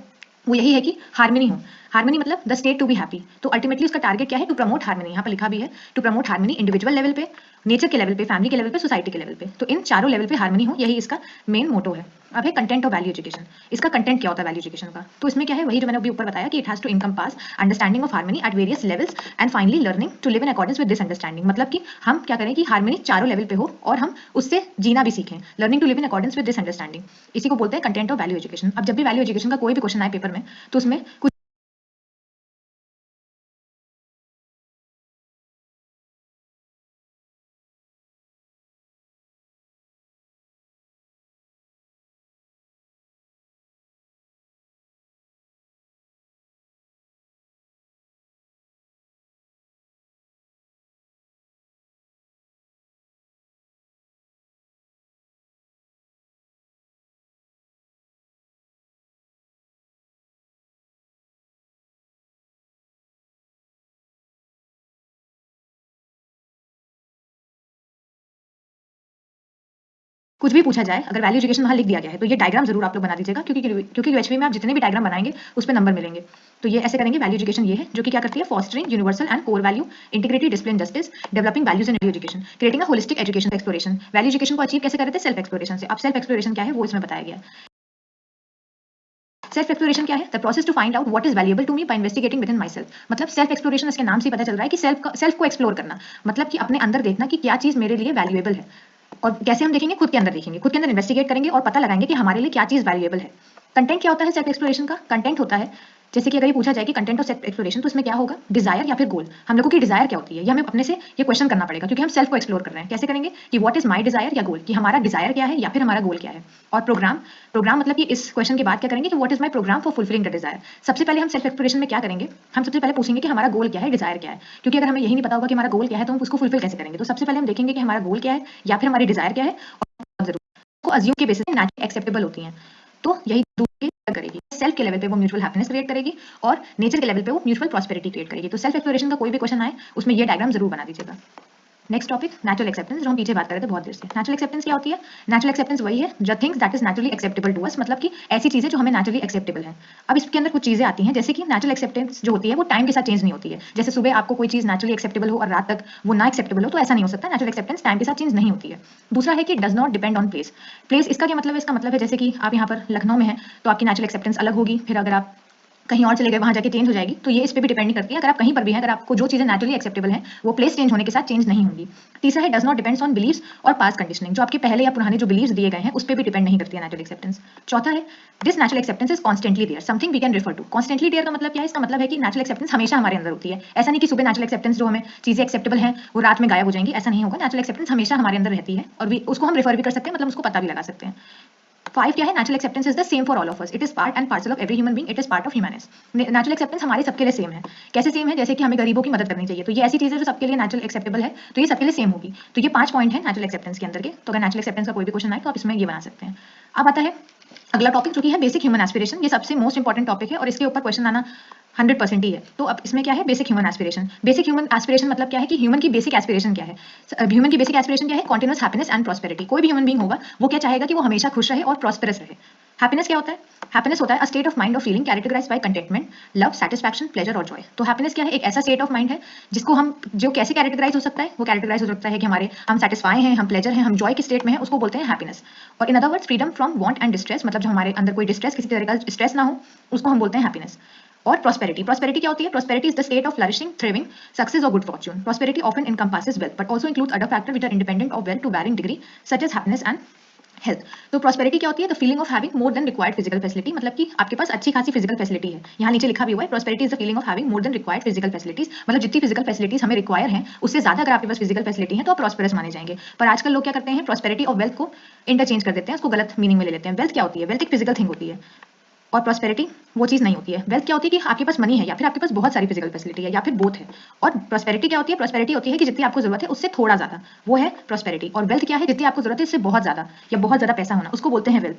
Speaker 18: वो यही है कि हार्मनी हो। हार्मनी मतलब the state to be happy. तो अल्टीमेटली उसका टारगेट क्या है? To promote harmony. यहाँ पर लिखा भी है to promote harmony individual level पे, नेचर के लेवल पे, फैमिली के लेवल पे, सोसाइटी के लेवल पे। तो इन चारों लेवल पे हार्मनी हो, यही इसका मेन मोटो है। अब है कंटेंट ऑफ वैल्यू एजुकेशन। इसका कंटेंट क्या होता है वैल्यू एजुकेशन का? तो इसमें क्या है? वही जो मैंने अभी ऊपर बताया कि it has to encompass understanding of harmony at various levels and finally learning to live in accordance with this understanding. मतलब कि हम क्या करें कि हार्मनी चारों लेवल पे हो और हम उससे जीना भी सीखें। Learning to live in accordance with this understanding, इसी को बोलते हैं कंटेंट ऑफ वैल्यू एजुकेशन। अब जब भी वैल्यू एजुकेशन का कोई भी क्वेश्चन आए पेपर में तो उसमें कुछ कुछ भी पूछा जाए, अगर वैल्यू एजुकेशन वहाँ लिख दिया गया है तो ये डायग्राम जरूर आप लोग बना दीजिएगा, क्योंकि यूएचवी में आप जितने भी डायग्राम बनाएंगे उस पर नंबर मिलेंगे। तो ये ऐसे करेंगे। वैल्यू एजुकेशन ये है जो कि क्या करती है? Fostering universal and core value, integrity, discipline, justice, developing values in value education, creating a holistic education exploration. Value education को अचीव कैसे कर रहे थे? सेल्फ एक्सप्लोरेशन से। अब सेल्फ एक्सप्लोरेशन क्या है वो इसमें बताया गया है। सेल्फ एक्सप्लोरेशन क्या है? The process to find out what is valuable to me by investigating within myself. मतलब सेल्फ एक्सप्लोरेशन इसके नाम से ही पता चल रहा है कि सेल्फ को एक्सप्लोर करना, मतलब कि अपने अंदर देखना कि क्या चीज मेरे लिए वैल्यूएबल है। और कैसे हम देखेंगे? खुद के अंदर देखेंगे, खुद के अंदर इन्वेस्टिगेट करेंगे और पता लगाएंगे कि हमारे लिए क्या चीज वैल्यूएबल है। कंटेंट क्या होता है सेल्फ एक्सप्लोरेशन का? कंटेंट होता है जैसे कि अगर ये पूछा जाए कि कंटेंट ऑफ सेल्फ एक्सप्लोरेशन तो इसमें क्या होगा? डिजायर या फिर गोल। हम लोगों की डिजायर क्या होती है ये हमें अपने से ये क्वेश्चन करना पड़ेगा, क्योंकि हम सेल्फ को एक्सप्लोर कर रहे हैं। कैसे करेंगे कि व्हाट इज माय डिजायर या गोल, कि हमारा डिजायर क्या है या फिर हमारा गोल क्या है। और प्रोग्राम मतलब कि इस क्वेश्चन के बाद क्या करेंगे कि what is my programme for fulfilling the desire. सबसे पहले हम सेल्फ एक्सप्लोरेशन में क्या करेंगे? हम सबसे पहले पूछेंगे कि हमारा गोल क्या है, डिजायर क्या है। क्योंकि अगर हमें यही नहीं पता होगा कि हमारा गोल क्या है तो हम उसको फुलफिल कैसे करेंगे। तो सबसे पहले हम देखेंगे कि हमारा गोल क्या है या फिर हमारी डिजायर क्या है, और जरूर को अज्यूम के बेसिस पे नेचुरली एक्सेप्टेबल होती हैं। तो यही दूसरी करेगी। सेल्फ के लेवल पे वो म्यूचुअल हैप्पीनेस क्रिएट करेगी और नेचर के लेवल पे वो म्यूचुअल प्रॉस्पेरिटी क्रिएट करेगी। तो सेल्फ एक्सप्लोरेशन का कोई भी क्वेश्चन आए उसमें ये डायग्राम जरूर बना दीजिएगा। नेक्स्ट टॉपिक नेचुरल एक्सेप्टेंस, जो हम पीछे बात कर रहे थे बहुत देर से। नेचुरल एक्सेप्टेंस क्या होती है? नेचुरल एक्सेप्टेंस वही है जो things that is naturally acceptable to us, मतलब कि ऐसी चीजें जो हमें नेचुरली एक्सेप्टेबल है। अब इसके अंदर कुछ चीजें आती हैं, जैसे कि नेचुरल एक्सेप्टेंस जो होती है वो टाइम के साथ चेंज नहीं होती है। जैसे सुबह आपको कोई चीज नेचुरली एक्सेप्टेबल हो और रात तक वो ना एक्सेप्टेबल हो, तो ऐसा नहीं हो सकता। नेचुरल एक्सेप्टेंस टाइम के साथ चेंज नहीं होती है। दूसरा है कि does not depend on place. Place इसका क्या मतलब है? इसका मतलब है जैसे कि आप यहाँ पर लखनऊ में है तो आपकी नेचुरल एक्सेप्टेंस अलग होगी, फिर अगर आप कहीं और चले गए वहां जाके चेंज हो जाएगी। तो ये इस पे भी डिपेंड नहीं करती है। अगर आप कहीं पर भी हैं, अगर आपको जो चीजें नेचुरली एक्सेप्टेबल हैं वो प्लेस चेंज होने के साथ चेंज नहीं होंगी। तीसरा है does not depends on believes और पास्ट कंडीशनिंग, जो आपके पहले या पुराने जो बिलीव्स दिए गए हैं उस पे भी डिपेंड नहीं करती है नेचुरल एक्सेप्टेंस। चौथा है this natural acceptance is constantly there, something we can refer to. Constantly there का मतलब क्या है? इसका मतलब है कि नेचुरल एक्सेप्टेंस हमेशा हमारे अंदर होती है। ऐसा नहीं कि सुबह नेचुरल एक्सेप्टेंस जो हमें चीजें एक्सेप्टेबल हैं वो रात में गायब हो जाएंगी, ऐसा नहीं होगा। नेचुरल एक्सेप्टेंस हमेशा हमारे अंदर रहती है और उसको हम रेफर भी कर सकते हैं, मतलब उसको पता भी लगा सकते हैं। 5 क्या है? Natural acceptance is the same for all of us, it is part and parcel of every human being, it is part of humanity. Natural acceptance हमारे सबके लिए सेम है। कैसे सेम है? जैसे कि हमें गरीबों की मदद करनी चाहिए, तो ये ऐसी चीज है जो सबके लिए नेचुरल एक्सेप्टेबल है, तो ये सबके लिए सेम होगी। तो ये 5 पॉइंट है नेचुरल एक्सेप्टेंस के अंदर के। तो अगर नेचुरल एक्सेप्टेंस का कोई भी क्वेश्चन आए तो आप इसमें ये बना सकते हैं। अब आता है अगला टॉपिक जो कि है बेसिक ह्यूमन एस्पिरेशन। ये सबसे मोस्ट इंपॉर्टेंट टॉपिक है और इसके ऊपर क्वेश्चन आना 100% ही है। तो अब इसमें क्या है? Basic human aspiration. Basic human aspiration मतलब क्या है कि ह्यूमन की बेसिक एस्पिरेशन क्या है? ह्यूमन की बेसिक एस्पिरेशन क्या है? Continuous happiness and prosperity. कोई भी ह्यूमन बीइंग होगा वो क्या चाहेगा कि वो हमेशा खुश रहे और प्रॉस्पेरस रहे। हैप्पीनेस क्या होता है? हैप्पीनेस होता है अ स्टेट ऑफ माइंड और feeling characterised by contentment, love, satisfaction, pleasure और जॉय। तो हैप्पीनेस क्या है? एक ऐसा स्टेट ऑफ माइंड है जिसको हम जो कैसे कैरेक्टराइज हो सकता है? वो कैरेक्टराइज हो सकता है कि हमारे हम सेटिस्फाई हैं, हम प्लेजर हैं, हम जॉय के स्टेट में हैं, उसको बोलते हैं हैप्पीनेस। और इन other words freedom from want and distress, मतलब जो हमारे अंदर कोई डिस्ट्रेस, किसी तरह का स्ट्रेस ना हो, उसको हम बोलते हैं हैप्पीनेस। और प्रॉस्पेरिटी, प्रॉस्पेरिटी क्या होती है? Prosperity is the state of flourishing, thriving, success और good fortune. Prosperity often encompasses wealth but also includes other factors which are independent of wealth to varying degree such as happiness and health. तो prosperity क्या होती है? The feeling of having more than required physical facility, मतलब कि आपके पास अच्छी खासी physical facility है। यहाँ नीचे लिखा भी हुआ है prosperity is the feeling of having more than required physical facilities, मतलब जितनी फिजिकल फैसिलिटीज हमें रिक्वायर हैं उससे ज्यादा अगर आपके पास फिजिकल फैसिलिटी है तो आप प्रॉस्पेरस माने जाएंगे। पर आजकल लोग क्या करते हैं? प्रॉस्पेरिटी और वेल्थ को इंटरचेंज कर देते हैं, उसको गलत मीनिंग में ले लेते हैं। वेल्थ क्या होती है? वेल्थ एक फिजिकल थिंग होती है और प्रॉस्पेरिटी वो चीज नहीं होती है। वेल्थ क्या होती है? कि आपके पास मनी है या फिर आपके पास बहुत सारी फिजिकल फैसिलिटी है या फिर बोथ है। और प्रॉस्पेरिटी क्या होती है? प्रॉस्पेरिटी होती है कि जितनी आपको जरूरत है उससे थोड़ा ज्यादा, वो है प्रॉस्पेरिटी। और वेल्थ क्या है? जितनी आपको जरूरत है उससे बहुत ज्यादा या बहुत ज्यादा पैसा होना, उसको बोलते हैं वेल्थ।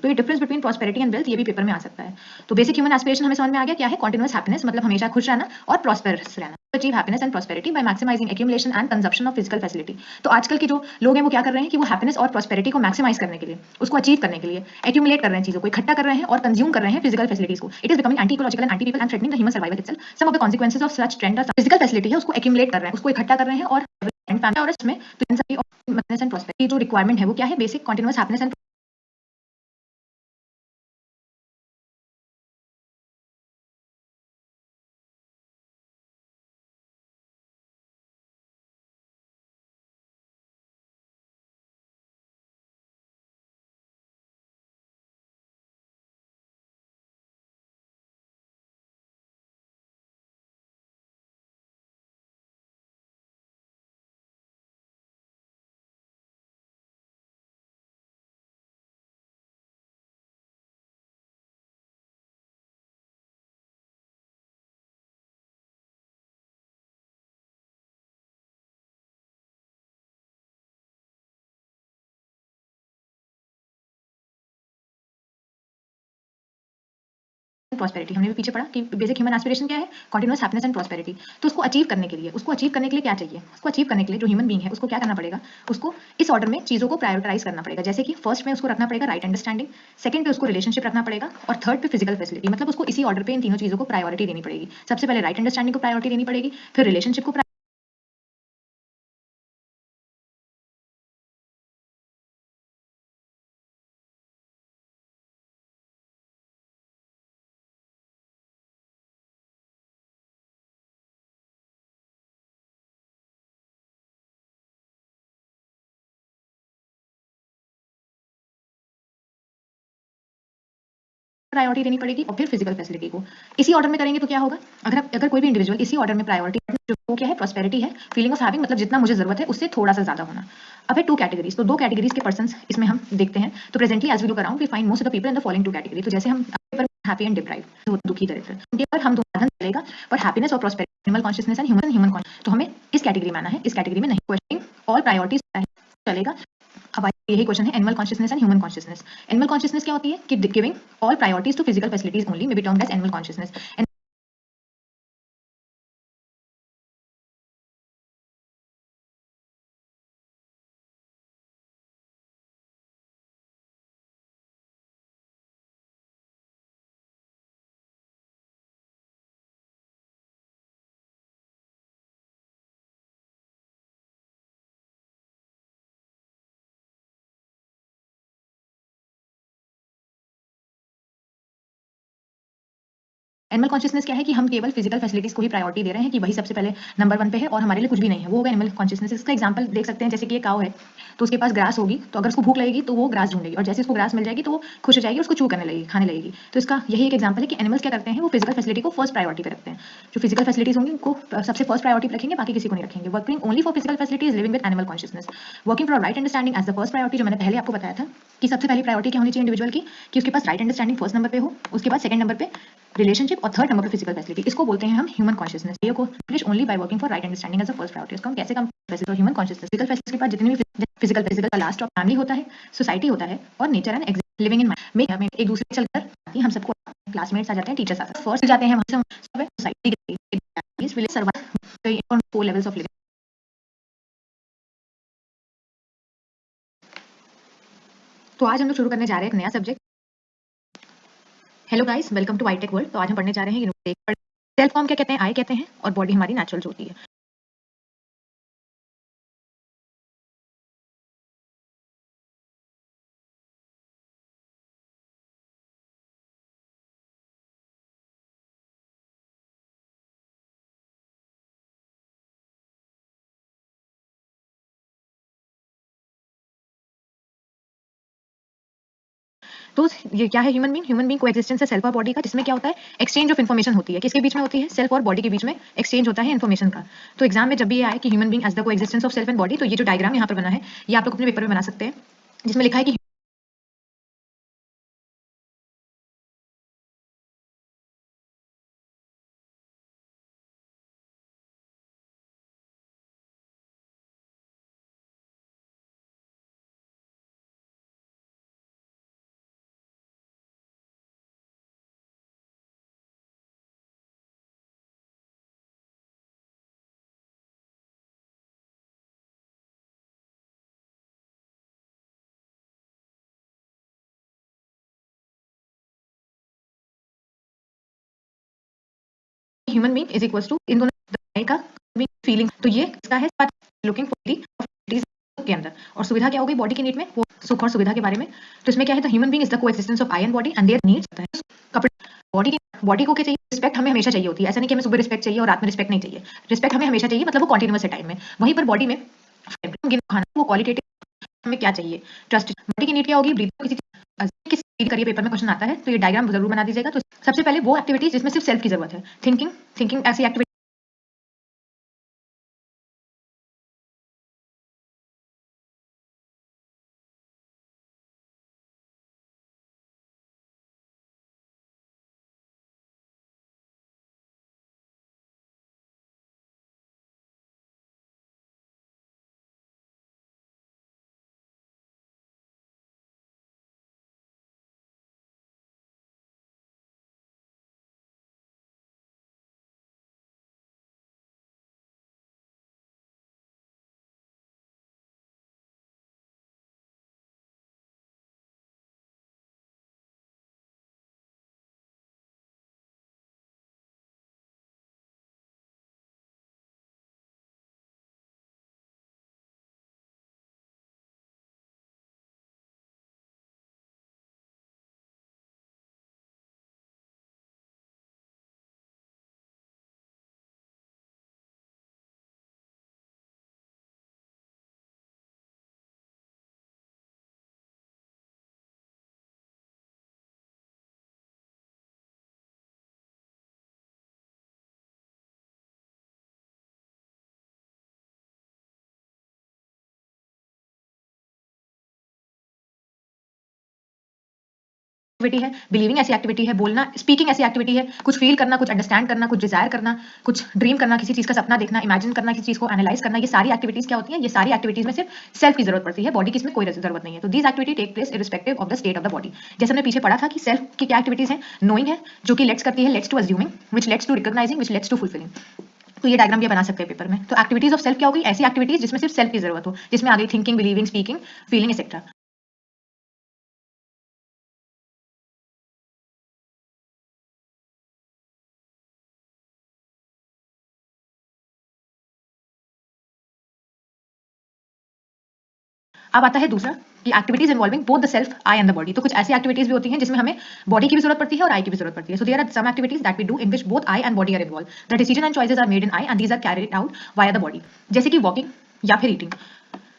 Speaker 18: तो ये difference between prosperity and wealth ये भी पेपर में आ सकता है। तो बेसिक ह्यूमन एस्पिरेशन हमें समझ में आ गया क्या है, कॉन्टिन्यूअस हैप्पीनेस मतलब हमेशा खुश रहना और प्रॉस्पेरस रहना, achieve happiness and prosperity by maximising accumulation and consumption of physical facility. तो आजकल के जो लोग हैं वो क्या कर रहे हैं कि वो हैप्पीनेस और प्रॉस्पेरिटी को मैक्सिमाइज करने के लिए, उसको अचीव करने के लिए एक्यूमुलेट कर रहे हैं, चीजों को इकट्ठा कर रहे हैं और कंज्यूम कर रहे हैं फिजिकल फैसिलिटीज को। It is becoming anti ecological and anti people and threatening the human survival itself. Some of the consequences of such trend are physical facility है उसको एक्यूमुलेट कर रहे हैं, उसको इकट्ठा कर रहे हैं और फैमिली और इसमें तो इन सभी हैप्पीनेस एंड प्रॉस्पेरिटी जो रिक्वायरमेंट है वो क्या है, basic continuous happiness and prosperity. हमने भी पीछे पढ़ा कि बेसिक ह्यूमन एस्पिरेशन क्या है, कॉन्टिन्यूअस हैप्पीनेस एंड प्रॉस्पेरिटी। तो उसको अचीव करने के लिए क्या चाहिए, उसको अचीव करने के लिए जो ह्यूमन बीइंग है उसको क्या करना पड़ेगा, उसको इस ऑर्डर में चीजों को प्रायोरिटाइज करना पड़ेगा। जैसे कि फर्स्ट में उसको रखना पड़ेगा राइट अंडरस्टैंडिंग, सेकंड पे उसको रिलेशनशिप रखना पड़ेगा और थर्ड पे फिजिकल फैसिलिटी। मतलब उसको इसी ऑर्डर पे इन तीनों चीजों को प्रायोरिटी देनी पड़ेगी। सबसे पहले राइट अंडरस्टैंडिंग को प्रायोरिटी देनी पड़ेगी, फिर रिलेशनशिप को प्रायोरिटी देनी पड़ेगी और फिर फिजिकल फैसिलिटी को। इसी ऑर्डर में करेंगे तो क्या होगा, अगर कोई भी इंडिविजुअल इसी ऑर्डर में प्रायोरिटी जो वो क्या है, प्रॉस्पेरिटी है, फीलिंग ऑफ हैविंग मतलब जितना मुझे जरूरत है उससे थोड़ा सा ज्यादा होना। अब है टू कैटेगरीज, तो दो कैटेगरीज के पर्संस इसमें हम देखते हैं। तो presently as we look around we find most of the people in the following two category. तो जैसे हम हैप्पी एंड डिप्राइव्ड, दुखी दरिद्र, उनके पर हम दो साधन चलेगा, पर हैप्पीनेस और prosperity, animal consciousness and human consciousness, तो हमें इस कैटेगरी में आना है, इस कैटेगरी में नहीं। क्वेश्चनिंग ऑल प्रायोरिटीज चलेगा। अब यही क्वेश्चन है, animal consciousness and human consciousness. Animal consciousness क्या होती है कि giving all priorities to physical facilities only may be termed as animal consciousness. Animal consciousness क्या है कि हम केवल फिजिकल फैसिलिटीज को ही प्रायोरिटी दे रहे हैं कि वही सबसे पहले नंबर 1 पे है और हमारे लिए कुछ भी नहीं है, वो होगा एनिमल कॉन्शियसनेस। इसका एग्जांपल देख सकते हैं, जैसे कि ये काऊ है तो उसके पास ग्रास होगी, तो अगर उसको भूख लगेगी तो वो ग्रास ढूंढेगी और जैसे उसको ग्रास मिल जाएगी तो वो खुश हो जाएगी, उसको चू करने लगेगी, खाने लगेगी। तो इसका यही एक एग्जांपल है कि एनिमल्स क्या करते हैं, वो फिजिकल फैसिलिटी को फर्स्ट प्रायोरिटी पे रखते हैं। जो फिजिकल फैसिलिटीज होंगी उनको सबसे फर्स्ट प्रायोरिटी पे रखेंगे, बाकी किसी को नहीं रखेंगे। Working only for physical facilities, living with animal consciousness, working for right understanding as the first priority. जो मैंने पहले आपको बताया था कि सबसे पहली प्रायोरिटी क्या होनी चाहिए इंडिविजुअल की, कि उसके पास राइट अंडरस्टैंडिंग फर्स्ट नंबर पे हो, उसके बाद सेकंड नंबर पे रिलेशनशिप और थर्ड नंबर पे फिजिकल फैसिलिटी। इसको बोलते हैं हम ह्यूमन कॉन्शियसनेस। ये को finish only by working for right understanding as a first priority. इसको हम कैसे कम physical human consciousness, physical facility के बाद जितनी भी फिजिकल का लास्ट ऑफ फैमिली होता है, सोसाइटी होता है और नेचर एंड लिविंग इन में एक दूसरे चलकर हम सबको क्लासमेट्स आ जाते हैं, टीचर्स आ जाते हैं, फर्स्ट जाते हैं हम सब सोसाइटी के will survive 4 levels of living. तो आज हम लोग शुरू करने जा रहे हैं एक नया subject. Hello guys, welcome to iTech world. तो आज हम पढ़ने जा रहे हैं सेल्फ फॉर्म क्या कहते हैं, आई कहते हैं और बॉडी हमारी नेचुरल होती है। तो ये क्या है ह्यूमन बीइंग, ह्यूमन बीइंग को एक्जिस्टेंस है सेल्फ और बॉडी का, जिसमें क्या होता है, एक्सचेंज ऑफ इन्फॉर्मेशन होती है। किसके बीच में होती है, सेल्फ और बॉडी के बीच में एक्सचेंज होता है इन्फॉर्मेशन का। तो एग्जाम में जब भी ये आए कि ह्यूमन बीइंग एज द को existence of self and body, तो ये जो डायग्राम यहाँ पर बना है ये आप लोग अपने पेपर में बना सकते हैं, जिसमें लिखा है कि human being is equals to इन दोनों का फीलिंग, तो ये इसका है लुकिंग के अंदर, और सुविधा क्या होगी बॉडी की नीड में, वो सुख और सुविधा के बारे में। तो इसमें क्या है, the human being is the coexistence of I and body and their needs है। कपड़े बॉडी को क्या चाहिए, रिस्पेक्ट हमें हमेशा चाहिए होती है, ऐसा नहीं कि हमें सुबह रिस्पेक्ट चाहिए और रात में रिस्पेक्ट नहीं चाहिए, रिस्पेक्ट हमें हमेशा चाहिए, मतलब वो कॉन्टिन्यूअस है टाइम में। वहीं पर बॉडी में खाना वो क्वालिटेटिव हमें क्या चाहिए, ट्रस्ट। बॉडी की नीड क्या होगी, ब्रीथ, किसी करिए पेपर में क्वेश्चन आता है तो ये डायग्राम जरूर बना दीजिएगा। तो सबसे पहले वो एक्टिविटीज जिसमें सिर्फ सेल्फ की जरूरत है, थिंकिंग ऐसी एक्टिविटी है, बिलीविंग ऐसी एक्टिविटी है, बोलना स्पीकिंग ऐसी एक्टिविटी है, कुछ फील करना, कुछ अंडरस्टैंड करना, कुछ डिजायर करना, कुछ ड्रीम करना, किसी चीज का सपना देखना, इमेजिन करना, किसी चीज को एनालाइज करना, ये सारी एक्टिविटीज क्या होती है, ये सारी एक्टिविटीज में सिर्फ सेल्फ की जरूरत पड़ती है, बॉडी की इसमें कोई जरूरत नहीं है। तो these activity take place irrespective of the state of the body. जैसे हमने पीछे पढ़ा था कि सेल्फ की क्या एक्टिविटीज है, नोइंग है जो कि लेट्स करती है, leads to assuming, which leads to recognizing, which leads to fulfilling. तो ये डायग्राम भी बना सकते हैं पेपर में। तो एक्टिविटीज ऑफ सेल्फ क्या होगी, ऐसी एक्टिविटीज जिसमें सिर्फ सेल्फ की जरूरत हो, जिसमें आ गई thinking, believing, speaking, feeling etcetera. अब आता है दूसरा कि activities involving both the self, I and the body. तो कुछ ऐसी एक्टिविटीज भी होती हैं जिसमें हमें बॉडी की भी जरूरत पड़ती है और आई की भी जरूरत पड़ती है। So there are some activities that we do in which both I and body are involve. The decision and choices are made in I and these are carried out via the body. जैसे कि walking या फिर eating.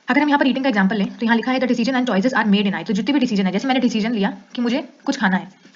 Speaker 18: अगर हम यहाँ पर eating का example लें तो यहाँ लिखा है the decision and choices are made in I. तो जितने भी डिसीजन है, जैसे मैंने डिसीजन लिया कि मुझे कुछ खाना है,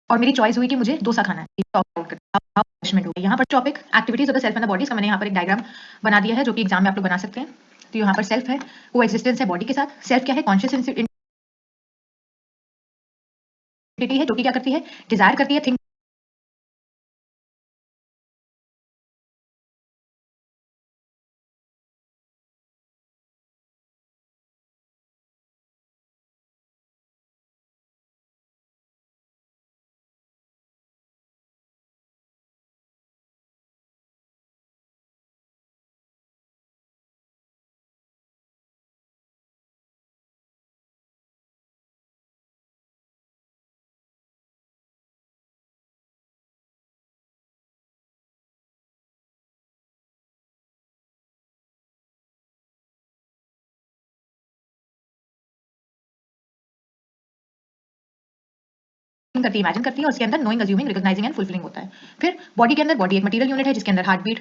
Speaker 18: और मेरी चॉइस हुई कि मुझे डोसा खाना है, पनिशमेंट होगी। यहाँ पर topic activities of the self and the body का मैंने यहाँ पर एक डायग्राम बना दिया है जो कि एग्जाम में आप लोग बना सकते हैं। तो यहाँ पर सेल्फ है, को एक्सिस्टेंस है बॉडी के साथ। सेल्फ क्या है, कॉन्शियस एंटिटी है जो कि क्या करती है, डिजायर करती है, थिंक करती है, इमेजिन करती है, और उसके अंदर knowing, assuming, recognising and fulfilling होता है। फिर बॉडी के अंदर, बॉडी एक मटेरियल यूनिट है जिसके अंदर हार्ट बीट,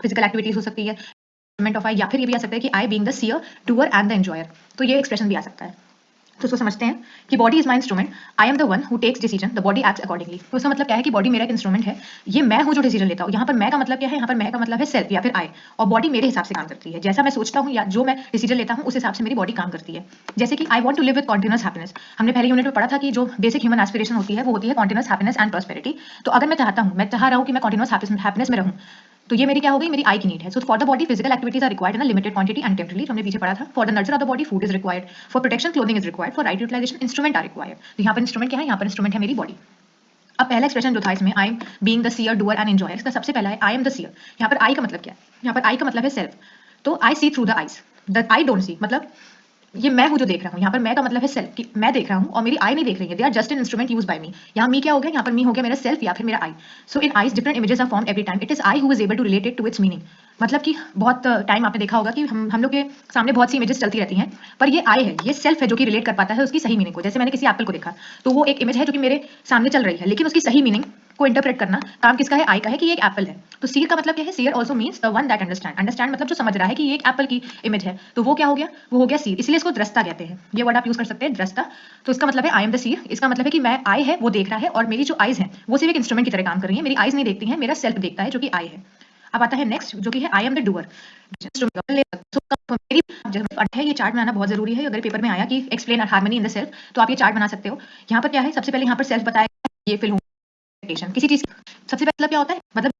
Speaker 18: फिजिकल एक्टिविटीज हो सकती है, ऑफ आई, या फिर ये भी आ सकता है कि I being the seer, doer and the enjoyer. तो ये एक्सप्रेशन भी आ सकता है। तो उसको समझते हैं कि body is my instrument, I am the one who takes decision, the body acts accordingly. तो उसका मतलब क्या है कि बॉडी मेरा एक इंस्ट्रूमेंट है, ये मैं हूँ जो डिसीजन लेता हूँ। यहाँ पर मैं का मतलब क्या है, यहाँ पर मैं का मतलब है सेल्फ या फिर आई, और बॉडी मेरे हिसाब से काम करती है। जैसा मैं सोचता हूँ या जो मैं डिसीजन लेता हूँ उस हिसाब से मेरी बॉडी काम करती है। जैसे कि I want to live with continuous happiness, हमने पहले यूनिट में पढ़ा था कि जो बेसिक ह्यूमन एस्पिरेशन होती है वो होती है कॉन्टिन्यूअस हैप्पीनेस एंड प्रॉस्पेरिटी। तो अगर मैं चाहता हूँ, मैं चाह रहा हूँ कि मैं कॉन्टिन्यूअस हैप्पीनेस में रहूँ, तो ये मेरी क्या हो गई, मेरी आई की नीड है। So for the body physical activities are required in a limited quantity and temporary, हमने पीछे पढ़ा था। For the nurture of the body food is required, for protection clothing is required, for right utilization instrument are required. तो यहाँ पर instrument क्या है, यहाँ पर इंस्ट्रूमेंट है मेरी बॉडी। अब पहला एक्सप्रेशन जो था इसमें, I am being the seer, doer and enjoyer, इसका सबसे पहला है आई एम द सीयर। यहाँ पर आई का मतलब क्या है, यहाँ पर आई का मतलब है सेल्फ। तो I see through the eyes, the I don't see, मतलब ये मैं हूँ जो देख रहा हूँ। यहाँ पर मैं का मतलब है सेल्फ, कि मैं देख रहा हूँ और मेरी आई नहीं देख रही है, they are just an instrument use by me. यहाँ मी क्या हो गया, यहाँ पर मी हो गया मेरा सेल्फ या फिर मेरा I. So in eyes different images are formed every time, it is I who is able to relate it to its meaning. मतलब कि बहुत टाइम आपने देखा होगा कि हम लोग के सामने बहुत सी इमेजेस चलती रहती हैं, पर ये आई है, ये सेल्फ है जो कि रिलेट कर पाता है उसकी सही मीनिंग को। जैसे मैंने किसी एप्पल को देखा, तो वो एक इमेज है जो कि मेरे सामने चल रही है, लेकिन उसकी सही मीनिंग को इंटरप्रेट करना काम किसका है, आई का है, कि ये एक एप्पल है। तो सीयर का मतलब क्या है, seer also means the one that understand, understand मतलब जो समझ रहा है कि ये एक एप्पल की इमेज है। तो वो क्या हो गया, वो हो गया सीयर, इसलिए इसको दृष्टा कहते हैं। ये वर्ड आप यूज कर सकते हैं, दृष्टा। तो इसका मतलब है आई एम द सीयर, इसका मतलब है कि मैं, आई है वो देख रहा है, और मेरी जो आईज है वो सिर्फ एक इंस्ट्रूमेंट की तरह काम कर रही है। मेरी आईज नहीं देखती हैं, मेरा सेल्फ देखता है जो कि आई है। अब आता है नेक्स्ट जो कि है आई एम द डूअर। है, ये चार्ट बनाना बहुत जरूरी है। अगर पेपर में आया कि explain harmony in the self, तो आप ये चार्ट बना सकते हो। यहाँ पर क्या है, सबसे पहले यहाँ पर सेल्फ बताया, ये फिल्म किसी चीज सबसे पहले मतलब क्या होता है, मतलब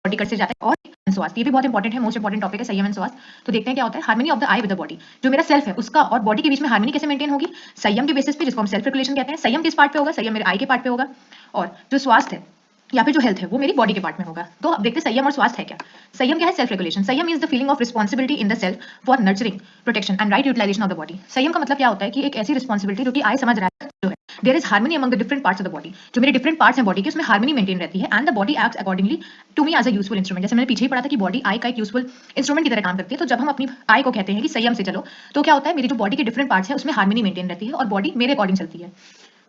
Speaker 18: बॉडी कट से जाता है। और स्वास्थ्य, ये भी बहुत इंपॉर्टेंट है, मोस्ट इंपॉर्टेंट टॉपिक है संयम एंड स्वास्थ्य। तो देखते हैं क्या होता है, harmony of the I with the body. जो मेरा सेल्फ है उसका और बॉडी के बीच में हार्मनी कैसे मेंटेन होगी, संयम के बेसिस पे, जिसको हम सेल्फ रेगुलेशन कहते हैं। संयम किस पार्ट पे होगा, संयम मेरे आई के पार्ट पे होगा, और जो स्वास्थ्य है या फिर जो हेल्थ है वो मेरी बॉडी के पार्ट में होगा। तो अब देखते हैं संयम और स्वास्थ्य है क्या। संयम क्या है, self regulation. Sanyam is the feeling of responsibility in the self for nurturing, protection and right utilization of the body. संयम का मतलब क्या होता है कि एक ऐसी रिस्पॉन्सिबिलिटी जो कि आई समझ रहा है, जो है there is harmony among the different parts of the body. जो मेरे डिफरेंट पार्ट्स हैं बॉडी के, उसमें हार्मनी मेंटेन रहती है, and the body acts accordingly to me as a useful instrument. जैसे मैंने पीछे ही पढ़ा था कि बॉडी आई का एक यूजफुल इंस्ट्रूमेंट की तरह काम करती है। तो जब हम अपनी आई को कहते हैं कि संयम से चलो, तो क्या होता है, मेरी जो बॉडी के डिफरेंट पार्ट्स है उसमें हार्मनी मेंटेन रहती है और बॉडी मेरे अकॉर्डिंग चलती है।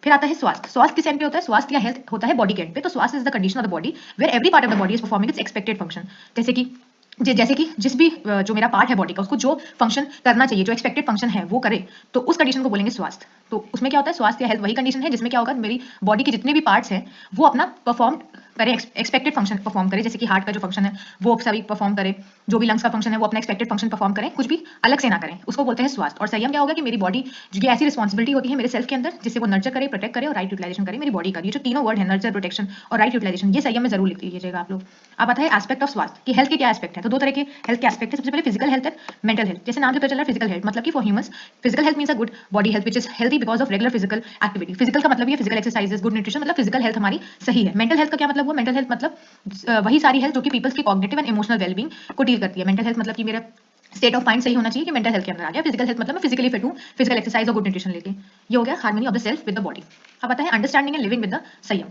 Speaker 18: फिर आता है स्वास्थ्य। स्वास्थ्य किस एंड पे होता है, स्वास्थ्य या हेल्थ होता है बॉडी के एंड पे। तो swasthya is the condition of the body where every part of the body is performing its expected function. जैसे कि जिस भी जो मेरा पार्ट है बॉडी का, उसको जो फंक्शन करना चाहिए, जो एक्सपेक्टेड फंक्शन है वो करे, तो उस कंडीशन को बोलेंगे स्वास्थ्य। तो उसमें क्या होता है, स्वास्थ्य या हेल्थ वही कंडीशन है जिसमें क्या होगा, मेरी बॉडी के जितने भी पार्ट्स हैं वो अपना परफॉर्म करें, एक्सपेक्टेड फंक्शन परफॉर्म करें। जैसे कि हार्ट का जो फंक्शन है वो सभी परफॉर्म करे, जो भी लंग्स का फंक्शन है वो अपना एक्सपेक्टेड फंक्शन परफॉर्म करें, कुछ भी अलग से ना करें, उसको बोलते हैं स्वास्थ्य। और संयम क्या होगा कि मेरी बॉडी जो ऐसी रिस्पॉन्सिबिलिटी होती है मेरे सेल्फ के अंदर, जिससे वो नर्चर करे, प्रोटेक्ट करे और राइट यूटिलाइजेशन करे मेरी बॉडी का। ये जो तीनों वर्ड है, नर्चर, प्रोटेक्शन और राइट यूटिलाइजेशन, ये संयम में जरूर लिख लीजिएगा आप लोग। अब आता है एस्पेक्ट ऑफ स्वास्थ्य, कि हेल्थ के क्या एस्पेक्ट है। तो दो तरह के हेल्थ के एस्पेक्ट है। सबसे पहले फिजिकल हेल्थ है, मेंटल हेल्थ। जैसे नाम से पता चल रहा है फिजिकल हेल्थ, मतलब कि for humans physical health means a good body health which is healthy because of regular physical activity. Physical का मतलब ये फिजिकल एक्सरसाइजेस, गुड न्यूट्रिशन, मतलब फिजिकल हेल्थ हमारी सही है। मेंटल हेल्थ का क्या मतलब हुआ, मेंटल हेल्थ मतलब वही सारी हेल्थ जो कि पीपल्स की कॉग्निटिव एंड इमोशनल वेलबींग को डील करती है। मेंटल हेल्थ मतलब कि मेरा स्टेट ऑफ माइंड सही होना चाहिए, कि मेंटल हेल्थ के अंदर आ गया। फिजिकल हेल्थ मतलब मैं फिजिकली फिट हूँ, फिजिकल एक्सरसाइज और गुड न्यूट्रिशन लेके। ये हो गया harmony of the self with the body. अब आता है understanding and living with the संयम,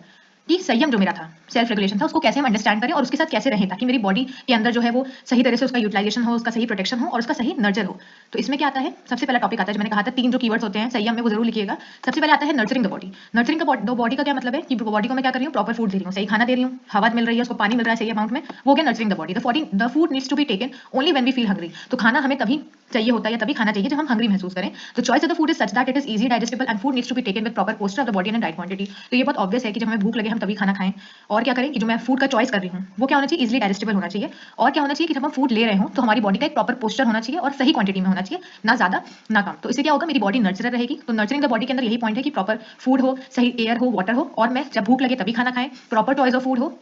Speaker 18: कि संयम जो मेरा था, सेल्फ रेगुलेशन था, उसको कैसे हम अंडरस्टैंड करें और उसके साथ कैसे रहें, ताकि मेरी बॉडी के अंदर जो है वो सही तरह से उसका यूटिलाइजेशन हो, उसका सही प्रोटेक्शन हो और उसका सही नर्चर हो। तो इसमें क्या आता है, सबसे पहला टॉपिक आता है जो मैंने कहा था, तीन जो कीवर्ड्स होते हैं संयम में, वो जरूर लिखिएगा। सबसे पहले आता है nurturing the body. Nurturing the body का क्या मतलब है, कि बॉडी को मैं क्या कर रही हूँ, प्रॉपर फूड दे रही हूँ, सही खाना दे रही हूँ, हवा मिल रही है, उसको पानी मिल रहा है सही अमाउंट में, वो क्या nurturing the body. The food needs to be taken only when we feel hungry. तो खाना हमें तभी चाहिए होता है या तभी खाना चाहिए जब हम हंग्री महसूस करें। तो choice of the food is such that it is easy digestible and food needs to be taken with proper posture of the body and right quantity. तो ये बहुत ऑब्वियस है कि जब हमें भूख लगे हम तभी खाना खाएं, और क्या करें कि जो मैं फूड का चॉइस कर रही हूँ वो क्या होना चाहिए, इजीली डाइजेस्टेबल होना चाहिए। और क्या होना चाहिए कि जब हम फूड ले रहे हो तो हमारी बॉडी का एक प्रॉपर पोस्चर होना चाहिए और सही क्वांटिटी में होना चाहिए, ना ज्यादा ना कम। तो इससे क्या होगा, मेरी बॉडी नर्चरर रहेगी। तो नर्चरिंग द बॉडी के अंदर यही पॉइंट है कि प्रॉपर फूड हो, सही एयर हो, वाटर हो, और मैं जब भूख लगे तभी खाना खाएं, प्रॉपर चॉइस ऑफ फूड हो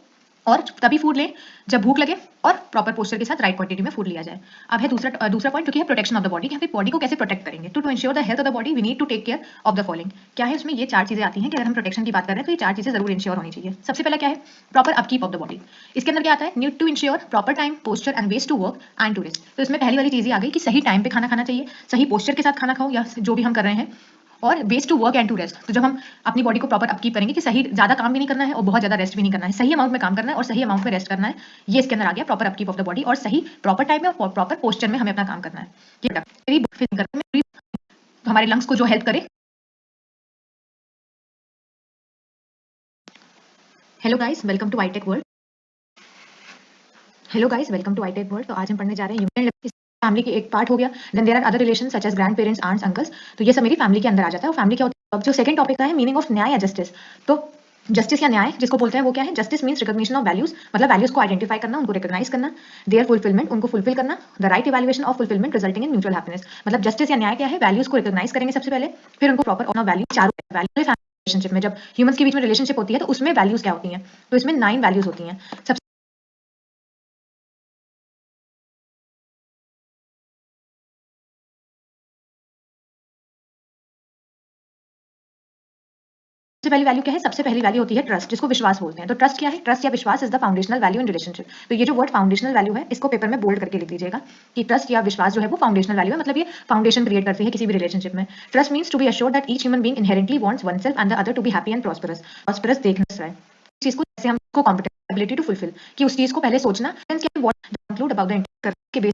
Speaker 18: और तभी फूड लें जब भूख लगे, और प्रॉपर पोस्चर के साथ राइट क्वांटिटी में फूड लिया जाए। अब है दूसरा पॉइंट जो कि है प्रोटेक्शन ऑफ द बॉडी, कि हम बॉडी को कैसे प्रोटेक्ट करेंगे। To ensure the health of the body we need to take care of the following. क्या है उसमें, ये चार चीजें आती हैं कि अगर हम प्रोटेक्शन की बात कर रहे हैं तो ये चार चीजें जरूर इंश्योर होनी चाहिए। सबसे पहला क्या है, proper upkeep of the body. इसके अंदर क्या आता है, need to ensure proper time, posture and ways to work and to rest. तो इसमें पहली वाली चीज आ गई कि सही टाइम पे खाना खाना चाहिए, सही पोस्चर के साथ खाना खाओ या जो भी हम कर रहे हैं, और ways to work and to rest. तो जब हम अपनी बॉडी को प्रॉपर अपकीप करेंगे कि सही ज्यादा काम भी नहीं करना है और बहुत ज्यादा रेस्ट भी नहीं करना है, सही अमाउंट में काम करना है और सही अमाउंट में रेस्ट करना है, ये इसके अंदर आ गया proper upkeep of the body. और सही प्रॉपर टाइम में और प्रॉपर पोस्चर में हमें अपना काम करना है, हमारे लंग्स को जो हेल्प करे hello guys, welcome to iTech world. तो आज हम पढ़ने जा रहे हैं ह्यूमन फैमिली की एक पार्ट हो गया। Then there are other relations such as grandparents, aunts, uncles. तो ये सब मेरी फैमिली के अंदर आ जाता है। और फैमिली क्या होती है? अब जो सेकंड टॉपिक का है मीनिंग ऑफ न्याय या जस्टिस। तो जस्टिस या न्याय जिसको बोलते हैं वो क्या है? Justice means recognition of values, मतलब वैल्यूज को आइडेंटिफाई करना, उनको रिकॉग्नाइज करना, देयर फुलफिलमेंट, उनको फुलफिल करना, the right evaluation of fulfilment resulting in mutual happiness. मतलब जस्टिस या न्याय क्या है? वैल्यूज को रिकॉग्नाइज करेंगे सबसे पहले, फिर उनको प्रॉपर ऑन वैल्यू चारों वैल्यू रिलेशनशिप में, जब ह्यूमंस के बीच में रिलेशनशिप होती है तो उसमें वैल्यूज क्या होती हैं? तो इसमें 9 वैल्यूज होती हैं। सबसे पहली वैल्यू क्या है? सबसे पहली वैल्यू होती है ट्रस्ट, जिसको विश्वास बोलते हैं। तो ट्रस्ट क्या है? ट्रस्ट या विश्वास is the foundational value in relationship. तो ये जो वर्ड फाउंडेशनल वैल्यू है, इसको पेपर में बोल्ड करके लिख दीजिएगा कि ट्रस्ट या विश्वास जो है वो फाउंडेशनल वैल्यू है, मतलब ये फाउंडेशन क्रिएट करती है किसी भी रिलेशनशिप में। Trust means to be assured that each human being inherently wants oneself and the other to be happy and prosperous देखना है चीज को, जैसे हम को कॉम्पिटेंट एबिलिटी टू फुलफिल, कि उस चीज को पहले सोचना, इंक्लूड अबाउट द इंटेंट के बेस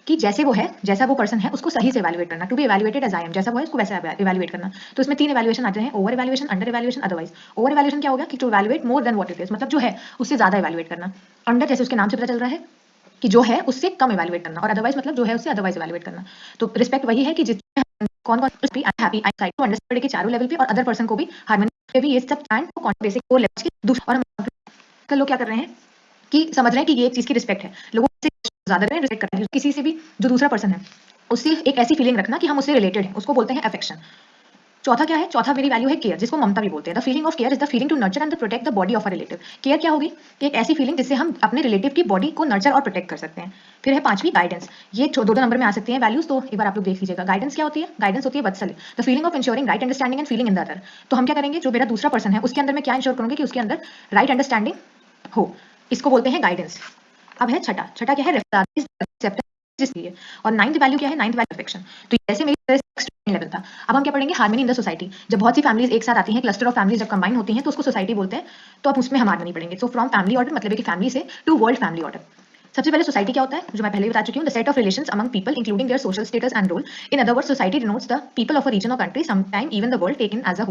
Speaker 18: कि जैसे वो है, जैसा वो पर्सन है, उसको सही से इवैल्यूएट करना, to be evaluated as I am, जैसा वो है उसको वैसा इवैल्यूएट करना। तो इसमें 3 इवैल्यूएशन आते हैं, over evaluation, under evaluation, otherwise. Over evaluation क्या होगा? कि to evaluate more than what it is, मतलब जो है उससे ज्यादा इवैल्यूएट करना। अंडर जैसे उसके नाम से पता चल रहा है कि जो है उससे कम इवैल्यूएट करना, और अदरवाइज मतलब जो है उससे अदरवाइज इवैल्यूएट करना। तो रिस्पेक्ट वही है कि जितने कौन-कौन happy I side to understand के चारों लेवल पे, और अदर पर्सन को भी हार्मनी पे भी, ये सब एंड बेसिक 4 लेवल्स के दूसरा। और हम लोग क्या कर रहे हैं कि समझ रहे हैं कि ये एक चीज की रिस्पेक्ट है, लोगों से ज्यादा रिस्पेक्ट कर रहे हैं किसी से भी, जो दूसरा पर्सन है उससे एक ऐसी फीलिंग रखना कि हम उससे रिलेटेड हैं, उसको बोलते हैं अफेक्शन। चौथा क्या है? चौथा मेरी वैल्यू है केयर, जिसको ममता भी बोलते हैं। The feeling of care is the feeling to nurture and protect the body of a relative. Care क्या होगी? कि एक ऐसी फीलिंग जिससे हम अपने रिलेटिव की बॉडी को नर्चर और प्रोटेक्ट कर सकते हैं। फिर है 5वीं गाइडेंस। ये 2-2 नंबर में आ सकती हैं वैल्यूज, तो एक बार आप लोग देख लीजिएगा। गाइडेंस क्या होती है? गाइडेंस होती है Vatsalya, the feeling of ensuring right understanding and feeling in the other. तो हम क्या करेंगे? जो मेरा दूसरा पर्सन है उसके अंदर मैं क्या इंश्योर करूंगी कि उसके अंदर राइट अंडरस्टैंडिंग हो, इसको बोलते हैं गाइडेंस। अब है छठा क्या है? एक्सेप्टेंस। और 9th वैल्यू क्या है? 9th value affection. तो जैसे मेरी लेवल था, अब हम क्या पढ़ेंगे? Harmony in the society. जब बहुत सी फैमिलीज एक साथ आती हैं, क्लस्टर ऑफ फैमिलीज जब कंबाइन होती हैं तो उसको सोसाइटी बोलते हैं। तो अब उसमें हम हार्मनी पढ़ेंगे। सो फ्रॉम फैमिली ऑर्डर, मतलब है कि फैमिली से टू वर्ल्ड फैमिली ऑर्डर। सबसे पहले सोसाइटी क्या होता है? जो मैं पहले ही बता चुकी हूँ, the set of relations among people including their social status and role. In other words, society denotes the people of a region और country, sometime even the world taken as a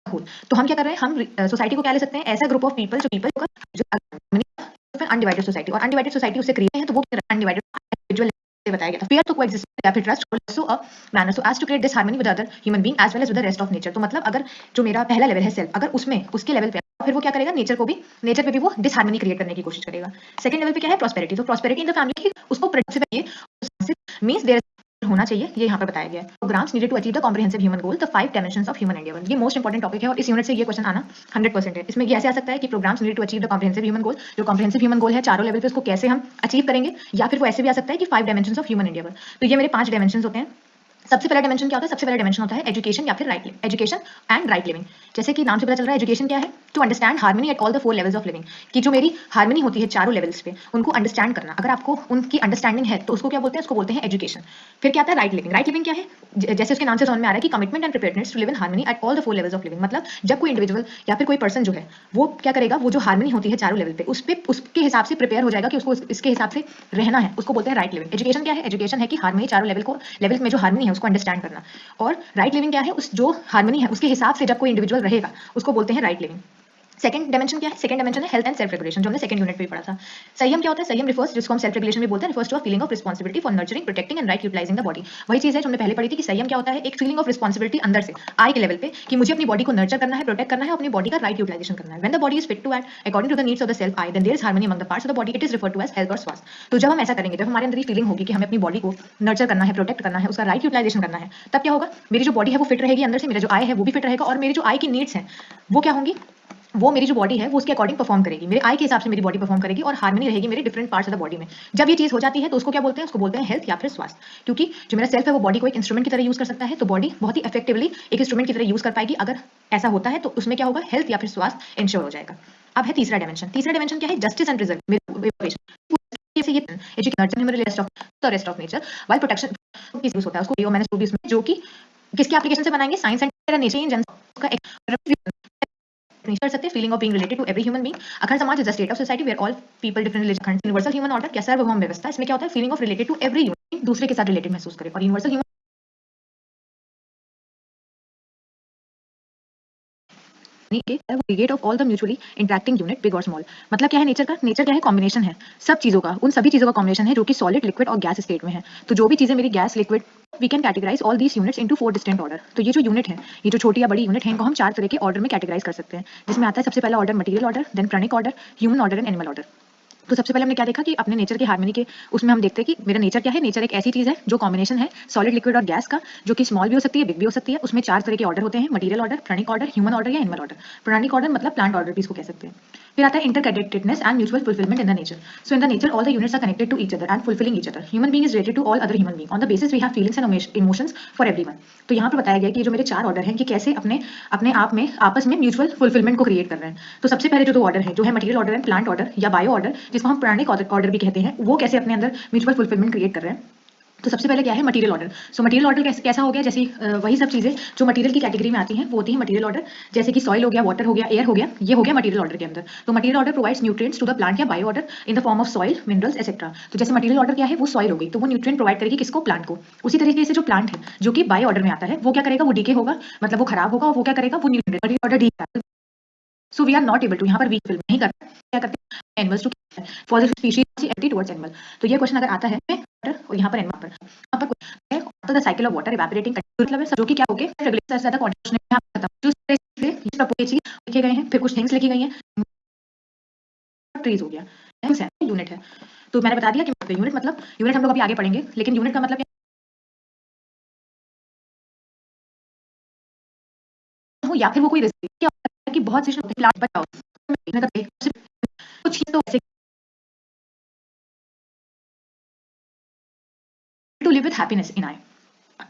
Speaker 18: whole. तो हम क्या कर रहे हैं? हम society को क्या ले सकते हैं? ऐसा ग्रुप ऑफ पीपल जो अनडिवाइडेड सोसाइटी, और अनडिवाइडेड सोसाइटी उससे क्रिएट है, तो वो अनडिवाइडेड इंडिविजुअल बताया गया था। फियर टू कोएग्जिस्ट या फिर trust also a manner so as to create this harmony with other human being as well as with the rest of nature. तो मतलब अगर जो मेरा पहला लेवल है सेल्फ, अगर उसमें उसके लेवल पे, फिर वो क्या करेगा? नेचर पे भी वो डिसहार्मनी क्रिएट करने की कोशिश करेगा। सेकंड लेवल पे क्या है? प्रॉस्पेरिटी। तो प्रॉस्पेरिटी इन द फैमिली, उसको मींस देयर होना चाहिए, ये यहाँ पर बताया गया है। Programmes needed to achieve the comprehensive human goal, the 5 dimensions of human endeavour. ये मोस्ट इंपोर्टेंट टॉपिक है और इस यूनिट से ये क्वेश्चन आना 100% है। इसमें ये ऐसे आ सकता है कि programmes needed to achieve the comprehensive human goal, जो कॉम्प्रिहेंसिव ह्यूमन गोल है चारों लेवल पे, उसको कैसे हम अचीव करेंगे, या फिर वो ऐसे भी आ सकता है कि 5 डायमेंशंस ऑफ ह्यूमन एंडेवर। तो ये मेरे 5 डायमेंशंस होते हैं। सबसे पहला डायमेंशन क्या होता है? सबसे पहला डायमेंशन होता है एजुकेशन या फिर right, education and right living. जैसे कि नाम से पता चल रहा है, एजुकेशन क्या है? To understand harmony at all the 4 levels of living, कि जो मेरी हार्मनी होती है चारों लेवल्स पे उनको अंडरस्टैंड करना। अगर आपको उनकी अंडरस्टैंडिंग है तो उसको क्या बोलते हैं? उसको बोलते हैं एजुकेशन। फिर क्या आता है? Right living. राइट लिविंग क्या है? जैसे उसके नाम से समझ में आ रहा है कि commitment and preparedness to live in harmony at all the 4 levels of living. मतलब जब कोई इंडिविजुअल या फिर कोई पर्सन जो है वो क्या करेगा, वो जो हार्मनी होती है चारों लेवल पे उसके हिसाब से प्रिपेयर हो जाएगा कि उसको इसके हिसाब से रहना है, उसको बोलते हैं राइट लिविंग। एजुकेशन क्या है? एजुकेशन है कि हार्मनी चारों लेवल में जो हार्मनी है उसको अंडरस्टैंड करना। और राइट लिविंग क्या है? उस जो हार्मनी है उसके हिसाब से जब कोई इंडिविजुअल रहेगा उसको बोलते हैं राइट लिविंग। सेकंड डायमेंशन क्या है? सेकंड डायमेंशन है हेल्थ एंड सेल्फ रेगुलेशन, जो हमने सेकंड यूनिट में भी पढ़ा था। संयम क्या होता है? संयम रिफर्स, जिसको हम सेल्फ रेगुलेशन भी बोलते हैं, refers to a feeling of responsibility for nurturing, protecting and right utilizing the body. वही चीज है जो हमने पहले पढ़ी थी कि संयम क्या होता है? एक फीलिंग ऑफ रिस्पांसिबिलिटी अंदर से आई के लेवल पे कि मुझे अपनी बॉडी को नर्चर करना है, प्रोटेक्ट करना है, अपनी बॉडी का राइट यूटिलाइजेशन करना है। When the body is fit to act according to the needs of the self I, then there is harmony among the parts of the body. It is referred to as health और स्वास्थ्य। तो जब हम ऐसा करेंगे, जब हमारे अंदर ये फीलिंग होगी कि हमें अपनी बॉडी को नर्चर करना है, प्रोटेक्ट करना है, उसका राइट यूटिलाइजेशन करना है, तब क्या होगा? मेरी जो बॉडी है वो फिट रहेगी अंदर से, मेरा जो आई है वो भी फिट रहेगा, और मेरी जो आई की नीड्स हैं वो क्या होंगी? वो मेरी जो बॉडी है वो उसके अकॉर्डिंग परफॉर्म करेगी, मेरे आई के हिसाब से मेरी बॉडी परफॉर्म करेगी, और हार्मनी रहेगी मेरे different parts of the body में। जब ये चीज हो जाती है तो उसको क्या बोलते हैं? उसको बोलते हैं हेल्थ या फिर स्वास्थ्य। क्योंकि जो मेरा सेल्फ है वो बॉडी को एक इंस्ट्रूमेंट की तरह यूज कर सकता है, तो बॉडी बहुत ही इफेक्टिवली एक इंस्ट्रूमेंट की तरह यूज कर पाएगी। अगर ऐसा होता है तो उसमें क्या होगा? हेल्थ या फिर स्वास्थ्य इंश्योर हो जाएगा। अब है तीसरा डायमेंशन। तीसरा डायमेंशन क्या है? Justice and rest of nature while protection use होता है उसको मैंने भी इसमें, जो कि किसके एप्लीकेशन से बनाएंगे? साइंस एंड नेचर का कर सकते हैं। Feeling of being related to every human being. Akhand samaj is the state of society where all people different religion, universal human order क्या सार्वभौम व्यवस्था। इसमें क्या होता है? Feeling of related to every human, दूसरे के साथ रिलेटेड महसूस करे। और universal human of all the mutually interacting unit big और स्मॉल। मतलब क्या है नेचर का? नेचर क्या है? कॉम्बिनेशन है सब चीजों का, उन सभी चीजों का कॉम्बिनेशन है जो कि सॉलिड, लिक्विड और गैस स्टेट में है। तो जो भी चीजें मेरी gas, liquid, we can categorize all these units into 4 distinct order. तो ये जो यूनिट है, ये जो छोटी या बड़ी यूनिट है, इनको हम 4 तरह के ऑर्डर में कैटेगराइज कर सकते हैं, जिसमें आता है सबसे पहला ऑर्डर मटेरियल ऑर्डर, देन प्राणिक order, human order and animal order. तो सबसे पहले हमने क्या देखा कि अपने नेचर की हार्मनी के उसमें हम देखते हैं कि मेरा नेचर क्या है? नेचर एक ऐसी चीज है जो कॉम्बिनेशन है सॉलिड, लिक्विड और गैस का, जो कि स्मॉल भी हो सकती है, बिग भी हो सकती है। उसमें 4 तरह के ऑर्डर होते हैं, मटेरियल ऑर्डर, प्राणिक ऑर्डर, ह्यूमन ऑर्डर या एनिमल ऑर्डर। प्राणिक ऑर्डर मतलब प्लांट ऑर्डर भी इसको कह सकते हैं। फिर आता है interconnectedness and mutual fulfilment in the nature. So in the nature all the units are connected to each other and fulfilling each other. Human being is related to all other human being on the basis we have feelings and emotions for everyone. तो यहाँ पर बताया गया कि ये जो मेरे 4 order हैं कि कैसे अपने अपने आप में आपस में म्यूचुअल फुलफिलमेंट को क्रिएट कर रहे हैं। तो सबसे पहले जो 2 ऑर्डर है, जो है material order and plant order या बायो ऑर्डर, जिसको हम प्राणिक ऑर्डर भी कहते हैं, वो कैसे अपने अंदर म्यूचुअल फुलफिलमेंट क्रिएट कर रहे हैं। तो सबसे पहले क्या है? Material order. So material order कैसा हो गया? जैसे वही सब चीजें जो मटेरियल की कैटेगरी में आती हैं वो होती है मटेरियल ऑर्डर। जैसे कि सॉइल हो गया, वाटर हो गया, एयर हो गया, ये हो गया मटेरियल ऑर्डर के अंदर। तो material order provides nutrients to the plant या bio order in the form of soil, minerals etcetera. तो जैसे मटेरियल ऑर्डर क्या है? वो सॉइल हो गई, तो वो न्यूट्रिएंट प्रोवाइड करेगी किसको? प्लांट को। उसी तरीके से जो प्लांट है जो कि बायो ऑर्डर में आता है, वो क्या करेगा? वो डीके होगा, मतलब वो खराब होगा, और वो क्या करेगा? वो nutrient material order D. So we are not able to, यहाँ पर वीक फिल्म नहीं करते, क्या करते हैं? Animals to for the species anti towards animal. तो ये क्वेश्चन अगर आता है और यहाँ पर एनिमल पर the cycle of water evaporating, मतलब है जो कि क्या हो गया? रेगुलेटर ज्यादा कंडीशन में खत्म, ये चीज लिखे गए हैं, फिर कुछ थिंग्स लिखी गई हैं, ट्रीज हो गया, यूनिट है। तो मैंने बता दिया कि यूनिट मतलब, यूनिट हम लोग अभी आगे पढ़ेंगे, लेकिन यूनिट का मतलब हो या फिर वो कोई रिस्क क्या होता है कि बहुत सी प्लांट बचाओ कुछ तो ऐसे to live with happiness in I.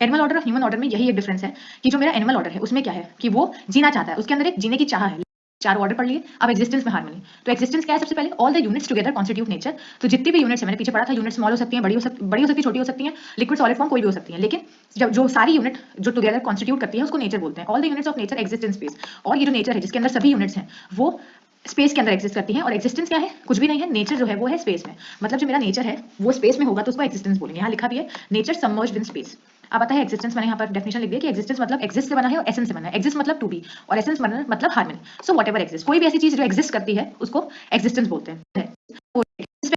Speaker 18: Animal order और ह्यूमन ऑर्डर में यही एक डिफरेंस है कि जो मेरा एनिमल ऑर्डर है उसमें क्या है कि वो जीना चाहता है, उसके अंदर एक जीने की चाह है। 4 ऑर्डर पढ़ लिए। अब एक्जिस्टेंस में हार्मनी। तो एक्जिस्टेंस क्या है? सबसे पहले all the units together constitute nature. तो जितनी भी यूनिट्स है, मैंने पीछे पढ़ा था, यूनिट स्मॉल हो सकती हैं, बड़ी हो सकती है, छोटी हो सकती हैं, लिक्विड सॉलिड फॉर्म कोई भी हो सकती है, लेकिन जब जो सारी यूनिट जो टुगेदर कॉन्स्टिट्यूट करती है उसको नेचर बोलते हैं। All the units of nature exist in space. और ये जो नेचर है जिसके अंदर सभी यूनिट्स हैं वो स्पेस के अंदर एग्जिस्ट करती हैं। और एक्जिस्टेंस क्या है? कुछ भी नहीं है, नेचर जो है वो है स्पेस में। मतलब जो मेरा नेचर है वो स्पेस में होगा तो उसको एक्जिस्टेंस बोलेंगे। यहाँ लिखा भी है नेचर सबमर्ज्ड इन स्पेस। अब आता है एक्जिस्टेंस। मैंने यहाँ पर डेफिनेशन लिख दिया कि एक्जिस्टेंस मतलब एक्जिस्ट से बना है और एसेंस से बना है। एक्जिस्ट मतलब टू बी और एसेंस मतलब harmony. So what ever exist, कोई भी ऐसी चीज जो एक्जिस्ट करती है उसको एक्जिस्टेंस बोलते हैं।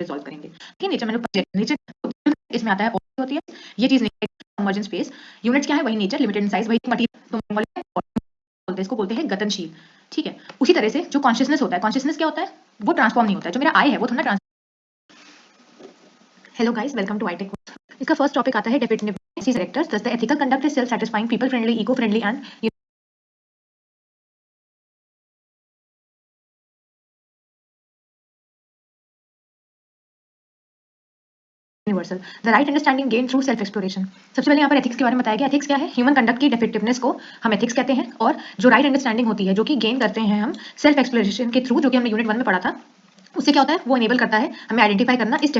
Speaker 18: सॉल्व करेंगे ठीक है। नेचर मैंने नेचर इसमें आता है होती है ये चीज सबमर्ज्ड इन स्पेस। यूनिट्स क्या है? वही नेचर, लिमिटेड इन साइज, वही मटेरियल, इसको बोलते हैं गतनशील। ठीक है। उसी तरह से जो कॉन्शियसनेस होता है, कॉन्शियसनेस क्या होता है? वो ट्रांसफॉर्म नहीं होता है। जो मेरा आई है वो थोड़ा transform. Hello guys, welcome to iTech. इसका फर्स्ट टॉपिक आता है definitive characters. The ethical conduct is self satisfying, people friendly, eco friendly and universal the right understanding gain through self exploration. सबसे पहले यहाँ पर एथिक्स के बारे में बताया गया। एथिक्स क्या है? ह्यूमन कंडक्ट की डिफेक्टिवनेस को हम एथिक्स कहते हैं, और जो राइट अंडरस्टैंडिंग होती है जो कि गेन करते हैं हम सेल्फ एक्सप्लोरेशन के थ्रू, जो कि हमने यूनिट 1 में पढ़ा था, उससे क्या होता है? वो इनेबल करता है हमें आइडेंटिफाई करना इस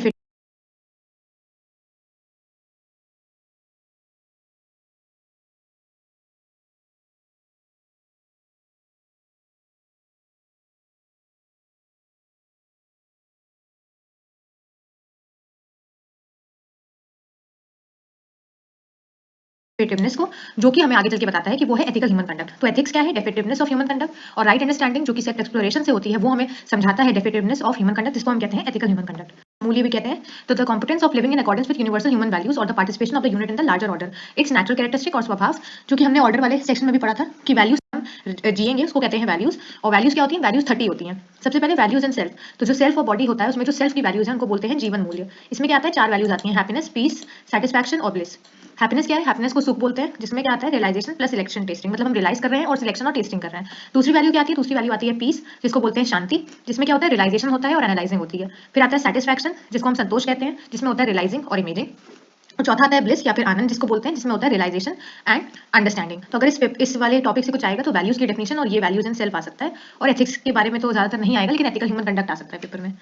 Speaker 18: डिफेक्टिवनेस को, जो कि हमें आगे चल के बताता है कि वो है एथिकल ह्यूमन कंडक्ट। तो एथिक्स क्या है? डिफेक्टिवनेस ऑफ ह्यूमन कंडक्ट, और राइट अंडरस्टैंडिंग जो कि सेल्फ एक्सप्लोरेशन से होती है वो हमें समझाता है डिफेक्टिवनेस ऑफ ह्यूमन कंडक्ट, जिसको हम कहते हैं एथिकल ह्यूमन कंडक्ट। मूल्य भी कहते हैं। तो the competence of living in accordance with universal human values और the participation of the unit in the larger order, it's natural characteristic और स्वभाव, जो कि हमने ऑर्डर वाले सेक्शन में भी पढ़ा था कि वैल्यूज हम जिएंगे उसको कहते हैं वैल्यूज। और वैल्यूज क्या होती हैं? वैल्यूज 30 होती हैं। सबसे पहले वैल्यूज इन सेल्फ, तो जो सेल्फ और बॉडी होता है उसमें जो सेल्फ की वैल्यूज हैं उनको बोलते हैं जीवन मूल्य। इसमें क्या आता है? 4 वैल्यूज आती हैं, हैप्पीनेस, पीस, सेटिस्फैक्शन और ब्लिस। हैप्पीनेस क्या है? हैप्पीनेस को सुख बोलते हैं, जिसमें क्या आता है? रियलाइजेशन प्लस सिलेक्शन टेस्टिंग, मतलब हम रियलाइज कर रहे हैं और सिलेक्शन और टेस्टिंग कर रहे हैं। दूसरी वैल्यू क्या आती है? दूसरी वैल्यू आती है पीस, जिसको बोलते हैं शांति, जिसमें क्या होता है? रियलाइजेशन होता है और एनालाइजिंग होती है। फिर आता है सेटिस्फैक्शन, जिसको हम संतोष कहते हैं, जिसमें होता है रियलाइजिंग और इमेजिंग। और चौथा आता है ब्लिस या फिर आनंद, जिसको बोलते हैं, जिसमें होता है रियलाइजेशन एंड अंडरस्टैंडिंग। तो अगर इस वाले टॉपिक से कुछ आएगा तो वैल्यूज की डेफिनेशन और ये वैल्यूज इन सेल्फ आ सकता है, और एथिक्स के बारे में तो ज्यादातर नहीं आएगा, लेकिन एथिकल ह्यूमन कंडक्ट आ सकता है पेपर में।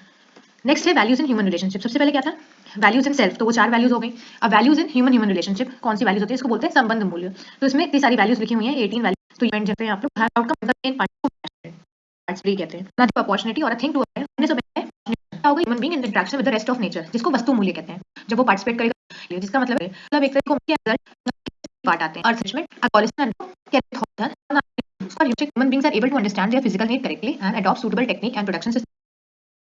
Speaker 18: नेक्स्ट है वैल्यूज इन ह्यूमन रिलेशनशिप। सबसे पहले क्या था? वैल्यूज इन सेल्फ, तो वो 4 वैल्यूज हो गई। अब values in human human relationship कौन सी वैल्यूज होती है? इसको बोलते हैं संबंध मूल्य। तो इसमें इतनी सारी वैल्यूज लिखी हुई हैं, 18 वैल्यूज। तो इवेंट जैसे आप लोग हर आउटकम मेन पार्ट्स भी कहते हैं ना, अपॉर्चुनिटी और अ थिंग टू हमने सब क्या होगा? Human being in interaction with the rest of nature, जिसको वस्तु मूल्य कहते हैं। जब वो पार्टिसिपेट करेगा, जिसका मतलब एक तरह को पार्ट आते हैं अर्थ judgement, abolition and human beings are able to understand their physical need correctly and adopt suitable technique and production system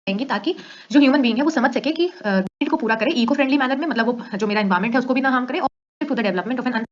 Speaker 18: देंगी, ताकि जो ह्यूमन बीइंग है वो समझ सके कि नीड को पूरा करे इको फ्रेंडली मैनर में, मतलब वो जो मेरा एनवायरमेंट है उसको भी ना हार्म करे, और to the development of an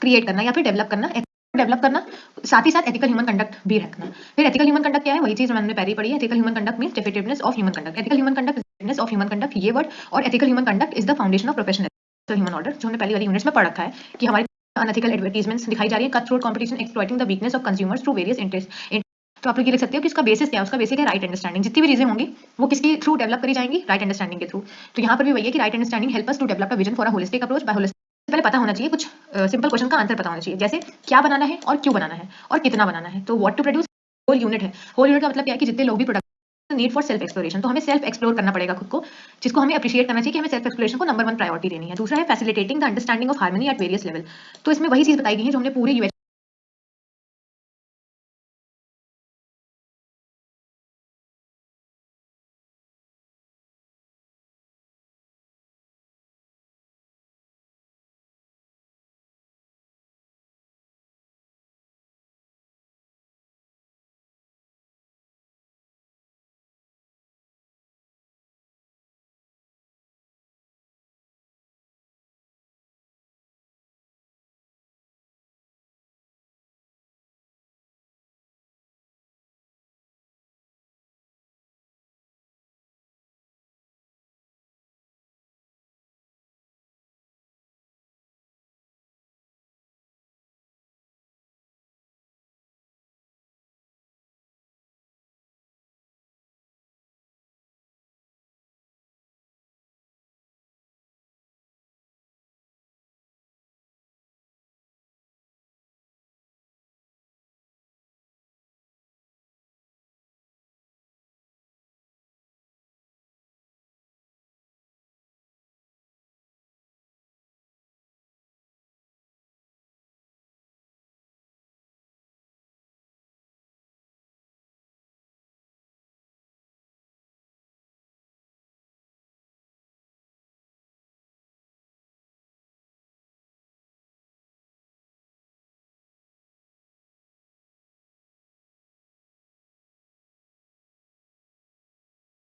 Speaker 18: create करना या फिर डेवलप करना, साथ ही साथ एथिकल ह्यूमन कंडक्ट भी रखना। फिर एथिकल ह्यूमन कंडक्ट क्या है? वही चीज हमने पहले ही पढ़ी है। Ethical human conduct means defectiveness of human conduct. Ethical human conduct defectiveness of human conduct, ये वर्ड, और ethical human conduct is the foundation of professional human order, जो हमने पहली वाली यूनिट्स में पढ़ रखा है कि हमारी अनएथिकल एडवर्टाइजमेंट्स दिखाई जा रही है, cut throat competition exploiting the weakness of consumers through various interest. तो आप लोग ये लिख सकते हो कि उसका बेसिस क्या है? उसका बेसिक है राइट अंडरस्टैंडिंग। जितनी भी चीजें होंगी वो किसके थ्रू डेवलप करी जाएंगी? राइट अंडरस्टैंडिंग के थ्रू। तो यहाँ पर भी वही है कि right understanding help us to develop a vision for a holistic approach by holistic. पहले पता होना चाहिए कुछ सिंपल क्वेश्चन का आंसर पता होना चाहिए, जैसे क्या बनाना है और क्यों बनाना है और कितना बनाना है। तो what to produce whole unit है। होल यूनिट का मतलब क्या है कि जितने लोग भी product need for self exploration, तो हमें सेल्फ एक्सप्लोर करना पड़ेगा खुद को, जिसको हमें अप्रिशिएट करना चाहिए कि हमें सेल्फ एक्सप्लोरेशन को नंबर 1 प्रायोरिटी देनी है। दूसरा है facilitating the understanding of harmony at various level. तो इसमें वही चीज बताई गई है जो हमने पूरी यूएच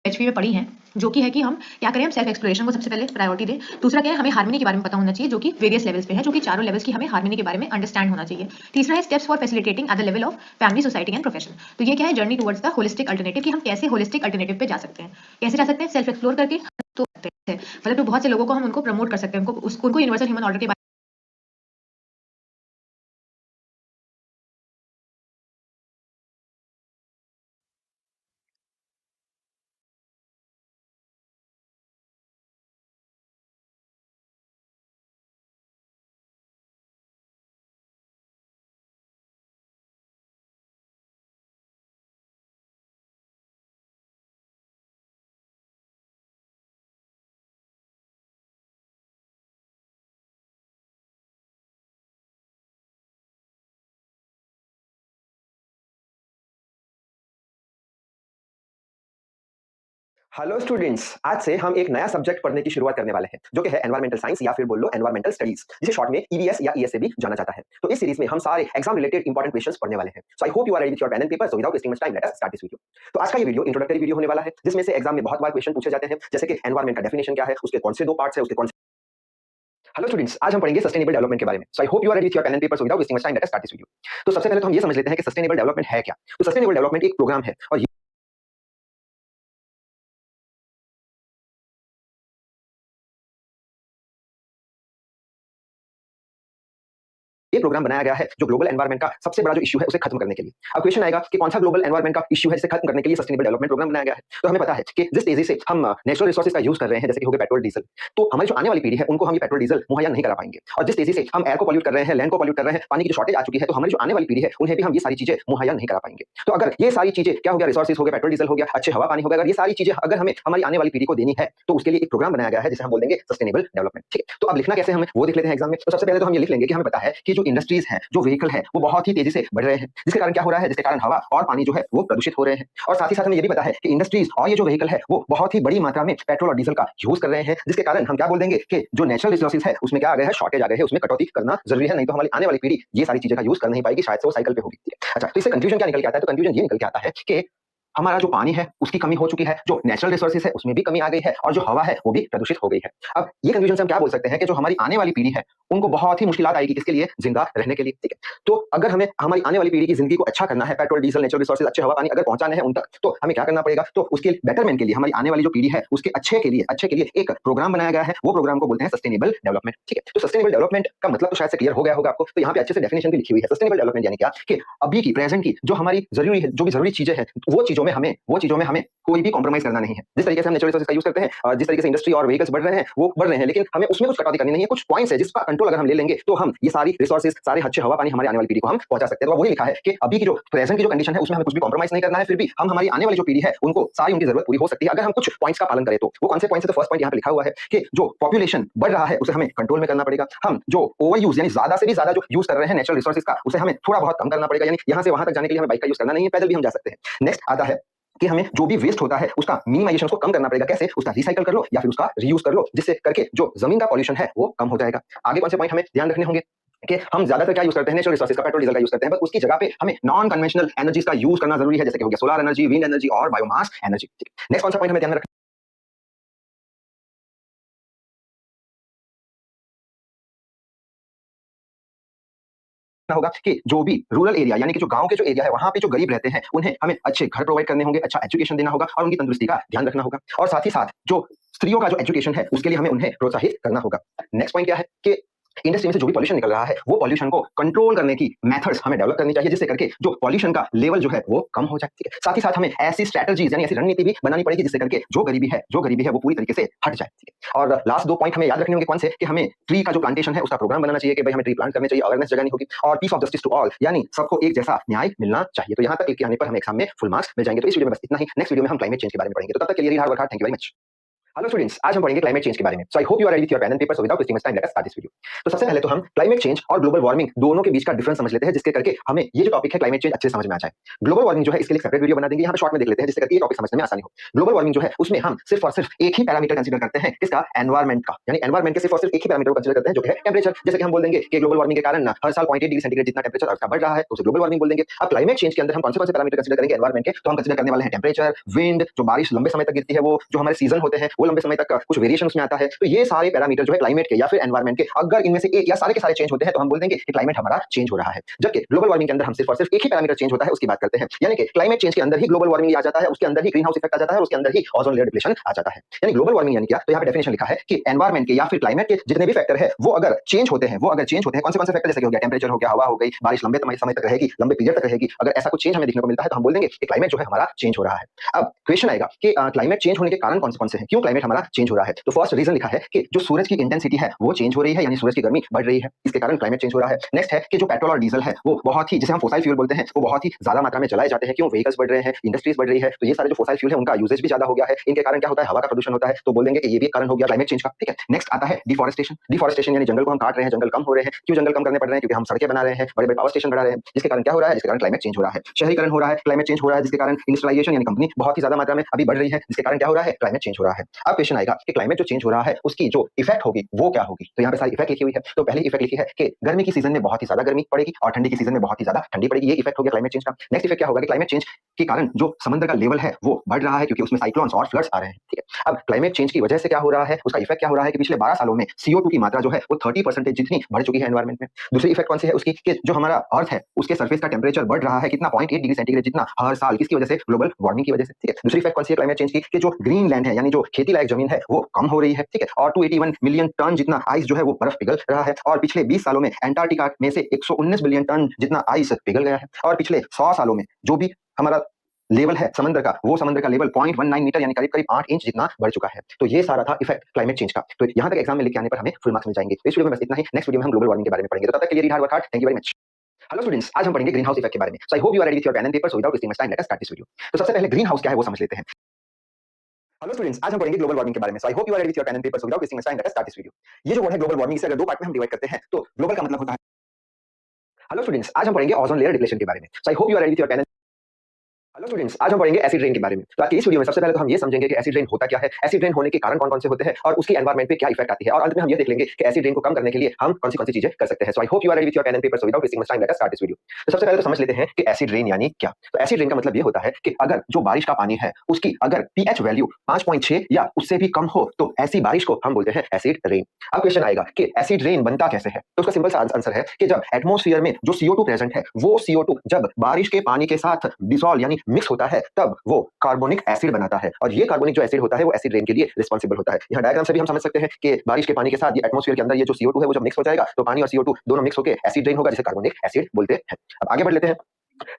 Speaker 18: एचपी में पढ़ी हैं, जो कि है कि हम क्या करें? हम सेल्फ एक्सप्लोरेशन को सबसे पहले प्रायोरिटी दें। दूसरा क्या है? हमें हार्मनी के बारे में पता होना चाहिए, जो कि वेरियस लेवल्स पे है, जो कि चारों लेवल्स की हमें हार्मनी के बारे में अंडरस्टैंड होना चाहिए। तीसरा है steps for facilitating at the level of family, society and profession. तो ये क्या है? Journey towards the holistic alternative, कि हम कैसे होलिस्टिक अल्टरनेटिव पे जा सकते हैं। कैसे जा सकते हैं? सेल्फ एक्सप्लोर करके। तो मतलब तो बहुत से लोगों को हम उनको प्रमोट कर सकते हैं, उनको यूनिवर्सल ह्यूमन ऑर्डर के बारे
Speaker 1: हेलो स्टूडेंट्स, आज से हम एक नया सब्जेक्ट पढ़ने की शुरुआत करने वाले हैं जो कि है एनवायरमेंटल साइंस या फिर बोल लो एनवायरमेंटल स्टडीज, जिसे शॉर्ट में ईवीएस या ईएस से भी जाना जाता है। तो इस सीरीज में हम सारे एग्जाम रिलेटेड इंपॉर्टेंट क्वेश्चंस पढ़ने वाले हैं। So I hope you are ready with your pen and paper. So without wasting much time let us start this video. तो आज का ये वीडियो इंट्रोडक्टरी वीडियो होने वाला है, जिसमें से एग्जाम में बहुत बार क्वेश्चन पूछे जाते हैं, जैसे कि एनवायरमेंट का डेफिनेशन क्या है, उसके कौन से दो पार्ट्स है, उसके कौन से। हेलो स्टूडेंट्स, आज हम पढ़ेंगे सस्टेनेबल डेवलपमेंट के बारे में। So I hope you are ready with your pen and paper. So without wasting much time let us start this video. तो सबसे पहले तो हम ये समझ लेते हैं कि सस्टेनेबल डेवलपमेंट है क्या। तो सस्टेनेबल डेवलपमेंट एक प्रोग्राम है और ये प्रोग्राम बनाया गया है जो ग्लोबल एनवायरनमेंट का सबसे बड़ा जो इश्यू है उसे खत्म करने के लिए। अब क्वेश्चन आएगा कि कौन सा ग्लोबल एनवायरनमेंट का इश्यू है जिसे खत्म करने के लिए सस्टेनेबल डेवलपमेंट प्रोग्राम बनाया गया है। तो हमें पता है कि जिस तेजी से हम नेचुरल रिसोर्सेज का यूज कर रहे हैं, जैसे कि हो गए पेट्रोल डीजल, तो हमारी जो आने वाली पीढ़ी है उनको हम ये पेट्रोल डीजल मुहैया नहीं करा पाएंगे। और जिस तेजी से हम एयर को पॉल्यूट कर रहे हैं, लैंड को पॉल्यूट कर रहे हैं, पानी की जो शॉर्टेज आ चुकी है, तो हमारी जो आने वाली पीढ़ी है उन्हें भी हम ये सारी चीजें मुहैया नहीं करा पाएंगे। तो अगर ये सारी चीजें क्या हो गया, रिसोर्सेज हो गया, पेट्रोल डीजल हो गया, अच्छे हवा पानी हो गया, अगर ये सारी चीजें अगर हमें हमारी आने वाली पीढ़ी को देनी है तो उसके लिए एक प्रोग्राम बनाया गया है जिसे हम बोल देंगे सस्टेनेबल डेवलपमेंट। ठीक है, तो अब लिखना कैसे हमें वो देख लेते हैं एग्जाम में। तो सबसे पहले तो हम ये लिख लेंगे कि हमें पता है कि जो इंडस्ट्रीज है, जो व्हीकल है, वो बहुत ही तेजी से बढ़ रहे हैं, जिसके कारण क्या हो रहा है, जिसके कारण हवा और पानी जो है वो प्रदूषित हो रहे हैं। और साथ ही साथ हमें ये भी पता है कि इंडस्ट्रीज और ये जो व्हीकल है वो बहुत ही बड़ी मात्रा में पेट्रोल और डीजल का यूज कर रहे हैं, जिसके कारण हम क्या बोल देंगे कि जो नेचुरल रिसोर्सेज है उसमें क्या आ गया है, शॉर्टेज आ गया है, उसमें कटौती करना जरूरी है, नहीं तो हमारी आने वाली पीढ़ी ये सारी चीजें का यूज कर नहीं पाएगी, शायद से वो साइकिल पे होगी। अच्छा, तो इससे कंक्लूजन क्या निकल के आता है, तो कंक्लूजन ये निकल के आता है कि हमारा जो पानी है उसकी कमी हो चुकी है, जो नेचुरल रिसोर्सेज है उसमें भी कमी आ गई है, और जो हवा है वो भी प्रदूषित हो गई है। अब ये कंक्लूजन से हम क्या बोल सकते हैं कि जो हमारी आने वाली पीढ़ी है उनको बहुत ही मुश्किलात आएगी किसके लिए, जिंदा रहने के लिए। ठीक है, तो अगर हमें हमारी आने वाली पीढ़ी की जिंदगी को अच्छा करना है, पेट्रोल डीजल नेचुरल रिसोर्सेज अच्छे हवा पानी अगर पहुंचाने हैं उन तक, तो हमें क्या करना पड़ेगा, तो उसके बेटरमेंट के लिए हमारी आने वाली जो पीढ़ी है उसके अच्छे के लिए एक प्रोग्राम बनाया गया है। वो प्रोग्राम को बोलते हैं सस्टेनेबल डेवलपमेंट। ठीक है, तो सस्टेनेबल डेवलपमेंट का मतलब तो शायद से क्लियर हो गया होगा आपको। तो यहाँ पे अच्छे से डेफिनेशन भी लिखी हुई है। सस्टेनेबल डेवलपमेंट यानी क्या, कि अभी की प्रेजेंट की जो हमारी जरूरी है, जो भी जरूरी चीजें हैं, वो चीजों में हमें कोई भी कॉम्प्रोमाइज करना नहीं है। जिस तरीके से हम नेचुरल रिसोर्सेज का यूज करते हैं, जिस तरीके से इंडस्ट्री और व्हीकल्स बढ़ रहे हैं वो बढ़ रहे हैं, लेकिन हमें उसमें कुछ कटौती करनी नहीं है। कुछ पॉइंट्स है जिसका कंट्रोल अगर हम ले लेंगे तो हम ये सारी रिसोर्सेज, सारे अच्छे हवा पानी हमारी आने वाली पीढ़ी को हम पहुंचा सकते हैं। तो वही लिखा है कि अभी की जो प्रेजेंट की जो कंडीशन है उसमें हमें कुछ भी कॉम्प्रोमाइज नहीं करना है, फिर भी हम हमारी आने वाली जो पीढ़ी है उनको सारी उनकी जरूरत पूरी हो सकती है अगर हम कुछ पॉइंट्स का पालन करें। तो वो कौन से पॉइंट्स है, तो फर्स्ट पॉइंट यहाँ पे लिखा हुआ है कि जो पॉपुलेशन बढ़ रहा है उसे हमें कंट्रोल में करना पड़ेगा। हम जो ओवर यूज यानी ज्यादा से भी ज्यादा जो यूज कर रहे हैं नेचुरल रिसोर्सेज का, उसे हमें थोड़ा बहुत कम करना पड़ेगा, यानी यहाँ से वहां तक जाने के लिए हमें बाइक का यूज करना नहीं है, पैदल भी हम जा सकते हैं। नेक्स्ट आता है कि हमें जो भी वेस्ट होता है उसका मिनिमाइजेशन, उसको कम करना पड़ेगा। कैसे, उसका रिसाइकल कर लो या फिर उसका रीयूज कर लो, जिससे करके जो जमीन का पॉल्यूशन है वो कम हो जाएगा। आगे कौन से पॉइंट हमें ध्यान रखने होंगे कि हम ज्यादातर क्या यूज करते हैं, नेचुरल रिसोर्सेज का, पेट्रोल डीजल का यूज करते हैं, बस उसकी जगह पे हमें नॉन कन्वेंशनल एनर्जीज का यूज करना जरूरी है, जैसे कि हो गया सोलर एनर्जी, विंड एनर्जी और बायोमास एनर्जी। नेक्स्ट कौन सा पॉइंट हमें ध्यान रखना होगा कि जो भी रूरल एरिया यानी कि जो गांव के जो एरिया है वहां पे जो गरीब रहते हैं उन्हें हमें अच्छे घर प्रोवाइड करने होंगे, अच्छा एजुकेशन देना होगा और उनकी तंदुरुस्ती का ध्यान रखना होगा। और साथ ही साथ जो स्त्रियों का जो एजुकेशन है उसके लिए हमें उन्हें प्रोत्साहित करना होगा। नेक्स्ट पॉइंट क्या है कि इंडस्ट्री में से जो भी पॉल्यूशन निकल रहा है वो पॉल्यूशन को कंट्रोल करने की मेथड्स हमें डेवलप करनी चाहिए, जिससे करके जो पॉल्यूशन का लेवल जो है वो कम हो जाए। ठीक है, साथ ही साथ हमें ऐसी स्ट्रेटजीज यानी ऐसी रणनीति भी बनानी पड़ेगी जिससे करके जो गरीबी है वो पूरी तरीके से हट जाए। ठीक है, और लास्ट दो पॉइंट हमें याद रखने होंगे कौन से, कि हमें ट्री का जो प्लांटेशन है उसका प्रोग्राम बनाना चाहिए कि भाई हमें ट्री प्लांट करने चाहिए, अवेयरनेस जगानी होगी, और peace of justice to all यानी सबको एक जैसा न्याय मिलना चाहिए। तो यहाँ तक लिख के आने पर हमें एग्जाम में फुल मार्क्स मिल जाएंगे। तो इस वीडियो में बस इतना ही। नेक्स्ट वीडियो में हम क्लाइमेट चेंज के बारे में पढ़ेंगे। तो तब तक के लिए hard work hard. Thank you very much. Hello students, आज हम पढ़ेंगे क्लाइमेट चेंज के बारे में। So I hope you are ready with your pen and paper. So without wasting much time let us start this video. तो सबसे पहले तो हम क्लाइमेट चेंज और ग्लोबल वार्मिंग दोनों के बीच का डिफरेंस समझ लेते हैं, जिसके करके हमें ये जो टॉपिक है क्लाइमेट चेंज अच्छे से समझ में आ जाए। ग्लोबल वार्मिंग जो है इसके लिए सेपरेट वीडियो बना देंगे, यहाँ पे शॉर्ट में देख लेते हैं जिससे करके ये टॉपिक समझने में आसानी हो। ग्लोबल वार्मिंग जो है उसमें हम सिर्फ और सिर्फ एक ही पैरामीटर कंसीडर करते हैं, किसका, एनवायरमेंट का, यानी एनवायरमेंट के सिर्फ और सिर्फ एक ही पैरामीटर को कंसीडर करते हैं जो कि है टेंपरेचर। जैसे कि हम बोल देंगे कि ग्लोबल वार्मिंग के कारण हर साल 0.8 डिग्री सेंटीग्रेड जितना टेंपरेचर अर्थ का बढ़ रहा है तो उसे ग्लोबल वार्मिंग बोल देंगे। अब क्लाइमेट चेंज के अंदर हम कौन से पैरामीटर कंसीडर करेंगे एनवायरमेंट के, तो हम कंसीडर करने वाले हैं टेंपरेचर, विंड, जो बारिश लंबे समय तक गिरती है, वो जो हमारे सीजन होते हैं वो लंबे समय तक कुछ वेरिएशन उसमें आता है। तो ये सारे पैरामीटर जो है क्लाइमेट के या फिर एनवायरमेंट के, अगर इनमें से एक या सारे के सारे चेंज होते हैं तो हम बोल देंगे कि क्लाइमेट हमारा चेंज हो रहा है। जबकि ग्लोबल वार्मिंग के अंदर हम सिर्फ और सिर्फ एक ही पैरामीटर चेंज होता है उसकी बात करते हैं, यानी कि क्लाइमेट चेंज के अंदर ही ग्लोबल वार्मिंग आ जाता है, उसके अंदर ही ग्रीन हाउस इफेक्ट आ जाता है और उसके अंदर ही ओजोन लेयर डिप्लेशन आ जाता है। यानी ग्लोबल वार्मिंग यानी क्या, तो यहाँ पे डेफिनेशन लिखा है कि एनवायरमेंट के या फिर क्लाइमेट के जितने भी फैक्टर है वो अगर चेंज होते हैं कौन से फैक्टर, जैसे कि हो गया टेंपरेचर, हो गया हवा, हो गई बारिश, लंबे समय तक रहेगी, लंबे पीरियड तक रहेगी, अगर ऐसा कुछ चेंज हमें देखने को मिलता है तो हम बोल देंगे कि क्लाइमेट जो है हमारा चेंज हो रहा है। अब क्वेश्चन आएगा कि क्लाइमेट चेंज होने के कारण कौन से हैं, क्यों क्लाइमेट हमारा चेंज हो रहा है। तो फर्स्ट रीजन लिखा है कि जो सूरज की इंटेंसिटी है वो चेंज हो रही है, यानी सूरज की गर्मी बढ़ रही है, इसके कारण क्लाइमेट चेंज हो रहा है। नेक्स्ट है कि जो पेट्रोल और डीजल है वो बहुत ही, जिसे हम फोसाइल फ्यूल बोलते हैं, वो बहुत ही ज्यादा मात्रा में चलाए जाते हैं। क्यों? व्हीकल्स बढ़ रहे हैं, इंडस्ट्रीज बढ़ रही है, तो ये सारे जो फोसाइल फ्यूल है उनका यूजेज भी ज्यादा हो गया है। इनके कारण क्या होता है? हवा का प्रदूषण होता है। तो बोल देंगे कि ये भी एक कारण हो गया क्लाइमेट चेंज का। ठीक है, नेक्स्ट आता है डिफॉरेस्टेशन। डिफॉरेस्टेशन यानी जंगल को हम काट रहे हैं, जंगल कम हो रहे हैं। क्यों जंगल कम करने पड़ रहे हैं? क्योंकि हम सड़कें बना रहे हैं, बड़े बड़े पावर स्टेशन बढ़ा रहे हैं, जिसके कारण क्या हो रहा है? जिसके कारण क्लाइमेट चेंज हो रहा है। शहरीकरण हो रहा है, क्लाइमेट चेंज हो रहा है, जिसके कारण इंडस्ट्रियलाइजेशन यानी कंपनी बहुत ही ज्यादा मात्रा में अभी बढ़ रही है, जिसके कारण क्या हो रहा है? क्लाइमेट चेंज हो रहा है। अब क्वेश्चन आएगा कि क्लाइमेट जो चेंज हो रहा है उसकी जो इफेक्ट होगी वो क्या होगी? तो यहाँ पे सारी इफेक्ट लिखी हुई है। तो पहली इफेक्ट लिखी है कि गर्मी की सीजन में बहुत ही ज्यादा गर्मी पड़ेगी और ठंडी की सीजन में बहुत ही ज्यादा ठंडी पड़ेगी। ये इफेक्ट हो गया क्लाइमेट चेंज का। नेक्स्ट इफेक्ट क्या होगा कि क्लाइमेट चेंज के कारण जो समुद्र का लेवल है वो बढ़ रहा है, क्योंकि उसमें साइक्लोन्स और फ्लड्स आ रहे हैं। ठीक है, अब क्लाइमेट चेंज की वजह से क्या हो रहा है, उसका इफेक्ट क्या हो रहा है कि पिछले 12 सालों में CO2 की मात्रा जो है वो 30% जितनी बढ़ चुकी है एनवायरमेंट में। दूसरी इफेक्ट कौन सी है उसकी? कि जो हमारा अर्थ है उसके सरफेस का टेम्परेचर बढ़ रहा है, कितना? 0.8 डिग्री सेंटीग्रेड जितना हर साल। किसकी वजह से? ग्लोबल वार्मिंग की वजह से। ठीक है, दूसरी इफेक्ट कौन सी है क्लाइमेट चेंज की? कि जो ग्रीन लैंड है यानी जो खेती लायक जमीन है वो कम हो रही है। ठीक है, और 281 मिलियन टन जितना आइस जो है वो बर्फ पिघल रहा है। और पिछले 20 सालों में एंटार्क्टिका में से 119 बिलियन टन जितना आइस पिघल गया है। और पिछले 100 सालों में जो भी हमारा लेवल है समंदर का, वो समंदर का लेवल 0.19 मीटर यानी करीब करीब 8 इंच जितना बढ़ चुका है। तो ये सारा था इफेक्ट क्लाइमेट चेंज का। तो यहाँ तक एग्जाम में लेके आने पर हमें फुल मार्क्स मिल जाएंगे। तो इस वीडियो में बस इतना ही। नेक्स्ट वीडियो में हम ग्लोबल वार्मिंग के बारे में पढ़ेंगे। तो तब तक के लिए read hard work hard. Thank you very much. Hello students, आज हम पढ़ेंगे ग्रीन हाउस इफेक्ट के बारे में। So I hope you are ready with your pen and paper. So without wasting much time let us start this video. तो सबसे पहले green house क्या है वो समझ लेते हैं। हेलो स्टूडेंट्स, आज हम पढ़ेंगे ग्लोबल वार्मिंग के बारे में। So I hope you are ready with your pen and paper. So without wasting much time let us start this video. ये जो वर्ड है ग्लोबल वार्मिंग, इसे अगर दो पार्ट में हम डिवाइड करते हैं तो ग्लोबल का मतलब होता है। हेलो स्टूडेंट्स, आज हम पढ़ेंगे ओजोन लेयर डिप्लेशन के बारे में। So I hope you are ready with your pen. Hello students, आज हम पढ़ेंगे एसिड रेन के बारे में। तो आज की इस वीडियो में सबसे पहले तो हम ये समझेंगे कि एसिड रेन होता क्या है, एसिड रेन होने के कारण कौन-कौन से होते हैं और उसकी एनवायरनमेंट पे क्या इफेक्ट आती है, और अंत में हम ये देख लेंगे कि एसिड रेन को कम करने के लिए हम कौन सी चीजें कर सकते हैं। So I hope you are ready with your pen and paper. So without wasting much time let us start this video. तो सबसे पहले तो समझ लेते हैं कि एसिड रेन यानी क्या। तो एसिड रेन का मतलब ये होता है कि अगर जो बारिश का पानी है उसकी अगर pH वैल्यू 5.6 या उससे भी कम हो तो ऐसी बारिश को हम बोलते हैं एसिड रेन। अब क्वेश्चन आएगा कि एसिड रेन बनता कैसे है। तो उसका सिंपल सा आंसर है कि जब एटमॉस्फेयर में जो CO2 प्रेजेंट है वो CO2 जब बारिश के पानी के साथ डिसॉल्व यानी मिक्स होता है तब वो कार्बोनिक एसिड बनाता है, और ये कार्बोनिक जो एसिड होता है वो एसिड रेन के लिए रिस्पांसिबल होता है। यहाँ डायग्राम से भी हम समझ सकते हैं कि बारिश के पानी के साथ ये एटमॉस्फेयर के अंदर ये जो CO2 है वो जब मिक्स हो जाएगा तो पानी और CO2 दोनों मिक्स होकर एसिड रेन होगा, जिसे कार्बोनिक एसिड बोलते हैं। अब आगे बढ़ लेते हैं।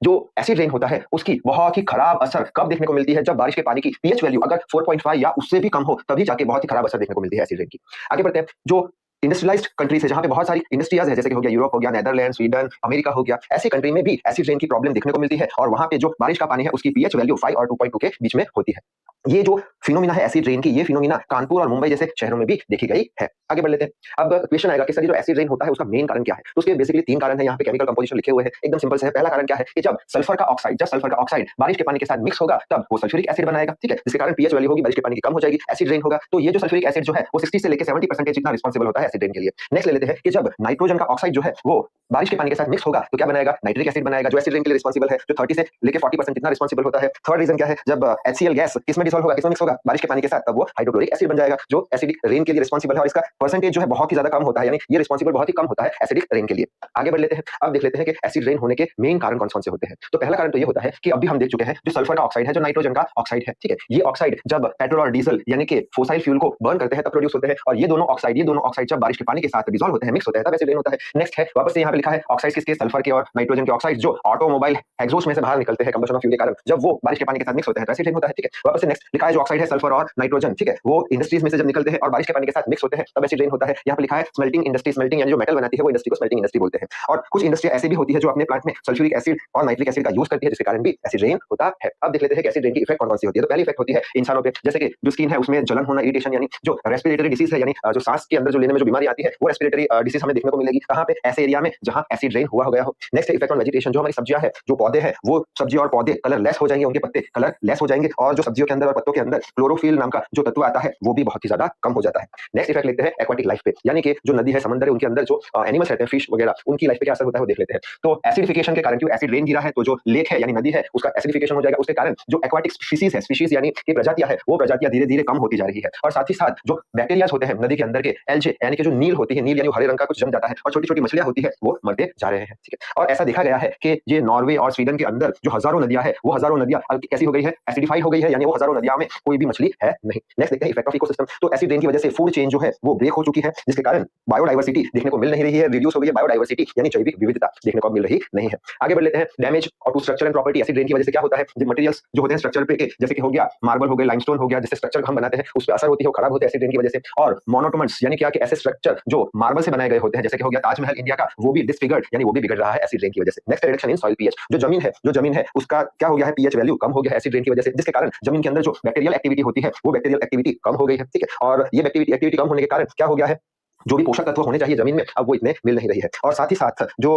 Speaker 1: जो एसिड रेन होता है उसकी बहुत ही खराब असर कब देखने को मिलती है? जब बारिश के पानी की pH वैल्यू अगर 4.5 या उससे भी कम हो, तभी जाके बहुत ही खराब असर देखने को मिलती है एसिड रेन की। आगे बढ़ते हैं। जो इंडस्ट्रियलाइज्ड कंट्रीज है, जहां पे बहुत सारी इंडस्ट्रीज है, जैसे कि हो गया यूरोप, हो गया नेदरलैंड, स्वीडन, अमेरिका हो गया, ऐसी कंट्री में भी एसिड रेन की प्रॉब्लम देखने को मिलती है, और वहां पे जो बारिश का पानी है उसकी pH वैल्यू 5 और 2.2 के बीच में होती है। ये जो फिनोमिना है एसिड रेन की, ये फिनोमिना कानपुर और मुंबई जैसे शहरों में भी देखी गई है। आगे बढ़ लेते हैं। अब क्वेश्चन आएगा कि सर जो एसिड रेन होता है उसका मेन कारण क्या है। तो उसके बेसिकली 3 कारण है, यहाँ पे केमिकल कंपोजिशन लिखे हुए हैं, एकदम सिंपल से है। पहला कारण क्या है कि जब सल्फर का ऑक्साइड बारिश के पानी के साथ मिक्स होगा तब वो सल्फ्यूरिक एसिड बनाएगा। ठीक है, जिसके कारण pH वैल्यू होगी बारिश के पानी की कम हो जाएगी, एसिड रेन होगा। तो ये जो सल्फ्यूरिक एसिड जो है वो 60 से लेकर 70% जितना रिस्पांसिबल होता है एसिड रेन के लिए। नेक्स्ट ले लेते हैं कि जब नाइट्रोजन का ऑक्साइड जो है वो बारिश के पानी के साथ मिक्स होगा तो क्या बनाएगा? नाइट्रिक एसिड बनाएगा, जो एसिड रेन के लिए रिस्पांसिबल है, जो 30 से लेकर 40% जितना रिस्पांसिबल होता है। थर्ड रीजन क्या है? जब HCl गैस किसमें डिसॉल्व होगा, किसमें मिक्स होगा? बारिश के पानी के साथ, तब वो हाइड्रोक्लोरिक एसिड बन जाएगा, जो एसिडिक रेन के लिए रिस्पांसिबल है, और इसका परसेंटेज जो है बहुत ही ज्यादा कम होता है, यानी ये रिस्पांसिबल बहुत ही कम होता है एसिडिक रेन के लिए। आगे बढ़ लेते हैं। अब देख लेते हैं कि एसिड रेन होने के मेन कारण कौन से होते हैं। तो पहला कारण तो ये होता है कि अभी हम देख चुके हैं जो सल्फर का ऑक्साइड है, जो नाइट्रोजन का ऑक्साइड है। ठीक है, ये ऑक्साइड जब पेट्रोल और डीजल यानी कि फोसाइल फ्यूल को बर्न करते हैं तब प्रोड्यूस होते हैं, और ये दोनों ऑक्साइड जब बारिश के पानी के साथ डिसॉल्व होते हैं, मिक्स होते हैं, तब एसिड रेन होता है। नेक्स्ट है, वापस से यहाँ पे लिखा है ऑक्साइड किसके? सल्फर के और नाइट्रोजन के ऑक्साइड जो ऑटोमोबाइल एग्जॉस्ट में से बाहर निकलते हैं कंबशन ऑफ फ्यूल के कारण, जब वो बारिश के पानी के साथ मिक्स होते हैं तो एसिड रेन होता है। ठीक है, वापस से नेक्स्ट लिखा है जो ऑक्साइड है सल्फर और नाइट्रोजन, ठीक है, वो इंडस्ट्रीज में से जब निकलते हैं और बारिश के पानी के साथ मिक्स होते हैं तब एसिड रेन होता है। यहाँ पे लिखा है स्मेल्टिंग इंडस्ट्री, स्मेल्टिंग यानी जो मेटल बनाती है वो इंडस्ट्री को स्मेल्टिंग इंडस्ट्री बोलते हैं। और कुछ इंडस्ट्री ऐसी भी होती है जो अपने प्लांट में सल्फ्यूरिक एसिड और नाइट्रिक एसिड का यूज करती है, जिसके कारण भी एसिड रेन होता है। अब देख लेते हैं कि एसिड रेन की इफेक्ट कौन सी होती है। तो पहली इफेक्ट होती है इंसानों पे, जैसे कि जो स्किन है उसमें जलन होना, इरिटेशन, यानी जो रेस्पिरेटरी डिसीज है, यानी जो सांस के अंदर जो लेने में जो बीमारी आती है वो रेस्पिरेटरी डिसीज हमें देखने को मिलेगी। कहां पे? ऐसे एरिया में जहां एसिड रेन हुआ गया हो। नेक्स्ट है इफेक्ट ऑन वेजिटेशन, जो हमारी सब्जियां है, जो पौधे हैं, वो सब्जी और पौधे कलरलेस हो जाएंगे, उनके पत्ते कलरलेस हो जाएंगे, और जो सब्जियों के अंदर और पत्तों के अंदर क्लोरोफिल नाम का जो तत्व आता है वो भी बहुत ही ज्यादा कम हो जाता है। नेक्स्ट इफेक्ट लेते हैं एक्वाटिक लाइफ पे, यानी कि जो नदी है, समंदर है, उनके अंदर जो एनिमल्स रहते हैं, फिश वगैरह, उनकी लाइफ पे क्या असर होता है वो देख लेते हैं। तो एसिडिफिकेशन के कारण, क्यों एसिड रेन गिरा है तो जो लेक है यानी नदी है उसका एसिडिफिकेशन हो जाएगा, उसके कारण जो एक्वाटिक स्पीशीज है, स्पीशीज यानी कि प्रजातियां है, वो प्रजातियां धीरे धीरे कम होती जा रही है। और साथ ही साथ जो बैक्टीरियाज होते हैं नदी के अंदर के, एल्जे यानी कि कि जो नील होती है, नील यानी हरे रंग का कुछ जम जाता है और छोटी-छोटी मछलियाँ होती है वो मरते जा रहे हैं, ठीक है। और ऐसा देखा गया है कि ये नॉर्वे और स्वीडन के अंदर जो हज़ारों नदियाँ हैं, वो हज़ारों नदियाँ कैसी हो गई है, एसिडिफाई हो गई है, यानी वो हज़ारों नदियों में कोई भी मछली है नहीं। नेक्स्ट देखते हैं इफेक्ट ऑफ इकोसिस्टम। तो एसिड रेन की वजह से फूड चेन जो है वो ब्रेक हो चुकी है, जिसके कारण बायोडायवर्सिटी देखने को मिल नहीं रही है, रिड्यूस हो गई है बायोडायवर्सिटी यानी जैविक विविधता देखने को मिल रही नहीं है। आगे बढ़ लेते हैं, डैमेज और to structure and property. Acid rain की वजह से क्या होता है, जो मटेरियल्स जो होते हैं स्ट्रक्चर पे, जैसे कि हो गया मार्बल हो गया, लाइमस्टोन हो गया, जिससे स्ट्रक्चर हम बनाते हैं उस पे असर होती है, वो खराब होते हैं एसिड रेन की वजह से। और मोनोटोमर्स यानी क्या कि ऐसे स्ट्रक्चर जो मार्बल से बनाए गए होते हैं, जैसे कि हो गया ताजमहल इंडिया का, वो भी डिसफिगर्ड यानी वो भी बिगड़ रहा है एसिड रेन की वजह से। Next reduction in soil pH. जो जमीन है उसका क्या हो गया है, पीएच वैल्यू कम हो गया है एसिड रेन की वजह से, जिसके कारण जमीन के अंदर जो बैक्टीरियल एक्टिविटी होती है वो बैक्टीरियल एक्टिविटी कम हो गई है, ठीक है। और ये बैक्टीरियल एक्टिविटी कम होने के कारण क्या हो गया है, जो भी पोषक तत्व होने चाहिए जमीन में अब वो इतने मिल नहीं रही है। और साथ ही साथ जो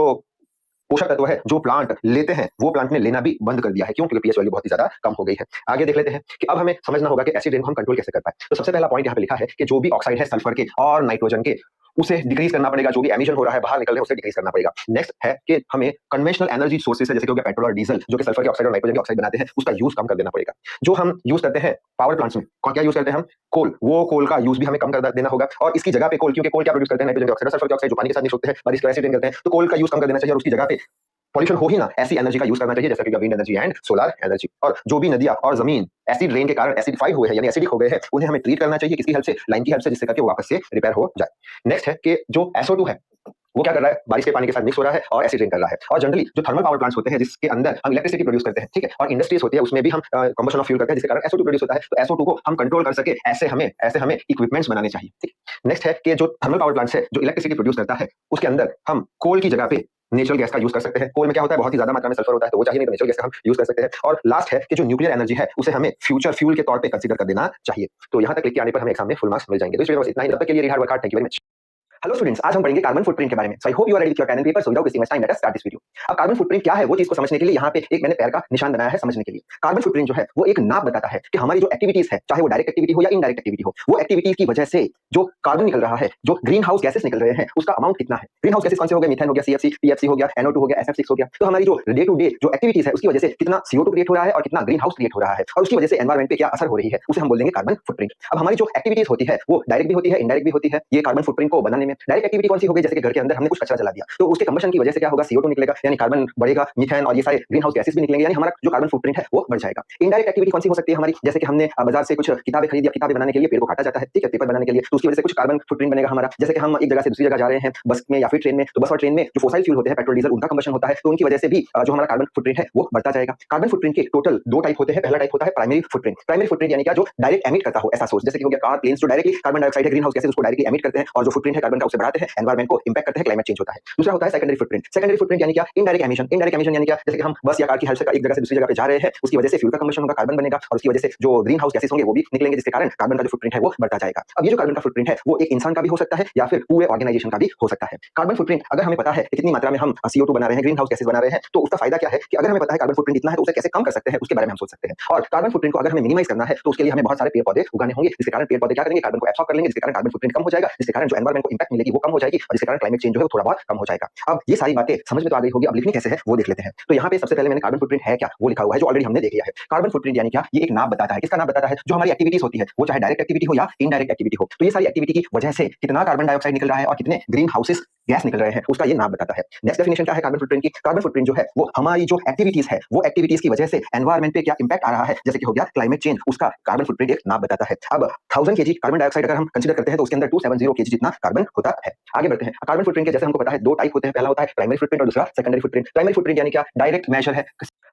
Speaker 1: पोषक तत्व है जो प्लांट लेते हैं वो प्लांट ने लेना भी बंद कर दिया है, क्यों? क्योंकि पीएच वैल्यू बहुत ही ज्यादा कम हो गई है। आगे देख लेते हैं कि अब हमें समझना होगा कि एसिड रेन को हम कंट्रोल कैसे कर पाए। तो सबसे पहला पॉइंट यहाँ पे लिखा है कि जो भी ऑक्साइड है सल्फर के और नाइट्रोजन के, उसे डिक्रीज करना पड़ेगा, जो भी एमिशन हो रहा है बाहर निकल रहे हैं उसे डिक्रीज करना पड़ेगा। नेक्स्ट है कि हमें कन्वेंशनल एनर्जी सोर्सेज जैसे कि हो गया पेट्रोल और डीजल, जो कि सल्फर के ऑक्साइड और नाइट्रोजन के ऑक्साइड बनाते हैं, उसका यूज कम कर देना पड़ेगा। जो हम यूज करते हैं पावर प्लांट्स में, क्या यूज करते हैं हम, कोल, वो कोल का यूज भी हमें कम कर देना होगा। और इसकी जगह पे कोल, क्योंकि कोल क्या प्रोड्यूस करते हैं, नाइट्रोजन डाइऑक्साइड, सल्फर डाइऑक्साइड जो पानी के साथ मिक्स होते हैं और इसको एसिड रेन करते हैं, तो कोल का यूज कम कर देना चाहिए और उसकी जगह पे पॉल्यूशन हो ही ना ऐसी एनर्जी का यूज करना चाहिए, जैसे कि wind energy and solar energy. और जो भी नदियां और जमीन एसिड रेन के कारण एसिडिफाइड हुए हैं यानी एसिडिक हो गए हैं, उन्हें हमें ट्रीट करना चाहिए, किसकी हेल्प से, लाइन की हेल्प से, जिससे करके वो वापस से रिपेयर हो जाए। नेक्स्ट है कि जो SO2 है वो क्या कर रहा है, बारिश के पानी के साथ मिक्स हो रहा है और एसिड रेन कर रहा है। और जनरली जो थर्मल पावर प्लांट्स होते हैं जिसके अंदर हम इलेक्ट्रिसिटी प्रोड्यूस करते हैं, ठीक है, और इंडस्ट्रीज होती है उसमें भी हम कंबशन ऑफ फ्यूल करते हैं, जिसके कारण SO2 प्रोड्यूस होता है। तो SO2 को हम कंट्रोल कर सके ऐसे हमें इक्विपमेंट्स बनाने चाहिए, ठीक। नेक्स्ट है कि जो थर्मल पावर प्लांट्स है जो इलेक्ट्रिसिटी प्रोड्यूस करता है उसके अंदर हम कोल की जगह पे नेचुरल गैस का यूज कर सकते हैं। कोल में क्या होता है, बहुत ही ज्यादा मात्रा में सल्फर होता है, तो वो चाहिए नहीं, तो नेचुरल गैस का हम यूज कर सकते हैं। और लास्ट है कि जो न्यूक्लियर एनर्जी है उसे हमें फ्यूचर फ्यूल के तौर पे कंसीडर कर देना चाहिए। तो यहाँ तक लिख के आने पर हमें एग्जाम में फुल मार्क्स मिल जाएंगे। तो इस वीडियो में बस इतना ही, तब तक के लिए read hard work hard, thank you very much. Hello students, आज हम पढ़ेंगे कार्बन फुटप्रिंट के बारे में। So I hope you are ready with your pen and paper, so without wasting much time let us start this video. अब carbon footprint क्या है वो चीज को समझने के लिए यहाँ पे एक मैंने पैर का निशान बनाया है समझने के लिए। कार्बन फुटप्रिंट जो है वो एक नाप बताता है कि हमारी जो एक्टिविटीज है, चाहे वो डायरेक्ट एक्टिविटी हो या इनडायरेक्ट एक्टिविटी हो, वो एक्टिविटीज की वजह से जो कार्बन निकल रहा है, जो ग्रीन हाउस गैसेस निकल रहे हैं, उसका अमाउंट कितना है। ग्रीन हाउस गैसेस कौन से हो गए, मीथेन हो गया, CFC, PFC हो गया, NO2 हो गया, SF6 हो गया। तो हमारी जो डे टू डे जो एक्टिविटीज है उसकी वजह से कितना CO2 क्रिएट हो रहा है और कितना ग्रीन हाउस क्रिएट हो रहा है, और उसकी वजह से एनवायरमेंट पे क्या असर हो रही है, उसे हम बोल देंगे कार्बन फुटप्रिंट। अब हमारी जो एक्टिविटीज होती है वो डायरेक्ट भी होती है, इनडायरेक्ट भी होती है। ये कार्बन फुटप्रिंट को बनाने में डायरेक्ट एक्टिविटी कौन सी हो गई, जैसे कि घर के अंदर हमने कुछ कचरा जला दिया, तो उसके कंबशन की वजह से क्या होगा, CO2 निकलेगा यानी कार्बन बढ़ेगा, मीथेन और ये सारे ग्रीन हाउस गैसेस भी निकलेंगे, यानी हमारा जो कार्बन फुटप्रिंट है वो बढ़ जाएगा। इनडायरेक्ट एक्टिविटी कौन सी हो सकती है हमारी, जैसे कि हमने बाजार से कुछ किताबें खरीदी, किताबें बनाने के लिए पेड़ को काटा जाता है, ठीक है, पेपर बनाने के लिए, तो उसकी वजह से कुछ कार्बन फुटप्रिंट बनेगा हमारा। जैसे कि हम एक जगह से दूसरी जगह जा रहे हैं बस में या फिर ट्रेन में, तो बस और ट्रेन में जो फोसिल फ्यूल होते हैं, पेट्रोल डीजल, उनका कंबशन होता है, तो उनकी वजह से भी जो हमारा कार्बन फुटप्रिंट है वो बढ़ता जाएगा। कार्बन फुटप्रिंट के टोटल दो टाइप होते हैं। पहला टाइप होता है प्राइमरी फुटप्रिंट। प्राइमरी फुटप्रिंट यानी क्या, जो डायरेक्ट एमिट करता हो ऐसा सोर्स, जैसे कि हो गया कार, प्लेन्स, जो डायरेक्टली कार्बन डाइऑक्साइड है, ग्रीन हाउस गैसेस उसको डायरेक्टली एमिट करते हैं और जो फुटप्रिंट है कार्बन का उसे बढ़ाते हैं, एनवायरमेंट को इंपैक्ट करते हैं, क्लाइमेट चेंज होता है। दूसरा होता है सेकेंडरी फुटप्रिंट। सेकेंडरी फुटप्रिंट यानी क्या, इनडायरेक्ट एमिशन। इनडायरेक्ट एमिशन यानी क्या, जैसे कि हम बस या कार की हेल्प से एक जगह से दूसरी जगह पे जा रहे हैं, उसकी वजह से फ्यूल का कंबशन होगा, कार्बन बनेगा और उसकी वजह से जो ग्रीन हाउस गैसेस होंगे वो भी निकलेंगे, जिसके कारण कार्बन का जो फुटप्रिंट है वो बढ़ता जाएगा। अब ये जो कार्बन का फुटप्रिंट है वो एक इंसान का भी हो सकता है या फिर पूरे ऑर्गेनाइजेशन का भी हो सकता है। कार्बन फुटप्रिंट अगर हमें पता है कि कितनी मात्रा में हम CO2 बना रहे हैं, ग्रीन हाउस गैसेस बना रहे हैं, तो उसका फायदा क्या है कि अगर हमें पता है कार्बन फुटप्रिंट इतना है तो उसे कैसे कम कर सकते हैं, उसके बारे में हम सोच सकते हैं। और कार्बन फुटप्रिंट को अगर हमें मिनिमाइज करना है तो उसके लिए हमें बहुत सारे पेड़ पौधे उगाने होंगे, जिसके कारण पेड़ पौधे क्या करेंगे, कार्बन को एब्सॉर्ब कर लेंगे, जिसके कारण कार्बन फुटप्रिंट कम हो जाएगा, जिसके कारण जो एनवायरमेंट को इंपैक्ट मिलेगी वो कम हो जाएगी और जिसके कारण क्लाइमेट चेंज जो है थोड़ा बहुत कम हो जाएगा। अब ये सारी बातें समझ में तो आ गई होगी, अब लिखनी कैसे है वो देख लेते हैं। तो यहाँ पे सबसे पहले मैंने कार्बन फुटप्रिंट है क्या वो लिखा हुआ है, जो ऑलरेडी हमने देख लिया है। कार्बन फुटप्रिंट यानी क्या, ये एक नाप बताता है। किसका नाप बताता है, जो हमारी एक्टिविटीज होती है वो चाहे डायरेक्ट एक्टिविटी हो या इनडायरेक्ट एक्टिविटी हो, तो ये सारी एक्टिविटी की वजह से कितना कार्बन डाइऑक्साइड निकल रहा है और कितने ग्रीन हाउसेस गैस निकल रहे हैं, उसका ये नाम बताता है। नेक्स्ट डेफिनेशन क्या है कार्बन फुटप्रिंट की, कार्बन फुटप्रिंट जो है वो हमारी जो एक्टिविटीज है वो एक्टिविटीज की वजह से एनवायरमेंट पे क्या इंपैक्ट आ रहा है, जैसे कि हो गया क्लाइमेट चेंज, उसका कार्बन फुटप्रिंट एक नाम बताता है। अब 1000 kg कार्बन डाइऑक्साइड अगर हम कंसीडर करते हैं तो उसके अंदर 270 kg जितना कार्बन होता है। आगे बढ़ते हैं। कार्बन फुटप्रिंट के जैसे हमको पता है दो टाइप होते हैं, पहला होता है प्राइमरी फुटप्रिंट और दूसरा सेकेंडरी फुटप्रिंट। प्राइमरी फुटप्रिंट यानी क्या, डायरेक्ट मेजर है।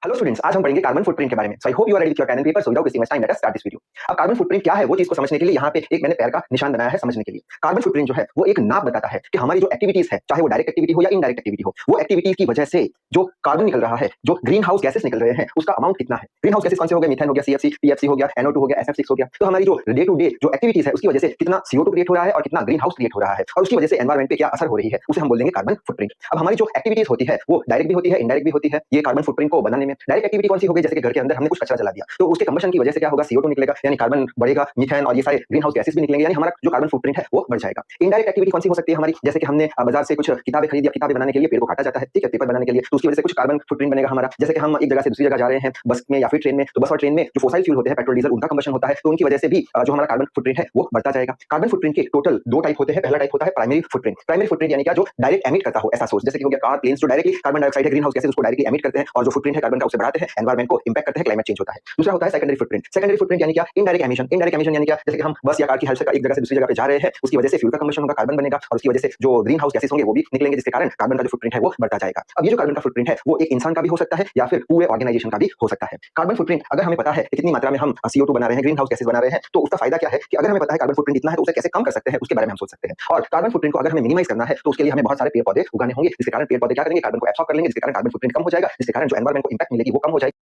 Speaker 1: हेलो स्टूडेंट्स, आज हम पढ़ेंगे कार्बन फुटप्रिंट के बारे में। So I hope you are ready with your pen and paper, so without wasting much time let us start this video. अब कार्बन फुटप्रिंट क्या है वो चीज को समझने के लिए यहाँ पे एक मैंने पैर का निशान बनाया है समझने के लिए। कार्बन फुटप्रिंट जो है वो एक नाप बताता है कि हमारी जो एक्टिविटीज है, चाहे वो डायरेक्ट एक्टिविटी हो या इनडायरेक्ट एक्टिविटी हो, वो एक्टिविटीज की वजह से जो कार्बन निकल रहा है, जो ग्रीन हाउस गैसेस निकल रहे हैं, उसका अमाउंट कितना है। ग्रीन हाउस गैसेस कौन से हो गए, मीथेन हो गया, CFC, PFC हो गया, NO2 हो गया, SF6 हो गया। तो हमारी जो डे टू डे जो एक्टिविटीज है उसकी वजह से कितना CO2 क्रिएट हो रहा है और कितना ग्रीन हाउस क्रिएट हो रहा है और उसकी वजह से एनवायरमेंट पे क्या असर हो रही है, उसे हम बोलेंगे कार्बन फुटप्रिंट। अब हमारी जो एक्टिविटीज होती है वो डायरेक्ट भी होती है, इनडायरेक्ट भी होती है। ये कार्बन फुटप्रिंट को बनाने में डायरेक्ट एक्टिविटी कौन सी हो गई, जैसे कि घर के अंदर हमने कुछ कचरा जला दिया, तो उसके कंबशन की वजह से क्या होगा, CO2 निकलेगा यानी कार्बन बढ़ेगा, मीथेन और ये सारे ग्रीन हाउस गैसेस भी निकलेंगे, यानी हमारा जो कार्बन फुटप्रिंट है वो बढ़ जाएगा। इनडायरेक्ट एक्टिविटी कौन सी हो सकती है हमारी, जैसे कि हमने बाजार से कुछ किताबें खरीदी, किताबें बनाने के लिए पेड़ को काटा जाता है, ठीक है, पेपर बनाने के लिए, तो उसकी वजह से कुछ कार्बन फुटप्रिंट बनेगा हमारा। जैसे कि हम एक जगह से दूसरी जगह जा रहे हैं बस में या फिर ट्रेन में, तो बस और ट्रेन में जो फोसिल फ्यूल होते हैं, पेट्रोल डीजल, उनका कंबशन होता है, तो उनकी वजह से भी जो हमारा कार्बन फुटप्रिंट है वो बढ़ता जाएगा। कार्बन फुटप्रिंट के टोटल दो टाइप होते हैं। पहला टाइप होता होता है प्राइमरी फुटप्रिंट। प्राइमरी फुटप्रिंट यानी क्या, जो डायरेक्ट एमिट करता हो ऐसा सोर्स, जैसे कि हो गया कार, प्लेन्स, जो डायरेक्टली कार्बन डाइऑक्साइड है, ग्रीन हाउस गैसेस उसको डायरेक्टली एमिट करते हैं और जो फुटप्रिंट है कार्बन का उसे बढ़ाते हैं, एनवायरमेंट को इंपैक्ट करते हैं, क्लाइमेट चेंज होता है। दूसरा होता है सेकेंडरी फुटप्रिंट। सेकेंडरी फुटप्रिंट यानी क्या, इनडायरेक्ट एमिशन। इनडायरेक्ट एमिशन यानी क्या, जैसे कि हम बस या कार की हेल्प से एक जगह से दूसरी जगह पे जा रहे हैं, उसकी वजह से फ्यूल का कंबशन होगा, कार्बन बनेगा और उसकी वजह से जो ग्रीन हाउस गैसेस होंगे वो भी निकलेंगे, जिसके कारण कार्बन का जो फुटप्रिंट है वो बढ़ता जाएगा। अब ये जो कार्बन का फुटप्रिंट है वो एक इंसान का भी हो सकता है या फिर पूरे ऑर्गेनाइजेशन का भी हो सकता है। कार्बन फुटप्रिंट अगर हमें पता है कि कितनी मात्रा में हम CO2 बना रहे हैं, ग्रीन हाउस गैसेस बना रहे हैं, तो उसका फायदा क्या है कि अगर हमें पता है कार्बन फुटप्रिंट इतना है तो उसे कैसे कम कर सकते हैं, उसके बारे में हम सोच सकते हैं। और कार्बन फुटप्रिंट को अगर हमें मिनिमाइज करना है तो उसके लिए हमें बहुत सारे पेड़ पौधे उगाने होंगे, जिसके कारण पेड़ पौधे क्या करेंगे, कार्बन को एब्सॉर्ब कर लेंगे, जिसके कारण कार्बन फुटप्रिंट कम हो जाएगा, जिसके कारण जो एनवायरमेंट को इंपैक्ट मिलेगी वो कम हो जाएगी।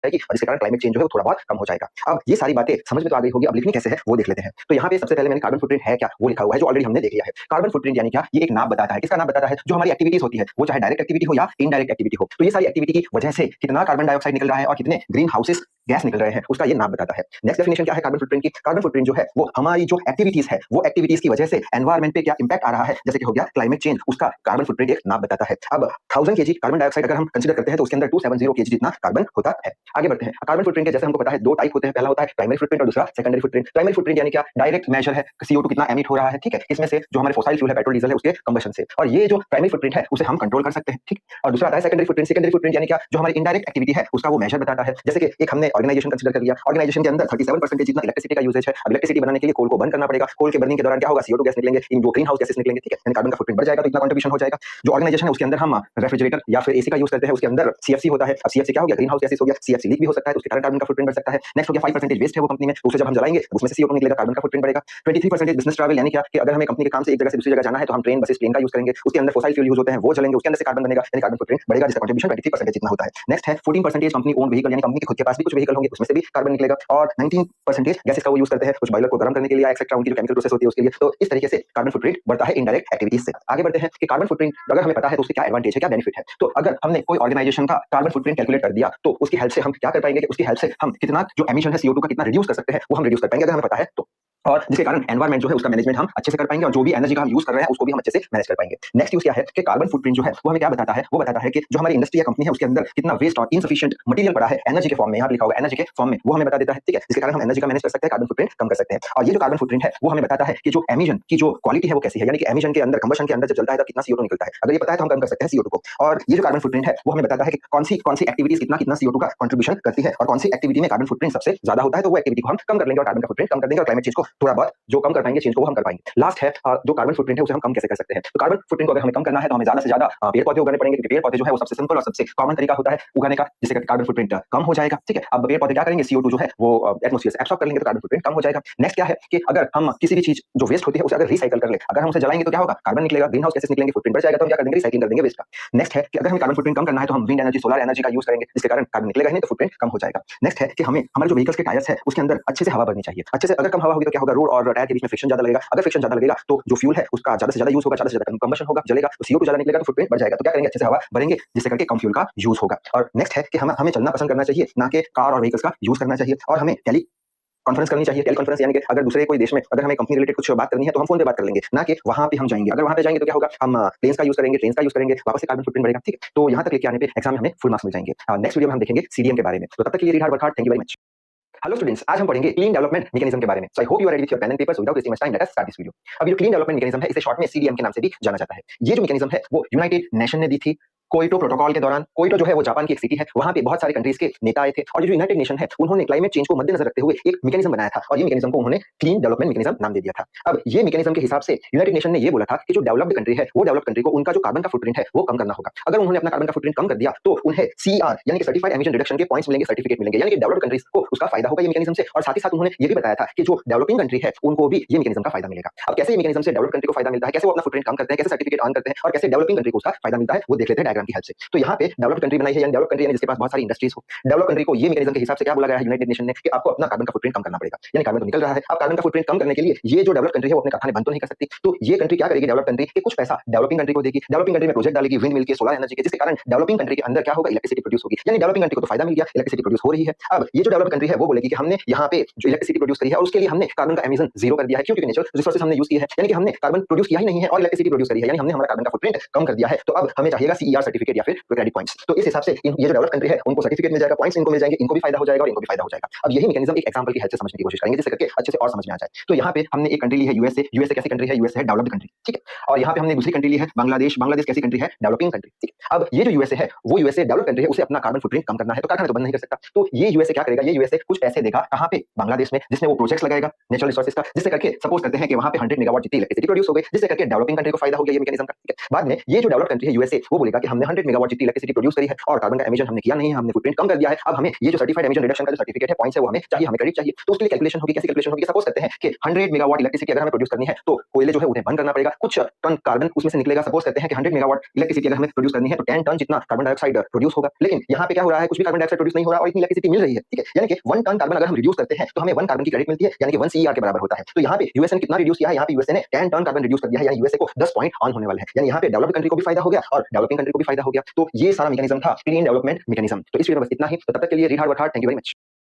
Speaker 1: जाएगी और इसके कारण क्लाइमेट चेंज जो है वो थोड़ा बहुत कम हो जाएगा। अब ये सारी बातें समझ में तो आ गई होगी, अब लिखनी कैसे है वो देख लेते हैं। तो यहाँ पे सबसे पहले मैंने कार्बन फुटप्रिंट है क्या वो लिखा हुआ है, जो ऑलरेडी हमने देख लिया है। कार्बन फुटप्रिंट यानी क्या, ये एक नाप बताता है। किसका नाप बताता है, जो हमारी एक्टिविटीज होती है, वो चाहे डायरेक्ट एक्टिविटी हो या इनडायरेक्ट एक्टिविटी हो, तो ये सारी एक्टिविटी की वजह से कितना कार्बन डाइऑक्साइड निकल रहा है और कितने ग्रीन हाउसेस गैस निकल रहे हैं, उसका ये नाप बताता है। नेक्स्ट डेफिनेशन क्या है कार्बन फुटप्रिंट की, कार्बन फुटप्रिंट जो है वो हमारी जो एक्टिविटीज है, वो एक्टिविटीज की वजह से एनवायरमेंट पे क्या इंपैक्ट आ रहा है, जैसे कि हो गया क्लाइमेट चेंज, उसका कार्बन फुटप्रिंट एक नाप बताता है। अब 1000 kg कार्बन डाइऑक्साइड अगर हम कंसीडर करते हैं तो उसके अंदर 270 kg जितना कार्बन होता है। आगे बढ़ते हैं। कार्बन फुटप्रिंट के जैसे हमको पता है दो टाइप होते हैं, पहला होता है प्राइमरी फुटप्रिंट और दूसरा सेकेंडरी फुटप्रिंट। प्राइमरी फुटप्रिंट यानी क्या, डायरेक्ट मेजर है CO2 कितना एमिट हो रहा है, ठीक है, इसमें से जो हमारे फॉसिल फ्यूल है, पेट्रोल डीजल है, उसके कंबशन से, और ये जो प्राइमरी फुटप्रिंट है उसे हम कंट्रोल कर सकते हैं, ठीक। और दूसरा आता है सेकेंडरी फुटप्रिंट। सेकेंडरी फुटप्रिंट यानी क्या, जो हमारी इनडायरेक्ट एक्टिविटी है उसका वो मेजर बताता है। जैसे कि एक हमने ऑर्गेनाइजेशन कंसीडर कर लिया, ऑर्गेनाइजेशन के अंदर 37% जितना इलेक्ट्रिसिटी का यूजेज है। अब इलेक्ट्रिसिटी बनाने के लिए कोल को बर्न करना पड़ेगा, कोल के बर्निंग के दौरान क्या होगा, CO2 गैस निकलेंगे, इन जो ग्रीन हाउस गैसेस निकलेंगे, ठीक है, यानी कार्बन का फुटप्रिंट बढ़ जाएगा, तो इतना कंट्रीब्यूशन हो जाएगा। जो ऑर्गेनाइजेशन है उसके अंदर हम रेफ्रिजरेटर या फिर AC का यूज करते हैं, उसके अंदर CFC होता है। अब CFC क्या हो गया, ग्रीन हाउस गैसेस हो गया, CFC लीक भी हो सकता है, तो उसके कारण कार्बन का फुटप्रिंट बढ़ सकता है। नेक्स्ट हो गया 5% वेस्ट है वो कंपनी में, तो उसे जब हम जलाएंगे उसमें से CO2 निकलेगा, कार्बन का फुटप्रिंट बढ़ेगा। 23% बिजनेस ट्रैवल यानी क्या, कि अगर हमें कंपनी के काम से एक जगह से दूसरी जगह जाना है तो हम ट्रेन बसेस प्लेन का यूज करेंगे, उसके अंदर फॉसिल फ्यूल यूज होते हैं, वो जलेंगे, उसके अंदर से कार्बन बनेगा, यानी कार्बन फुटप्रिंट बढ़ेगा, जिसका कंट्रीब्यूशन 23% जितना होता है। नेक्स्ट है 14% कंपनी ओन व्हीकल, यानी कंपनी के खुद के पास भी कुछ व्हीकल होंगे, उसमें से भी कार्बन निकलेगा। और 19% गैसेस का वो यूज करते हैं, कुछ बॉयलर को गर्म करने के लिए, एक्सेट्रा उनकी जो केमिकल प्रोसेस होती है उसके लिए। तो इस तरीके से कार्बन फुटप्रिंट बढ़ता है इनडायरेक्ट एक्टिविटीज से। आगे बढ़ते हैं कि कार्बन फुटप्रिंट अगर हमें पता है तो उसके क्या एडवांटेज है, क्या बेनिफिट है। तो अगर हमने कोई ऑर्गेनाइजेशन का कार्बन फुटप्रिंट कैलकुलेट कर दिया तो उसकी हेल्प से हम क्या कर पाएंगे, कि उसकी हेल्प से हम कितना जो एमिशन है CO2 का कितना रिड्यूस कर सकते हैं, वो हम रिड्यूस कर पाएंगे अगर हमें पता है तो। और जिसके कारण एनवायरमेंट जो है उसका मैनेजमेंट हम अच्छे से कर पाएंगे, और जो भी एनर्जी का हम यूज कर रहे हैं उसको भी हम अच्छे से मैनेज कर पाएंगे। नेक्स्ट यूज क्या है कि कार्बन फुटप्रिंट जो है वो हमें क्या बताता है, वो बताता है कि जो हमारी इंडस्ट्री या कंपनी है उसके अंदर कितना वेस्ट और इनसफिशिएंट मटेरियल पड़ा है एनर्जी के फॉर्म में, यहाँ लिखा होगा एनर्जी के फॉर्म में, वो हमें बता देता है, ठीक है, जिसके कारण हम एनर्जी का मैनेज कर सकते हैं, कार्बन फुटप्रिंट कम कर सकते हैं। और ये जो कार्बन फुटप्रिंट है वो हमें बताता है कि जो एमिशन की जो क्वालिटी है वो कैसी है, यानी कि एमिशन के अंदर, कंबशन के अंदर जब चलता है तो कितना CO2 निकलता है, अगर ये पता है तो हम कम कर सकते हैं CO2 को। और ये जो कार्बन फुटप्रिंट है वो हमें बताता है कि कौन सी एक्टिविटीज कितना CO2 का कंट्रीब्यूशन करती है, और कौन सी एक्टिविटी में कार्बन फुटप्रिंट सबसे ज्यादा होता है, तो वो एक्टिविटी को हम कम कर लेंगे और कार्बन का फुटप्रिंट कम कर देंगे, और क्लाइमेट चेंज को थोड़ा बहुत जो कम कर पाएंगे, चेंज को हम कर पाएंगे। लास्ट है जो कार्बन फुटप्रिंट है उसे हम कम कैसे कर सकते हैं। तो कार्बन फुटप्रिंट को अगर हमें कम करना है तो हमें ज्यादा से ज्यादा पेड़ पौधे उगाने पड़ेंगे, क्योंकि पेड़ पौधे जो है वो सबसे सिंपल और सबसे कॉमन तरीका होता है उगाने का, जिससे कार्बन फुटप्रिंट कम हो जाएगा, ठीक है। अब पेड़ पौधे क्या करेंगे, CO2 जो है वो एटमॉस्फेयर से एब्सॉर्ब कर लेंगे, तो कार्बन फुटप्रिंट कम हो जाएगा। नेक्स्ट क्या है कि अगर हम किसी भी चीज जो वेस्ट होती है उसे अगर रिसाइकल कर ले, अगर हम उसे जलाएंगे तो क्या होगा, कार्बन निकलेगा, ग्रीन हाउस गैसेस निकलेंगे, फुटप्रिंट बढ़ जाएगा, तो हम क्या कर देंगे, रिसाइकिल कर देंगे वेस्ट का। नेक्स्ट है कि अगर हमें कार्बन फुटप्रिंट कम करना है तो हम विंड एनर्जी, सोलर एनर्जी का यूज करेंगे, जिसके कारण कार्बन निकलेगा नहीं, तो फुटप्रिंट कम हो जाएगा। नेक्स्ट है कि हमें हमारे जो व्हीकल्स के टायर्स है उसके अंदर अच्छे से हवा भरनी चाहिए, अच्छे से अगर कम हवा होगी तो क्या होगा, रोड और टायर के बीच में फ्रिक्शन ज्यादा लगेगा, अगर फ्रिक्शन ज्यादा लगेगा तो जो फ्यूल है उसका ज्यादा से ज्यादा यूज होगा, ज्यादा से ज्यादा कंबशन होगा, जलेगा, तो CO2 ज्यादा निकलेगा, तो फुटप्रिंट बढ़ जाएगा। तो क्या करेंगे, अच्छे से हवा भरेंगे, जिससे करके कम फ्यूल का यूज होगा। और नेक्स्ट है कि हमें चलना पसंद करना चाहिए, ना कि कार और व्हीकल्स का यूज करना चाहिए। और हमें टेली कॉन्फ्रेंस करनी चाहिए। टेली कॉन्फ्रेंस यानी कि अगर दूसरे कोई देश में अगर हमें कंपनी रिलेटेड कुछ बात करनी है तो हम फोन पे बात कर लेंगे, ना कि वहां पे हम जाएंगे। अगर वहां पे जाएंगे तो क्या होगा, हम प्लेन्स का यूज करेंगे, ट्रेन का यूज करेंगे, वापस से कार्बन फुटप्रिंट बढ़ेगा, ठीक है। तो यहाँ तक लेके आने पे एग्जाम में हमें फुल मार्क्स मिल जाएंगे। नेक्स्ट वीडियो में हम देखेंगे CDM के बारे में। तो तब तक के लिए read hard work hard, thank you very much. Hello students, आज हम पढ़ेंगे क्लीन डेवलपमेंट मैकेनिज्म के बारे में। So I hope you are ready with your pen and paper, so without wasting much time let us start this video. अब ये clean development mechanism है, इसे शॉर्ट में CDM के नाम से भी जाना जाता है। ये जो मैकेनिज्म है वो यूनाइटेड नेशन ने दी थी कोइटो प्रोटोकॉल के दौरान। कोइटो जो है वो जापान की एक सिटी है, वहां पे बहुत सारे कंट्रीज के नेता आए थे, और जो यूनाइटेड नेशन है उन्होंने क्लाइमेट चेंज को मद्देनजर रखते हुए एक मैकेनिज्म बनाया था, और ये मैकेनिज्म को उन्होंने क्लीन डेवलपमेंट मैकेनिज्म नाम दे दिया था। अब ये मैकेनिज्म के हिसाब से यूनाइटेड नेशन ने ये बोला था कि जो डेवलप्ड कंट्री है वो डेवलप्ड कंट्री को उनका जो कार्बन का फुटप्रिंट है वो कम करना होगा। अगर उन्होंने अपना कार्बन का फुटप्रिंट कम कर दिया तो उन्हें CER यानी कि सर्टिफाइड एमिशन रिडक्शन के पॉइंट्स मिलेंगे, सर्टिफिकेट मिलेंगे, यानी कि डेवलप्ड कंट्रीज को उसका फायदा होगा ये मैकेनिज्म से। और साथ ही साथ उन्होंने ये भी बताया था कि जो डेवलपिंग कंट्री है उनको भी ये मैकेनिज्म का फायदा मिलेगा। अब कैसे ये मैकेनिज्म से डेवलप्ड कंट्री को फायदा मिलता है, कैसे वो अपना फुटप्रिंट कम करते हैं, कैसे सर्टिफिकेट अर्न करते हैं, और कैसे डेवलपिंग कंट्री को उसका फायदा मिलता है, वो देख लेते हैं डायग्राम की हेल्प से। तो यहाँ पे डेवलप्ड कंट्री बनाई है, यानी डेवलप्ड कंट्री यानी जिसके पास बहुत सारी इंडस्ट्रीज हो। डेवलप्ड कंट्री को ये मैकेनिज्म के हिसाब से क्या बोला गया है यूनाइटेड नेशन ने, कि आपको अपना कार्बन का फुटप्रिंट कम करना पड़ेगा, यानी कार्बन तो निकल रहा है, अब कार्बन का फुटप्रिंट कम करने के लिए ये जो डेवलप्ड कंट्री है वो अपने कारखाने बंद तो नहीं कर सकती। तो ये कंट्री क्या करेगी, डेवलप्ड कंट्री के कुछ पैसा डेवलपिंग कंट्री को देगी, डेवलपिंग कंट्री में प्रोजेक्ट डालेगी विंड मिल के, सोलर एनर्जी के, जिसके कारण डेवलपिंग कंट्री के अंदर क्या होगा, इलेक्ट्रिसिटी प्रोड्यूस होगी, यानी डेवलपिंग कंट्री को तो फायदा मिल गया, इलेक्ट्रिसिटी प्रोड्यूस हो रही है। अब ये जो डेवलप्ड कंट्री है वो बोलेगी कि हमने यहाँ पे जो इलेक्ट्रिसिटी प्रोड्यूस करी है और उसके लिए हमने कार्बन का एमिशन जीरो कर दिया है, क्योंकि नेचुरल रिसोर्सेज हमने यूज किया है, यानी कि हमने कार्बन प्रोड्यूस किया ही नहीं है और इलेक्ट्रिसिटी प्रोड्यूस करी है, यानी हमने हमारा कार्बन का फुटप्रिंट कम कर दिया है। तो अब हमें चाहिएगा CER सर्टिफिकेट या फिर क्रेडिट पॉइंट्स। तो इस हिसाब से ये जो डेवलप्ड कंट्री है उनको सर्टिफिकेट मिल जाएगा, पॉइंट्स इनको मिल जाएंगे, इनको भी फायदा हो जाएगा और इनको भी फायदा हो जाएगा। अब यही मैकेनिज्म एक एग्जांपल की हेल्प से समझने की कोशिश करेंगे, जिससे करके अच्छे से और समझ में आ जाए। तो यहाँ पे हमने एक कंट्री ली है USA। USA कैसी कंट्री है, USA है डेवलप्ड कंट्री, ठीक है। और यहाँ पे हमने दूसरी कंट्री ली है बांग्लादेश। बांग्लादेश कैसी कंट्री है, डेवलपिंग कंट्री, ठीक है। अब ये जो USA है वो USA डेवलप्ड कंट्री है, उसे अपना कार्बन फुटप्रिंट कम करना है, तो कारखाने तो बंद नहीं कर सकता। तो ये USA क्या करेगा, ये USA कुछ पैसे देगा कहाँ पे, बांग्लादेश में, जिसमें वो प्रोजेक्ट्स लगाएगा नेचुरल रिसोर्सेज का, जिससे करके सपोज करते हैं कि वहाँ पे 100 मेगावाट जितनी इलेक्ट्रिसिटी प्रोड्यूस हो गई, जिससे करके डेवलपिंग कंट्री को फायदा हो गया ये मैकेनिज्म का, ठीक है। बाद में ये जो डेवलप्ड कंट्री है USA वो बोलेगा कि हमने 100 मेगावाट जितनी इलेक्ट्रिसिटी प्रोड्यूस करी है और कार्बन का एमिशन हमने किया नहीं है, हमने फुटप्रिंट कम कर दिया है। अब हमें ये जो सर्टिफाइड एमिशन रिडक्शन का जो सर्टिफिकेट है, पॉइंट्स है, वो हमें चाहिए, हमें क्रेडिट चाहिए। तो उसके लिए कैलकुलेशन होगी, कैसे कैलकुलेशन होगी? सपोज करते हैं कि 100 मेगावाट इलेक्ट्रिसिटी अगर हमें प्रोड्यूस करनी है तो कोयले जो है उन्हें बंद करना पड़ेगा, कुछ टन कार्बन उसमें से निकलेगा। सपोज करते हैं कि 100 मेगावाट इलेक्ट्रिसिटी अगर हमें प्रोड्यूस करनी है तो 10 टन जितना कार्बन डाइऑक्साइड प्रोड्यूस होगा। लेकिन यहाँ पे क्या हो रहा है, कुछ भी कार्बन डाइऑक्साइड प्रोड्यूस नहीं हो रहा और इतनी इलेक्ट्रिसिटी मिल रही है, ठीक है। यानी कि 1 टन कार्बन अगर हम रिड्यूस करते हैं तो हमें 1 कार्बन की क्रेडिट मिलती है, यानी कि 1 सीईआर के बराबर होता है। तो यहाँ पे यूएस ने कितना रिड्यूस किया है? यहाँ पे यूएसए ने 10 टन कार्बन रिड्यूस कर दिया है, यानी यूएसए को 10 पॉइंट ऑन होने वाला है। यानी यहाँ पे डेवलप्ड कंट्री को भी फायदा हो गया और डेवलपिंग कंट्री को भी फायदा हो गया। तो ये सारा मैकेनिज्म था क्लीन डेवलपमेंट मैकेनिज्म। तो इस वीडियो में बस इतना ही। तो तब तक के लिए read hard work hard. Thank you very much.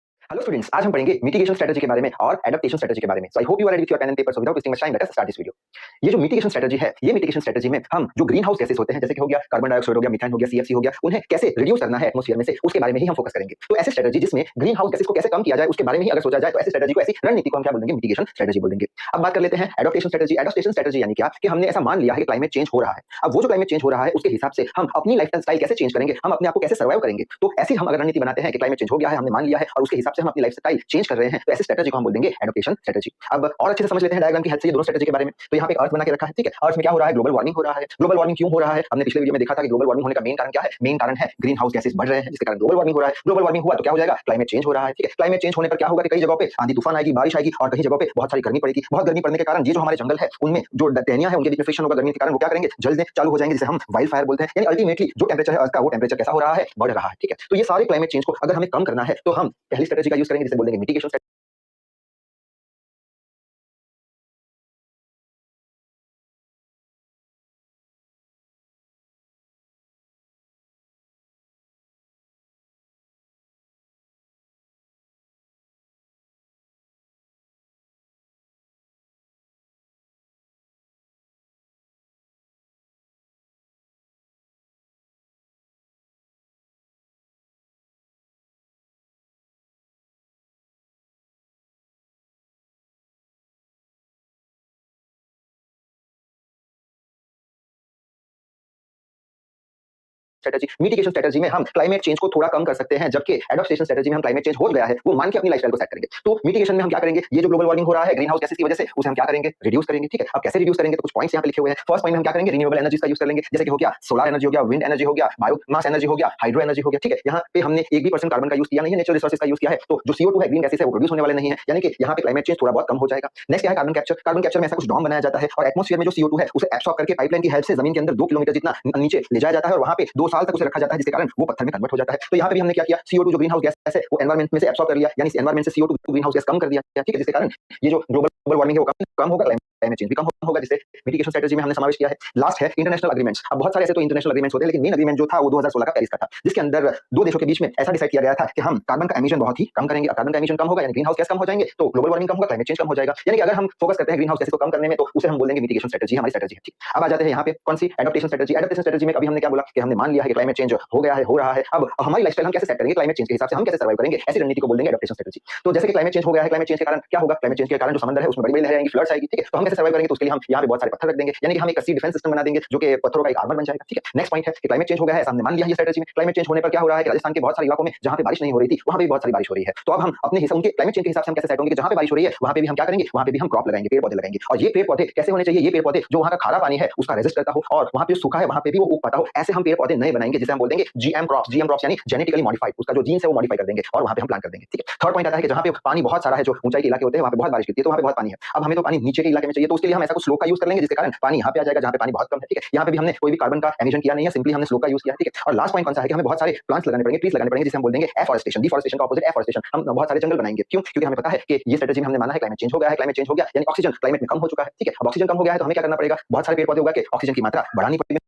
Speaker 1: Hello students, आज हम पढ़ेंगे मिटिगेशन स्ट्रेटजी के बारे में और एडाप्टेशन स्ट्रेटजी के बारे में। So I hope you are ready with your pen and paper. So without wasting much time let us start this video. ये जो मिटिगेशन स्ट्रेटजी है, ये मिटिगेशन स्ट्रेटजी में हम जो ग्रीन हाउस गैसेस होते हैं, जैसे कि हो गया कार्बन डाइऑक्साइड हो गया, मीथेन हो गया, सीएफसी हो गया, उन्हें कैसे रिड्यूस करना है एटमॉस्फेयर में से, उसके बारे में ही हम फोकस करेंगे। तो ऐसी स्ट्रेटजी जिसमें ग्रीन हाउस गैसेस को कैसे कम किया जाए उसके बारे में ही अगर सोचा जाए तो ऐसी स्ट्रेटजी को, ऐसी रणनीति को हम क्या बोलेंगे? मिटिगेशन स्ट्रेटजी बोलेंगे। अब बात कर लेते हैं एडाप्टेशन स्ट्रेटजी। एडाप्टेशन स्ट्रेटजी यानी क्या कि हमने ऐसा मान लिया है कि क्लाइमेट चेंज हो रहा है। अब वो जो क्लाइमेट चेंज हो रहा है उसके हिसाब से हम अपनी लाइफस्टाइल कैसे चेंज करेंगे, हम अपने आप को कैसे सर्वाइव करेंगे। तो ऐसी हम अगर रणनीति बनाते हैं कि क्लाइमेट चेंज हो गया है, हमने मान लिया है और उसके हिसाब से हम अपनी लाइफस्टाइल चेंज कर रहे हैं, तो ऐसी स्ट्रेटजी को हम बोल देंगे एडाप्टेशन स्ट्रेटजी। अब और अच्छे से समझ लेते हैं डायग्राम की हेल्प से ये दोनों स्ट्रेटजी के बारे में। तो यहाँ पे अर्थ बना के रखा है, ठीक है। अर्थ में क्या हो रहा है? ग्लोबल वार्मिंग हो रहा है। ग्लोबल वार्मिंग क्यों हो रहा है? हमने पिछले वीडियो में देखा था कि ग्लोबल वार्मिंग होने का मेन कारण क्या है? मेन कारण है ग्रीन हाउस गैसेस बढ़ रहे हैं, जिसके कारण ग्लोबल वार्मिंग हो रहा है। ग्लोबल वार्मिंग हुआ तो क्या हो जाएगा? क्लाइमेट चेंज हो रहा है, ठीक है। क्लाइमेट चेंज होने पर क्या होगा कि कई जगहों पे आंधी तूफान आएगी, बारिश आएगी और कई जगहों पे बहुत सारी गर्मी पड़ेगी। बहुत गर्मी पड़ने के कारण ये जो हमारे जंगल है उनमें जो टहनियां है उनके बीच में फ्रिक्शन होगा, गर्मी के कारण वो क्या करेंगे? जलने चालू हो जाएंगे, जिसे हम वाइल्ड फायर बोलते हैं। यानी अल्टीमेटली जो टेंपरेचर है अर्थ का, वो टेंपरेचर कैसा हो रहा है? बढ़ रहा है, ठीक है। तो ये सारे क्लाइमेट चेंज को अगर हमें कम करना है तो हम पहली स्ट्रेटजी का यूज करेंगे, जिसे बोलेंगे मिटिगेशन। स्ट्रेटजी, मिटिगेशन स्ट्रेटजी में हम क्लाइमेट चेंज को थोड़ा कम कर सकते हैं, जबकि एडाप्टेशन स्ट्रेटजी में हम क्लाइमेट चेंज हो गया है वो मान के अपनी लाइफस्टाइल को सेट करेंगे। तो मिटिगेशन में हम क्या करेंगे? ये जो ग्लोबल वार्मिंग हो रहा है ग्रीन हाउस गैसेस की वजह से, उसे हम क्या करेंगे? रिड्यूस करेंगे, ठीक है। अब कैसे रिड्यूस करेंगे? तो कुछ पॉइंट्स यहाँ पे लिखे हुए हैं। फर्स्ट पॉइंट में हम क्या करेंगे? रिन्यूएबल एनर्जीज का यूज कर लेंगे, जैसे कि हो गया सोलर एनर्जी हो गया, विंड एनर्जी हो गया, बायोमास एनर्जी हो गया, हाइड्रो एनर्जी हो गया, ठीक है। यहाँ पे हमने 1% कार्बन का यूज किया नहीं है, नेचुरल रिसोर्सेज का यूज किया है। तो जो CO2 है, ग्रीन गैसेस है, वो प्रोड्यूस होने वाले नहीं है, यानी कि यहाँ पे क्लाइमेट चेंज थोड़ा बहुत कम हो जाएगा। नेक्स्ट क्या है? Carbon capture. कार्बन कैप्चर में ऐसा कुछ डॉम बनाया जाता है और एटमॉस्फेयर में जो CO2 है उसे एब्सॉर्ब करके पाइपलाइन की हेल्प से जमीन के अंदर 2 किलोमीटर जितना नीचे ले जाया जाता है और वहां पे 2 साल तक उसे रखा जाता है, जिसके कारण वो पत्थर में कन्वर्ट हो जाता है। तो यहाँ पे भी हमने क्या किया? CO2 जो ग्रीन हाउस गैस है वो एनवायरमेंट में से एब्सॉर्ब कर लिया, यानी एनवायरमेंट से CO2 ग्रीन हाउस गैस कम कर दिया, ठीक है। जिसके कारण ये जो ग्लोबल वार्मिंग है वो कम होगा, क्लाइमेट चेंज भी कम होगा, जिसे मिटिगेशन स्ट्रेटजी में हमने समावेश किया है। लास्ट है इंटरनेशनल एग्रीमेंट्स। अब बहुत सारे ऐसे तो इंटरनेशनल एग्रीमेंट्स होते हैं, लेकिन मेन एग्रीमेंट जो था वो 2016 का पेरिस का था, जिसके अंदर 2 देशों के बीच में ऐसा डिसाइड किया गया था कि हम कार्बन का एमिशन बहुत ही कम करेंगे। कार्बन का एमिशन कम होगा यानी ग्रीन हाउस गैस कम हो जाएंगे, तो ग्लोबल वार्मिंग कम होगा, क्लाइमेट चेंज कम हो जाएगा। यानी कि अगर हम फोकस करते हैं ग्रीन हाउस गैसेस को कम करने में तो उसे हम बोलेंगे मिटिगेशन स्ट्रेटजी, हमारी स्ट्रेटजी है, ठीक। अब आ जाते हैं यहाँ पे कौन सी? Adaptation strategy. एडाप्टेशन स्ट्रेटजी में अभी हमने क्या बोला कि हमने मान लिया है कि क्लाइमेट चेंज हो गया है, हो रहा है। अब हमारी लाइफस्टाइल हम कैसे सेट करेंगे? क्लाइमेट चेंज के हिसाब से हम कैसे सर्वाइव करेंगे? ऐसी रणनीति को बोलेंगे एडाप्टेशन स्ट्रेटजी। तो जैसे कि क्लाइमेट चेंज हो गया है, क्लाइमेट चेंज के कारण क्या होगा? क्लाइमेट चेंज के कारण जो समंदर है उसमें बड़ी-बड़ी लहरें आएंगी, फ्लड्स आएगी, ठीक है। तो हम कैसे सर्वाइव करेंगे? तो उसके लिए हम यहाँ पे बहुत सारे पत्थर रख देंगे, यानी कि हम एक सी डिफेंस सिस्टम बना देंगे जो कि पत्थरों का एक आर्मर बन जाएगा, ठीक है। नेक्स्ट पॉइंट है कि क्लाइमेट चेंज हो गया है, हमने मान लिया है ये स्ट्रेटजी में। क्लाइमेट चेंज होने पर क्या हो रहा है कि राजस्थान के बहुत सारे इलाकों में जहां पे बारिश नहीं हो रही थी वहां पे भी बहुत सारी बारिश हो रही है। तो अब हम अपने हिसाब उनके क्लाइमेट चेंज के हिसाब से हम कैसे सेट होंगे कि जहां पे बारिश हो रही है वहां पे भी हम क्या करेंगे? वहां पे भी हम क्रॉप लगाएंगे, पेड़ पौधे लगाएंगे। और ये पेड़ पौधे कैसे होने चाहिए? ये पेड़ पौधे जो वहां का खारा पानी है उसका रेजिस्ट करता हो और वहां पे सूखा है वहां पे भी वो उग पाता हो, ऐसे हम पेड़ पौधे नए बनाएंगे, जिसे हम बोल देंगे GM क्रॉप्स। GM क्रॉप्स यानी जेनेटिकली मॉडिफाइड, उसका जो जीन्स है वो मॉडिफाई कर देंगे और वहां पे हम प्लांट कर देंगे, ठीक है। थर्ड पॉइंट आता है कि जहां पे पानी बहुत सारा है, जो ऊंचाई के इलाके होते हैं वहां पे बहुत बारिश गिरती है, तो वहां पे बहुत पानी है। अब हमें तो पानी नीचे के इलाके में चाहिए, तो उसके लिए हम ऐसा कुछ स्लोप का यूज कर लेंगे जिसके कारण पानी यहाँ पे आ जाएगा जहां पे पानी बहुत कम है, ठीक है। यहाँ पे भी हमने कोई भी कार्बन का एमिशन किया नहीं है, सिंपली हमने स्लोप का यूज किया है, ठीक है। और लास्ट पॉइंट कौन सा है कि हमें बहुत सारे प्लांट्स लगाने पड़ेंगे, ट्रीज लगाने पड़ेंगे, जिसे हम बोल देंगे एफॉरेस्टेशन। डिफॉरेस्टेशन का ऑपोजिट एफॉरेस्टेशन। हम बहुत सारे जंगल बनाएंगे, क्यों? क्योंकि हमें पता है कि ये स्ट्रेटजी में हमने माना है क्लाइमेट चेंज हो गया है, क्लाइमेट चेंज हो गया यानी ऑक्सीजन क्लाइमेट में कम हो चुका है, ठीक है। अब ऑक्सीजन कम हो गया है तो हमें क्या करना पड़ेगा? बहुत सारे पेड़ पौधे उगा के ऑक्सीजन की मात्रा बढ़ानी पड़ेगी।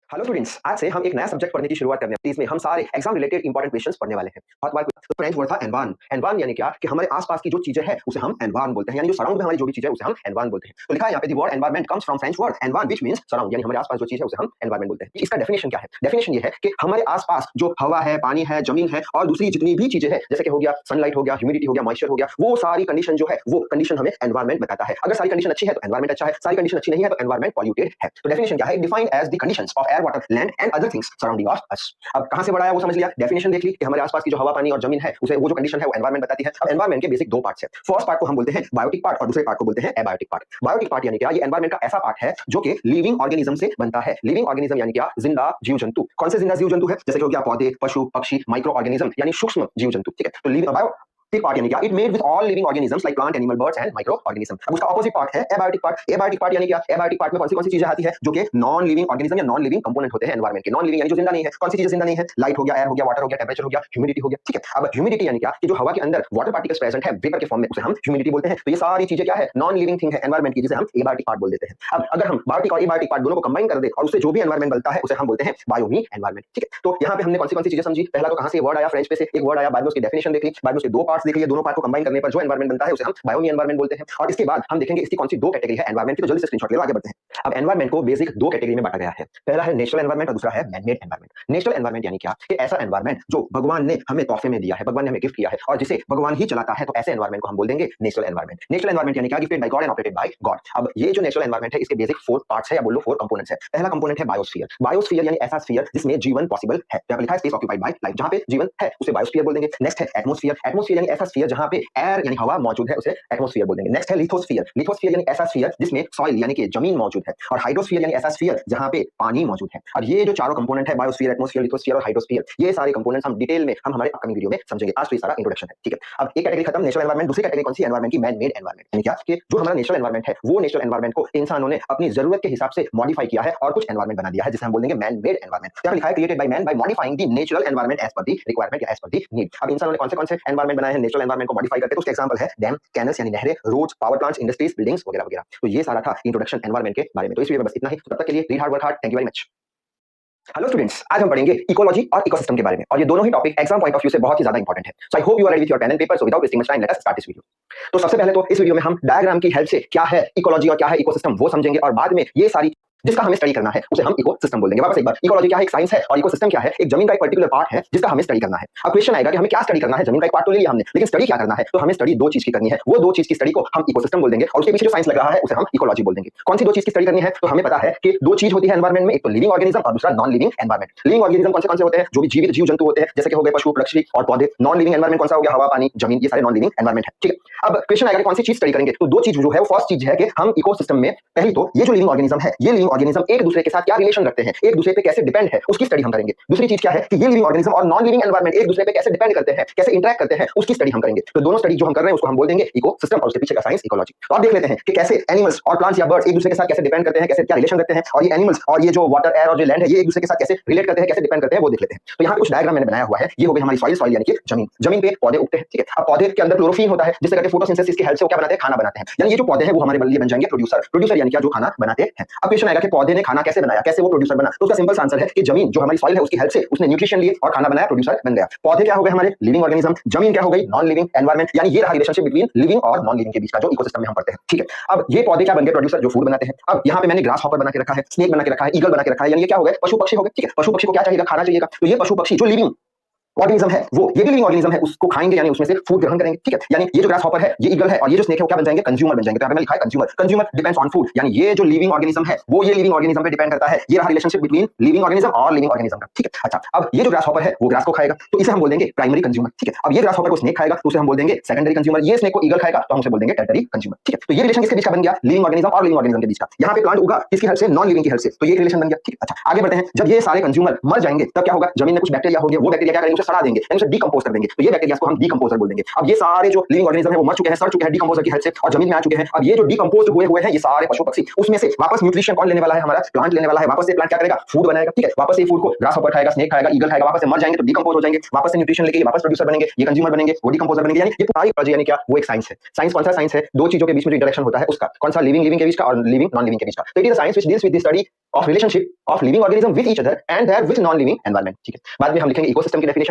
Speaker 1: हेलो स्टूडेंट्स, आज से हम एक नया सब्जेक्ट पढ़ने की शुरुआत करने हैं। इसमें हम सारे एग्जाम रिलेटेड इंपॉर्टेंट क्वेश्चंस पढ़ने वाले हैं। बहुत बार तो फ्रेंच वर्ड था एनवान। एनवान यानी क्या कि हमारे आसपास की जो चीजें हैं उसे हम एनवान बोलते हैं, यानी जो सराउंड में हमारी जो भी चीजें है उसे हम एनवान बोलते हैं। तो लिखा है यहाँ पे the word environment comes from French word एनवान व्हिच मींस सराउंड, यानी हमारे आसपास जो चीज है उसे हम एनवायरनमेंट बोलते हैं। इसका डेफिनेशन क्या है? डेफिनेशन ये है कि हमारे आसपास जो हवा है, पानी है, जमीन है और दूसरी जितनी भी चीजें हैं, जैसे कि हो गया सनलाइट हो गया, ह्यूमिडिटी हो गया, मॉइस्चर हो गया, वो सारी कंडीशन जो है वो कंडीशन हमें एनवायरनमेंट बताता है। अगर सारी कंडीशन अच्छी है तो एनवायरनमेंट अच्छा है, सारी कंडीशन अच्छी नहीं है तो एनवायरनमेंट पॉल्यूटेड है। तो डेफिनेशन क्या है? Defined as the conditions of air, air water land and other things surrounding of us. अब कहां से बड़ा है वो समझ लिया, डेफिनेशन देख ली कि हमारे आसपास की जो हवा पानी और जमीन है उसे वो जो कंडीशन है वो एनवायरमेंट बताती है। अब एनवायरमेंट के बेसिक दो पार्ट्स है। फर्स्ट पार्ट को हम बोलते हैं बायोटिक पार्ट और दूसरे पार्ट को बोलते हैं एबायोटिक पार्ट। बायोटिक पार्ट यानी क्या, ये एनवायरमेंट का ऐसा पार्ट है जो कि लिविंग ऑर्गेनिज्म से बनता है। लिविंग ऑर्गेनिज्म यानी क्या, जिंदा जीव जंतु। कौन से जिंदा जीव जंतु है, जैसे कि हो गया पौधे, पशु, पक्षी, माइक्रो ऑर्गेनिज्म यानी सूक्ष्म जीव जंतु, ठीक है। तो लिविंग बायोटिक पार्ट यानी क्या, it made with all living organisms like plant, animal, birds and micro organism. अब उसका ऑपोजिट पार्ट है एबायोटिक पार्ट। एबायोटिक पार्ट यानी क्या, एबायोटिक पार्ट में कौन सी चीजें आती है जो कि नॉन लिविंग ऑर्गेनिज्म या नॉन लिविंग कंपोनेंट होते हैं एनवायरमेंट के। नॉन लिविंग यानी जो जिंदा नहीं है। कौन सी चीजें जिंदा नहीं है, लाइट हो गया, एयर हो गया, वाटर हो गया, टेंपरेचर हो गया, ह्यूमिडिटी हो गया, ठीक है। अब ह्यूमिडिटी यानी क्या, कि जो हवा के अंदर वाटर पार्टिकल्स प्रेजेंट है वेपर के फॉर्म में, उसे हम ह्यूमिडिटी बोलते हैं। तो ये सारी चीजें क्या है, नॉन लिविंग थिंग है एनवायरमेंट की, जिसे हम एबायोटिक पार्ट बोल देते हैं। अब अगर हम बायोटिक और एबायोटिक पार्ट दोनों को कंबाइन कर दे और उससे जो भी एनवायरमेंट बनता है उसे हम बोलते हैं बायोमी एनवायरमेंट, ठीक है। तो यहाँ पे हमने कौन सी चीजें समझी, पहला तो कहां से वर्ड आया, फ्रेंच पे से एक वर्ड आया, बाद में उसकी डेफिनेशन देख ली, बाद में उसके दो पार्ट्स देख लिए, दोनों पार्ट को कंबाइन करने पर जो एनवायरमेंट बनता है उसे हम बायोमी एनवायरमेंट बोलते हैं। और इसके बाद हम देखेंगे इसकी कौन सी दो कैटेगरी है एनवायरमेंट की। तो जल्दी से स्क्रीनशॉट ले लो, आगे बढ़ते हैं। अब एनवायरमेंट को बेसिक दो कैटेगरी में बांटा गया है। पहला है नेचुरल एनवायरमेंट और दूसरा है मैनमेड एनवायरमेंट। नेचुरल एनवायरमेंट यानी क्या, कि ऐसा एनवायरमेंट जो भगवान ने हमें तोहफे में दिया है, भगवान ने हमें गिफ्ट किया है और जिसे भगवान ही चलाता है, तो ऐसे एनवायरमेंट को हम बोल देंगे नेचुरल एनवायरमेंट। नेचुरल एनवायरमेंट यानी क्या, gifted bye God and operated by God. अब ये जो नेचुरल एनवायरमेंट है इसके बेसिक 4 पार्ट्स है या बोलो 4 कंपोनेंट्स है। पहला कंपोनेंट है बायोस्फीयर। बायोस्फीयर यानी ऐसा स्फीयर जिसमें जीवन पॉसिबल है, जहां पे लिखा है स्पेस ऑक्यूपाइड बाय लाइफ, जहां पे जीवन है उसे बायोस्फीयर बोल देंगे। नेक्स्ट है एटमॉस्फेयर। एटमॉस्फेयर यानी ऐसा स्फीयर जहां पे एयर यानी हवा मौजूद है, उसे एटमॉस्फेयर बोल देंगे। नेक्स्ट है लिथोस्फीयर। लिथोस्फीयर यानी ऐसा स्फीयर जिसमें सॉइल यानी कि जमीन मौजूद है। और हाइड्रोस्फीयर यानी ऐसा स्फीयर जहां पे पानी मौजूद है। और ये जो चारों कंपोनेंट है, बायोस्फीयर, एटमॉस्फेयर, लिथोस्फीयर और हाइड्रोस्फीयर, ये सारे कंपोनेंट्स हम डिटेल में हम हमारे अपकमिंग वीडियो में समझेंगे। आज तो ये सारा इंट्रोडक्शन है, ठीक है। अब एक कैटेगरी खत्म, नेचुरल एनवायरमेंट। दूसरी कैटेगरी कौन सी, एनवायरमेंट की मैन मेड एनवायरमेंट। यानी क्या, कि जो हमारा नेचुरल एनवायरमेंट है वो नेचुरल एनवायरमेंट को इंसानों ने अपनी जरूरत के हिसाब से मॉडिफाई किया है और कुछ एनवायरमेंट बना दिया है, जिसे हम बोलेंगे मैन मेड एनवायरमेंट। यहाँ लिखा है created by man by modifying the natural environment as per the requirement या एज पर द नीड। अब इंसानों ने कौन से एनवायरमेंट बनाए हैं नेचुरल एनवायरमेंट को मॉडिफाई करके, तो उसके एग्जांपल है डैम, कैनल्स यानी नहरें, roads, power plants, industries, buildings वगैरह वगैरह। तो ये सारा था इंट्रोडक्शन एनवायरमेंट के बारे में। तो इस वीडियो में बस इतना ही। तब तक के लिए read hard, work hard. Thank you very much. Hello students, आज हम पढ़ेंगे इकोलॉजी और इकोसिस्टम के बारे में, और ये दोनों ही topic exam point of view से बहुत ही ज्यादा इंपॉर्टेंट है। So I hope you are ready with your pen and paper. So without wasting much time let us start this video. तो सबसे पहले तो इस वीडियो में हम डायग्राम की हेल्प से क्या है इकोलॉजी और क्या है इकोसिस्टम वो समझेंगे, और बाद में ये सारी जिसका हमें स्टडी करना है उसे हम इकोसिस्टम बोल देंगे। वापस एक बार, इकोलॉजी क्या है, एक साइंस है, और इकोसिस्टम क्या है, एक जमीन का एक पर्टिकुलर पार्ट है जिसका हमें स्टडी करना है। अब क्वेश्चन आएगा कि हमें क्या स्टडी करना है, जमीन का एक पार्ट तो ले लिया हमने, लेकिन स्टडी क्या करना है, तो हमें स्टडी दो चीज की करनी है। वो दो चीज की स्टडी को हम इकोसिस्टम बोल देंगे, और उसके पीछे जो साइंस लग रहा है उसे हम इकोलॉजी बोल देंगे। कौन सी दो चीज की स्टडी करनी है, तो हमें पता है कि दो चीज होती है एनवायरमेंट में, एक तो लिविंग ऑर्गेनिज्म और दूसरा non living environment. Living organism कौन से होते हैं, जो भी जीवित जीव जंतु होते हैं, जैसे कि हो गए पशु, पक्षी और पौधे। नॉन लिविंग एनवायरमेंट कौन सा हो गया, हवा, पानी, जमीन, ये सारे नॉन लिविंग एनवायरमेंट है, ठीक है। अब क्वेश्चन आएगा कौन सी चीज स्टडी करेंगे, तो दो चीज जो है वो फर्स्ट चीज है कि हम इकोसिस्टम में पहली तो ये जो लिविंग ऑर्गेनिज्म है, ये लिविंग ऑर्गेनिज्म एक दूसरे के साथ क्या रिलेशन रखते हैं, एक दूसरे पे कैसे डिपेंड है, उसकी स्टडी हम करेंगे। दूसरी चीज क्या है कि ये लिविंग ऑर्गेनिज्म और नॉन लिविंग एनवायरमेंट एक दूसरे पे कैसे डिपेंड करते हैं, कैसे इंटरेक्ट करते हैं, उसकी स्टडी हम करेंगे। तो दोनों स्टडी जो हम कर रहे हैं उसको हम बोल देंगे इकोसिस्टम, और उसके पीछे का साइंस इकोलॉजी। तो आप देख लेते हैं कि कैसे एनिमल्स और प्लांट्स या बर्ड्स एक दूसरे के साथ कैसे डिपेंड करते हैं, कैसे क्या रिलेशन रखते हैं, और ये एनिमल्स और ये जो वाटर, एयर और जो लैंड है, ये एक दूसरे के साथ कैसे रिलेट करते हैं, कैसे डिपेंड करते हैं, वो देख लेते हैं। तो यहाँ पे कुछ डायग्राम मैंने बनाया हुआ है। ये हो गई हमारी सॉइल, सॉइल यानी कि जमीन, जमीन पे पौधे उगते हैं, ठीक है। अब पौधे के अंदर क्लोरोफिल होता है, जिससे करके फोटोसिंथेसिस की हेल्प से वो क्या बनाते हैं, खाना बनाते हैं। यानी ये जो पौधे हैं वो हमारे लिए बन जाएंगे प्रोड्यूसर। प्रोड्यूसर यानी क्या, जो खाना बनाते हैं। अब क्वेश्चन आएगा कि पौधे ने खाना कैसे बनाया, कैसे वो प्रोड्यूसर बना, तो उसका सिंपल आंसर है कि जमीन जो हमारी सॉइल है उसकी हेल्प से उसने न्यूट्रिशन लिए और खाना बनाया, प्रोड्यूसर बन गया। पौधे क्या हो गए हमारे लिविंग ऑर्गेनिज्म, जमीन क्या हो गई नॉन लिविंग एनवायरमेंट। यानी ये रहा रिलेशनशिप बिटवीन लिविंग और नॉन लिविंग के बीच का जो इकोसिस्टम में हम पढ़ते हैं, ठीक है। अब ये पौधे क्या बन गए, प्रोड्यूसर, जो फूड बनाते हैं। अब यहाँ पे मैंने ग्रास हॉपर बना के रखा है, स्नेक बना के रखा है, ईगल बना के रखा है, यानी ये क्या हो गए, पशु पक्षी हो गए, ठीक है। पशु पक्षी को क्या चाहिए, खाना चाहिएगा। तो ये पशु पक्षी जो लिविंग ऑर्गेनिज्म है वो ये भी लिविंग ऑर्गेनिज्म है, उसको खाएंगे यानी उसमें से फूड ग्रहण करेंगे, ठीक है। यानी ये जो ग्रास हॉपर है, ये ईगल है, और ये जो स्नेक है वो क्या बन जाएंगे, कंज्यूमर बन जाएंगे। तो यहाँ पे लिखा है consumer, consumer depends on food. यानी ये जो लिविंग ऑर्गेनिज्म है वो ये लिविंग ऑर्गेनिज्म पे डिपेंड करता है। ये रहा रिलेशनशिप बिटवीन लिविंग ऑर्गेनिज्म और लिविंग ऑर्गेनिज्म का, ठीक है। अच्छा, अब ये जो ग्रास हॉपर है वो ग्रास को खाएगा, तो इसे हम बोल देंगे प्राइमरी कंज्यूमर, ठीक है। अब ये ग्रास हॉपर को स्नेक खाएगा तो उसे हम बोल देंगे सेकेंडरी कंज्यूमर। ये स्नेक को ईगल खाएगा तो हम उसे बोल देंगे टर्टरी कंज्यूमर, ठीक है। तो ये रिलेशन किसके बीच का बन गया, लिविंग ऑर्गेनिज्म और लिविंग ऑर्गेनिज्म के बीच का। यहाँ पे प्लांट उगा किसकी हेल्प से, नॉन लिविंग की हेल्प से, तो ये रिलेशन बन गया, ठीक है। अच्छा, आगे बढ़ते हैं। जब ये सारे कंज्यूमर मर जाएंगे तब क्या होगा, जमीन में कुछ बैक्टीरिया होंगे, वो बैक्टीरिया क्या करेंगे, उसे सड़ा देंगे, यानी उसे डिकंपोज कर देंगे। तो ये बैक्टीरिया को हम डिकंपोजर बोल देंगे। अब ये सारे जो लिविंग ऑर्गेनिज्म है वो मर चुके हैं, सड़ चुके हैं डिकंपोजर की हेल्प से, और जमीन में आ चुके हैं। अब ये जो डिकंपोज हुए हैं ये सारे पशु पक्षी, उसमें से वापस न्यूट्रिशन कौन लेने वाला है, हमारा प्लांट लेने वाला है। वापस से प्लांट क्या करेगा, फूड बनाएगा, ठीक है। वापस से फूड को ग्रास हॉपर खाएगा, स्नेक खाएगा, ईगल खाएगा, वापस से मर जाएंगे तो डिकंपोज हो जाएंगे, वापस से न्यूट्रिशन लेके वापस प्रोड्यूसर बनेंगे, ये कंज्यूमर बनेंगे, वो डिकंपोजर बनेंगे। यानी ये पूरी इकोलॉजी यानी क्या, वो एक साइंस है। साइंस कौन सा साइंस है, दो चीजों के बीच में जो इंटरेक्शन होता है उसका, कौन सा, लिविंग के बीच का और लिविंग नॉन लिविंग के बीच का। तो it is a science which deals with the study of relationship of living organism with each other and their with non living environment, ठीक है। बाद में हम लिखेंगे इकोसिस्टम की डेफिनेशन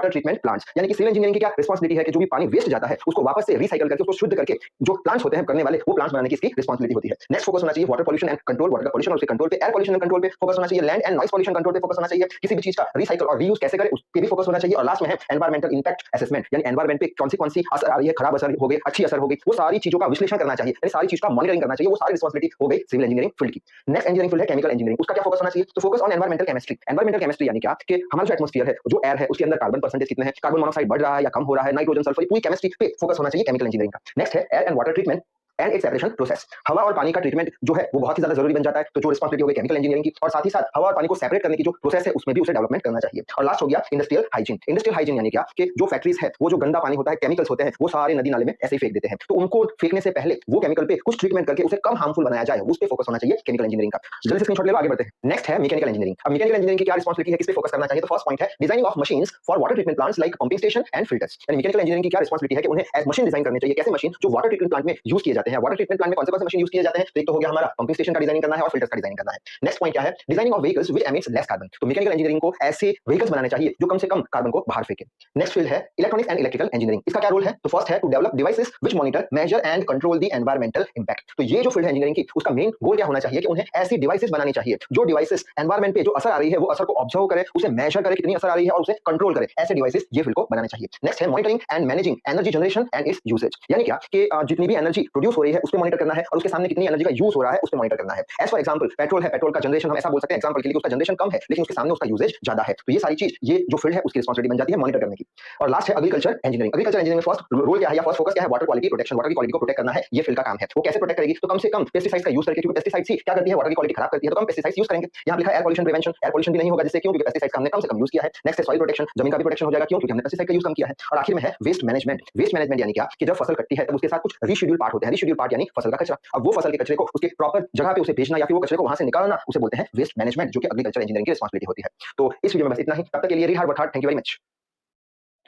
Speaker 1: वाटर ट्रीटमेंट प्लांट्स, यानी कि सिविल इंजीनियरिंग की क्या रिस्पांसिबिलिटी है कि जो भी पानी वेस्ट जाता है उसको वापस से रिसाइकल करके उसको शुद्ध करके जो प्लांट्स होते हैं करने वाले, वो प्लांट्स बनाने की इसकी रिस्पांसिबिलिटी होती है। नेक्स्ट फोकस होना चाहिए water pollution and control, water का पॉल्यूशन और उसके कंट्रोल पे, एयर पॉल्यूशन एंड कंट्रोल पे फोकस होना चाहिए, land and noise pollution control पे फोकस होना चाहिए, किसी भी चीज का रिसाइकल और रीयूज कैसे करें उस पे भी फोकस होना चाहिए। और लास्ट में है एनवायरमेंटल इंपैक्ट असेसमेंट, यानी एनवायरमेंट पे कौन सी असर आ रही है, खराब असर हो गई, अच्छी असर हो गई, वो सारी चीजों का विश्लेषण करना चाहिए, यानी सारी चीज का मॉनिटरिंग करना चाहिए, वो सारी रिस्पांसिबिलिटी हो गई सिविल इंजीनियरिंग फील्ड की। नेक्स्ट इंजीनियरिंग फील्ड है केमिकल इंजीनियरिंग, उसका क्या फोकस होना चाहिए? तो focus on environmental chemistry. Environmental chemistry यानी क्या कि हमारा जो एटमॉस्फेयर है, जो एयर है, उसके अंदर कार्बन परसेंटेज कितने हैं, कार्बन मोनोऑक्साइड बढ़ रहा है या कम हो रहा है, नाइट्रोजन सल्फर, पूरी केमिस्ट्री पे फोकस होना चाहिए केमिकल इंजीनियरिंग का। नेक्स्ट है air and water treatment and it's separation process. हवा और पानी का ट्रीटमेंट जो है वो बहुत ही ज्यादा जरूरी बन जाता है, तो जो रिस्पांसिबिलिटी हो गई केमिकल इंजीनियरिंग की, और साथ ही साथ हवा और पानी को सेपरेट करने की जो प्रोसेस है उसमें भी उसे डेवलपमेंट करना चाहिए। और लास्ट हो गया इंडस्ट्रियल हाइजीन। इंडस्ट्रियल हाइजीन यानी क्या कि जो फैक्ट्रीज है वो जो गंदा पानी होता है, केमिकल्स होते हैं, वो सारे नदी नाले में ऐसे ही फेंक देते हैं, तो उनको फेंकने से पहले वो केमिकल पे कुछ ट्रीटमेंट करके उसे कम हार्मफुल बनाया जाए, उस पे फोकस होना चाहिए केमिकल इंजीनियरिंग का। जल्दी से स्क्रीनशॉट ले लो, आगे बढ़ते हैं। नेक्स्ट है मैकेनिकल इंजीनियरिंग। अब मैकेनिकल इंजीनियरिंग की क्या रिस्पांसिबिलिटी है, किस पे फोकस करना चाहिए? तो फर्स्ट पॉइंट है designing of machines for water treatment plants like pumping station and filters. यानी मैकेनिकल इंजीनियरिंग की क्या रिस्पांसिबिलिटी है कि उन्हें एज मशीन डिजाइन करनी चाहिए, कैसे मशीन जो वाटर ट्रीटमेंट प्लांट में यूज किए जाते हैं। वाटर ट्रीटमेंट प्लांट में कौन से मशीन यूज किए जाते हैं? तो एक तो हो गया हमारा पंपिंग स्टेशन का डिजाइनिंग करना है और फिल्टर्स का डिजाइनिंग करना है। नेक्स्ट पॉइंट क्या है? Designing of vehicles which emits less carbon. तो मैकेनिकल इंजीनियरिंग को ऐसे व्हीकल्स बनाने चाहिए जो कम से कम कार्बन को बाहर फेंके। नेक्स्ट फील्ड है इलेक्ट्रॉनिक्स एंड इलेक्ट्रिकल इंजीनियरिंग। इसका क्या रोल है? तो फर्स्ट है to develop devices which monitor, measure and control the environmental impact. तो ये जो फील्ड है इंजीनियरिंग की, उसका मेन गोल क्या होना चाहिए कि उन्हें ऐसी डिवाइसेस बनानी चाहिए जो डिवाइसेस एनवायरमेंट पे जो असर आ रही है वो असर को ऑब्जर्व करे, उसे मेजर करे कितनी असर आ रही है और उसे कंट्रोल करे। ऐसे डिवाइसेस ये फील्ड को बनाने चाहिए। नेक्स्ट है monitoring and managing energy generation and it's usage. यानी क्या कि जितनी भी एनर्जी प्रोड्यूस हो रही है उस पे मॉनिटर करना है और उसके सामने कितनी एनर्जी का यूज हो रहा है उस पे मॉनिटर करना है। एज फॉर एग्जांपल पेट्रोल है, पेट्रोल का जनरेशन हम ऐसा बोल सकते हैं एग्जांपल के लिए, उसका जनरेशन कम है लेकिन उसके सामने उसका यूजेज ज्यादा है, तो ये सारी चीज ये जो फील्ड है उसकी रिस्पांसिबिलिटी बन जाती है मॉनिटर करने की। और लास्ट है एग्रीकल्चर इंजीनियरिंग। एग्रीकल्चर इंजीनियरिंग में फर्स्ट रोल क्या है या फर्स्ट फोकस क्या है? Water quality protection. वाटर की क्वालिटी को प्रोटेक्ट करना है, ये फील्ड का काम है। वो कैसे प्रोटेक्ट करेगी? तो कम से कम पेस्टिसाइड्स का यूज करके, क्योंकि पेस्टिसाइड्स ही क्या करती है? वाटर की क्वालिटी खराब करती है, तो कम पेस्टिसाइड्स यूज करेंगे। यहां लिखा है air pollution prevention, air pollution भी नहीं होगा जिससे, क्यों? क्योंकि पेस्टिसाइड्स का हमने कम से कम यूज किया है। नेक्स्ट है सॉइल प्रोटेक्शन, जमीन का भी प्रोटेक्शन हो जाएगा, क्यों? क्योंकि हमने पेस्टिसाइड का यूज कम किया है। और आखिर में है वेस्ट मैनेजमेंट। वेस्ट मैनेजमेंट यानी क्या कि जब फसल कटती है तब उसके साथ कुछ रीशेड्यूल पार्ट होते हैं। रीशेड्यूल पार्ट यानी फसल का कचरा। अब वो फसल के कचरे को उसके प्रॉपर जगह पे उसे भेजना या फिर वो कचरे को वहां से निकालना, उसे बोलते हैं वेस्ट मैनेजमेंट, जो कि एग्रीकल्चर इंजीनियरिंग की रिस्पांसिबिलिटी होती है। तो इस वीडियो में बस इतना ही। तब तक के लिए read hard work hard. Thank you very much.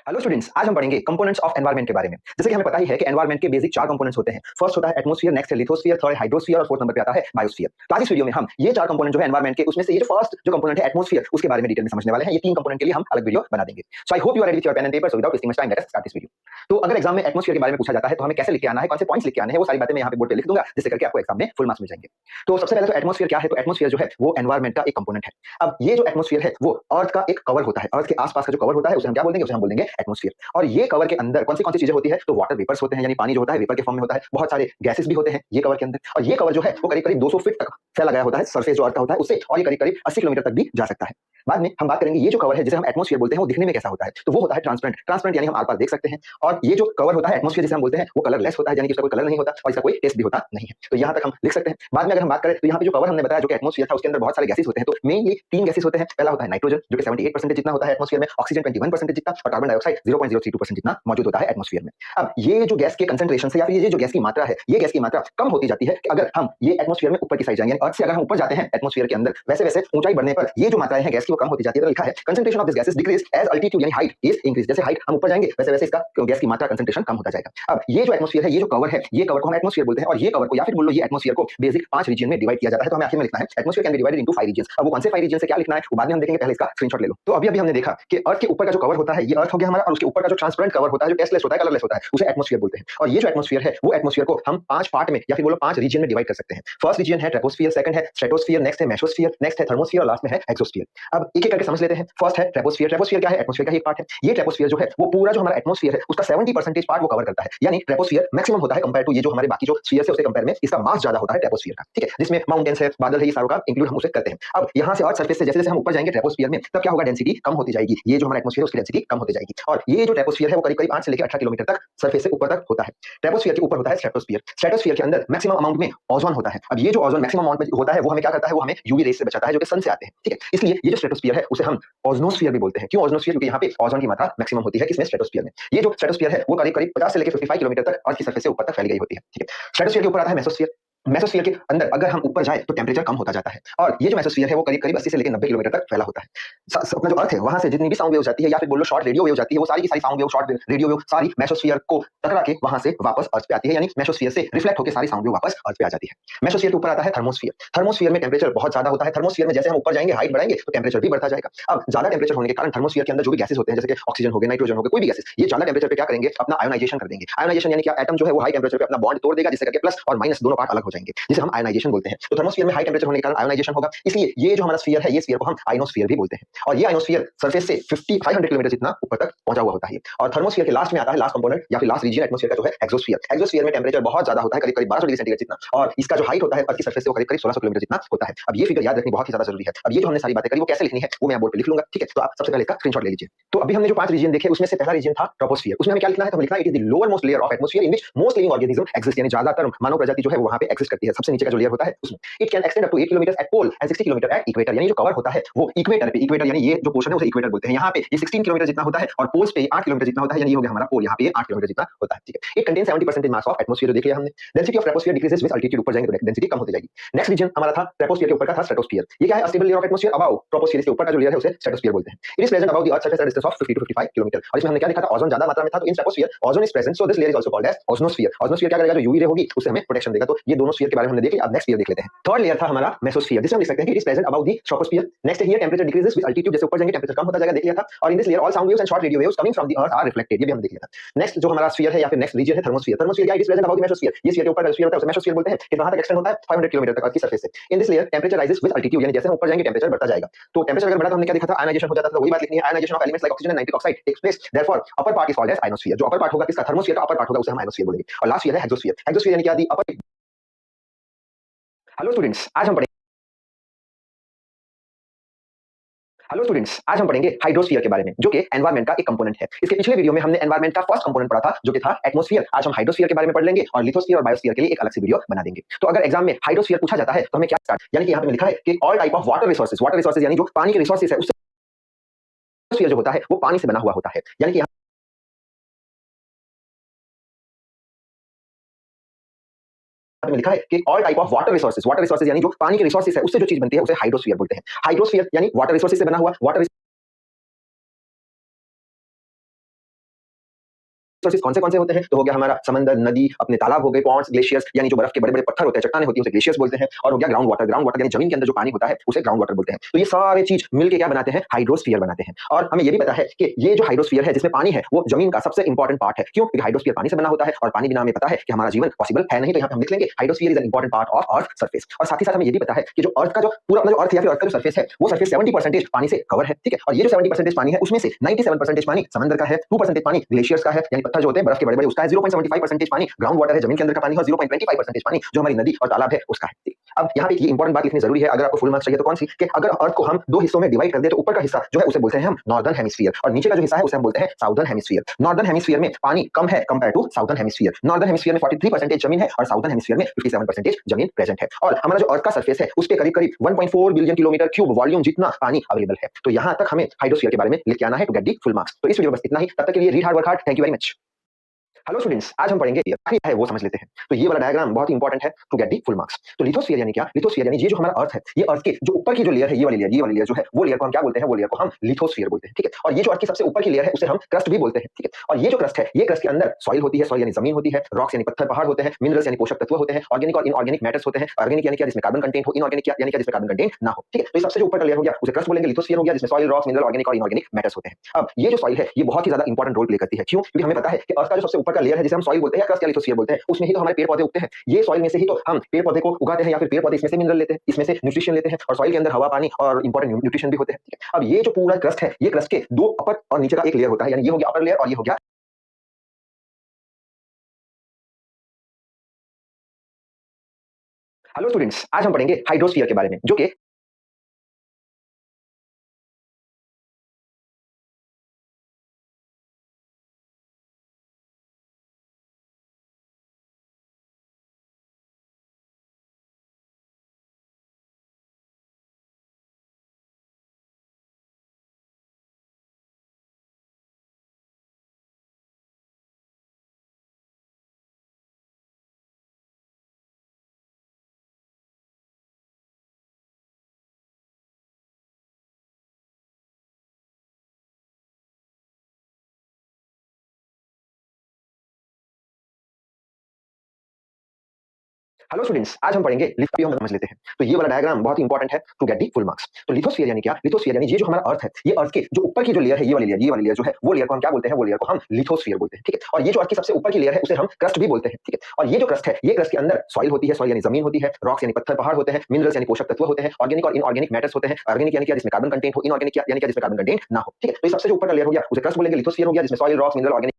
Speaker 1: Hello students, आज हम पढ़ेंगे कंपोनेंट्स ऑफ एनवायरनमेंट के बारे में। जैसे कि हमें पता ही है कि एनवायरनमेंट के बेसिक 4 कंपोनेंट्स होते हैं। फर्स्ट होता है एटमॉस्फेयर, नेक्स्ट है लिथोस्फीयर, थर्ड हाइड्रोस्फीयर और फोर्थ नंबर पे आता है बायोस्फीयर। तो आज इस वीडियो में हम ये 4 कंपोनेंट जो है एनवायरनमेंट के, उसमें से ये जो फर्स्ट जो कंपोनेंट है एटमॉस्फेयर, उसके बारे में डिटेल में समझने वाले हैं। ये 3 कंपोनेंट के लिए हम अलग वीडियो बना देंगे। So I hope you are ready with your pen and paper. So without wasting much time let us start this video. तो अगर एग्जाम में एटमॉस्फेयर के बारे में पूछा जाता है तो हमें कैसे लिख के आना है, कौन से पॉइंट्स लिख के आने हैं, वो सारी बातें मैं यहाँ पे बोर्ड पे लिख दूंगा, जिससे करके आपको एग्जाम में फुल मार्क्स मिल जाएंगे। तो सबसे पहले तो एटमॉस्फेयर क्या है? तो एटमॉस्फेयर जो है वो एनवायरनमेंट का एक कंपोनेंट है। अब ये जो एटमॉस्फेयर है वो अर्थ का एक कवर होता है, अर्थ के आसपास का जो कवर होता है उसे हम क्या बोल देंगे? उसे हम बोल देंगे एटमॉस्फेयर। और ये कवर के अंदर कौन सी चीजें होती है? तो वाटर वेपर्स होते हैं, यानी पानी जो होता है वेपर के फॉर्म में होता है। बहुत सारे गैसेस भी होते हैं ये कवर के अंदर, और ये कवर जो है वो करीब करीब 200 फीट तक फैला गया होता है, सरफेस जो अर्थ का होता है उससे, और ये करीब करीब 80 किलोमीटर तक भी जा सकता है। बाद में हम बात करेंगे ये जो कवर है जिसे हम एटमॉस्फेयर बोलते हैं वो दिखने में कैसा होता है? तो वो होता है ट्रांसपेरेंट। ट्रांसपेरेंट यानी हम आर पार देख सकते हैं। और ये जो कवर होता है एटमॉस्फेयर जिसे हम बोलते हैं वो कलरलेस होता है, यानी कि इसका कोई कलर नहीं होता और इसका कोई टेस्ट भी होता नहीं है। तो यहाँ तक हम लिख सकते हैं। बाद में अगर हम बात करें तो यहाँ पे जो कवर हमने बताया जो कि एटमॉस्फेयर था उसके अंदर बहुत सारे गैसेस होते हैं। तो मेनली 3 गैसेस होते हैं। पहला होता है नाइट्रोजन जो कि 78% जितना होता है एटमॉस्फेयर में, ऑक्सीजन 21% जितना, और कार्बन डाइऑक्साइड 0.032% जितना मौजूद होता है एटमॉस्फेयर में। अब ये जो गैस के कंसंट्रेशन से या फिर ये जो गैस की मात्रा है, ये गैस की मात्रा कम होती जाती है कि अगर हम ये एटमॉस्फेयर में ऊपर की साइड जाएंगे, अर्थ से अगर हम ऊपर जाते हैं एटमॉस्फेयर के अंदर, वैसे वैसे ऊंचाई बढ़ने पर ये जो मात्राएं हैं गैस की वो कम होती जाती है। तो लिखा है concentration of this gases decrease as altitude यानी हाइट इज इंक्रीज। जैसे हाइट हम ऊपर जाएंगे वैसे वैसे इसका गैस की मात्रा कंसंट्रेशन कम होता जाएगा। अब ये जो एटमॉस्फेयर है, ये जो कवर है, ये कवर को हम एटमॉस्फेयर बोलते हैं। और ये कवर को या फिर बोल लो ये एटमॉस्फेयर को बेसिक 5 रीजन में डिवाइड किया जाता है। तो हमें आखिर में लिखना है atmosphere can be divided into 5 regions. अब वो कौन से 5 रीजन से क्या लिखना है वो बाद में हम देखेंगे, पहले इसका स्क्रीनशॉट ले लो। तो अभी हमने देखा कि अर्थ के ऊपर का जो कवर होता है ये अर्थ हो गया हमारा, और उसके ऊपर का जो ट्रांसपेरेंट कवर होता है, जो टेस्टलेस होता है, कलरलेस होता है, उसे एटमॉस्फेयर बोलते हैं। और ये जो एटमॉस्फेयर है वो एटमॉस्फेयर को हम 5 पार्ट में या फिर बोलो 5 रीजन में डिवाइड कर सकते हैं। फर्स्ट रीजन है ट्रोपोस्फियर, सेकंड है स्ट्रेटोस्फियर, नेक्स्ट है मेसोस्फियर, नेक्स्ट है थर्मोस्फियर और लास्ट में है एक्सोस्फियर। अब एक एक करके समझ लेते हैं। फर्स्ट है ट्रोपोस्फियर। ट्रोपोस्फियर क्या है? एटमॉस्फेयर का ही एक पार्ट है। ये ट्रोपोस्फियर जो है वो पूरा जो हमारा एटमॉस्फेयर है उसका 70% पार्ट वो कवर करता है, यानी ट्रोपोस्फियर मैक्सिमम होता है कंपेयर टू ये जो हमारे बाकी जो स्फीयर से उसके कंपेयर में इसका मास ज्यादा होता है ट्रोपोस्फियर का, ठीक है, जिसमें माउंटेन्स है, बादल है, ये सारों का इंक्लूड हम उसे करते हैं। अब यहाँ से अर्थ सरफेस से जैसे जैसे हम ऊपर जाएंगे ट्रोपोस्फियर में, तब क्या होगा? डेंसिटी कम होती जाएगी। ये जो हमारा एटमॉस्फेयर है उसकी डेंसिटी कम होती जाएगी। और ये जो ट्रोपोस्फियर है वो करीब करीब 8 से लेकर 18 किलोमीटर तक सरफेस से ऊपर तक होता है। ट्रोपोस्फियर के ऊपर होता है स्ट्रेटोस्फियर। स्ट्रेटोस्फियर के अंदर मैक्सिमम अमाउंट में ओजोन होता है। अब ये जो ओजोन मैक्सिमम अमाउंट में होता है वो हमें क्या करता है? वो हमें यूवी रेस से बचाता है जो कि सन से आते हैं, ठीक है। इसलिए ये जो स्ट्रेटोस्फियर है उसे हम ओजोनोस्फियर भी बोलते हैं। क्यों ओजोनोस्फियर? क्योंकि यहाँ पे ओजोन की मात्रा मैक्सिमम होती है किसमें? स्ट्रेटोस्फियर में। ये जो स्ट्रेटोस्फियर है वो करीब करीब 50 से लेकर 55 किलोमीटर तक अर्थ की सरफेस से ऊपर तक फैली गई होती है, ठीक है। स्ट्रेटोस्फियर के ऊपर आता है मेसोस्फियर। मेसोस्फीयर के अंदर अगर हम ऊपर जाए तो टेम्परेचर कम होता जाता है और ये जो मेसोस्फीयर है वो करीब करीब 80 से लेकर 90 किलोमीटर तक फैला होता है। अपना जो अर्थ है वहां से जितनी भी साउंड वेव जाती है या फिर बोलो शॉर्ट रेडियो वेव जाती है वो सारी की सारी sound wave short radio wave सारी मेसोस्फीयर को टकरा के वहां से वापस अर्थ पे आती है, यानी मेसोस्फीयर से रिफ्लेक्ट होकर सारी साउंड वेव वापस अर्थ पे आ जाती है। मेसोस्फीयर के ऊपर आता है थर्मोस्फीयर। थर्मोस्फीयर में टेम्परेचर बहुत ज्यादा होता है। थर्मोस्फीयर में जैसे हम ऊपर जाएंगे हाइट बढ़ाएंगे तो टेम्परेचर भी बढ़ता जाएगा। अब ज्यादा टेम्परेचर होने के कारण थर्मोस्फीयर के अंदर जो भी गैसेस होते हैं जैसे कि ऑक्सीजन हो गए, नाइट्रोजन हो गए, कोई भी गैसेस, ये ज्यादा टेम्परेचर पे क्या करेंगे, अपना आयोनाइजेशन कर देंगे। आयोनाइजेशन यानी क्या, एटम जो है वो हाई टेम्परेचर पे अपना बॉन्ड तोड़ देगा जिससे करके प्लस और माइनस दोनों पार्ट अलग हो जाएंगे, जिसे हम आयोनाइजेशन बोलते हैं। तो थर्मोस्फीयर में हाई टेम्परेचर होने के कारण आयोनाइजेशन होगा, इसलिए ये जो हमारा स्फीयर है ये स्फीयर को हम आइनोस्फीयर भी बोलते हैं। और ये आइनोस्फीयर सरफेस से 500 किलोमीटर जितना ऊपर तक पहुंचा हुआ होता है। और थर्मोस्फीयर के लास्ट में आता है, लास्ट कंपोनेंट या फिर लास्ट रीजन एटमॉस्फेयर का जो है एक्सोस्फीयर। एक्सोस्फीयर में टेम्परेचर बहुत ज्यादा होता है, करीब करीब 1200 डिग्री सेंटीग्रेड जितना, और इसका जो हाइट होता है अर्थ की सरफेस से वो करीब करीब 1600 किलोमीटर जितना होता है। अब ये फिगर याद रखनी बहुत ही ज्यादा जरूरी है। अब ये जो हमने सारी बातें करी वो कैसे लिखनी है वो मैं बोर्ड पे लिख लूंगा, ठीक है। तो आप सबसे पहले इसका स्क्रीनशॉट ले लीजिए। तो अभी हमने जो 5 रीजन देखे उसमें से पहला रीजन था ट्रोपोस्फियर। उसमें हमें क्या लिखना है, तो हम लिखना है it is the lower most layer of atmosphere in which most living organism exist, यानी ज्यादातर मानव प्रजाति जो है वो वहां पे एग्जिस्ट करती है। सबसे नीचे का जो लेयर होता है उसमें it can extend up to 8 kilometre at pole and 60 kilometre at equator, यानी जो कवर होता है वो इक्वेटर पे, इक्वेटर यानी ये जो पोर्शन है उसे इक्वेटर बोलते हैं। यहाँ पे ये 16 किलोमीटर जितना होता है और पोल्स पे 8 किलोमीटर जितना होता है, यानी ये हो गया हमारा पोल, यहाँ पे 8 किलोमीटर जितना होता है, ठीक है। It contain 70% mass of atmosphere, जो देख लिया हमने। Density of troposphere decreases with altitude, ऊपर जाएंगे तो डेंसिटी कम होती जाएगी। नेक्स्ट रीजन हमारा था ट्रोपोस्फियर के ऊपर का था स्ट्रेटोस्फियर। ये क्या है, stable layer of atmosphere above troposphere के ऊपर का जो लेयर है उसे स्ट्रेटोस्फियर बोलते हैं। It is present above the earth surface at distance of 50 to 55 kilometre. और इसमें हमने क्या देखा था, ओजोन ज्यादा मात्रा में था, तो in troposphere ozone is present, so this layer is also called as ozonosphere. Ozonosphere क्या करेगा, जो यूवी रे होगी उससे हमें प्रोटेक्शन देगा। तो ये दोनों स्फीयर के बारे में हमने देख लिया। अब नेक्स्ट स्फीयर देख लेते हैं। थर्ड लेयर था हमारा मेसोस्फियर, जिसमें हम लिख सकते हैं कि it is present above the troposphere. Next here temperature decreases with altitude, जैसे ऊपर जाएंगे टेंपरेचर कम होता जाएगा, देख लिया था। और in this layer all sound waves and short radio waves coming from the earth are reflected, ये भी हमने देख लिया था। नेक्स्ट जो हमारा स्फीयर है या फिर नेक्स्ट रीजन है थर्मोस्फियर। थर्मोस्फियर क्या, it is present above the mesosphere. ये स्फीयर के ऊपर स्फीयर होता है उसे मेसोस्फियर बोलते हैं, कि वहां तक एक्सटेंड होता है 500 किलोमीटर तक अर्थ की सरफेस से। इन this layer temperature rises with altitude, यानी जैसे हम ऊपर जाएंगे टेंपरेचर बढ़ता जाएगा। तो टेंपरेचर अगर बढ़ा तो हमने क्या देखा था, आयनाइजेशन हो जाता था। वही बात लिखनी है, ionization of elements like oxygen and nitric oxide takes place, therefore upper part is called as ionosphere. जो अपर पार्ट होगा किसका, थर्मोस्फियर का अपर पार्ट होगा उसे हम आयनोस्फीयर बोलेंगे। और लास्ट स्फीयर है हेक्सोस्फीयर। हेक्सोस्फीयर यानी क्या, दी अपर। हेलो स्टूडेंट्स, आज हम पढ़ेंगे हाइड्रोस्फीयर के बारे में, जो कि एनवायरनमेंट का एक कंपोनेंट है। इसके पिछले वीडियो में हमने एनवायरनमेंट का फर्स्ट कंपोनेंट पढ़ा था जो कि था एटमॉस्फेयर। आज हम हाइड्रोस्फीयर के बारे में पढ़ लेंगे और लिथोस्फीयर और बायोस्फीयर के लिए एक अलग से वीडियो बना देंगे। तो अगर एग्जाम में हाइड्रोस्फीयर पूछा जाता है तो हमें क्या स्टार्ट, यानी कि यहाँ पे लिखा है कि all type of water resources यानी जो पानी के रिसोर्सेज है उससे जो होता है वो पानी से बना हुआ होता है। यानी कि में लिखा है कि all type of water resources यानी जो पानी के रिसोर्सेज है उससे जो चीज बनती है उसे हाइड्रोस्फीयर बोलते हैं। हाइड्रोस्फीयर यानी वाटर रिसोर्सेज से बना हुआ, वाटर रिसोर्सेज कौन से होते हैं, तो हो गया हमारा समंदर, नदी, अपने तालाब हो गए, पॉन्ड्स, ग्लेशियर्स यानी जो बर्फ के बड़े बड़े पत्थर होते हैं, चट्टानें होती है उसे ग्लेशियर्स बोलते हैं। और हो गया ग्राउंड वाटर यानी जमीन के अंदर जो पानी होता है उसे ग्राउंड वाटर बोलते हैं। तो ये सारे चीज मिलकर क्या बनाते हैं, हाइड्रोस्फीयर बनाते हैं। और हमें ये भी पता है कि ये जो हाइड्रोस्फीयर है जिसमें पानी है वो जमीन का सबसे इंपॉर्टेंट पार्ट है। क्यों, क्योंकि हाइड्रोस्फीयर पानी से बना होता है और पानी बिना हमें पता है कि हमारा जीवन पॉसिबल है नहीं। तो यहाँ पे हम लिख लेंगे hydrosphere is an important part of earth surface. और साथ ही साथ हमें ये भी पता है कि जो अर्थ का जो पूरा अपना जो अर्थ या फिर अर्थ का जो सरफेस है वो सरफेस 70% पानी से कवर है, ठीक है। और ये जो 70% पानी है उसमें से 97% पानी समंदर का है, 2% पानी ग्लेशियर्स का है यानी पत्थर जो होते हैं बर्फ के बड़े बड़े उसका है, 0.75% पानी ग्राउंड वाटर है जमीन के अंदर का पानी है, 0.25% पानी जो हमारी नदी और तालाब है उसका है। अब यहाँ पे ये इंपॉर्टेंट बात लिखनी जरूरी है, अगर आपको फुल मार्क्स चाहिए तो कौन सी, कि अगर अर्थ को हम दो हिस्सों में डिवाइड कर दे तो ऊपर का हिस्सा जो है उसे बोलते हैं हम नॉर्दर्न हेमिस्फीयर और नीचे का जो हिस्सा है उसे हम बोलते हैं साउदर्न हेमिस्फीयर। नॉर्दर्न हेमिस्फीयर में पानी कम है compare to southern hemisphere. Northern hemisphere में 43% जमीन है और साउदर्न हेमिस्फीयर में 57% जमीन प्रेजेंट है। और हमारा जो अर्थ का सरफेस है उस पे करीब करीब 1.4 बिलियन किलोमीटर क्यूब वॉल्यूम जितना पानी अवेलेबल है। तो यहाँ तक हमें हाइड्रोस्फीयर के बारे में लिख के आना है to get the full marks. तो इस वीडियो में बस इतना ही, तब तक के लिए read hard work hard. Thank you very much. Hello students, आज हम पढ़ेंगे आखिरी है वो समझ लेते हैं। तो ये वाला डायग्राम बहुत इंपॉर्टेंट है to get the full marks. तो लिथोस्फीयर यानी क्या, लिथोस्फीयर यानी ये जो हमारा अर्थ है, ये अर्थ के जो ऊपर की जो लेयर है, ये वाली लेयर जो है वो लेयर को हम क्या बोलते हैं, वो लेयर को हम लिथोस्फीयर बोलते हैं, ठीक है। और ये जो अर्थ की सबसे ऊपर की लेयर है उसे हम क्रस्ट भी बोलते हैं, ठीक है। और ये जो क्रस्ट है, ये क्रस्ट के अंदर सॉइल होती है, सॉइल यानी जमीन होती है, रॉक्स यानी पत्थर पहाड़ होते हैं, मिनरल्स यानी पोषक तत्व होते हैं, ऑर्गेनिक और इनऑर्गेनिक मैटर्स होते हैं। ऑर्गेनिक यानी क्या, जिसमें कार्बन कंटेंट हो, इनऑर्गेनिक यानी क्या, जिसमें कार्बन कंटेंट ना हो, ठीक है। तो ये सबसे जो ऊपर का लेयर हो गया उसे क्रस्ट बोलेंगे, लिथोस्फीयर हो गया जिसमें सॉइल, रॉक्स, मिनरल, ऑर्गेनिक और इनऑर्गेनिक मैटर्स होते हैं। अब ये जो सॉइल है ये बहुत ही ज्यादा इंपॉर्टेंट रोल प्ले करती है। क्यों, क्योंकि हमें पता है कि अर्थ का जो सबसे ऊपर का लेयर है जिसे हम सॉइल बोलते हैं या क्रस्ट या लिथोस्फीयर बोलते हैं, उसमें ही तो हमारे पेड़ पौधे उगते हैं। ये सॉइल में से ही तो हम पेड़ पौधे को उगाते हैं या फिर पेड़ पौधे इसमें से मिनरल लेते हैं, इसमें से न्यूट्रिशन लेते हैं। और सॉइल के अंदर हवा, पानी और इंपॉर्टेंट न्यूट्रिशन भी होते हैं, ठीक है। अब ये जो पूरा क्रस्ट है, ये क्रस्ट के दो अपर और नीचे का एक लेयर होता है, यानी ये हो गया अपर लेयर और ये हो गया। हेलो स्टूडेंट्स, आज हम पढ़ेंगे हाइड्रोस्फीयर के बारे में, जो कि हेलो स्टूडेंट्स, आज हम पढ़ेंगे लिथोस्फीयर में समझ लेते हैं। तो ये वाला डायग्राम बहुत ही इंपॉर्टेंट है to get the full marks. तो लिथोस्फीयर यानी क्या? लिथोस्फीयर यानी ये जो हमारा अर्थ है, ये अर्थ के जो ऊपर की जो लेयर है, ये वाली लेयर जो है, वो लेयर को हम क्या बोलते हैं? वो लेयर को हम लिथोस्फीयर बोलते हैं, ठीक है? और ये जो अर्थ की सबसे ऊपर की लेयर है, उसे हम क्रस्ट भी बोलते हैं, ठीक है? और ये जो क्रस्ट है, ये क्रस्ट के अंदर सॉइल होती है, सॉइल यानी जमीन होती है, रॉक्स यानी पत्थर पहाड़ होते हैं, मिनरल्स यानी पोषक तत्व होते हैं, ऑर्गेनिक और इनऑर्गेनिक मैटर्स होते हैं। ऑर्गेनिक यानी क्या? जिसमें कार्बन कंटेंट हो, इनऑर्गेनिक यानी क्या? जिसमें कार्बन कंटेंट ना हो, ठीक है? तो ये सबसे जो ऊपर का लेयर हो गया, उसे क्रस्ट बोलेंगे, लिथोस्फीयर हो गया, जिसमें सॉइल, रॉक्स, मिनरल, ऑर्गेनिक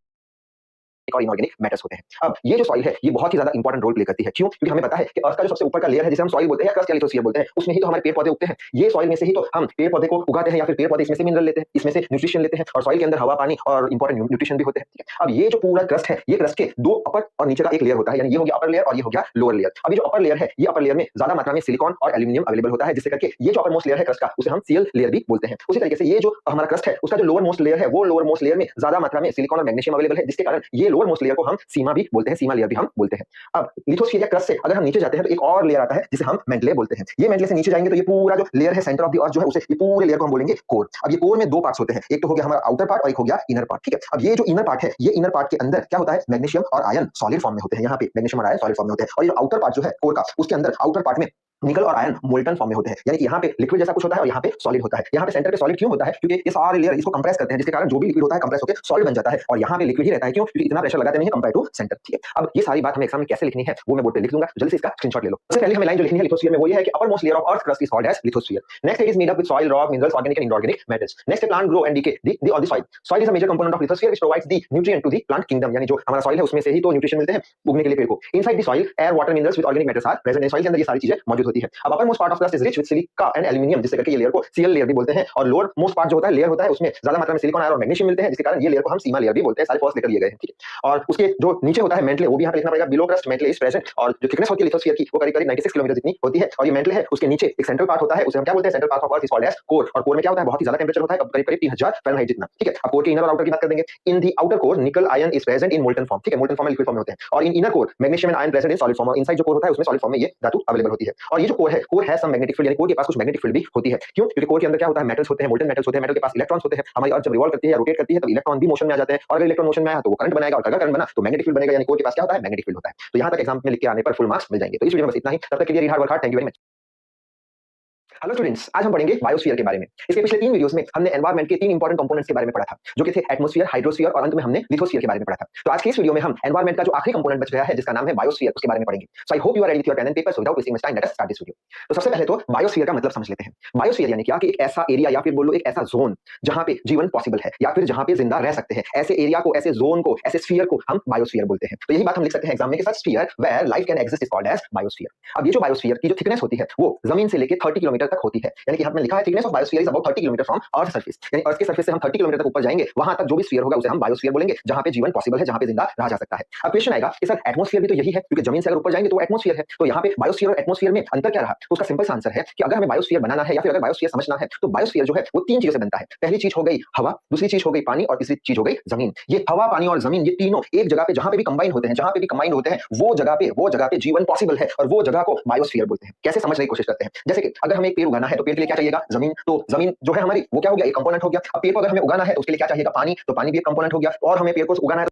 Speaker 1: और इनऑर्गेनिक मैटर्स होते हैं। अब ये जो सॉइल है, ये बहुत ही ज्यादा इंपॉर्टेंट रोल प्ले करती है। क्यों? क्योंकि हमें पता है कि अर्थ का जो सबसे ऊपर का लेयर है, जिसे हम सॉइल बोलते हैं या क्रस्ट या लिथोस्फीयर बोलते हैं, उसमें ही तो हमारे पेड़ पौधे उगते हैं। ये सॉइल में से ही तो हम पेड़ पौधे को उगाते हैं, या फिर पेड़ पौधे इसमें से मिनरल लेते हैं, इसमें से न्यूट्रिशन लेते हैं, और सॉइल के अंदर हवा, पानी और इंपॉर्टेंट न्यूट्रिशन भी होते हैं, ठीक है? अब ये जो पूरा क्रस्ट है, ये क्रस्ट के दो अपर और नीचे का एक लेयर होता है, यानी ये हो गया अपर लेयर और ये हो गया लोअर लेयर। अब ये जो अपर लेयर है, ये अपर लेयर में ज्यादा मात्रा में सिलिकॉन और एल्यूमिनियम अवेलेबल होता है, जिससे करके ये जो अपर मोस्ट लेयर है क्रस्ट का, उसे हम सीएल लेयर भी बोलते हैं। उसी तरीके से ये जो हमारा क्रस्ट है, उसका जो लोअर मोस्ट लेयर है, वो लोअर मोस्ट लेयर में ज्यादा मात्रा में सिलिकॉन और मैग्नीशियम अवेलेबल है, जिसके कारण ये लोअर मोस्ट लेयर को हम सीमा भी बोलते हैं, सीमा लेयर भी हम बोलते हैं। अब लिथोस्फीयर या क्रस्ट से अगर हम नीचे जाते हैं तो एक और लेयर आता है, जिसे हम मेंटले बोलते हैं। ये मेंटले से नीचे जाएंगे तो ये पूरा जो लेयर है सेंटर ऑफ द अर्थ जो है, उसे ये पूरे लेयर को हम बोलेंगे कोर। अब ये कोर में दो पार्ट्स होते हैं, एक तो हो गया हमारा आउटर पार्ट और एक हो गया इनर पार्ट, ठीक है? अब ये जो इनर पार्ट है, ये इनर पार्ट के अंदर क्या होता है? मैग्नीशियम और आयरन सॉलिड फॉर्म में होते हैं। यहाँ पे मैग्नीशियम और आयरन सॉलिड फॉर्म में होते हैं। और ये जो आउटर पार्ट जो है कोर का, उसके अंदर आउटर पार्ट में निकल और आयरन मोल्टन फॉर्म में होते हैं, यानी कि यहाँ पे लिक्विड जैसा कुछ होता है और यहाँ पे सॉलिड होता है। यहाँ पे सेंटर पे सॉलिड क्यों होता है? क्योंकि ये सारे लेयर इसको कंप्रेस करते हैं, जिसके कारण जो भी लिक्विड होता है कंप्रेस होकर सॉलिड बन जाता है, और यहाँ पे लिक्विड ही रहता है। क्यों? क्योंकि इतना प्रेशर लगाते नहीं है कंपेयर टू सेंटर, ठीक है? अब ये सारी बात हमें एग्जाम में कैसे लिखनी है, वो मैं बोर्ड पे लिख दूंगा, जल्दी से इसका स्क्रीनशॉट ले लो। सबसे पहले हमें लाइन जो लिखनी है लिथोस्फीयर में, वो ये है कि upper most layer of earth crust is called as lithosphere. Next it is made up with soil, rock, minerals, organic and inorganic matters. Next plant grow and decay on the soil. Soil is a major component of lithosphere which provides the nutrient to the plant kingdom, यानी जो हमारा soil है उसमें से ही तो nutrition मिलते हैं उगने के लिए पेड़ को। Inside the soil air, water, minerals with organic matters are present. इन सॉइल के अंदर ये सारी चीजें मौजूद होती है। अब upper most part of crust is rich with silica and aluminium, जिससे करके ये लेयर को सीएल लेयर भी बोलते हैं। और लोअर मोस्ट पार्ट जो होता है, लेयर होता है, उसमें ज्यादा मात्रा में सिलिकॉन, आयरन और मैग्नीशियम मिलते हैं, जिसके कारण ये लेयर को हम सीमा लेयर भी बोलते हैं। सारे फर्स्ट लेकर लिए गए हैं, ठीक है? और उसके जो नीचे होता है मेंटले, वो भी यहाँ पे लिखना पड़ेगा। Below crust Mantle is present, और जो थिकनेस होती है लिथोस्फीयर की, वो करीब 96 किलोमीटर जितनी होती है। और ये मेंटले है, उसके नीचे एक सेंट्रल पार्ट होता है, उसे हम क्या बोलते हैं? Central part of earth is called as core. और कोर में क्या होता है? बहुत ही ज्यादा टेंपरेचर होता है, करीब 3000 फ़ारेनहाइट जितना, ठीक है? अब कोर के इनर और आउटर की बात कर देंगे। इन दी आउटर कोर निकल ion is present in molten form, ठीक है? मोल्टन फॉर्म में लिक्विड फॉर्म में होते हैं। और इन inner core magnesium and iron present in solid form. और इनसाइड जो कोर होता है, उसमें सॉलिड फॉर्म में ये धातु अवेलेबल होती है। और ये जो कोर है, कोर है सम मैग्नेटिक फील्ड, यानी कोर के पास कुछ मैग्नेटिक फील्ड भी होती है। क्यों? क्योंकि कोर के अंदर क्या होता है? मेटल्स होते हैं, मोल्टन मेटल्स होते हैं, मेटल के पास इलेक्ट्रॉन्स होते हैं। हमारी अर्थ जब रिवॉल्व करती है या रोटेट करती है, तब इलेक्ट्रॉन भी मोशन में आ जाते हैं, और अगर इलेक्ट्रॉन मोशन में आया तो वो करंट बनाएगा, और अगर करंट बना तो मैग्नेटिक फील्ड बनेगा, यानी कोर के पास क्या होता है? मैग्नेटिक फील्ड होता है। तो यहाँ तक एग्जाम में लिख के आने पर फुल मार्क्स मिल जाएंगे। तो इस वीडियो में बस इतना ही। तब तक के लिए hard work hard. Thank you very much. Hello students, आज हम पढ़ेंगे बायोस्फीयर के बारे में। इसके पिछले 3 वीडियोस में हमने एनवायरनमेंट के 3 इंपॉर्टेंट कंपोनेंट्स के बारे में पढ़ा था, जो कि थे एटमॉस्फेयर, हाइड्रोस्फीयर और अंत में हमने लिथोस्फीयर के बारे में पढ़ा था। तो आज के इस वीडियो में हम एनवायरनमेंट का जो आखिरी कंपोनेंट बच गया है, जिसका नाम है बायोस्फीयर, उसके बारे में पढ़ेंगे। So I hope you are ready with your pen and paper, so without wasting much time let us start this video. तो सबसे पहले तो बायोस्फीयर का मतलब समझ लेते हैं। बायोस्फीयर यानी क्या? कि एक ऐसा एरिया या फिर बोलो एक ऐसा जोन जहां पे जीवन पॉसिबल है, या फिर जहां पे जिंदा रह सकते हैं। ऐसे एरिया को, ऐसे जोन को, ऐसे स्फीयर को हम बायोस्फीयर बोलते हैं। तो यही बात हम लिख सकते हैं एग्जाम में के साथ, sphere where life can exist is called as biosphere. अब ये जो बायोस्फीयर की जो थिकनेस होती है, वो जमीन से लेकर 30 किलोमीटर तक होती है, यानी कि यहाँ पे लिखा है thickness of biosphere is about 30 kilometre from earth surface, यानी अर्थ के सरफेस से हम 30 किलोमीटर तक ऊपर जाएंगे, वहां तक जो भी स्फीयर होगा उसे हम बायोस्फीयर बोलेंगे, जहां पे जीवन पॉसिबल है, जहां पे जिंदा रहा जा सकता है। अब क्वेश्चन आएगा कि सर एटमॉस्फेयर भी तो यही है, क्योंकि जमीन से अगर ऊपर जाएंगे तो एटमॉस्फेयर है, तो यहाँ पे बायोस्फीयर और एटमॉस्फेयर में अंतर क्या रहा? तो उसका सिंपल सा आंसर है कि अगर हमें बायोस्फीयर बनाना है या फिर अगर बायोस्फीयर समझना है, तो बायोस्फीयर जो है वो 3 चीजों से बनता है। पहली चीज हो गई हवा, दूसरी चीज हो गई पानी, और तीसरी चीज हो गई जमीन। ये हवा, पानी और जमीन, ये तीनों एक जगह पे जहां पे भी कंबाइन होते हैं, जहां पे भी कंबाइन होते हैं, वो जगह पे जीवन पॉसिबल है, और वो जगह को बायोस्फीयर बोलते हैं। कैसे समझने की कोशिश करते हैं? जैसे कि अगर हमें एक पेड़ उगाना है, तो पेड़ के लिए क्या चाहिएगा? जमीन। तो जमीन जो है हमारी, वो क्या हो गया? एक कंपोनेंट हो गया। अब पेड़ को अगर हमें उगाना है तो उसके लिए क्या चाहिएगा? पानी। तो पानी भी एक कंपोनेंट हो गया। और हमें पेड़ को उगाना है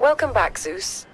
Speaker 2: Welcome back, Zeus.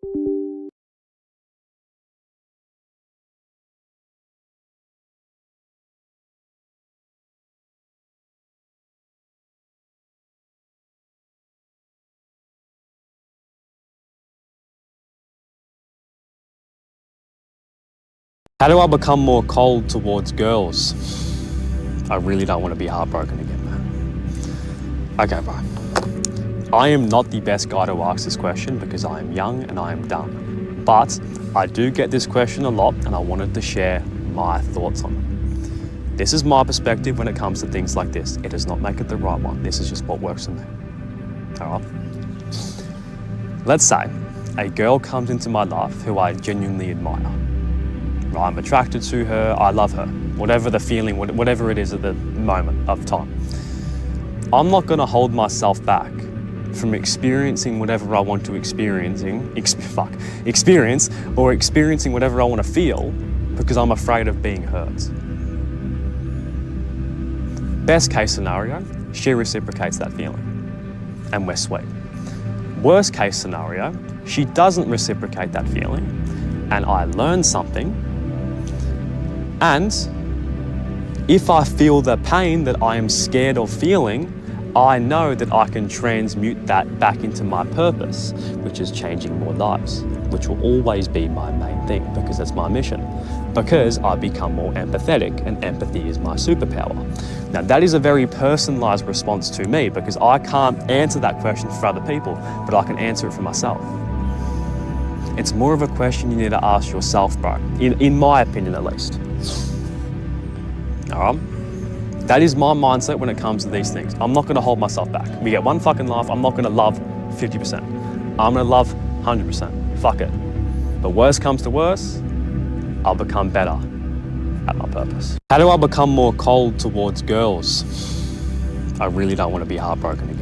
Speaker 2: How do I become more cold towards girls? I really don't want to be heartbroken again, man. Okay, bro. I am not the best guy to ask this question because I am young and I am dumb. But I do get this question a lot and I wanted to share my thoughts on it. This is my perspective when it comes to things like this. It does not make it the right one. This is just what works for me. All right? Let's say a girl comes into my life who I genuinely admire. I'm attracted to her, I love her, whatever the feeling, whatever it is at the moment of time. I'm not gonna hold myself back from experiencing whatever I want to experience or experiencing whatever I want to feel because I'm afraid of being hurt. Best case scenario, she reciprocates that feeling and we're sweet. Worst case scenario, she doesn't reciprocate that feeling and I learn something. And if I feel the pain that I am scared of feeling, I know that I can transmute that back into my purpose, which is changing more lives, which will always be my main thing because that's my mission. Because I become more empathetic and empathy is my superpower. Now that is a very personalized response to me because I can't answer that question for other people, but I can answer it for myself. It's more of a question you need to ask yourself, bro, in my opinion at least. All right? That is my mindset when it comes to these things. I'm not gonna hold myself back. We get one fucking life, I'm not gonna love 50%. I'm gonna love 100%, fuck it. But worst comes to worst, I'll become better at my purpose. How do I become more cold towards girls? I really don't want to be heartbroken again.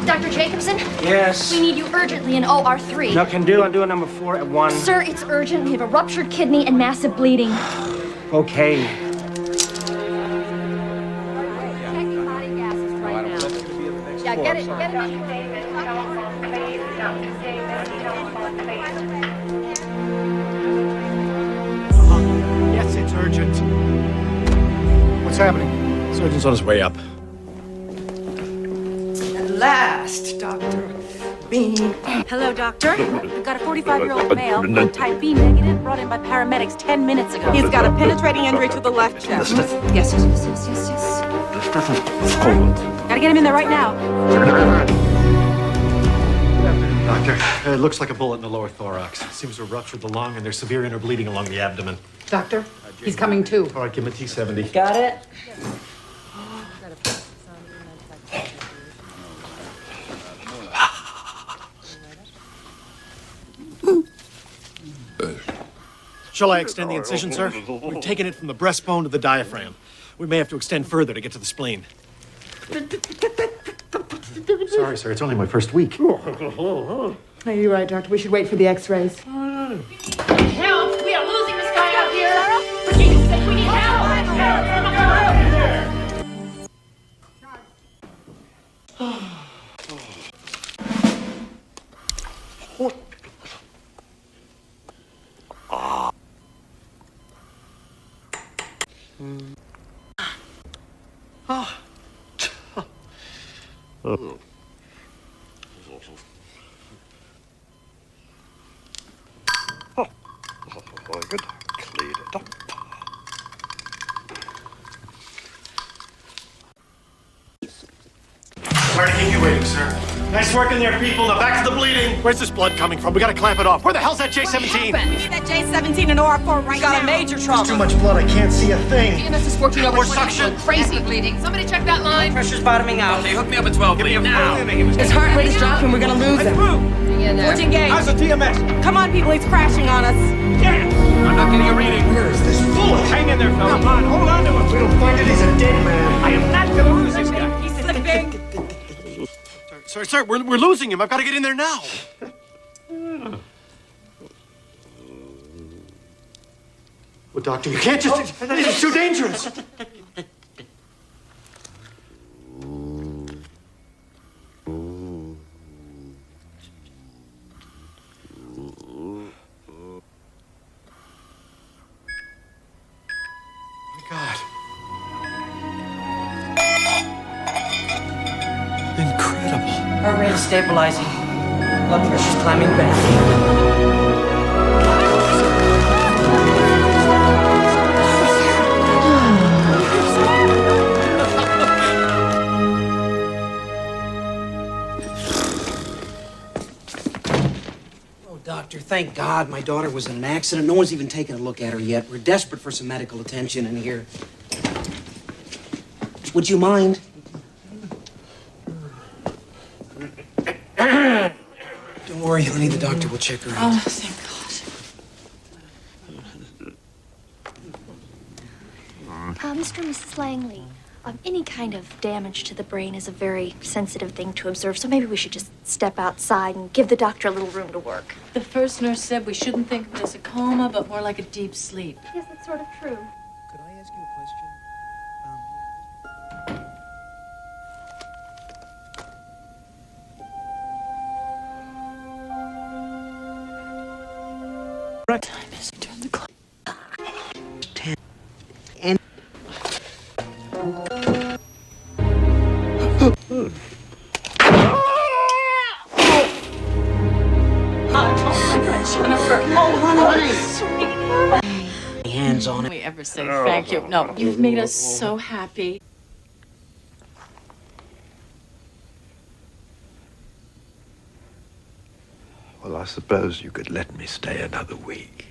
Speaker 22: Dr. Jacobson?
Speaker 23: Yes?
Speaker 22: We need you urgently in OR3.
Speaker 23: No, can do. I'm doing number 4 at 1.
Speaker 22: Sir, it's urgent. We have a ruptured kidney and massive bleeding.
Speaker 23: Okay.
Speaker 22: Yeah, get it.
Speaker 23: Yes, it's urgent. What's happening?
Speaker 24: Surgeon's on his way up.
Speaker 25: At last, Dr. Bean.
Speaker 26: Hello, doctor. We've got a 45-year-old male, type B negative, brought in by paramedics 10 minutes ago.
Speaker 25: He's got a penetrating injury to the left chest.
Speaker 26: Yes. Gotta get him in there right now.
Speaker 24: Doctor, it looks like a bullet in the lower thorax. Seems to have ruptured the lung, and there's severe inner bleeding along the abdomen.
Speaker 25: Doctor, he's coming too.
Speaker 24: All right, give him a T70.
Speaker 25: Got it?
Speaker 24: Shall I extend the incision, sir? We've taken it from the breastbone to the diaphragm. We may have to extend further to get to the spleen. Sorry, sir. It's only my first week.
Speaker 25: No, you're right, Doctor. We should wait for the x-rays.
Speaker 3: Very good. Clean it up.
Speaker 24: Sorry to keep you waiting, sir. Nice work in there, people. Now back to the bleeding. Where's this blood coming from? We gotta clamp it off. Where the hell's that J17?
Speaker 25: We need that J17 and OR4 right now. Got a major trauma.
Speaker 24: There's too much blood. I can't see a thing.
Speaker 25: EMS is 14 over
Speaker 24: More
Speaker 25: 20.
Speaker 24: suction.
Speaker 25: Crazy bleeding. Somebody check that line.
Speaker 23: Pressure's bottoming out.
Speaker 24: Okay, hook me up at 12. Give me him now.
Speaker 25: His heart rate is dropping. We're gonna lose him. 14 gauge.
Speaker 24: How's the TMS?
Speaker 25: Come on, people. He's crashing on us.
Speaker 24: I'm not getting a reading. Where is this bullet? Hang in there, fella. Come on, hold on to him. If we don't find it, he's a dead man. I am not gonna lose this guy.
Speaker 25: He's slipping.
Speaker 24: Sir, we're losing him. I've got to get in there now. Well, doctor, you can't just... This is too dangerous. God. Incredible.
Speaker 25: Heart rate is stabilizing. Blood pressure's climbing back.
Speaker 23: Oh, doctor, thank God my daughter was in an accident. No one's even taken a look at her yet. We're desperate for some medical attention in here. Would you mind? Don't worry, honey. The doctor will check her out.
Speaker 25: Oh, thank God.
Speaker 22: Mr. and Mrs. Langley, any kind of damage to the brain is a very sensitive thing to observe, so maybe we should just step outside and give the doctor a little room to work.
Speaker 26: The first nurse said we shouldn't think of it as a coma, but more like a deep sleep.
Speaker 22: Yes, that's sort of true.
Speaker 23: Could I ask you a question?
Speaker 26: What time is it? Turn the clock.
Speaker 23: 10. And...
Speaker 26: Jennifer.
Speaker 23: Oh, honey. Hands on it.
Speaker 26: We ever say thank you? No, you've made us so happy.
Speaker 3: Well, I suppose you could let me stay another week.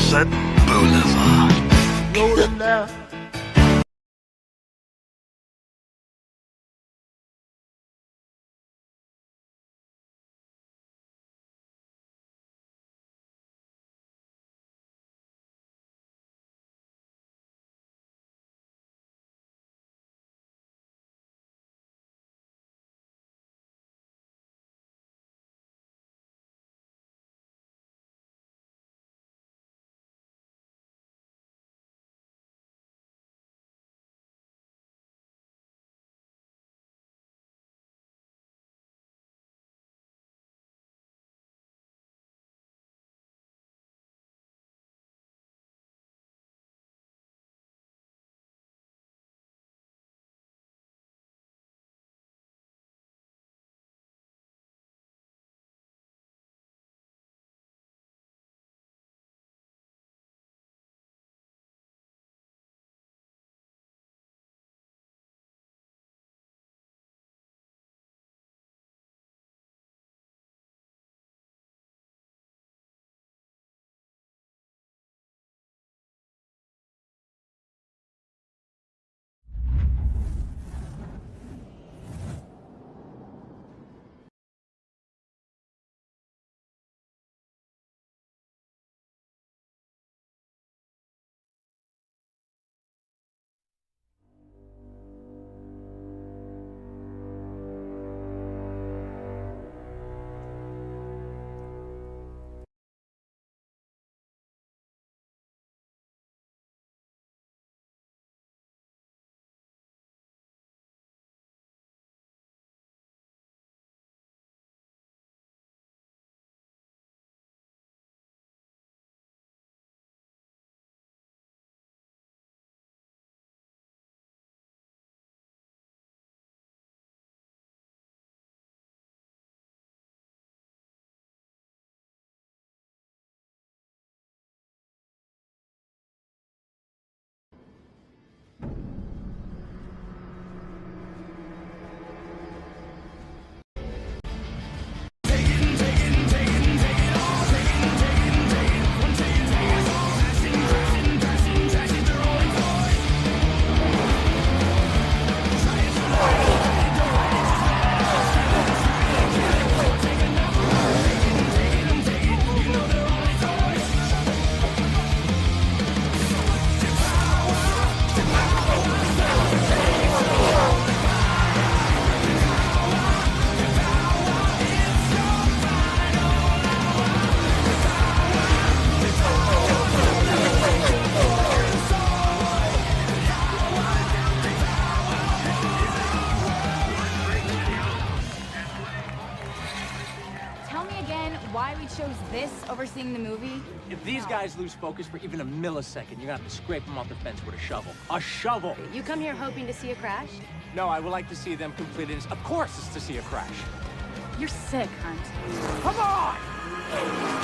Speaker 24: Sunset Boulevard. Rolling now.
Speaker 4: Why we chose this over seeing the movie?
Speaker 24: If these guys lose focus for even a millisecond, you're gonna have to scrape them off the fence with a shovel. A shovel!
Speaker 4: You come here hoping to see a crash?
Speaker 24: No, I would like to see them complete it. Of course it's to see a crash.
Speaker 4: You're sick, Hunt.
Speaker 24: Come on!